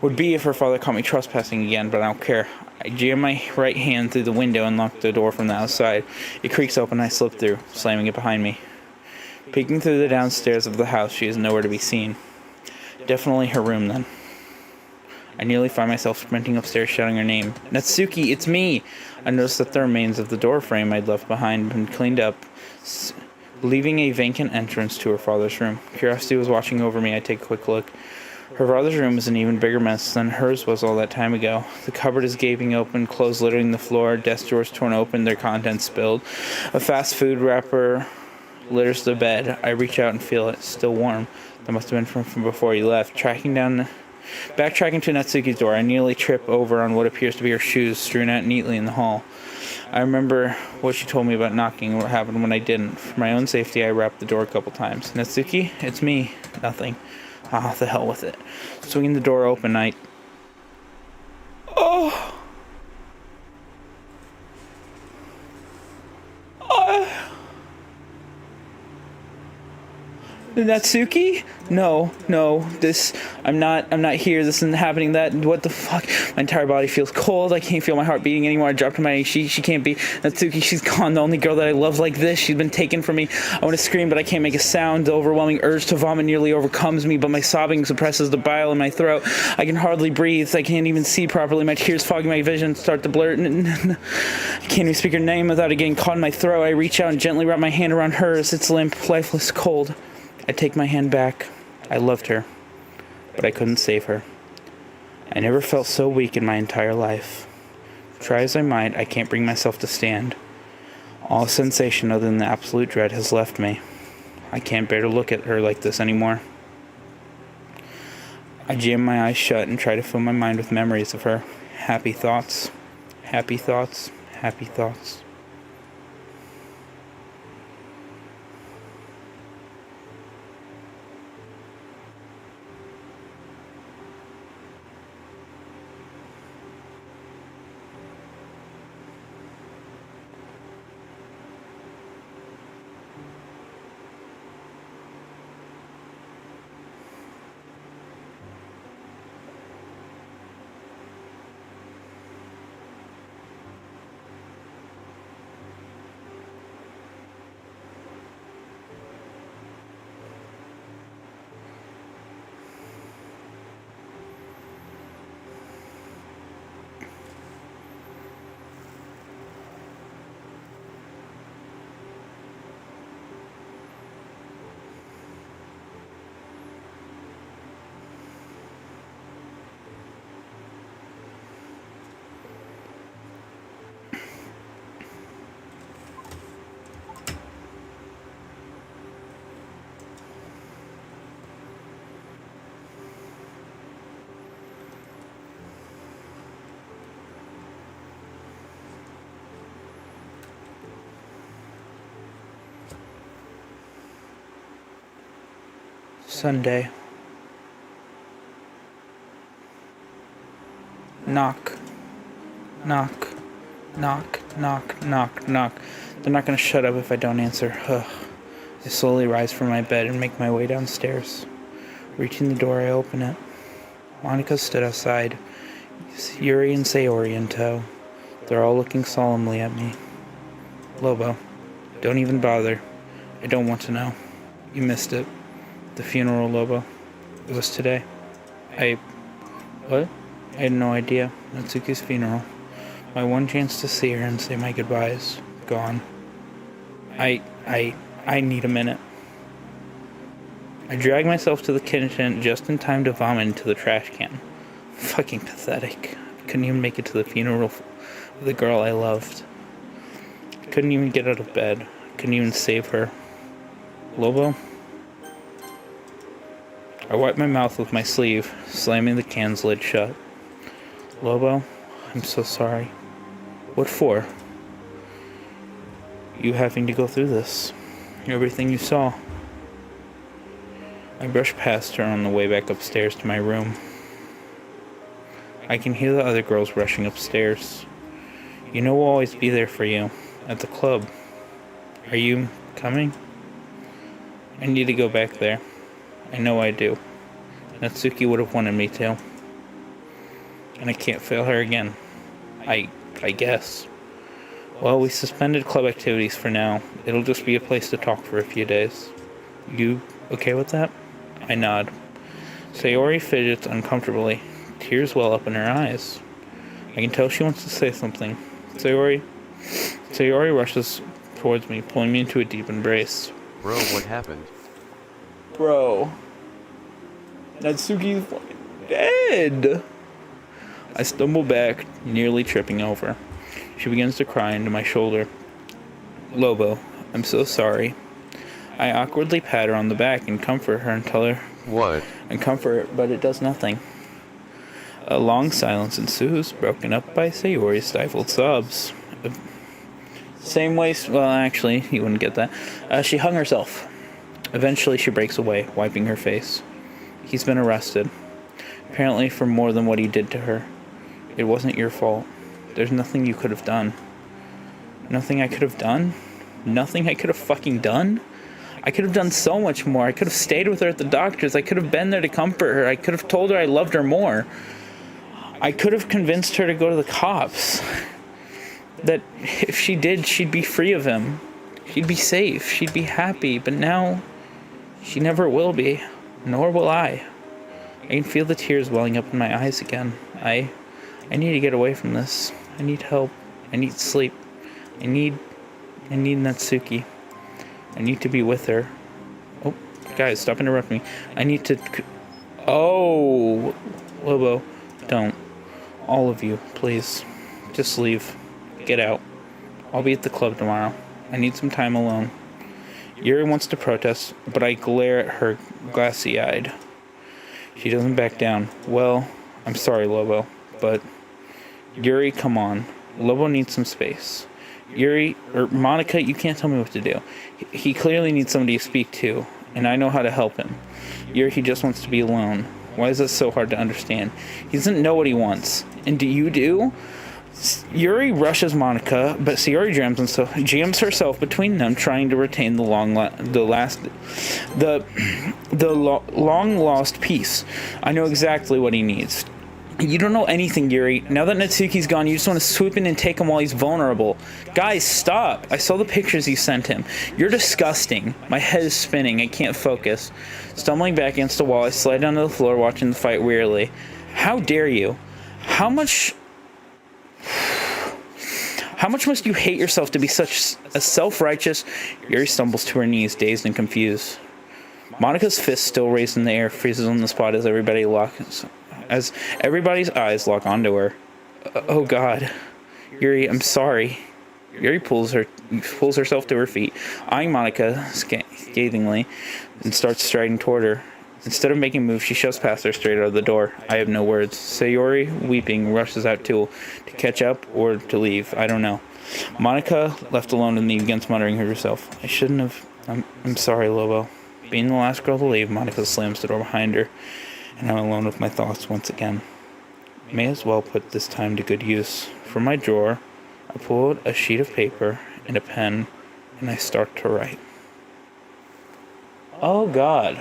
would be if her father caught me trespassing again, but I don't care. I jam my right hand through the window and lock the door from the outside. It creaks open and I slip through, slamming it behind me. Peeking through the downstairs of the house, she is nowhere to be seen. Definitely her room, then. I nearly find myself sprinting upstairs shouting her name. Natsuki, it's me! I noticed that the remains of the door frame I'd left behind had been cleaned up, leaving a vacant entrance to her father's room. Curiosity was watching over me. I take a quick look. Her father's room is an even bigger mess than hers was all that time ago. The cupboard is gaping open, clothes littering the floor, desk drawers torn open, their contents spilled. A fast food wrapper litters the bed. I reach out and feel it, still warm. That must have been from before he left. Backtracking to Natsuki's door, I nearly trip over on what appears to be her shoes strewn out neatly in the hall. I remember what she told me about knocking and what happened when I didn't. For my own safety, I rapped the door a couple times. Natsuki, it's me. Nothing. Ah, the hell with it. Swinging the door open, Oh! Natsuki? No, I'm not here, this isn't happening, what the fuck? My entire body feels cold, I can't feel my heart beating anymore, I dropped to my knees, she can't be, Natsuki, she's gone, the only girl that I love like this, she's been taken from me, I want to scream, but I can't make a sound, the overwhelming urge to vomit nearly overcomes me, but my sobbing suppresses the bile in my throat, I can hardly breathe, I can't even see properly, my tears fogging my vision, start to blur, I can't even speak her name without it getting caught in my throat, I reach out and gently wrap my hand around hers, it's limp, lifeless, cold. I take my hand back. I loved her, but I couldn't save her. I never felt so weak in my entire life. Try as I might, I can't bring myself to stand. All sensation other than the absolute dread has left me. I can't bear to look at her like this anymore. I jam my eyes shut and try to fill my mind with memories of her. Happy thoughts, happy thoughts, happy thoughts. Sunday. Knock. Knock. Knock. Knock. Knock. Knock. They're not gonna shut up if I don't answer. Ugh. I slowly rise from my bed and make my way downstairs. Reaching the door, I open it. Monica stood outside, Yuri and Sayori in tow. They're all looking solemnly at me. Lobo, don't even bother. I don't want to know. You missed it. The funeral, Lobo. It was today. What? I had no idea. Natsuki's funeral. My one chance to see her and say my goodbyes. Gone. I need a minute. I drag myself to the kitchen just in time to vomit into the trash can. Fucking pathetic. I couldn't even make it to the funeral of the girl I loved. I couldn't even get out of bed. I couldn't even save her. Lobo? I wiped my mouth with my sleeve, slamming the can's lid shut. Lobo, I'm so sorry. What for? You having to go through this. Everything you saw. I brush past her on the way back upstairs to my room. I can hear the other girls rushing upstairs. You know we'll always be there for you. At the club. Are you coming? I need to go back there. I know I do. Natsuki would have wanted me to. And I can't fail her again. I guess. Well, we suspended club activities for now. It'll just be a place to talk for a few days. You okay with that? I nod. Sayori fidgets uncomfortably. Tears well up in her eyes. I can tell she wants to say something. Sayori rushes towards me, pulling me into a deep embrace. Bro, what happened? Bro. Natsuki's fucking dead. I stumble back, nearly tripping over. She begins to cry into my shoulder. Lobo, I'm so sorry. I awkwardly pat her on the back and comfort her and tell her... What? And comfort her, but it does nothing. A long silence ensues, broken up by Sayori's stifled sobs. Same way... Well, actually, you wouldn't get that. She hung herself. Eventually, she breaks away, wiping her face. He's been arrested. Apparently for more than what he did to her. It wasn't your fault. There's nothing you could have done. Nothing I could have done? Nothing I could have fucking done? I could have done so much more. I could have stayed with her at the doctor's. I could have been there to comfort her. I could have told her I loved her more. I could have convinced her to go to the cops. That if she did, she'd be free of him. She'd be safe. She'd be happy. But now, she never will be. Nor will I. I can feel the tears welling up in my eyes again. I need to get away from this. I need help. I need sleep. I need Natsuki. I need to be with her. Oh, guys, stop interrupting me. I need to... Oh! Lobo, don't. All of you, please. Just leave. Get out. I'll be at the club tomorrow. I need some time alone. Yuri wants to protest, but I glare at her glassy-eyed. She doesn't back down. Well, I'm sorry, Lobo, but... Yuri, come on. Lobo needs some space. Monica, you can't tell me what to do. He clearly needs somebody to speak to, and I know how to help him. Yuri, he just wants to be alone. Why is this so hard to understand? He doesn't know what he wants. And do you do? Yuri rushes Monica, but Sayori jams herself between them, trying to retain the long lost peace. I know exactly what he needs. You don't know anything, Yuri. Now that Natsuki's gone, you just want to swoop in and take him while he's vulnerable. Guys, stop. I saw the pictures you sent him. You're disgusting. My head is spinning. I can't focus. Stumbling back against the wall, I slide down to the floor, watching the fight wearily. How dare you? How much must you hate yourself to be such a self-righteous... Yuri stumbles to her knees, dazed and confused. Monica's fist, still raised in the air, freezes on the spot as everybody's eyes lock onto her. Oh God. Yuri, I'm sorry. Yuri pulls herself to her feet, eyeing Monica scathingly, and starts striding toward her. Instead of making moves, she shoves past her straight out of the door. I have no words. Sayori, weeping, rushes out to catch up or to leave. I don't know. Monica, left alone with me, begins muttering to herself. I shouldn't have... I'm sorry, Lobo. Being the last girl to leave, Monica slams the door behind her, and I'm alone with my thoughts once again. May as well put this time to good use. From my drawer, I pull out a sheet of paper and a pen, and I start to write. Oh God.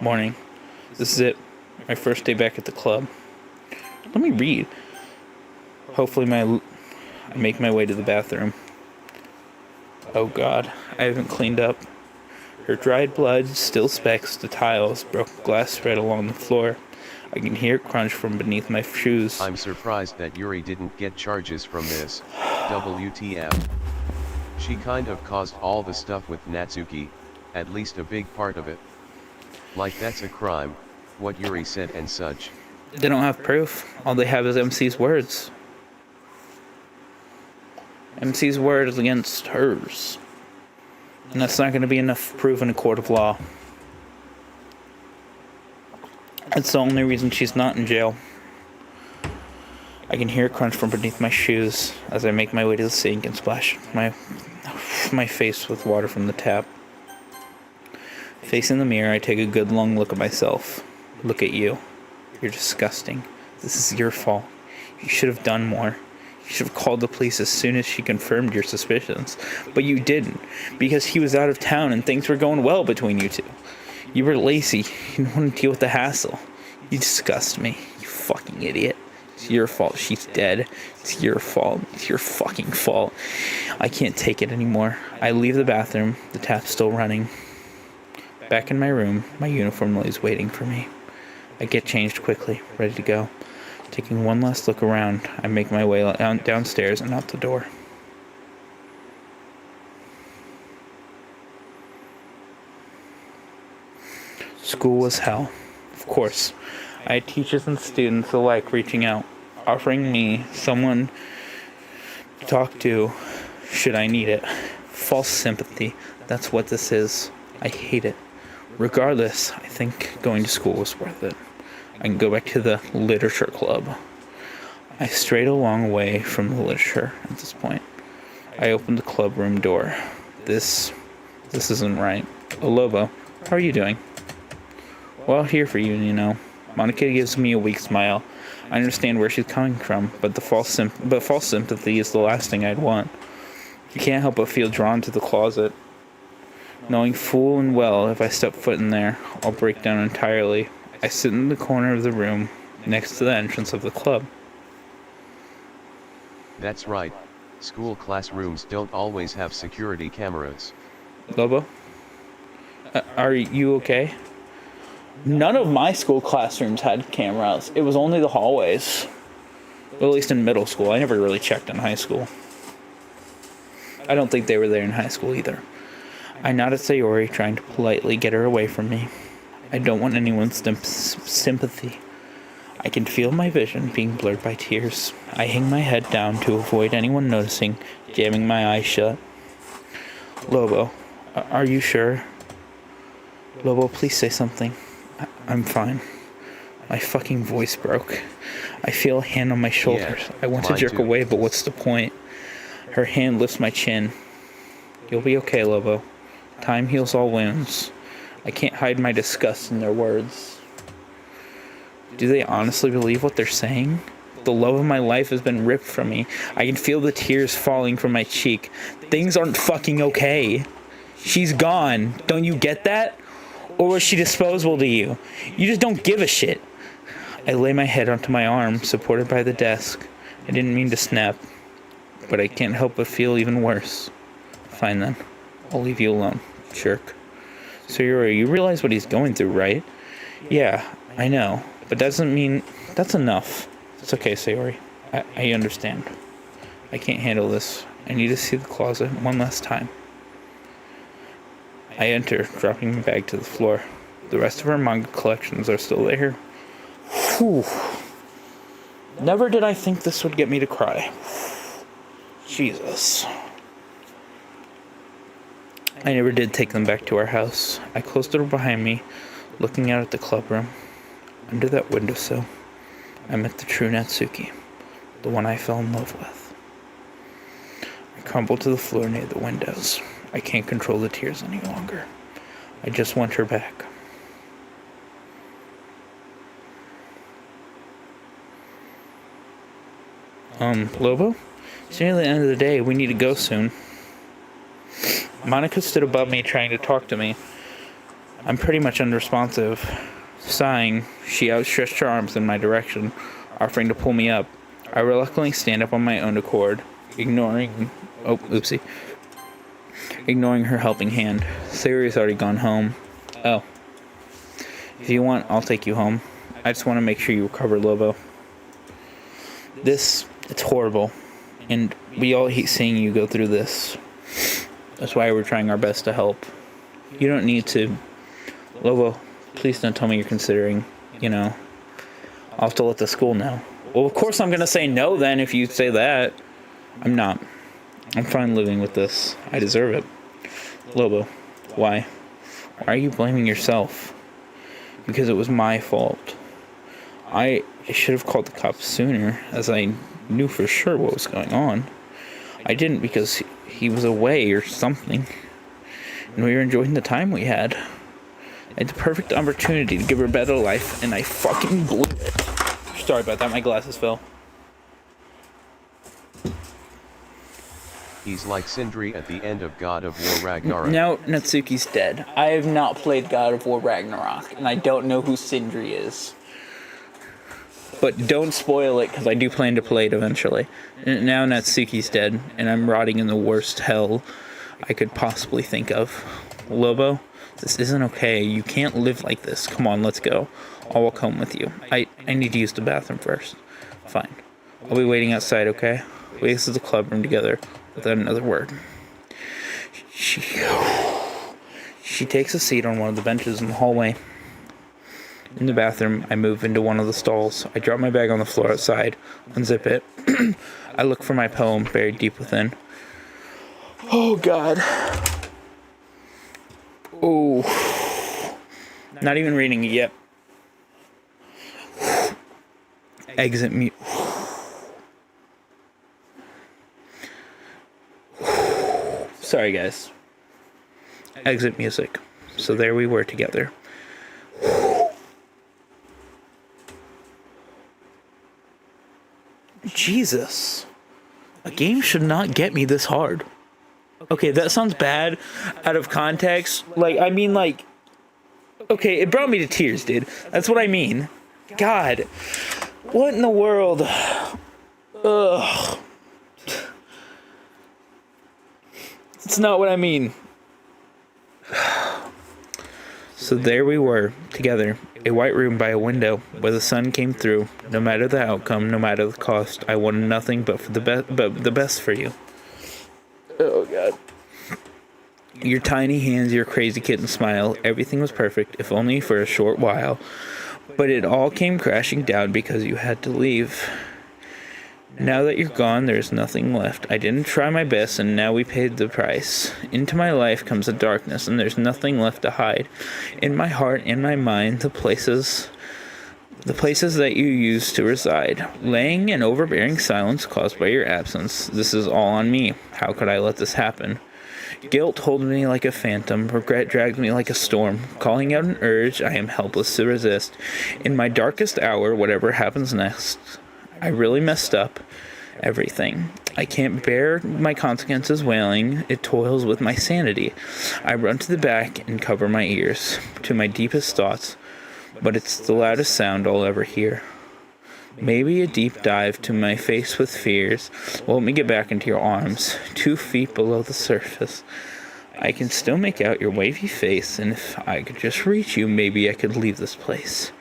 Morning. This is it. My first day back at the club. Let me read. Hopefully I make my way to the bathroom. Oh God, I haven't cleaned up. Her dried blood still specks the tiles, broken glass spread along the floor. I can hear it crunch from beneath my shoes. I'm surprised that Yuri didn't get charges from this. WTF. She kind of caused all the stuff with Natsuki, at least a big part of it. Like that's a crime, what Yuri said and such. They don't have proof. All they have is MC's words. MC's words against hers. And that's not going to be enough proof in a court of law. It's the only reason she's not in jail. I can hear it crunch from beneath my shoes as I make my way to the sink and splash my face with water from the tap. Facing the mirror, I take a good long look at myself. Look at you. You're disgusting. This is your fault. You should have done more. You should have called the police as soon as she confirmed your suspicions. But you didn't, because he was out of town and things were going well between you two. You were lazy. You didn't want to deal with the hassle. You disgust me. You fucking idiot. It's your fault she's dead. It's your fault. It's your fucking fault. I can't take it anymore. I leave the bathroom. The tap's still running. Back in my room, my uniform lays waiting for me. I get changed quickly, ready to go. Taking one last look around, I make my way downstairs and out the door. School was hell. Of course. I had teachers and students alike reaching out, offering me someone to talk to should I need it. False sympathy. That's what this is. I hate it. Regardless, I think going to school was worth it. I can go back to the literature club. I strayed a long way from the literature at this point. I opened the club room door. This isn't right. Oh, Lobo, how are you doing? Well, here for you, you know. Monica gives me a weak smile. I understand where she's coming from, but false sympathy is the last thing I'd want. You can't help but feel drawn to the closet. Knowing full and well if I step foot in there, I'll break down entirely. I sit in the corner of the room, next to the entrance of the club. That's right. School classrooms don't always have security cameras. Lobo? Are you okay? None of my school classrooms had cameras. It was only the hallways. Well, at least in middle school. I never really checked in high school. I don't think they were there in high school either. I nod at Sayori, trying to politely get her away from me. I don't want anyone's sympathy. I can feel my vision being blurred by tears. I hang my head down to avoid anyone noticing, jamming my eyes shut. Lobo, are you sure? Lobo, please say something. I'm fine. My fucking voice broke. I feel a hand on my shoulder. Yeah, I want to jerk away, but what's the point? Her hand lifts my chin. You'll be okay, Lobo. Time heals all wounds. I can't hide my disgust in their words. Do they honestly believe what they're saying? The love of my life has been ripped from me. I can feel the tears falling from my cheek. Things aren't fucking okay. She's gone. Don't you get that? Or was she disposable to you? You just don't give a shit. I lay my head onto my arm, supported by the desk. I didn't mean to snap, but I can't help but feel even worse. Fine then. I'll leave you alone, jerk. Sayori, you realize what he's going through, right? Yeah, I know. But that doesn't mean... That's enough. It's okay, Sayori. I understand. I can't handle this. I need to see the closet one last time. I enter, dropping my bag to the floor. The rest of our manga collections are still there. Whew. Never did I think this would get me to cry. Jesus. I never did take them back to our house. I closed the door behind me, looking out at the club room. Under that windowsill, I met the true Natsuki. The one I fell in love with. I crumble to the floor near the windows. I can't control the tears any longer. I just want her back. Lobo? It's nearly the end of the day. We need to go soon. Monica stood above me trying to talk to me. I'm pretty much unresponsive. Sighing, she outstretched her arms in my direction, offering to pull me up. I reluctantly stand up on my own accord, ignoring her helping hand. Sari's already gone home. Oh. If you want, I'll take you home. I just want to make sure you recover, Lobo. It's horrible, and we all hate seeing you go through this. That's why we're trying our best to help. You don't need to. Lobo, please don't tell me you're considering, I'll have to let the school know. Well, of course I'm going to say no then if you say that. I'm not. I'm fine living with this. I deserve it. Lobo, why? Why are you blaming yourself? Because it was my fault. I should have called the cops sooner, as I knew for sure what was going on. I didn't because he was away or something, and we were enjoying the time we had. I had the perfect opportunity to give her a better life, and I fucking blew it. Sorry about that, my glasses fell. He's like Sindri at the end of God of War Ragnarok. No, Natsuki's dead. I have not played God of War Ragnarok, and I don't know who Sindri is. But don't spoil it, because I do plan to play it eventually. Now Natsuki's dead, and I'm rotting in the worst hell I could possibly think of. Lobo, this isn't okay. You can't live like this. Come on, let's go. I'll walk home with you. I need to use the bathroom first. Fine. I'll be waiting outside, okay? We exit the club room together without another word. She takes a seat on one of the benches in the hallway. In the bathroom, I move into one of the stalls. I drop my bag on the floor outside, unzip it. I look for my poem buried deep within. Oh, God. Oh. Not even reading it yet. Exit mute. Sorry, guys. Exit music. So there we were together. Jesus. A game should not get me this hard. Okay, that sounds bad out of context. Okay, it brought me to tears, dude. That's what I mean. God. What in the world? Ugh. It's not what I mean. So there we were, together, a white room by a window, where the sun came through. No matter the outcome, no matter the cost, I wanted nothing but for the best for you. Oh, God. Your tiny hands, your crazy kitten smile, everything was perfect, if only for a short while. But it all came crashing down because you had to leave. Now that you're gone, there's nothing left. I didn't try my best, and now we paid the price. Into my life comes a darkness, and there's nothing left to hide. In my heart, in my mind, the places that you used to reside. Laying in overbearing silence caused by your absence. This is all on me. How could I let this happen? Guilt holds me like a phantom. Regret drags me like a storm. Calling out an urge I am helpless to resist. In my darkest hour, whatever happens next, I really messed up everything. I can't bear my consequences wailing. It toils with my sanity. I run to the back and cover my ears to my deepest thoughts, but it's the loudest sound I'll ever hear. Maybe a deep dive to my face with fears will help me get back into your arms, 2 feet below the surface. I can still make out your wavy face, and if I could just reach you, maybe I could leave this place.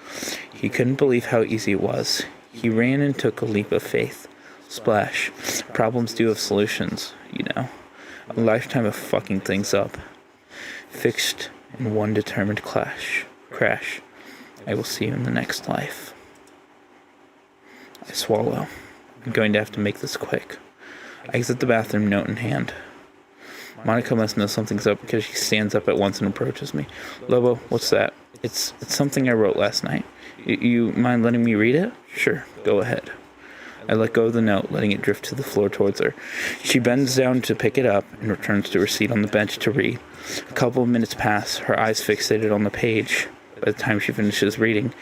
He couldn't believe how easy it was. He ran and took a leap of faith. Splash. Problems do have solutions, A lifetime of fucking things up. Fixed in one determined crash. I will see you in the next life. I swallow. I'm going to have to make this quick. I exit the bathroom, note in hand. Monica must know something's up because she stands up at once and approaches me. Lobo, what's that? It's something I wrote last night. You mind letting me read it? Sure, go ahead. I let go of the note, letting it drift to the floor towards her. She bends down to pick it up and returns to her seat on the bench to read. A couple of minutes pass, her eyes fixated on the page. By the time she finishes reading,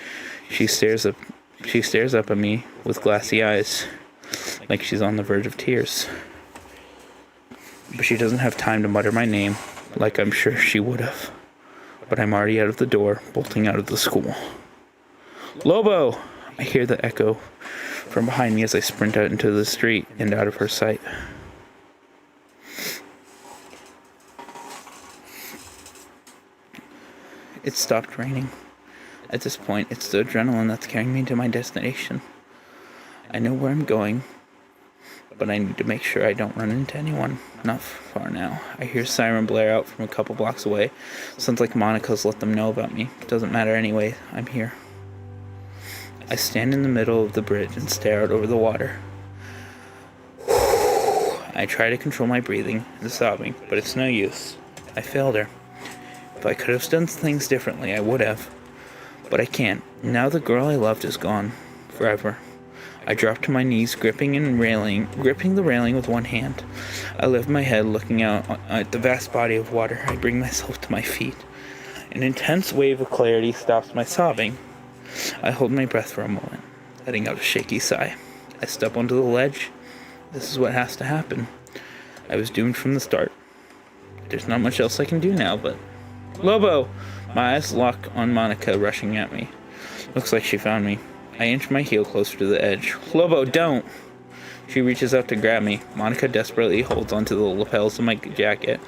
she stares up at me with glassy eyes, like she's on the verge of tears. But she doesn't have time to mutter my name, like I'm sure she would have. But I'm already out of the door, bolting out of the school. Lobo! I hear the echo from behind me as I sprint out into the street and out of her sight. It stopped raining. At this point, it's the adrenaline that's carrying me to my destination. I know where I'm going, but I need to make sure I don't run into anyone. Not far now. I hear siren blare out from a couple blocks away. Sounds like Monica's let them know about me. Doesn't matter anyway, I'm here. I stand in the middle of the bridge and stare out over the water. I try to control my breathing and sobbing, but it's no use. I failed her. If I could have done things differently, I would have. But I can't. Now the girl I loved is gone. Forever. I drop to my knees, gripping the railing with one hand. I lift my head, looking out at the vast body of water. I bring myself to my feet. An intense wave of clarity stops my sobbing. I hold my breath for a moment, letting out a shaky sigh. I step onto the ledge. This is what has to happen. I was doomed from the start. There's not much else I can do now, but... Lobo! My eyes lock on Monica rushing at me. Looks like she found me. I inch my heel closer to the edge. Lobo, don't! She reaches out to grab me. Monica desperately holds onto the lapels of my jacket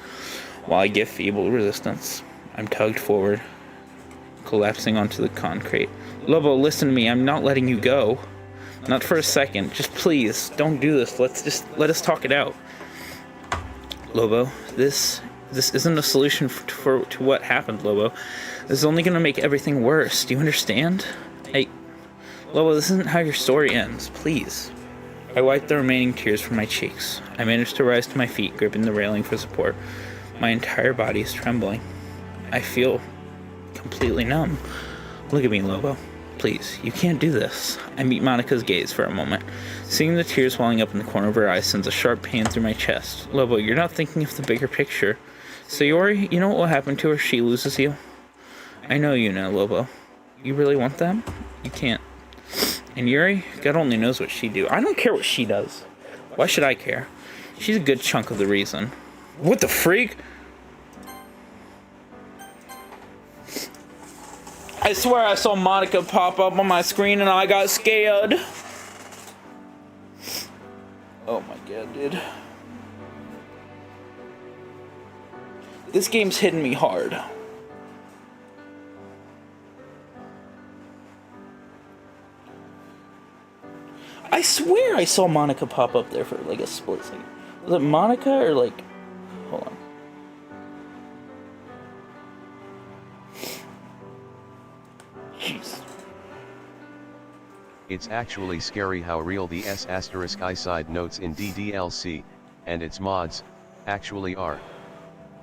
while I give feeble resistance. I'm tugged forward, collapsing onto the concrete. Lobo, listen to me. I'm not letting you go. Not for a second. Just please, don't do this. Let us talk it out. Lobo, this isn't a solution to what happened, Lobo. This is only going to make everything worse. Do you understand? Lobo, this isn't how your story ends. Please. I wipe the remaining tears from my cheeks. I manage to rise to my feet, gripping the railing for support. My entire body is trembling. I feel completely numb. Look at me, Lobo. Please, you can't do this. I meet Monica's gaze for a moment. Seeing the tears welling up in the corner of her eye sends a sharp pain through my chest. Lobo, you're not thinking of the bigger picture. Sayori, you know what will happen to her if she loses you? I know you know, Lobo. You really want that? You can't. And Yuri, God only knows what she'd do. I don't care what she does. Why should I care? She's a good chunk of the reason. What the freak? I swear I saw Monica pop up on my screen and I got scared. Oh my god, dude. This game's hitting me hard. I swear I saw Monica pop up there for like a split second. Was it Monica or like... Hold on. Jeez. It's actually scary how real the S** side notes in DDLC, and its mods, actually are.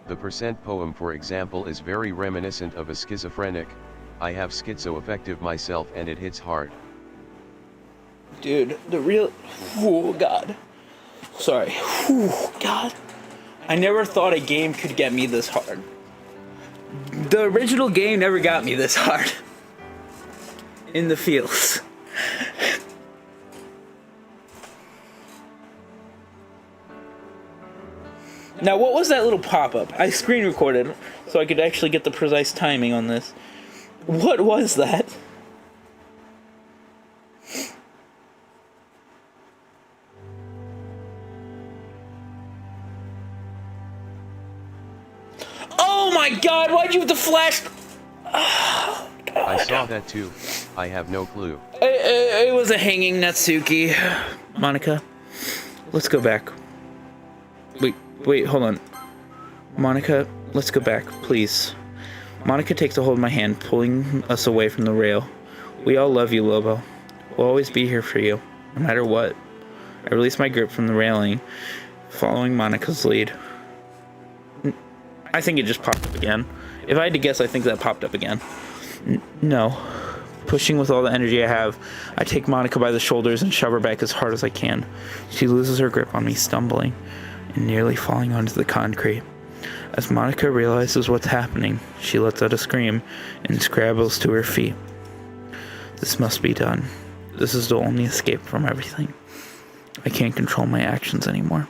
The percent poem, for example, is very reminiscent of a schizophrenic. I have schizoaffective myself and it hits hard. Dude, the real... Oh, God. Sorry. Oh, God. I never thought a game could get me this hard. The original game never got me this hard. In the feels. Now, what was that little pop-up? I screen recorded so I could actually get the precise timing on this. What was that? Oh my god, why'd you have the flash? Oh, I saw that too. I have no clue. It was a hanging Natsuki. Monica, let's go back. Wait, hold on. Monica, let's go back, please. Monica takes a hold of my hand, pulling us away from the rail. We all love you, Lobo. We'll always be here for you, no matter what. I release my grip from the railing, following Monica's lead. I think it just popped up again. If I had to guess, I think that popped up again. No. Pushing with all the energy I have, I take Monica by the shoulders and shove her back as hard as I can. She loses her grip on me, stumbling and nearly falling onto the concrete. As Monica realizes what's happening, she lets out a scream and scrambles to her feet. This must be done. This is the only escape from everything. I can't control my actions anymore.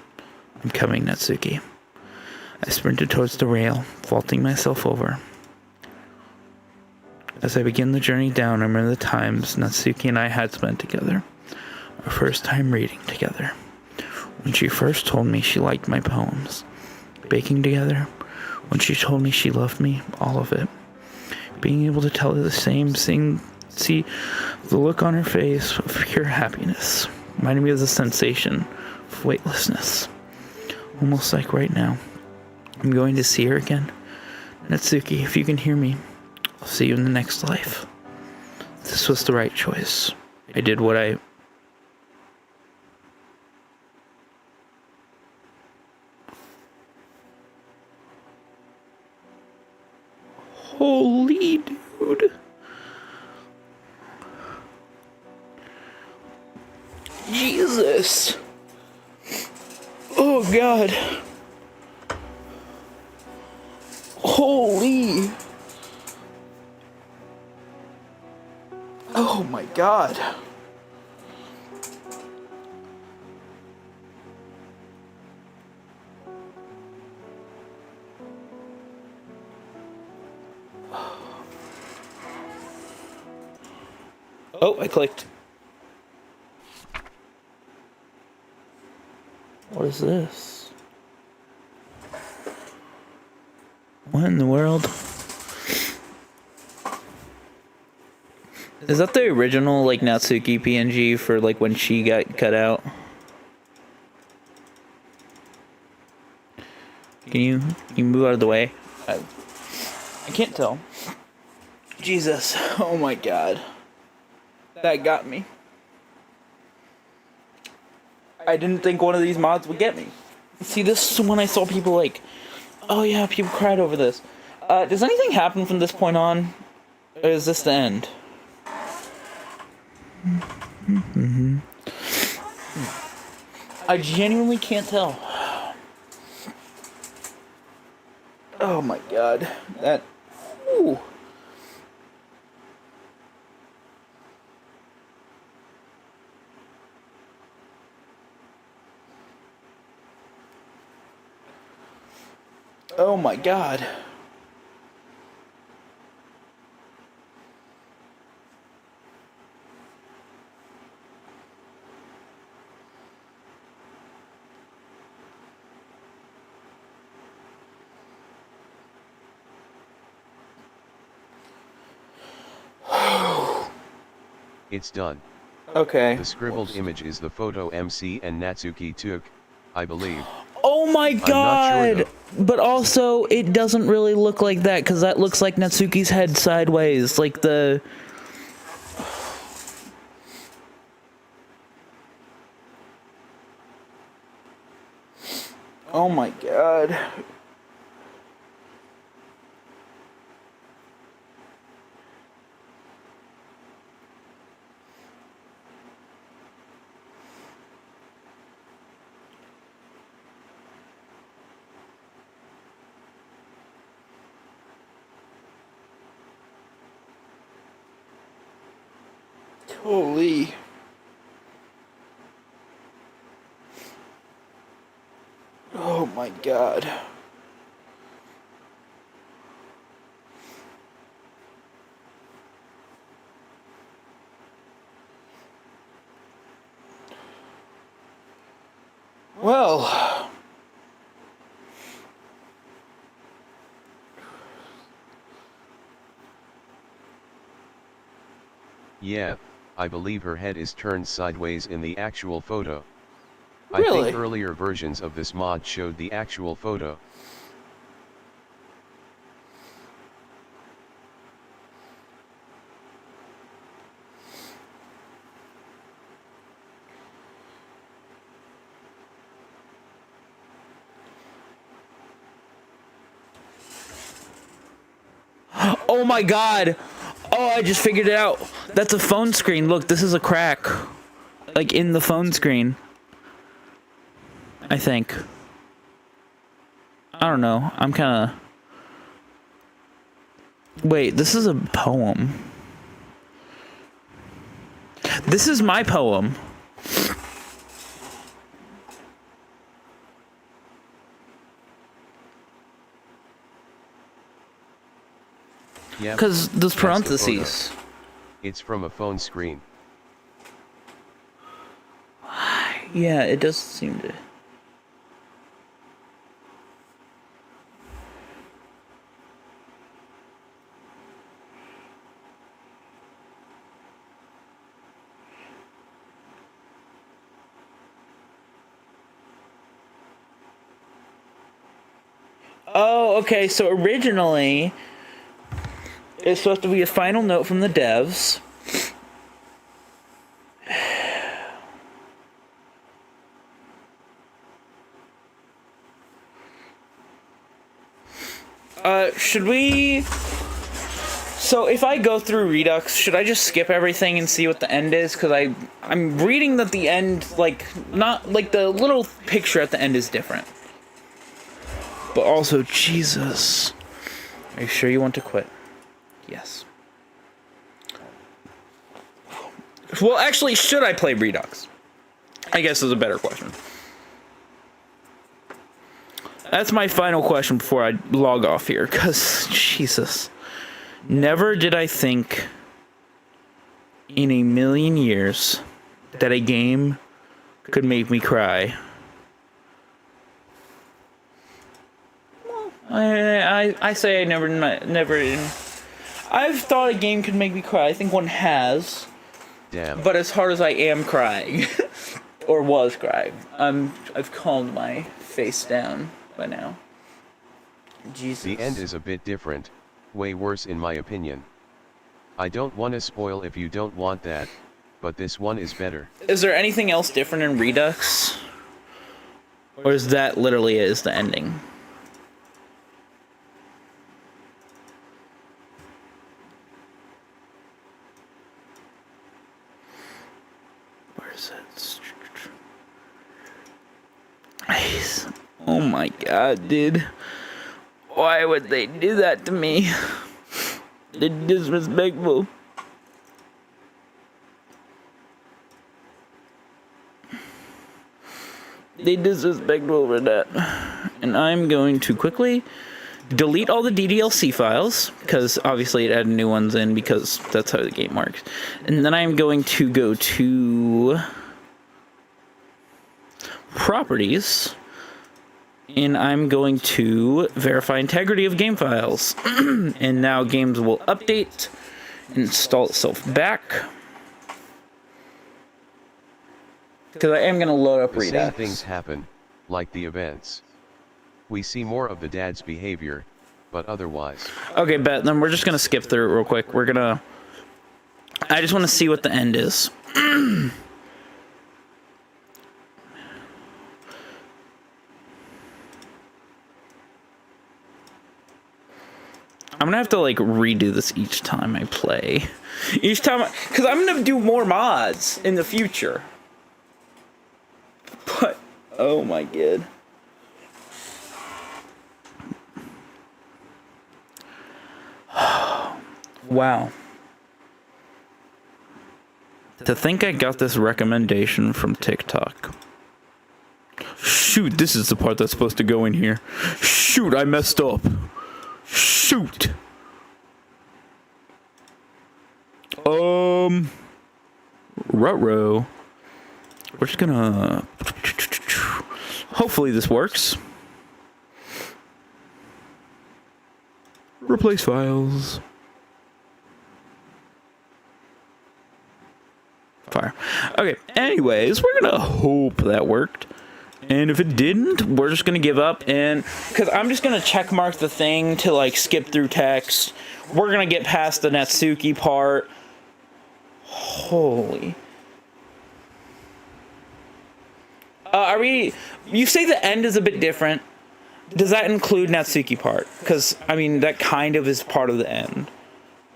I'm coming, Natsuki. I sprinted towards the rail, vaulting myself over. As I begin the journey down, I remember the times Natsuki and I had spent together. Our first time reading together. When she first told me she liked my poems. Baking together. When she told me she loved me, all of it. Being able to tell her the same thing, see the look on her face of pure happiness. Reminding me of the sensation of weightlessness. Almost like right now. I'm going to see her again. Natsuki, if you can hear me, I'll see you in the next life. This was the right choice. I did what I... Holy dude. Jesus. Oh God. Holy. Oh my God. Oh, I clicked. What is this? What in the world? Is that the original, like, Natsuki PNG for, like, when she got cut out? Can you move out of the way? I can't tell. Jesus. Oh my God. That got me. I didn't think one of these mods would get me. See, this is when I saw people like, oh yeah, people cried over this. Does anything happen from this point on? Or is this the end? I genuinely can't tell. Oh my God. That... Ooh. Oh my God. It's done. Okay. The scribbled image is the photo MC and Natsuki took, I believe. Oh my God! Sure, but also, it doesn't really look like that, because that looks like Natsuki's head sideways, like the... Oh my God. Holy. Oh my God. Well. Yeah, I believe her head is turned sideways in the actual photo. Really? I think earlier versions of this mod showed the actual photo. Oh my God. Oh, I just figured it out. That's a phone screen. Look, this is a crack. Like, in the phone screen. I think. I don't know. I'm kind of... Wait, this is a poem. This is my poem. Yeah. Because those parentheses. It's from a phone screen. Yeah, it does seem to. Oh, okay, so originally it's supposed to be a final note from the devs. Should we... So if I go through Redux, should I just skip everything and see what the end is? Because I'm reading that the end, like, not, like, the little picture at the end is different. But also, Jesus. Are you sure you want to quit? Yes. Well, actually, should I play Redux? I guess is a better question. That's my final question before I log off here, because, Jesus. Never did I think in a million years that a game could make me cry. I say I never. I've thought a game could make me cry. I think one has. Damn. But as hard as I am crying, or was crying, I've calmed my face down by now. Jesus. The end is a bit different, way worse in my opinion. I don't want to spoil if you don't want that, but this one is better. Is there anything else different in Redux? Or is that literally is the ending? Where is it? Nice. Oh my god, dude. Why would they do that to me? They're disrespectful. They disrespectful for that. And I'm going to quickly delete all the DDLC files, because obviously it added new ones in, because that's how the game works. And then I'm going to go to properties, and I'm going to verify integrity of game files. And now games will update, install itself back. Because I am going to load up Redux. The same things happen, like the events. We see more of the dad's behavior, but otherwise. Okay, bet. Then we're just going to skip through it real quick. We're going to... I just want to see what the end is. I'm going to have to, like, redo this each time I play. Each time... Because I'm going to do more mods in the future. But... Oh, my god. Wow. To think I got this recommendation from TikTok. Shoot, this is the part that's supposed to go in here. Shoot, I messed up. Shoot. Ruh-roh. We're just gonna... Hopefully this works. Replace files. Fire. Okay, anyways, we're gonna hope that worked. And if it didn't, we're just gonna give up, and because I'm just gonna check mark the thing to like skip through text. We're gonna get past the Natsuki part. Holy. Are we... You say the end is a bit different. Does that include Natsuki part? Because, I mean, that kind of is part of the end.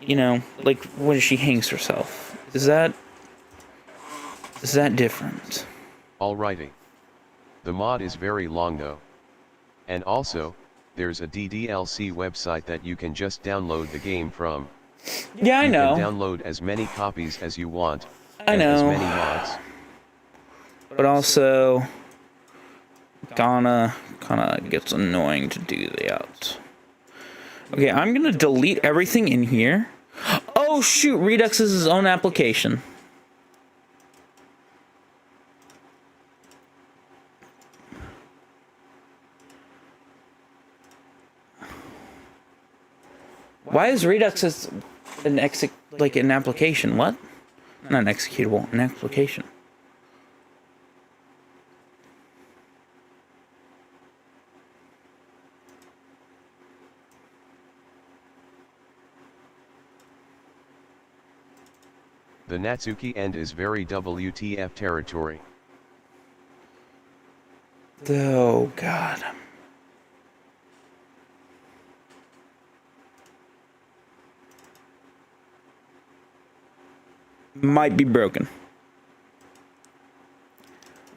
You know, like when she hangs herself. Is that different? Alrighty. The mod is very long though. And also, there's a DDLC website that you can just download the game from. Yeah, I know. You can download as many copies as you want. I know. As many mods. But also, kinda gets annoying to do that. Okay, I'm gonna delete everything in here. Oh shoot, Redux is his own application. Why is Redux an application? What? Not an executable, an application. The Natsuki end is very WTF territory. Oh god. Might be broken.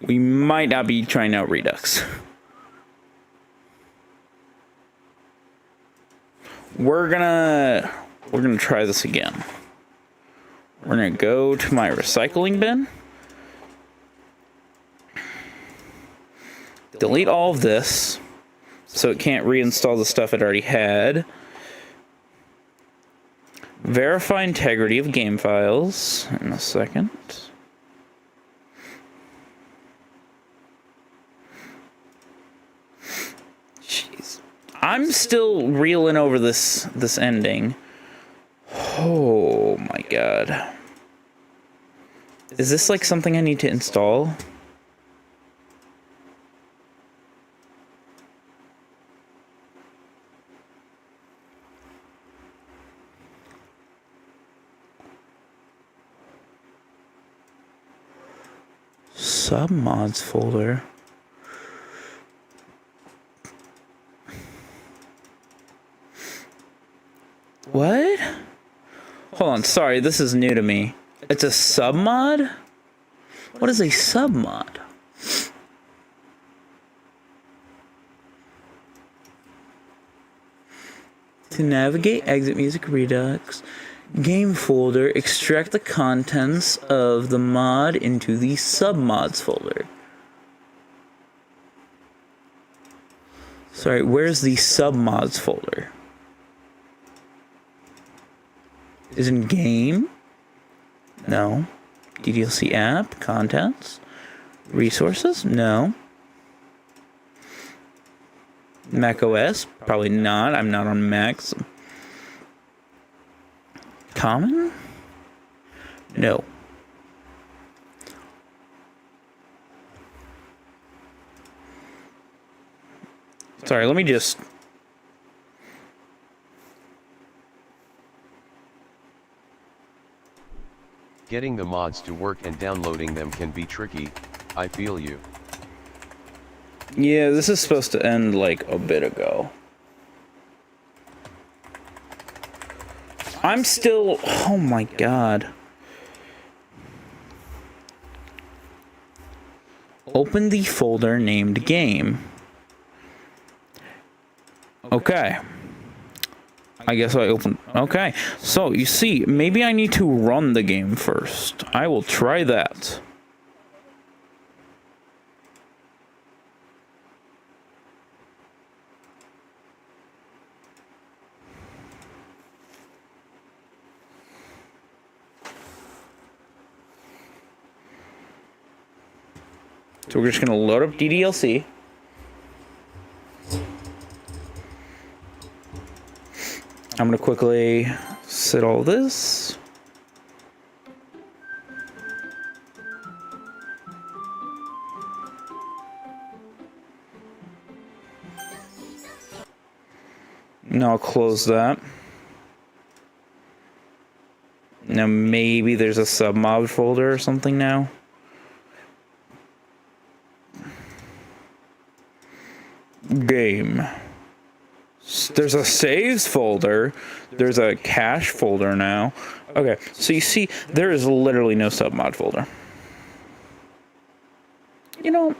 We might not be trying out Redux. We're gonna try this again. We're gonna go to my recycling bin. Delete all of this so it can't reinstall the stuff it already had. Verify integrity of game files in a second. Jeez. I'm still reeling over this ending. Oh my god. Is this like something I need to install? Submods folder. What? Hold on, sorry, this is new to me. It's a submod? What is a submod? To navigate, exit music Redux. Game folder, extract the contents of the mod into the submods folder. Sorry, where's the submods folder? Is in game? No. DDLC app, contents, resources? No. Mac OS? Probably not. I'm not on Macs. Common? No. Sorry, let me just... Getting the mods to work and downloading them can be tricky, I feel you. Yeah, this is supposed to end like a bit ago. I'm still... Oh my god. Open the folder named game. Okay. I guess I opened... Okay. So, you see, maybe I need to run the game first. I will try that. So we're just going to load up DDLC. I'm going to quickly set all this. Now I'll close that. Now maybe there's a submob folder or something now. Game. there's a saves folder. There's a cache folder now. Okay, so you see, there is literally no submod folder. You know,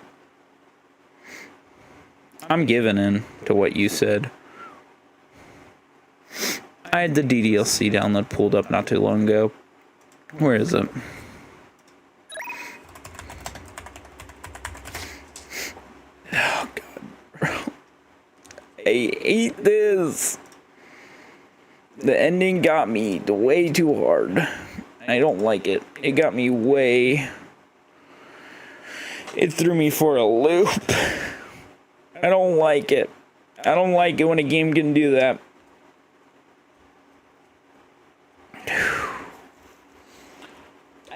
I'm giving in to what you said. I had the DDLC download pulled up not too long ago. Where is it? Oh, God. I hate this. The ending got me way too hard. I don't like it. It got me way... It threw me for a loop. I don't like it. I don't like it when a game can do that.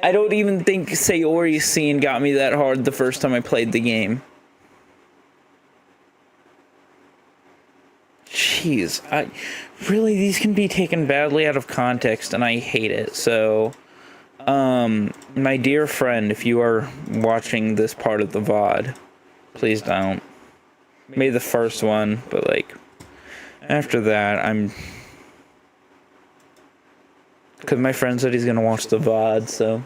I don't even think Sayori's scene got me that hard the first time I played the game. Jeez, really, these can be taken badly out of context, and I hate it. So, my dear friend, if you are watching this part of the VOD, please don't. Maybe the first one, but like, after that, because my friend said he's gonna watch the VOD, so.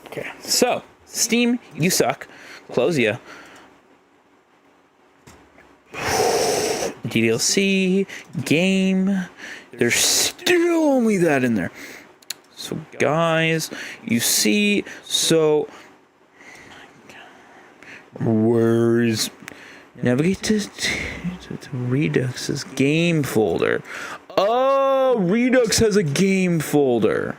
Okay, so, Steam, you suck. Close ya. DDLC, game, there's still only that in there. So guys, you see, so where's navigate to Redux's game folder. Oh, Redux has a game folder.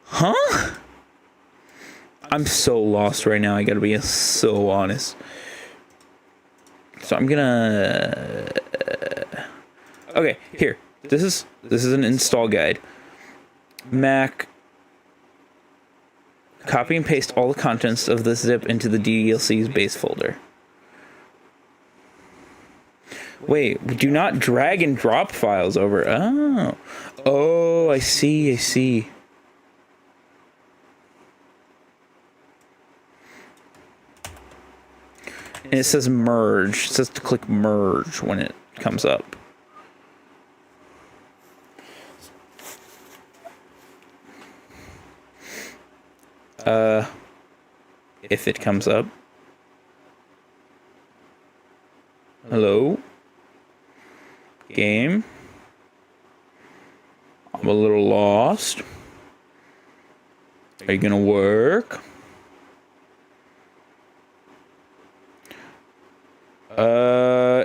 Huh? I'm so lost right now. I gotta be so honest. So I'm gonna. Okay, here. This is an install guide. Mac. Copy and paste all the contents of this zip into the DDLC's base folder. Wait, do not drag and drop files over. Oh, I see. And it says merge. It says to click merge when it comes up. If it comes up. Hello? Game? I'm a little lost. Are you gonna work?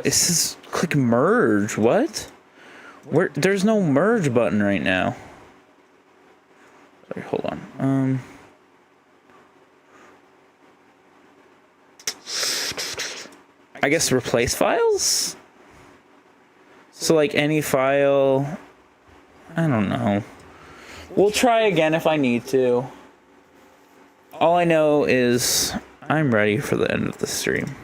It says click merge. What? Where? There's no merge button right now. Sorry, hold on. I guess replace files? So like any file, I don't know. We'll try again if I need to. All I know is I'm ready for the end of the stream.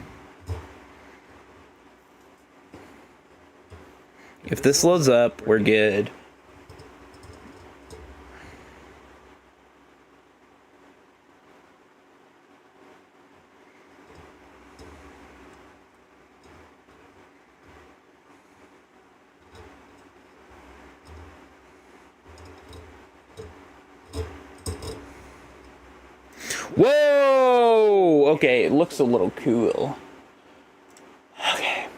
If this loads up, we're good. Whoa! Okay, it looks a little cool. Okay.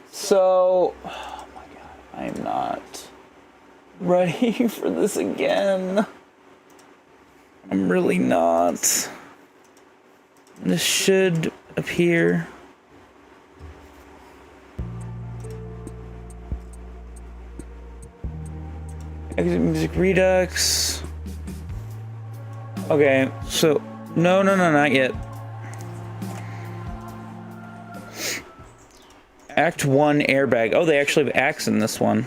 So, oh my god, I am not ready for this again. I'm really not. This should appear. Exit Music Redux. Okay, so no, not yet. Act 1 airbag. Oh, they actually have acts in this one.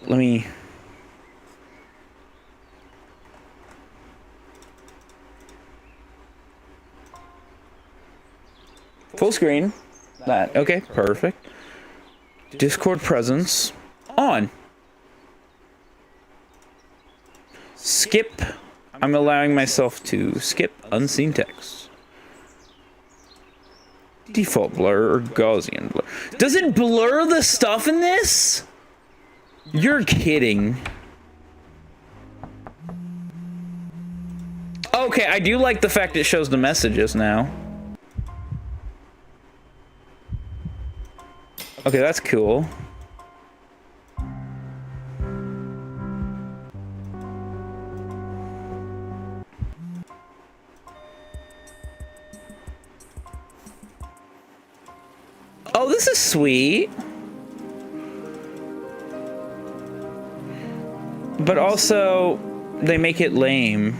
Let me... Full screen. That. Okay, perfect. Discord presence on. Skip. I'm allowing myself to skip unseen text. Default blur or Gaussian blur. Does it blur the stuff in this? You're kidding. Okay, I do like the fact it shows the messages now. Okay, that's cool. Oh, this is sweet. But also, they make it lame.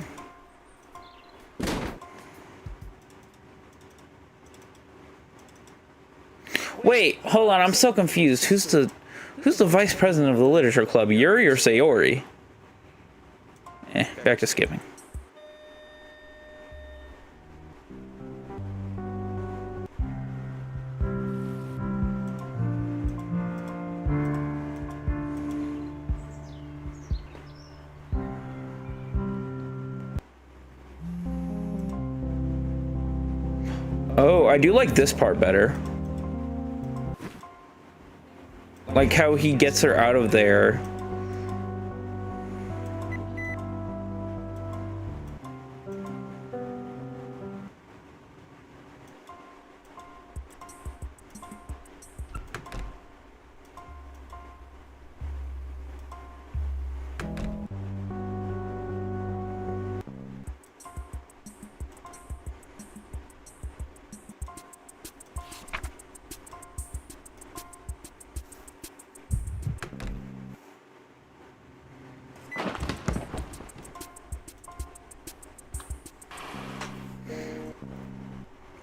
Wait, hold on, I'm so confused. Who's the vice president of the literature club? Yuri or Sayori? Back to skipping. Oh, I do like this part better. Like how he gets her out of there.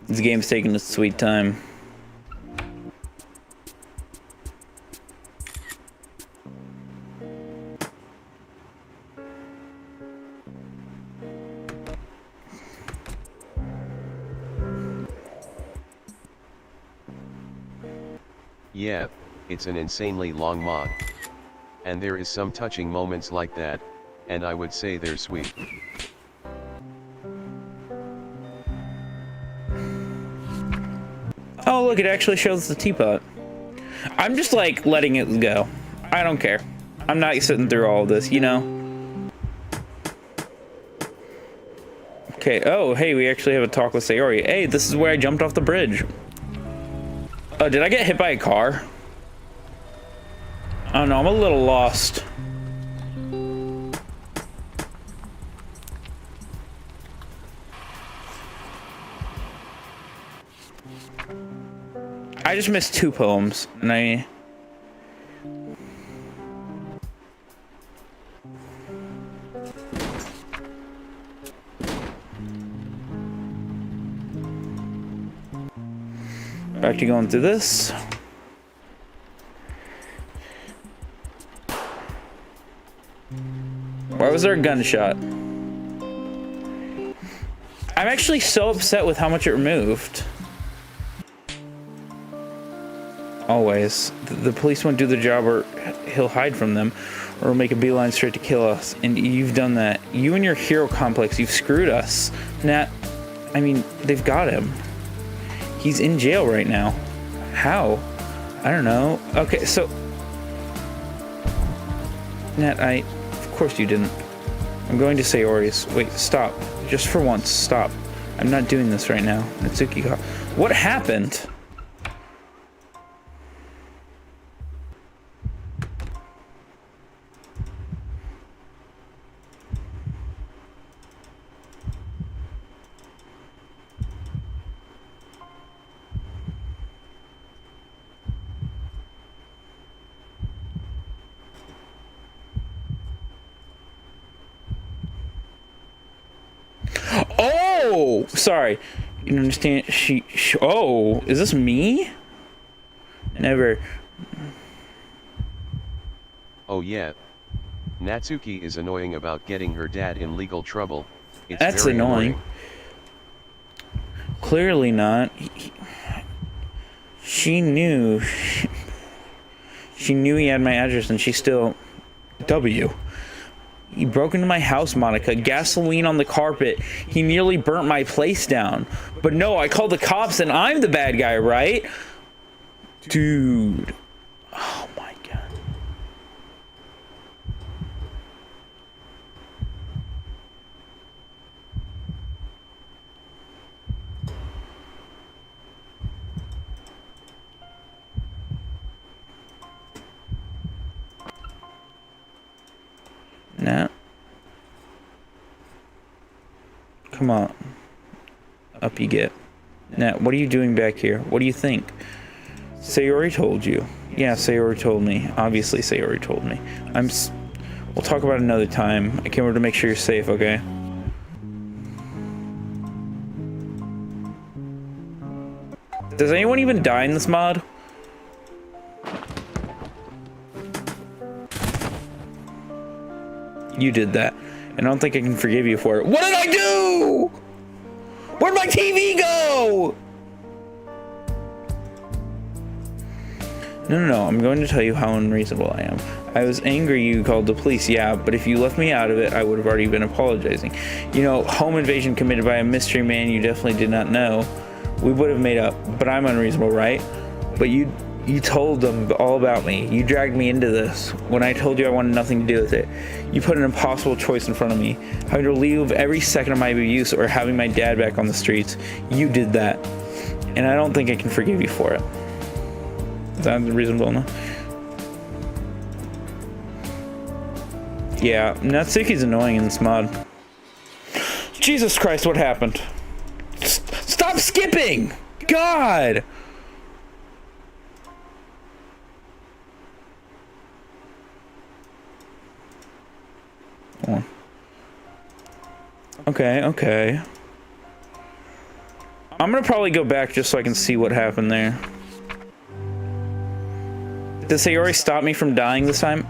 This game's taking its sweet time. Yeah, it's an insanely long mod. And there is some touching moments like that, and I would say they're sweet. Oh, look, it actually shows the teapot. I'm just like letting it go. I don't care. I'm not sitting through all of this, you know? Okay, oh, hey, we actually have a talk with Sayori. Hey, this is where I jumped off the bridge. Oh, did I get hit by a car? I don't know, I'm a little lost. I just missed 2 poems, and I... Back to going through this. Why was there a gunshot? I'm actually so upset with how much it removed. Always. The police won't do the job or he'll hide from them or make a beeline straight to kill us. And you've done that. You and your hero complex, you've screwed us. Nat, I mean, they've got him. He's in jail right now. How? I don't know. Okay, so... Nat, of course you didn't. I'm going to Sayori's. Wait, stop. Just for once, stop. I'm not doing this right now. Natsuki, what happened? Oh, sorry. You don't understand? Oh, is this me? Never. Oh yeah. Natsuki is annoying about getting her dad in legal trouble. It's That's very annoying. Clearly not. She knew. She knew he had my address, and she still... W. He broke into my house, Monica. Gasoline on the carpet. He nearly burnt my place down. But no, I called the cops, and I'm the bad guy, right? Dude. Oh, my God. Nah. Come on. Up you get. Now, what are you doing back here? What do you think? Sayori told you. Yeah, Sayori told me. Obviously, Sayori told me. We'll talk about it another time. I came over to make sure you're safe, okay? Does anyone even die in this mod? You did that. And I don't think I can forgive you for it. What did I do? Where'd my TV go? No, I'm going to tell you how unreasonable I am. I was angry you called the police, yeah, but if you left me out of it, I would have already been apologizing. You know, home invasion committed by a mystery man you definitely did not know. We would have made up, but I'm unreasonable, right? But you told them all about me. You dragged me into this when I told you I wanted nothing to do with it. You put an impossible choice in front of me. Having to leave every second of my abuse or having my dad back on the streets. You did that. And I don't think I can forgive you for it. Is that reasonable enough? Yeah, Natsuki's annoying in this mod. Jesus Christ, what happened? Stop skipping! God! Okay. I'm gonna probably go back just so I can see what happened there. Did Sayori stop me from dying this time?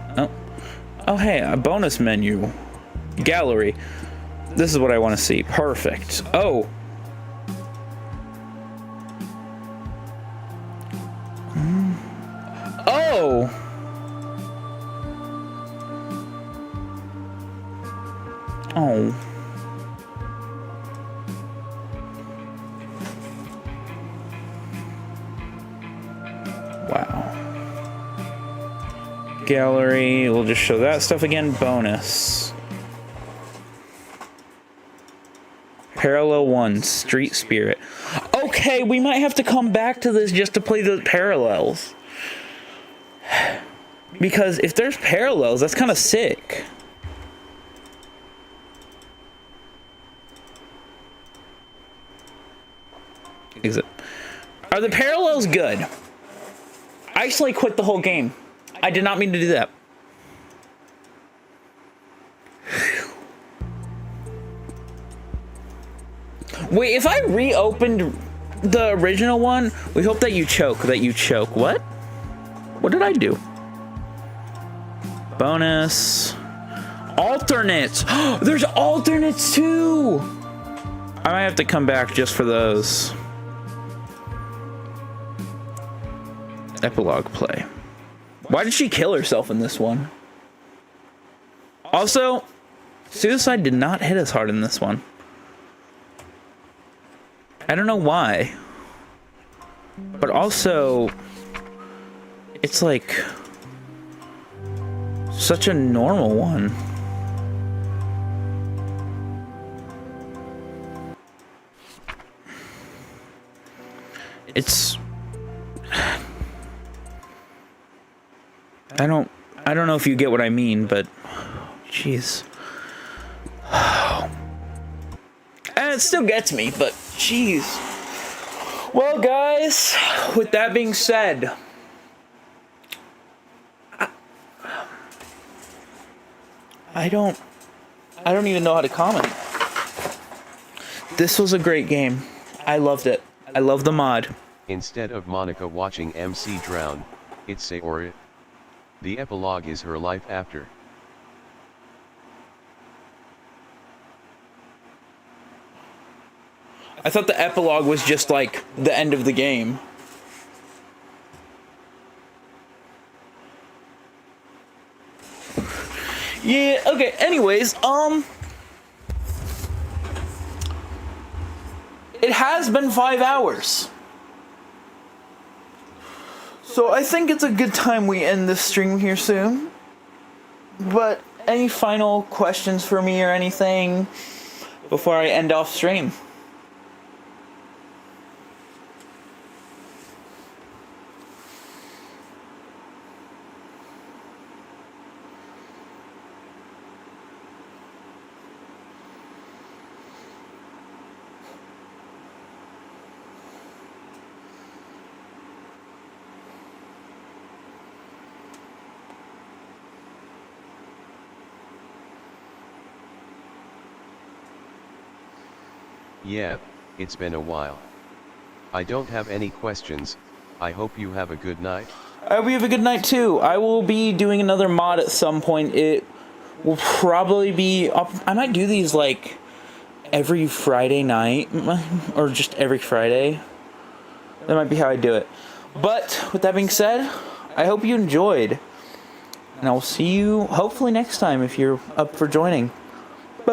Oh, hey, a bonus menu. Gallery. This is what I want to see. Perfect. Oh. Oh! Oh. Wow. Gallery, we'll just show that stuff again. Bonus. Parallel 1, Street Spirit. Okay, we might have to come back to this just to play the parallels. Because if there's parallels, that's kind of sick. Exit. Are the parallels good? I actually quit the whole game. I did not mean to do that. Wait, if I reopened the original one, we hope that you choke. What? What did I do? Bonus. Alternates. There's alternates too. I might have to come back just for those. Epilogue play. Why did she kill herself in this one? Also, suicide did not hit as hard in this one. I don't know why. But also, it's like such a normal one. It's I don't know if you get what I mean, but jeez. And it still gets me, but jeez. Well, guys, with that being said, I don't even know how to comment. This was a great game. I loved it. I love the mod. Instead of Monica watching MC drown, it's Sayori. The epilogue is her life after. I thought the epilogue was just like the end of the game. Yeah, okay, anyways, it has been 5 hours. So I think it's a good time we end this stream here soon. But any final questions for me or anything before I end off stream? Yeah, it's been a while. I don't have any questions. I hope you have a good night. I hope you have a good night too. I will be doing another mod at some point. It will probably be... I might do these like every Friday night. Or just every Friday. That might be how I do it. But with that being said, I hope you enjoyed. And I will see you hopefully next time if you're up for joining.